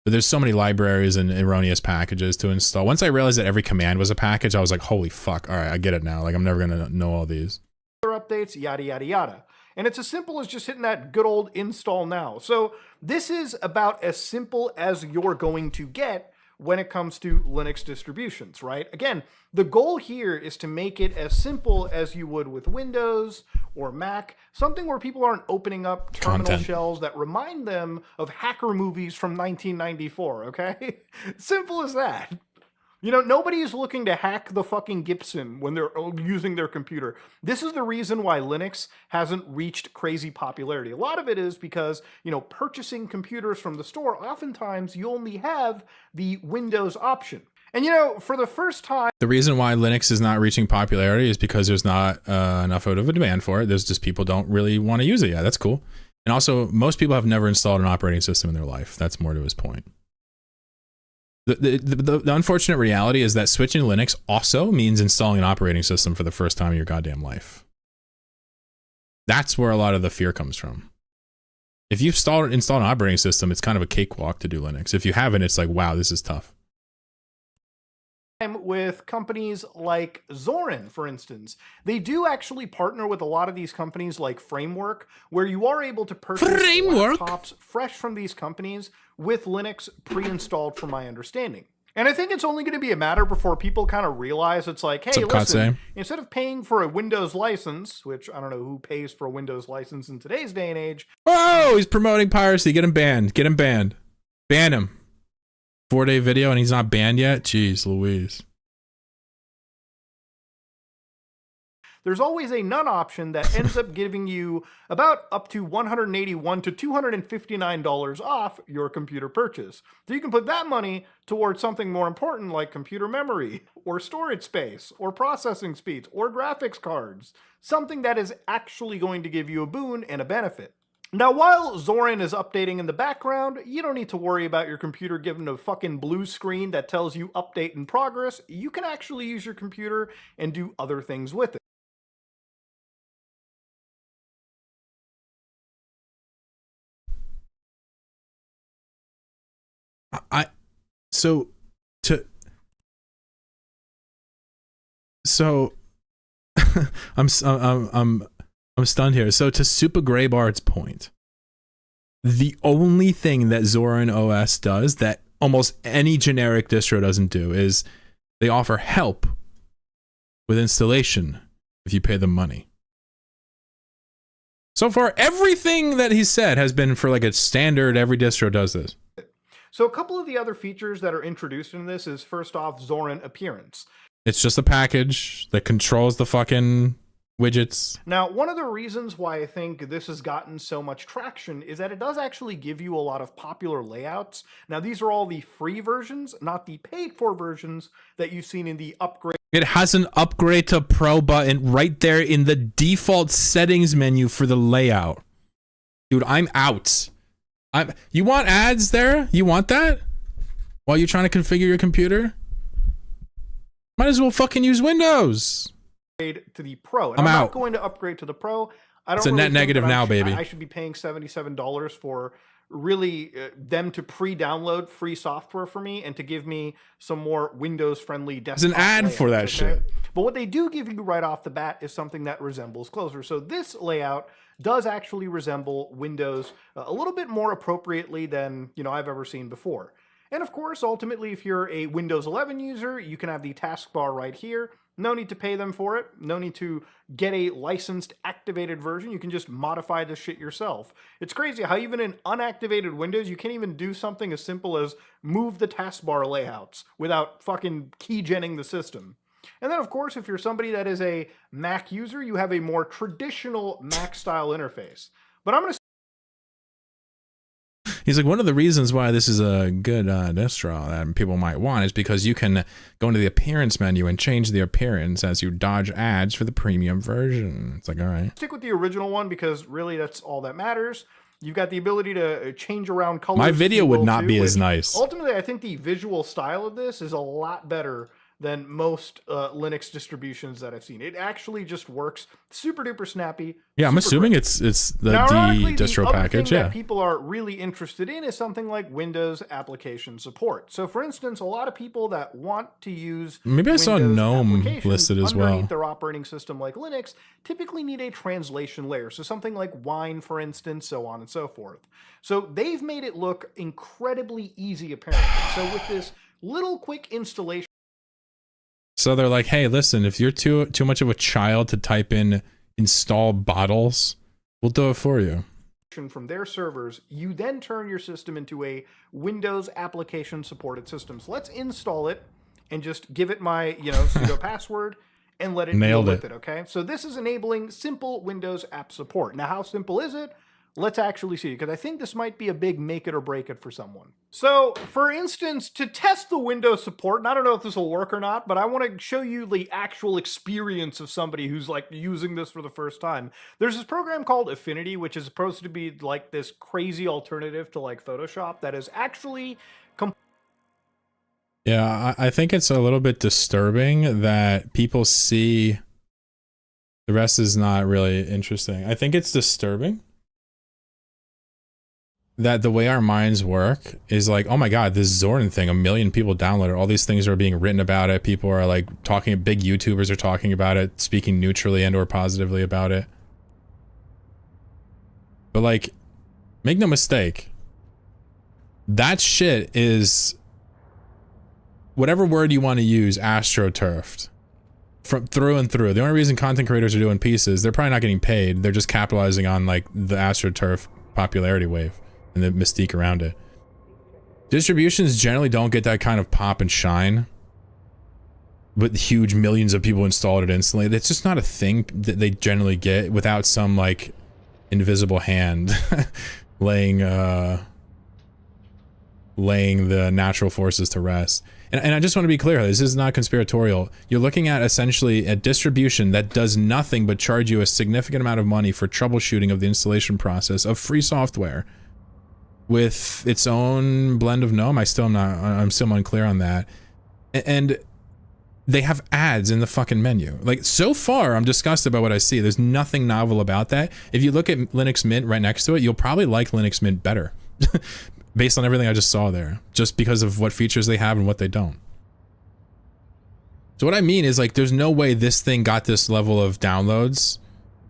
there's so many libraries and erroneous packages to install. Once I realized that every command was a package, I was like, holy fuck, all right, I get it now. Like, I'm never going to know all these. Updates, yada, yada, yada. And it's as simple as just hitting that good old install now. So this is about as simple as you're going to get when it comes to Linux distributions, right? Again, the goal here is to make it as simple as you would with Windows or Mac, something where people aren't opening up terminal shells that remind them of hacker movies from 1994, okay? Simple as that. You know, nobody is looking to hack the fucking Gibson when they're using their computer. This is the reason why Linux hasn't reached crazy popularity. A lot of it is because, you know, purchasing computers from the store, oftentimes you only have the Windows option. And, you know, for the first time... The reason why Linux is not reaching popularity is because there's not enough of a demand for it. There's just people don't really want to use it. Yeah, that's cool. And also, most people have never installed an operating system in their life. That's more to his point. The unfortunate reality is that switching to Linux also means installing an operating system for the first time in your goddamn life. That's where a lot of the fear comes from. If you've installed an operating system, it's kind of a cakewalk to do Linux. If you haven't, it's like, wow, this is tough. With companies like Zorin, for instance. They do actually partner with a lot of these companies like Framework, where you are able to purchase laptops fresh from these companies with Linux pre-installed, from my understanding. And I think it's only going to be a matter before people kind of realize it's like, hey, listen, instead of paying for a Windows license, which I don't know who pays for a Windows license in today's day and age. Oh, he's promoting piracy. Get him banned. Get him banned. Ban him. 4-day video and he's not banned yet? Jeez Louise. There's always a none option that ends up giving you about up to $181 to $259 off your computer purchase. So you can put that money towards something more important like computer memory or storage space or processing speeds or graphics cards. Something that is actually going to give you a boon and a benefit. Now, while Zorin is updating in the background, you don't need to worry about your computer giving a fucking blue screen that tells you update in progress. You can actually use your computer and do other things with it. I'm stunned here. So to Super Graybard's point, the only thing that Zorin OS does that almost any generic distro doesn't do is they offer help with installation if you pay them money. So far, everything that he said has been for like a standard, every distro does this. So a couple of the other features that are introduced in this is, first off, Zorin Appearance. It's just a package that controls the fucking widgets. Now, one of the reasons why I think this has gotten so much traction is that it does actually give you a lot of popular layouts. Now, these are all the free versions, not the paid-for versions that you've seen in the upgrade. It has an upgrade to Pro button right there in the default settings menu for the layout. Dude, I'm out. You want ads there? You want that? While you're trying to configure your computer? Might as well fucking use Windows. To the Pro. And I'm out. Not going to upgrade to the Pro. I don't it's a really net negative now, baby. I should be paying $77 for really them to pre-download free software for me and to give me some more Windows-friendly desktop. There's an ad layouts, for that shit. But what they do give you right off the bat is something that resembles closer. So this layout does actually resemble Windows a little bit more appropriately than I've ever seen before. And of course, ultimately, if you're a Windows 11 user, you can have the taskbar right here. No need to pay them for it. No need to get a licensed activated version. You can just modify this shit yourself. It's crazy how even in unactivated Windows, you can't even do something as simple as move the taskbar layouts without fucking keygenning the system. And then, of course, if you're somebody that is a Mac user, you have a more traditional Mac-style interface. But I'm going to... He's like, one of the reasons why this is a good distro that people might want is because you can go into the appearance menu and change the appearance as you dodge ads for the premium version. It's like, all right. Stick with the original one because really that's all that matters. You've got the ability to change around colors. My video would not be as nice. Ultimately, I think the visual style of this is a lot better than most Linux distributions that I've seen. It actually just works super duper snappy. Yeah, I'm assuming it's the D distro package. Yeah. That people are really interested in is something like Windows application support. So, for instance, a lot of people that want to use maybe I saw GNOME listed as well underneath their operating system like Linux typically need a translation layer. So something like Wine, for instance, so on and so forth. So they've made it look incredibly easy, apparently. So with this little quick installation. So they're like, hey, listen, if you're too much of a child to type in install bottles, we'll do it for you. From their servers, you then turn your system into a Windows application supported system. So let's install it and just give it my, sudo password and let it deal with it, okay? So this is enabling simple Windows app support. Now, how simple is it? Let's actually see, because I think this might be a big make it or break it for someone. So, for instance, to test the Windows support, and I don't know if this will work or not, but I want to show you the actual experience of somebody who's like using this for the first time. There's this program called Affinity, which is supposed to be like this crazy alternative to like Photoshop that is actually yeah, I think it's a little bit disturbing that people see the rest is not really interesting. I think it's disturbing that the way our minds work is like, oh my god, this Zorin thing, 1 million people downloaded, all these things are being written about it, people are like talking, big YouTubers are talking about it, speaking neutrally and or positively about it. But like, make no mistake, that shit is, whatever word you want to use, astroturfed from through and through. The only reason content creators are doing pieces, they're probably not getting paid, they're just capitalizing on like the astroturf popularity wave and the mystique around it. Distributions generally don't get that kind of pop and shine, but huge millions of people installed it instantly. That's just not a thing that they generally get without some like invisible hand laying the natural forces to rest. And I just want to be clear, this is not conspiratorial. You're looking at essentially a distribution that does nothing but charge you a significant amount of money for troubleshooting of the installation process of free software with its own blend of GNOME. I'm still unclear on that. And they have ads in the fucking menu. Like, so far, I'm disgusted by what I see. There's nothing novel about that. If you look at Linux Mint right next to it, you'll probably like Linux Mint better. Based on everything I just saw there, just because of what features they have and what they don't. So what I mean is, like, there's no way this thing got this level of downloads,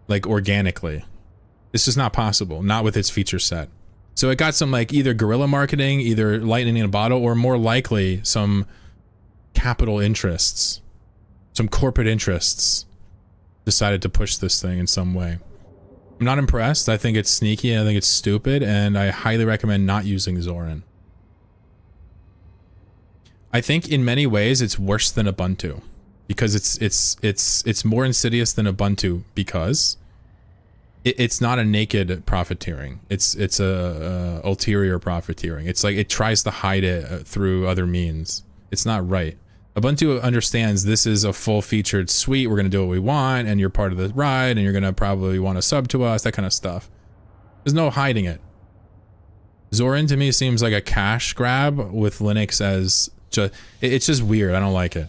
like, organically. This is not possible, not with its feature set. So it got some, like, either guerrilla marketing, either lightning in a bottle, or more likely, some capital interests, some corporate interests decided to push this thing in some way. I'm not impressed. I think it's sneaky, and I think it's stupid, and I highly recommend not using Zorin. I think in many ways it's worse than Ubuntu, because it's more insidious than Ubuntu because it's not a naked profiteering. It's a ulterior profiteering. It's like it tries to hide it through other means. It's not right. Ubuntu understands this is a full-featured suite, we're going to do what we want, and you're part of the ride, and you're going to probably want to sub to us, that kind of stuff. There's no hiding it. Zorin to me seems like a cash grab with Linux as just... It's just weird, I don't like it.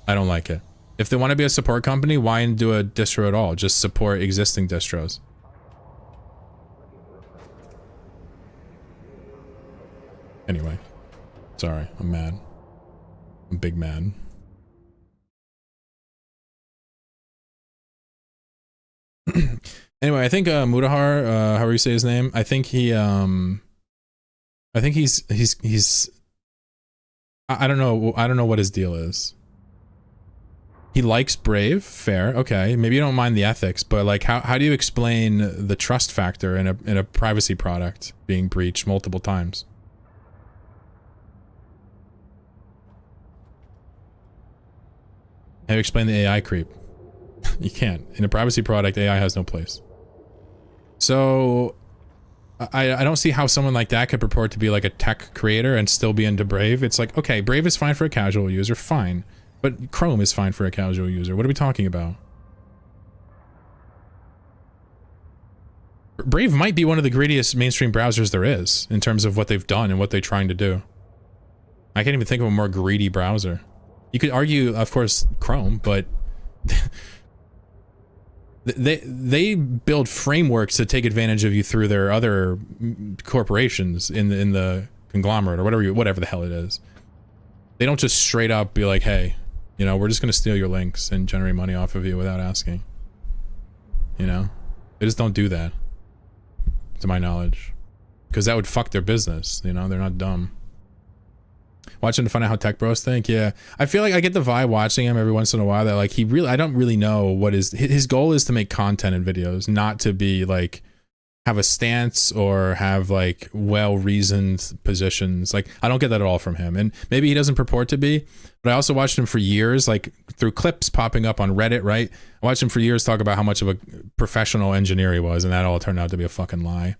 I don't like it. If they want to be a support company, why do a distro at all? Just support existing distros. Anyway. Sorry, I'm mad. I'm big mad. Anyway, I think Mudahar, however you say his name, I think he's I don't know. I don't know what his deal is. He likes Brave, fair, okay. Maybe you don't mind the ethics, but like, how do you explain the trust factor in a privacy product being breached multiple times? How do you explain the AI creep? You can't. In a privacy product, AI has no place. So, I don't see how someone like that could purport to be like a tech creator and still be into Brave. It's like, okay, Brave is fine for a casual user, fine. But Chrome is fine for a casual user. What are we talking about? Brave might be one of the greediest mainstream browsers there is in terms of what they've done and what they're trying to do. I can't even think of a more greedy browser. You could argue, of course, Chrome, but they build frameworks to take advantage of you through their other corporations in the conglomerate or whatever the hell it is. They don't just straight up be like, hey, you know, we're just going to steal your links and generate money off of you without asking. You know? They just don't do that. To my knowledge. Because that would fuck their business, you know? They're not dumb. Watching to find out how tech bros think, yeah. I feel like I get the vibe watching him every once in a while that like I don't really know what his goal is to make content and videos, not to be like, have a stance or have like well-reasoned positions. Like, I don't get that at all from him. And maybe he doesn't purport to be, but I also watched him for years, like through clips popping up on Reddit, right? I watched him for years talk about how much of a professional engineer he was, and that all turned out to be a fucking lie.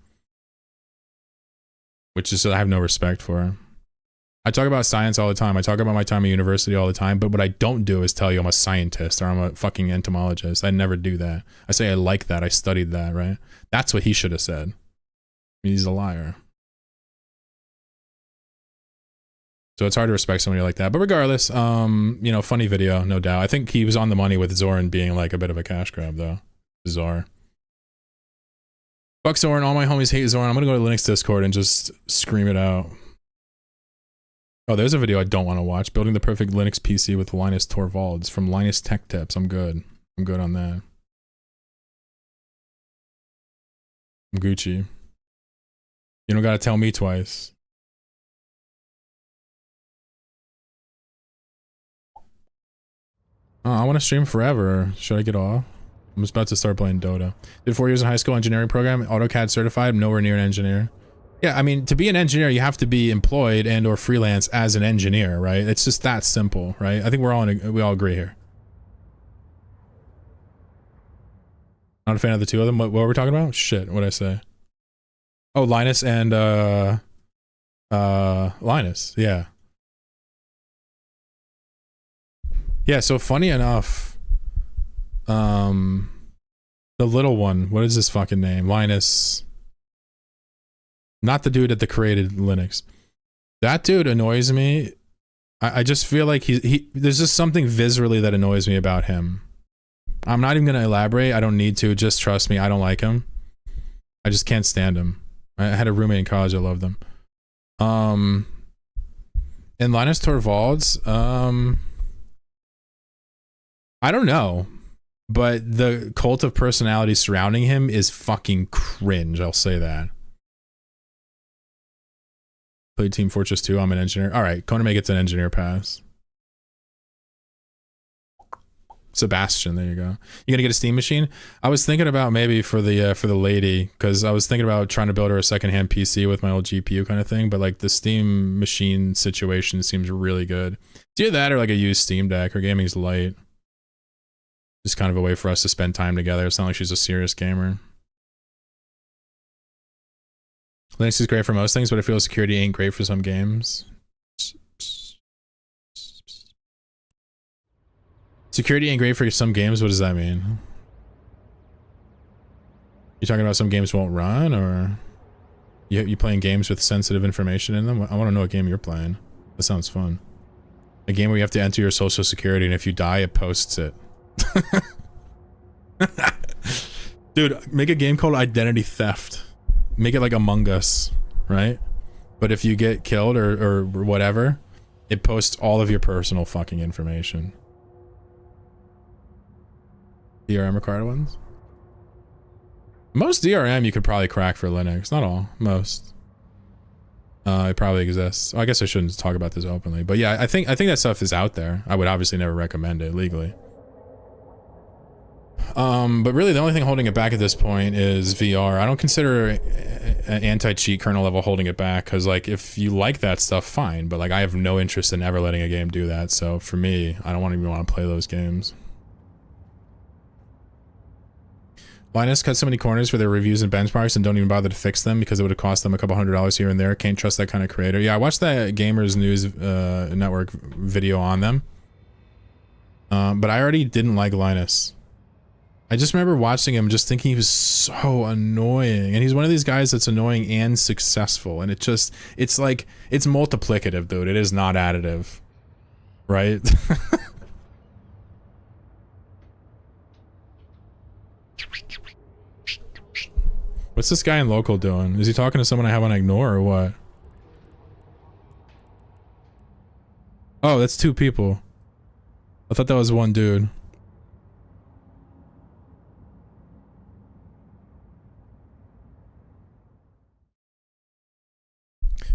Which is, I have no respect for him. I talk about science all the time. I talk about my time at university all the time, but what I don't do is tell you I'm a scientist or I'm a fucking entomologist. I never do that. I say I like that. I studied that, right? That's what he should have said. He's a liar. So it's hard to respect somebody like that. But regardless, you know, funny video, no doubt. I think he was on the money with Zoran being like a bit of a cash grab, though. Bizarre. Fuck Zoran. All my homies hate Zoran. I'm gonna go to Linux Discord and just scream it out. Oh, there's a video I don't want to watch. Building the perfect Linux PC with Linus Torvalds from Linus Tech Tips. I'm good. I'm good on that. I'm Gucci. You don't gotta tell me twice. Oh, I want to stream forever. Should I get off? I'm just about to start playing Dota. Did 4 years in high school engineering program, AutoCAD certified. I'm nowhere near an engineer. Yeah, I mean, to be an engineer, you have to be employed and or freelance as an engineer, right? It's just that simple, right? I think we all agree here. Not a fan of the two of them. What were we talking about? Shit, what'd I say? Oh, Linus and Linus, yeah. Yeah, so funny enough, the little one, what is his fucking name? Linus. Not the dude that created Linux. That dude annoys me. I just feel like there's just something viscerally that annoys me about him. I'm not even going to elaborate. I don't need to. Just trust me. I don't like him. I just can't stand him. I had a roommate in college. I loved him. And Linus Torvalds, I don't know. But the cult of personality surrounding him is fucking cringe. I'll say that. Played Team Fortress 2. I'm an engineer. All right, Konami gets an engineer pass. Sebastian, there you go. You gonna get a Steam machine? I was thinking about maybe for the lady, because I was thinking about trying to build her a secondhand PC with my old GPU kind of thing. But like the Steam machine situation seems really good. It's either that or like a used Steam Deck. Her gaming's light. Just kind of a way for us to spend time together. It's not like she's a serious gamer. Linux is great for most things, but I feel security ain't great for some games. Security ain't great for some games? What does that mean? You talking about some games won't run, or you playing games with sensitive information in them? I want to know what game you're playing. That sounds fun. A game where you have to enter your social security, and if you die, it posts it. Dude, make a game called Identity Theft. Make it like Among Us, right? But if you get killed or whatever, it posts all of your personal fucking information. DRM required ones? Most DRM you could probably crack for Linux. Not all. Most. It probably exists. I guess I shouldn't talk about this openly, but yeah, I think that stuff is out there. I would obviously never recommend it legally. But really the only thing holding it back at this point is VR. I don't consider an anti-cheat kernel level holding it back, because like if you like that stuff, fine, but like I have no interest in ever letting a game do that. So for me, I don't even want to play those games. Linus cut so many corners for their reviews and benchmarks and don't even bother to fix them because it would have cost them a couple $100 here and there. Can't trust that kind of creator. Yeah, I watched that Gamers News Network video on them. But I already didn't like Linus. I just remember watching him just thinking he was so annoying. And he's one of these guys that's annoying and successful. And it's like, it's multiplicative, dude. It is not additive. Right? What's this guy in local doing? Is he talking to someone I have on ignore or what? Oh, that's two people. I thought that was one dude.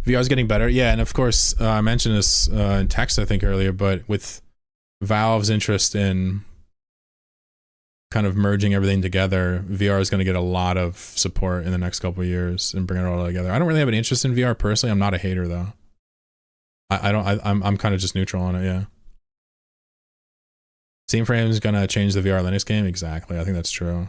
VR's getting better. Yeah, and of course, I mentioned this in text, I think, earlier, but with Valve's interest in kind of merging everything together, VR is going to get a lot of support in the next couple of years and bring it all together. I don't really have an interest in VR personally. I'm not a hater though. I'm kind of just neutral on it. Yeah. Steam Frame is going to change the VR Linux game. Exactly. I think that's true.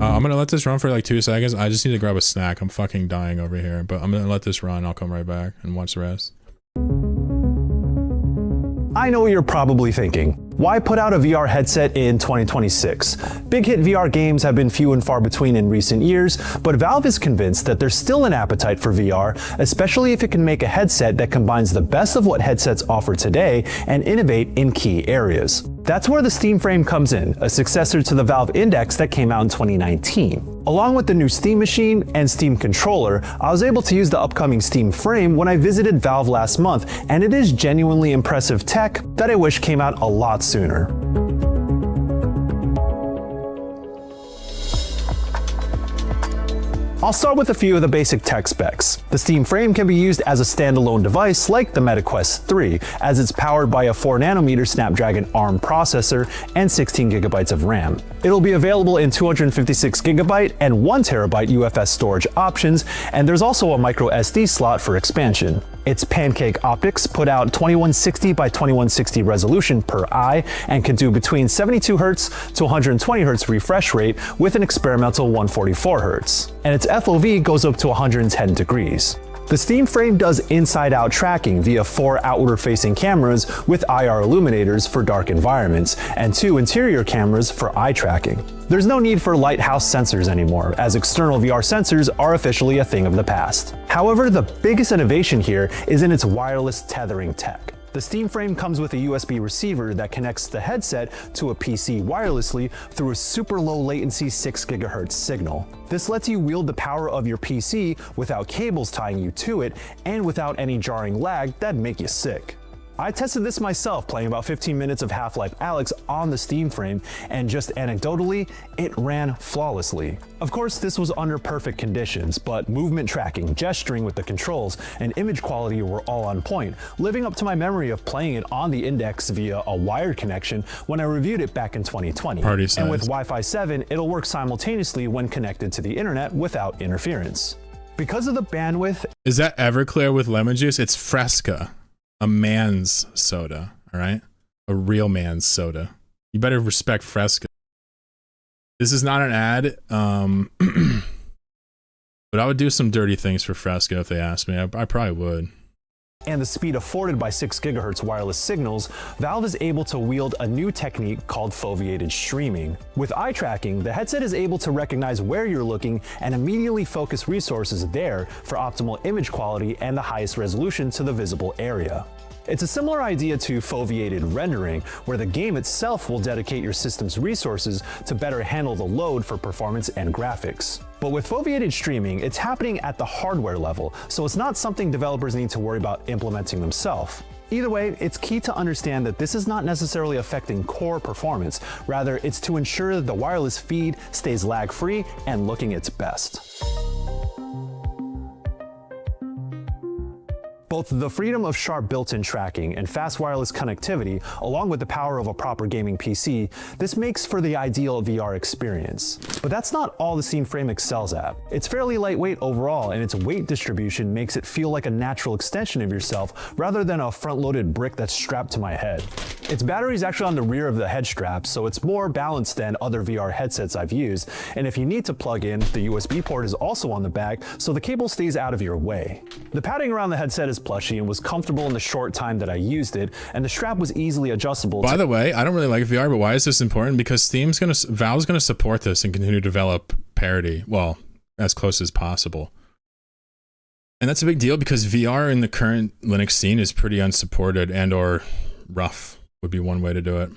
I'm gonna let this run for like 2 seconds. I just need to grab a snack. I'm fucking dying over here, but I'm gonna let this run. I'll come right back and watch the rest. I know what you're probably thinking. Why put out a VR headset in 2026? Big hit VR games have been few and far between in recent years, but Valve is convinced that there's still an appetite for VR, especially if it can make a headset that combines the best of what headsets offer today and innovate in key areas. That's where the Steam Frame comes in, a successor to the Valve Index that came out in 2019. Along with the new Steam Machine and Steam Controller, I was able to use the upcoming Steam Frame when I visited Valve last month, and it is genuinely impressive tech that I wish came out a lot sooner. I'll start with a few of the basic tech specs. The Steam Frame can be used as a standalone device like the Meta Quest 3, as it's powered by a 4nm Snapdragon ARM processor and 16GB of RAM. It'll be available in 256GB and 1TB UFS storage options, and there's also a micro SD slot for expansion. Its pancake optics put out 2160 by 2160 resolution per eye and can do between 72Hz to 120Hz refresh rate with an experimental 144Hz. And its FOV goes up to 110 degrees. The Steam Frame does inside-out tracking via 4 outward-facing cameras with IR illuminators for dark environments and 2 interior cameras for eye tracking. There's no need for lighthouse sensors anymore, as external VR sensors are officially a thing of the past. However, the biggest innovation here is in its wireless tethering tech. The Steam Frame comes with a USB receiver that connects the headset to a PC wirelessly through a super low latency 6 GHz signal. This lets you wield the power of your PC without cables tying you to it and without any jarring lag that'd make you sick. I tested this myself playing about 15 minutes of Half-Life Alyx on the Steam Frame, and just anecdotally, it ran flawlessly. Of course, this was under perfect conditions, but movement tracking, gesturing with the controls, and image quality were all on point, living up to my memory of playing it on the Index via a wired connection when I reviewed it back in 2020. Party size. And with Wi-Fi 7, it'll work simultaneously when connected to the internet without interference. Because of the bandwidth... Is that Everclear with lemon juice? It's Fresca. A man's soda, all right? A real man's soda. You better respect Fresca. This is not an ad, but I would do some dirty things for Fresca if they asked me. I probably would. And the speed afforded by 6 GHz wireless signals, Valve is able to wield a new technique called foveated streaming. With eye tracking, the headset is able to recognize where you're looking and immediately focus resources there for optimal image quality and the highest resolution to the visible area. It's a similar idea to foveated rendering, where the game itself will dedicate your system's resources to better handle the load for performance and graphics. But with foveated streaming, it's happening at the hardware level, so it's not something developers need to worry about implementing themselves. Either way, it's key to understand that this is not necessarily affecting core performance, rather it's to ensure that the wireless feed stays lag-free and looking its best. Both the freedom of sharp built-in tracking and fast wireless connectivity, along with the power of a proper gaming PC, this makes for the ideal VR experience. But that's not all the Steam Frame excels at. It's fairly lightweight overall, and its weight distribution makes it feel like a natural extension of yourself rather than a front-loaded brick that's strapped to my head. Its battery is actually on the rear of the head strap, so it's more balanced than other VR headsets I've used, and if you need to plug in, the USB port is also on the back, so the cable stays out of your way. The padding around the headset is plushy and was comfortable in the short time that I used it, and the strap was easily adjustable. By the way, I don't really like VR, but why is this important? Because Valve's gonna support this and continue to develop parity, well, as close as possible. And that's a big deal because VR in the current Linux scene is pretty unsupported and or rough would be one way to do it.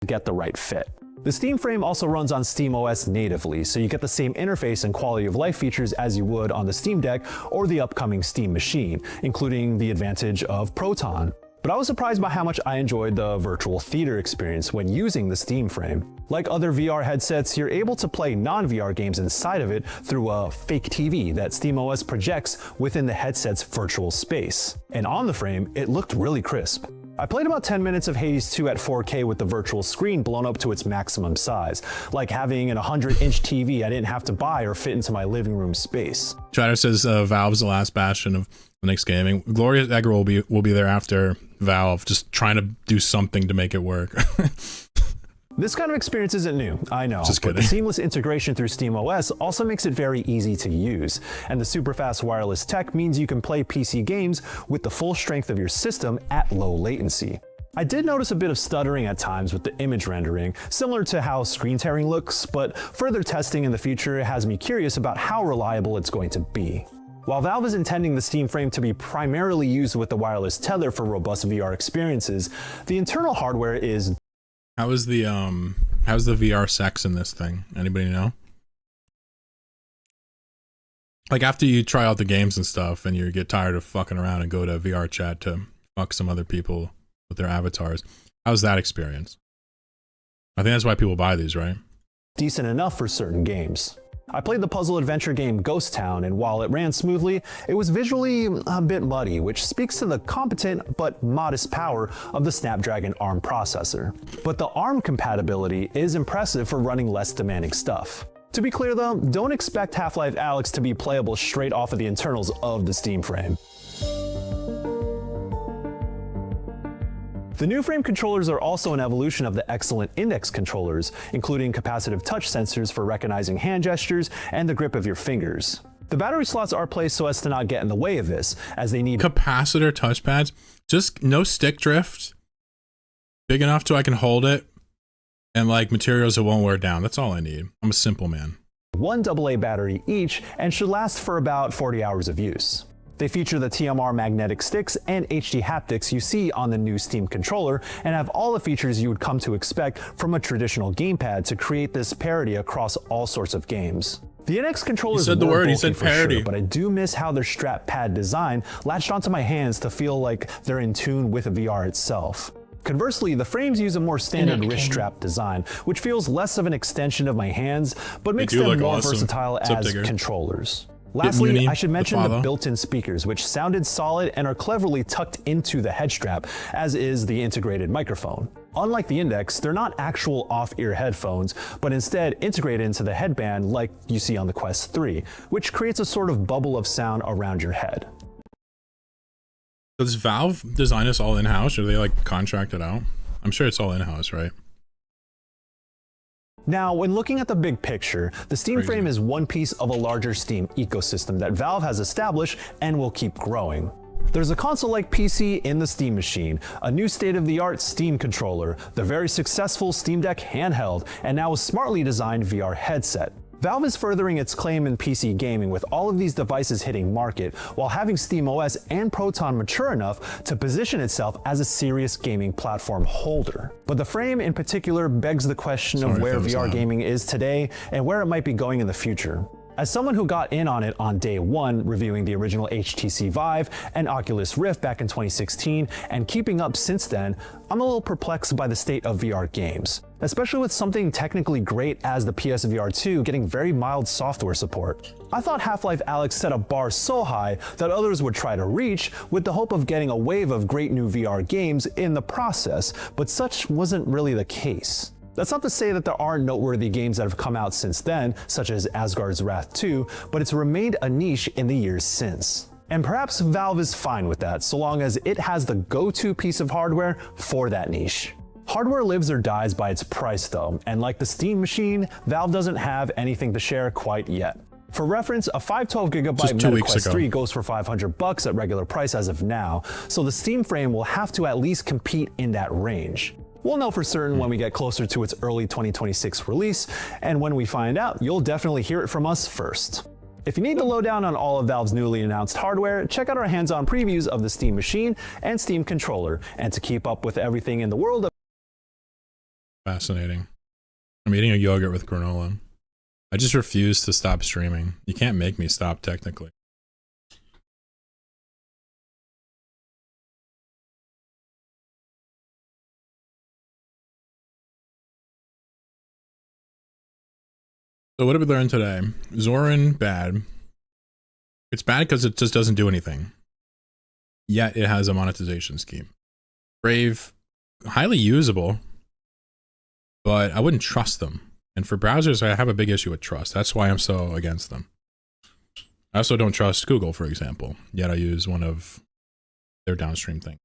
Get the right fit. The Steam Frame also runs on SteamOS natively, so you get the same interface and quality of life features as you would on the Steam Deck or the upcoming Steam Machine, including the advantage of Proton. But I was surprised by how much I enjoyed the virtual theater experience when using the Steam Frame. Like other VR headsets, you're able to play non-VR games inside of it through a fake TV that SteamOS projects within the headset's virtual space. And on the frame, it looked really crisp. I played about 10 minutes of Hades 2 at 4K with the virtual screen blown up to its maximum size, like having an 100-inch TV I didn't have to buy or fit into my living room space. Chatter says Valve's the last bastion of Linux gaming. Gloria Egger will be there after Valve, just trying to do something to make it work. This kind of experience isn't new, I know, Just but kidding. the seamless integration through SteamOS also makes it very easy to use, and the super fast wireless tech means you can play PC games with the full strength of your system at low latency. I did notice a bit of stuttering at times with the image rendering, similar to how screen tearing looks, but further testing in the future has me curious about how reliable it's going to be. While Valve is intending the Steam Frame to be primarily used with the wireless tether for robust VR experiences, the internal hardware is How's the VR sex in this thing? Anybody know? Like after you try out the games and stuff and you get tired of fucking around and go to VR chat to fuck some other people with their avatars, how's that experience? I think that's why people buy these, right? decent enough for certain games. I played the puzzle adventure game Ghost Town, and while it ran smoothly, it was visually a bit muddy, which speaks to the competent but modest power of the Snapdragon ARM processor. But the ARM compatibility is impressive for running less demanding stuff. To be clear though, don't expect Half-Life Alyx to be playable straight off of the internals of the Steam frame. The new frame controllers are also an evolution of the excellent index controllers, including capacitive touch sensors for recognizing hand gestures and the grip of your fingers. The battery slots are placed so as to not get in the way of this, as they need capacitor touchpads, just no stick drift, big enough so I can hold it, and like materials that won't wear down. That's all I need. I'm a simple man. one AA battery each and should last for about 40 hours of use. They feature the TMR magnetic sticks and HD haptics you see on the new Steam controller and have all the features you would come to expect from a traditional gamepad to create this parity across all sorts of games. The NX controllers said the were word, he bulky said for parity. sure, but I do miss how their strap pad design latched onto my hands to feel like they're in tune with VR itself. Conversely, the frames use a more standard wrist strap design, which feels less of an extension of my hands, but makes do them look more awesome. versatile What's up, as Digger? controllers. Lastly, Muni, I should mention the follow. built-in speakers, which sounded solid and are cleverly tucked into the head strap, as is the integrated microphone. Unlike the Index, they're not actual off-ear headphones, but instead integrated into the headband like you see on the Quest 3, which creates a sort of bubble of sound around your head. Does Valve design this all in-house, or do they like contract it out? I'm sure it's all in-house, right? Now, when looking at the big picture, the Steam frame is one piece of a larger Steam ecosystem that Valve has established and will keep growing. There's a console-like PC in the Steam Machine, a new state-of-the-art Steam controller, the very successful Steam Deck handheld, and now a smartly designed VR headset. Valve is furthering its claim in PC gaming with all of these devices hitting market, while having SteamOS and Proton mature enough to position itself as a serious gaming platform holder. But the Frame in particular begs the question of where VR gaming is today and where it might be going in the future. As someone who got in on it on day one, reviewing the original HTC Vive and Oculus Rift back in 2016, and keeping up since then, I'm a little perplexed by the state of VR games, especially with something technically great as the PSVR 2 getting very mild software support. I thought Half-Life Alyx set a bar so high that others would try to reach, with the hope of getting a wave of great new VR games in the process, but such wasn't really the case. That's not to say that there aren't noteworthy games that have come out since then, such as Asgard's Wrath 2, but it's remained a niche in the years since. And perhaps Valve is fine with that, so long as it has the go-to piece of hardware for that niche. Hardware lives or dies by its price though, and like the Steam machine, Valve doesn't have anything to share quite yet. For reference, a 512GB Meta Quest 3 goes for $500 at regular price as of now, so the Steam Frame will have to at least compete in that range. We'll know for certain when we get closer to its early 2026 release, and when we find out, you'll definitely hear it from us first. If you need the lowdown on all of Valve's newly announced hardware, check out our hands-on previews of the Steam Machine and Steam Controller, and to keep up with everything in the world of... Fascinating. I'm eating a yogurt with granola. I just refuse to stop streaming. You can't make me stop, technically. So what did we learn today? Zorin, bad. It's bad because it just doesn't do anything. Yet it has a monetization scheme. Brave, highly usable, but I wouldn't trust them. And for browsers, I have a big issue with trust. That's why I'm so against them. I also don't trust Google, for example. Yet I use one of their downstream things.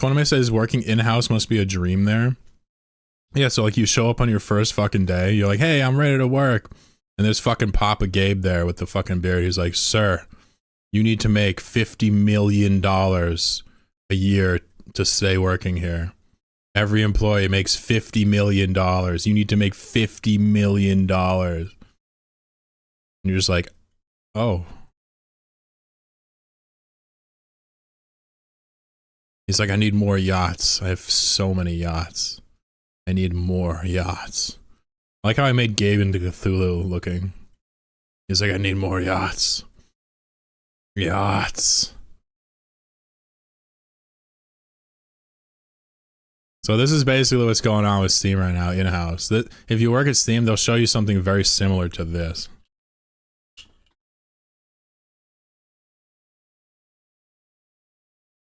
Konami says working in-house must be a dream there. Yeah, so like you show up on your first fucking day, you're like, hey, I'm ready to work. And there's fucking Papa Gabe there with the fucking beard. He's like, sir, you need to make $50 million a year to stay working here. Every employee makes $50 million. You need to make $50 million. And you're just like, oh. He's like, I need more yachts. I have so many yachts. I need more yachts. I like how I made Gabe into Cthulhu looking. He's like, I need more yachts. Yachts. So this is basically what's going on with Steam right now in-house. If you work at Steam, they'll show you something very similar to this.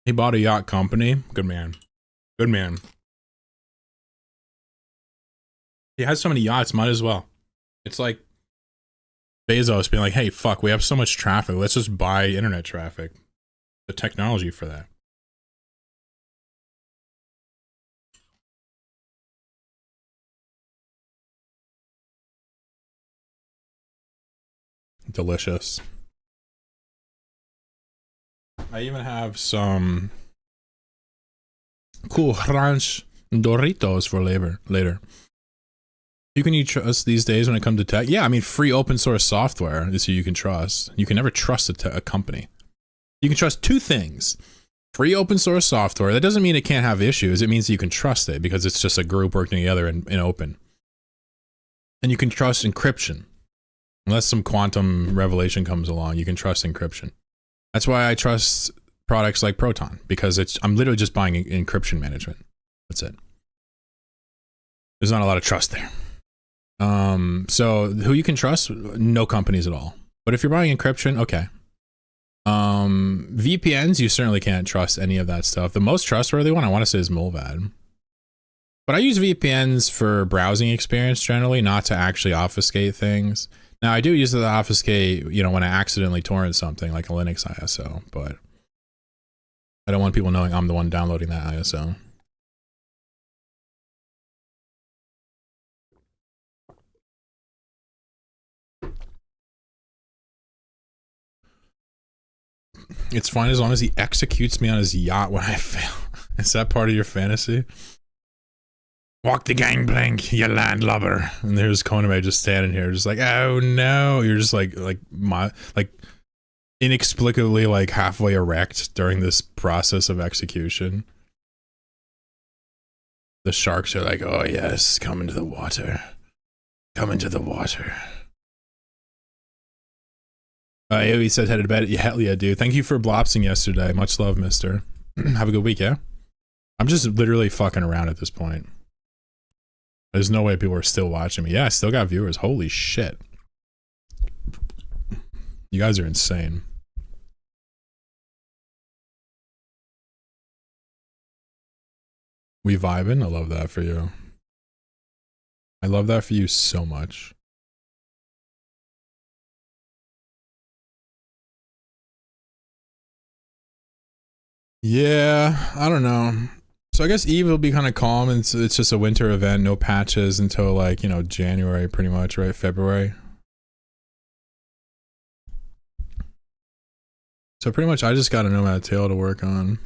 He bought a yacht company. Good man. Good man. He has so many yachts, might as well. It's like Bezos being like, hey, fuck, we have so much traffic. Let's just buy internet traffic. The technology for that. Delicious. I even have some cool ranch Doritos for later. You can you trust these days when it comes to tech? Yeah, I mean, free open source software is who you can trust. You can never trust a company. You can trust two things. Free open source software. That doesn't mean it can't have issues. It means you can trust it because it's just a group working together in open. And you can trust encryption. Unless some quantum revelation comes along, you can trust encryption. That's why I trust products like Proton, because I'm literally just buying encryption management. That's it. There's not a lot of trust there. So who you can trust? No companies at all. But if you're buying encryption, okay. VPNs, you certainly can't trust any of that stuff. The most trustworthy one I want to say is Mulvad. But I use VPNs for browsing experience generally, not to actually obfuscate things. Now, I do use it to obfuscate, you know, when I accidentally torrent something like a Linux ISO, but I don't want people knowing I'm the one downloading that ISO. It's fine as long as he executes me on his yacht when I fail. Is that part of your fantasy? Walk the gangplank, you landlubber. And there's Koname just standing here, just like, oh no. You're just like inexplicably like halfway erect during this process of execution. The sharks are like, oh yes, come into the water. Come into the water. He said headed to bed. Yeah, hell yeah, dude. Thank you for blopsing yesterday. Much love, mister. Have a good week, yeah? I'm just literally fucking around at this point. There's no way people are still watching me. Yeah, I still got viewers. Holy shit. You guys are insane. We vibing? I love that for you. I love that for you so much. Yeah, I don't know. So I guess Eve will be kind of calm, and it's just a winter event, no patches until like, you know, January pretty much, right? February. So pretty much I just got a Nomad Tail to work on.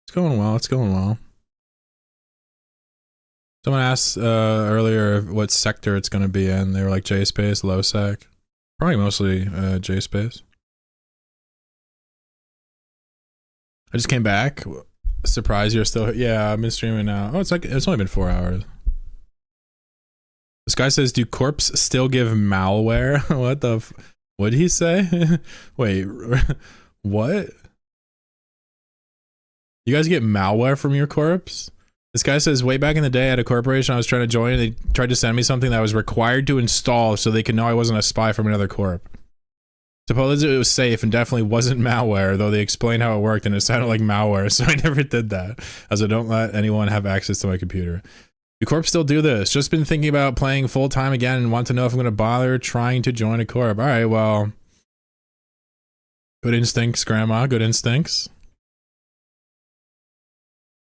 It's going well, it's going well. Someone asked earlier what sector it's going to be in. They were like J-Space, low sec. Probably mostly J-Space. I just came back. Surprised you're still here. Yeah, I've been streaming now. Oh, it's only been 4 hours. This guy says, do corps still give malware? What the what did he say? Wait, what? You guys get malware from your corps? This guy says, way back in the day at a corporation I was trying to join, and they tried to send me something that I was required to install so they could know I wasn't a spy from another corp. Supposedly it was safe and definitely wasn't malware, though they explained how it worked and it sounded like malware, so I never did that, as I don't let anyone have access to my computer. Do corps still do this? Just been thinking about playing full-time again and want to know if I'm going to bother trying to join a corp. Alright, well... Good instincts, Grandma. Good instincts.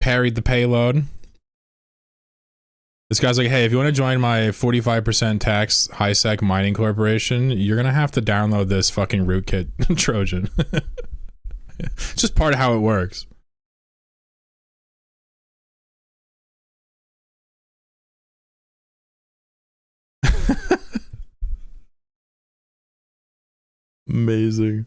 Parried the payload. This guy's like, hey, if you want to join my 45% tax high-sec mining corporation, you're going to have to download this fucking rootkit Trojan. It's just part of how it works. Amazing.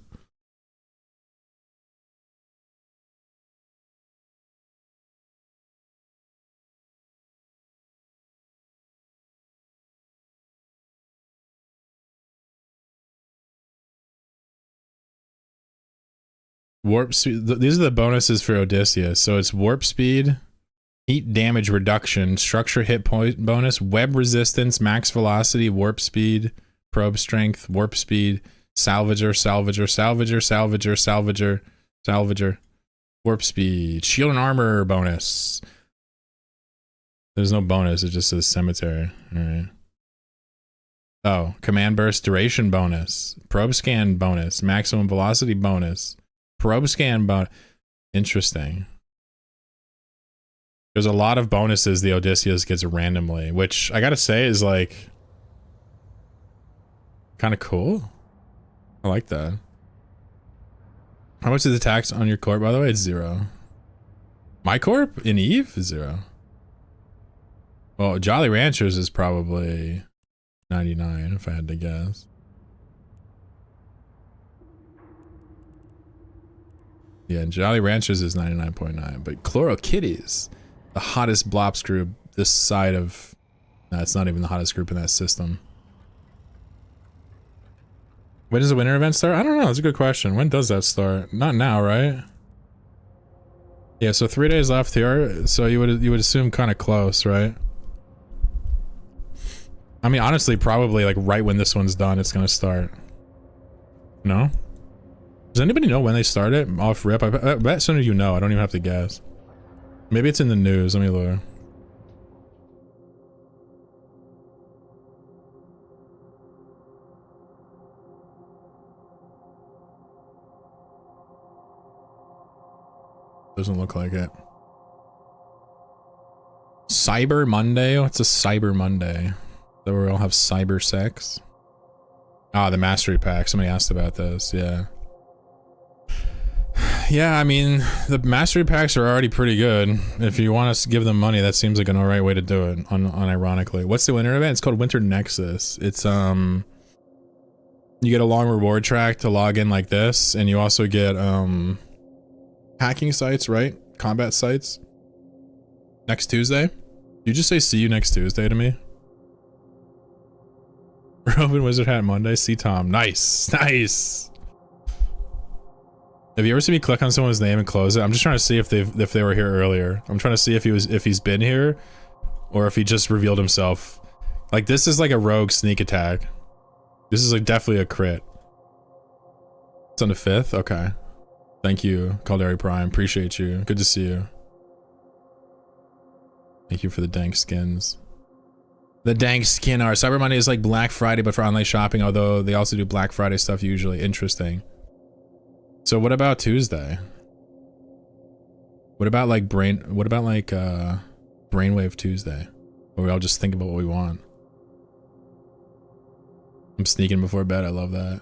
Warp speed. These are the bonuses for Odysseus. So it's warp speed, heat damage reduction, structure hit point bonus, web resistance, max velocity, warp speed, probe strength, warp speed, salvager, salvager, salvager, salvager, salvager, salvager, warp speed, shield and armor bonus. There's no bonus. It just says cemetery. All right. Oh, command burst duration bonus, probe scan bonus, maximum velocity bonus. Probe scan bonus. Interesting. There's a lot of bonuses the Odysseus gets randomly, which I gotta say is like kind of cool. I like that. How much is the tax on your corp, by the way? It's 0. My corp in Eve is 0. Well, Jolly Ranchers is probably 99 if I had to guess. Yeah, and Jolly Ranchers is 99.9, but Chloro Kitties, the hottest blops group this side of... Nah, it's not even the hottest group in that system. When does the winter event start? I don't know, that's a good question. When does that start? Not now, right? Yeah, so 3 days left here, so you would assume kind of close, right? I mean, honestly, probably like right when this one's done, it's gonna start. No? Does anybody know when they start it? Off rip? I bet some of you know. I don't even have to guess. Maybe it's in the news. Let me look. Doesn't look like it. Cyber Monday? What's a Cyber Monday? So we all have cyber sex? Ah, the Mastery Pack. Somebody asked about this. Yeah. Yeah, I mean, the mastery packs are already pretty good. If you want us to give them money, that seems like an alright way to do it, unironically. What's the winter event? It's called Winter Nexus. It's, you get a long reward track to log in like this, and you also get, hacking sites, right? Combat sites. Next Tuesday? You just say see you next Tuesday to me? Robin Wizard Hat Monday, see Tom. Nice, nice. Have you ever seen me click on someone's name and close it? I'm just trying to see if they were here earlier. I'm trying to see if he's been here, or if he just revealed himself. Like, this is like a rogue sneak attack. This is like definitely a crit. It's on the 5th? Okay. Thank you, Calderi Prime. Appreciate you. Good to see you. Thank you for the dank skins. The dank skin art. Cyber Monday is like Black Friday, but for online shopping, although they also do Black Friday stuff usually. Interesting. So what about Tuesday? What about like Brainwave Tuesday? Where we all just think about what we want. I'm sneaking before bed, I love that.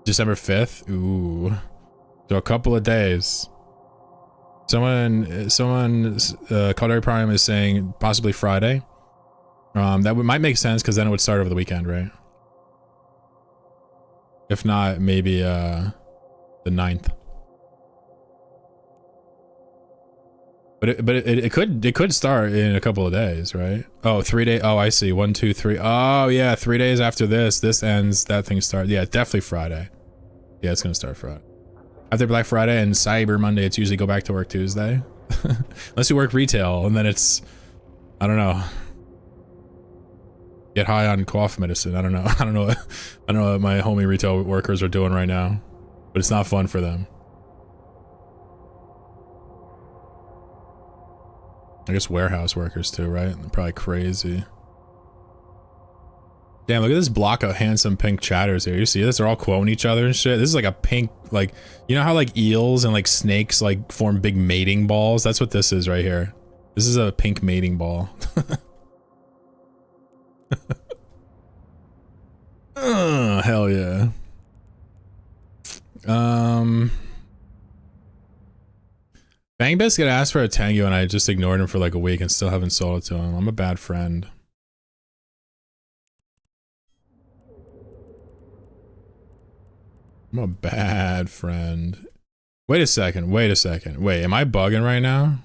December 5th? Ooh. So a couple of days. Someone, Calderi Prime is saying possibly Friday. That might make sense because then it would start over the weekend, right? If not, maybe, the 9th. But it could start in a couple of days, right? Oh, 3 days. Oh, I see. 1, 2, 3. Oh, yeah. 3 days after this ends. That thing starts. Yeah, definitely Friday. Yeah, it's gonna start Friday. After Black Friday and Cyber Monday, it's usually go back to work Tuesday. Unless you work retail, and then it's, I don't know. Get high on cough medicine. I don't know. I don't know what my homie retail workers are doing right now, but it's not fun for them. I guess warehouse workers too, right? They're probably crazy. Damn, look at this block of handsome pink chatters here. You see this? They're all quoting each other and shit. This is like a pink, like, you know how like eels and like snakes like form big mating balls? That's what this is right here. This is a pink mating ball. Oh, hell yeah. Bang Biscuit asked for a Tango and I just ignored him for like a week and still haven't sold it to him. I'm a bad friend. I'm a bad friend. Wait a second. Wait, am I bugging right now?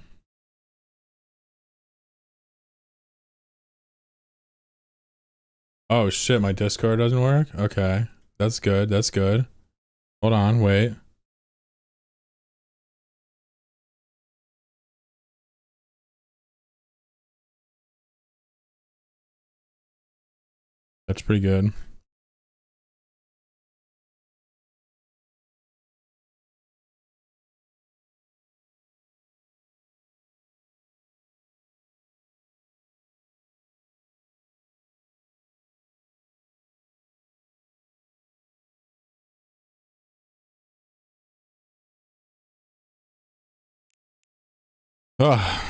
Oh shit, my Discord doesn't work? Okay. That's good, that's good. Hold on, wait. That's pretty good. Ugh.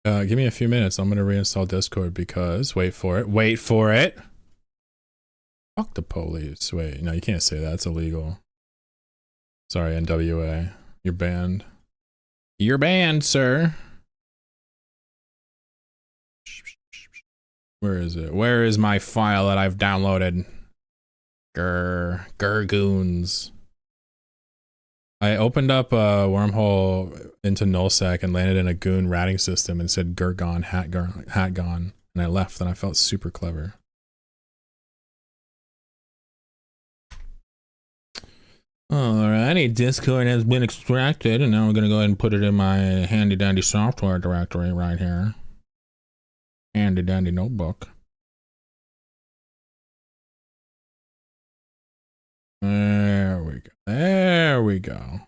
Give me a few minutes. I'm gonna reinstall Discord because wait for it. Wait for it. Fuck the police. Wait, no, you can't say that. It's illegal. Sorry, NWA. You're banned. You're banned, sir. Where is it? Where is my file that I've downloaded? Gurgoons. I opened up a wormhole into nullsec and landed in a goon ratting system and said Gurgon, hat gone, and I left and I felt super clever. Alrighty, Discord has been extracted and now we're gonna go ahead and put it in my handy dandy software directory right here. Handy dandy notebook. There we go. There we go.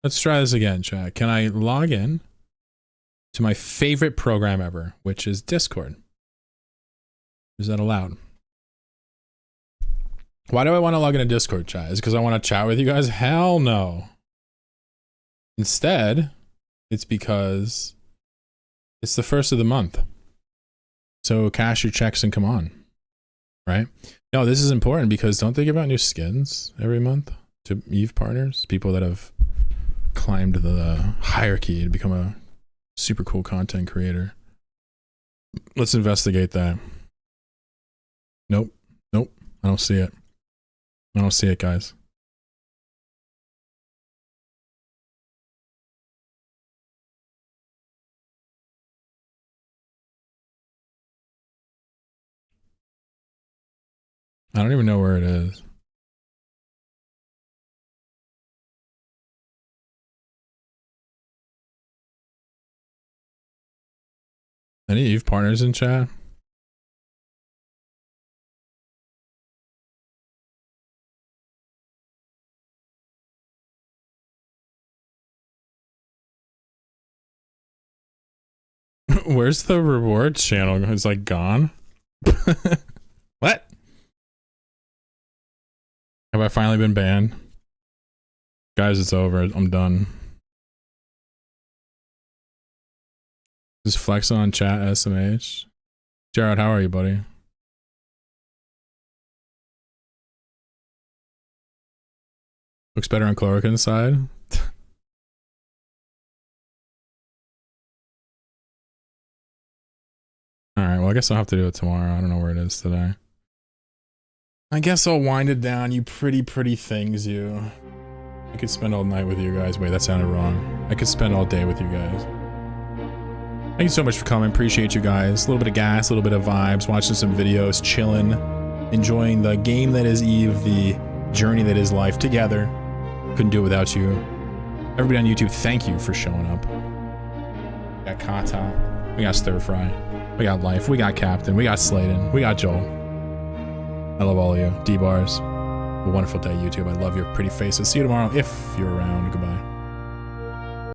Let's try this again, chat. Can I log in to my favorite program ever, which is Discord? Is that allowed? Why do I want to log into Discord, chat? Is it because I want to chat with you guys? Hell no. Instead, it's because it's the 1st of the month. So cash your checks and come on. right? No, this is important because don't they give out new skins every month to Eve partners? People that have climbed the hierarchy to become a super cool content creator. Let's investigate that. Nope. Nope. I don't see it. I don't see it, guys. I don't even know where it is. Any Eve partners in chat? Where's the rewards channel? It's like gone. What? Have I finally been banned? Guys, it's over. I'm done. Just flex on chat SMH. Jared, how are you, buddy? Looks better on Chloroquine side. Alright, well I guess I'll have to do it tomorrow. I don't know where it is today. I guess I'll wind it down, you pretty things, you. I could spend all night with you guys. Wait, that sounded wrong. I could spend all day with you guys. Thank you so much for coming. Appreciate you guys. A little bit of gas, a little bit of vibes, watching some videos, chilling, enjoying the game that is Eve, the journey that is life together. Couldn't do it without you. Everybody on YouTube, thank you for showing up. We got Kata, we got Stir Fry, we got Life, we got Captain, we got Sladen, we got Joel. I love all of you. D-Bars. A wonderful day, YouTube. I love your pretty faces. See you tomorrow if you're around. Goodbye.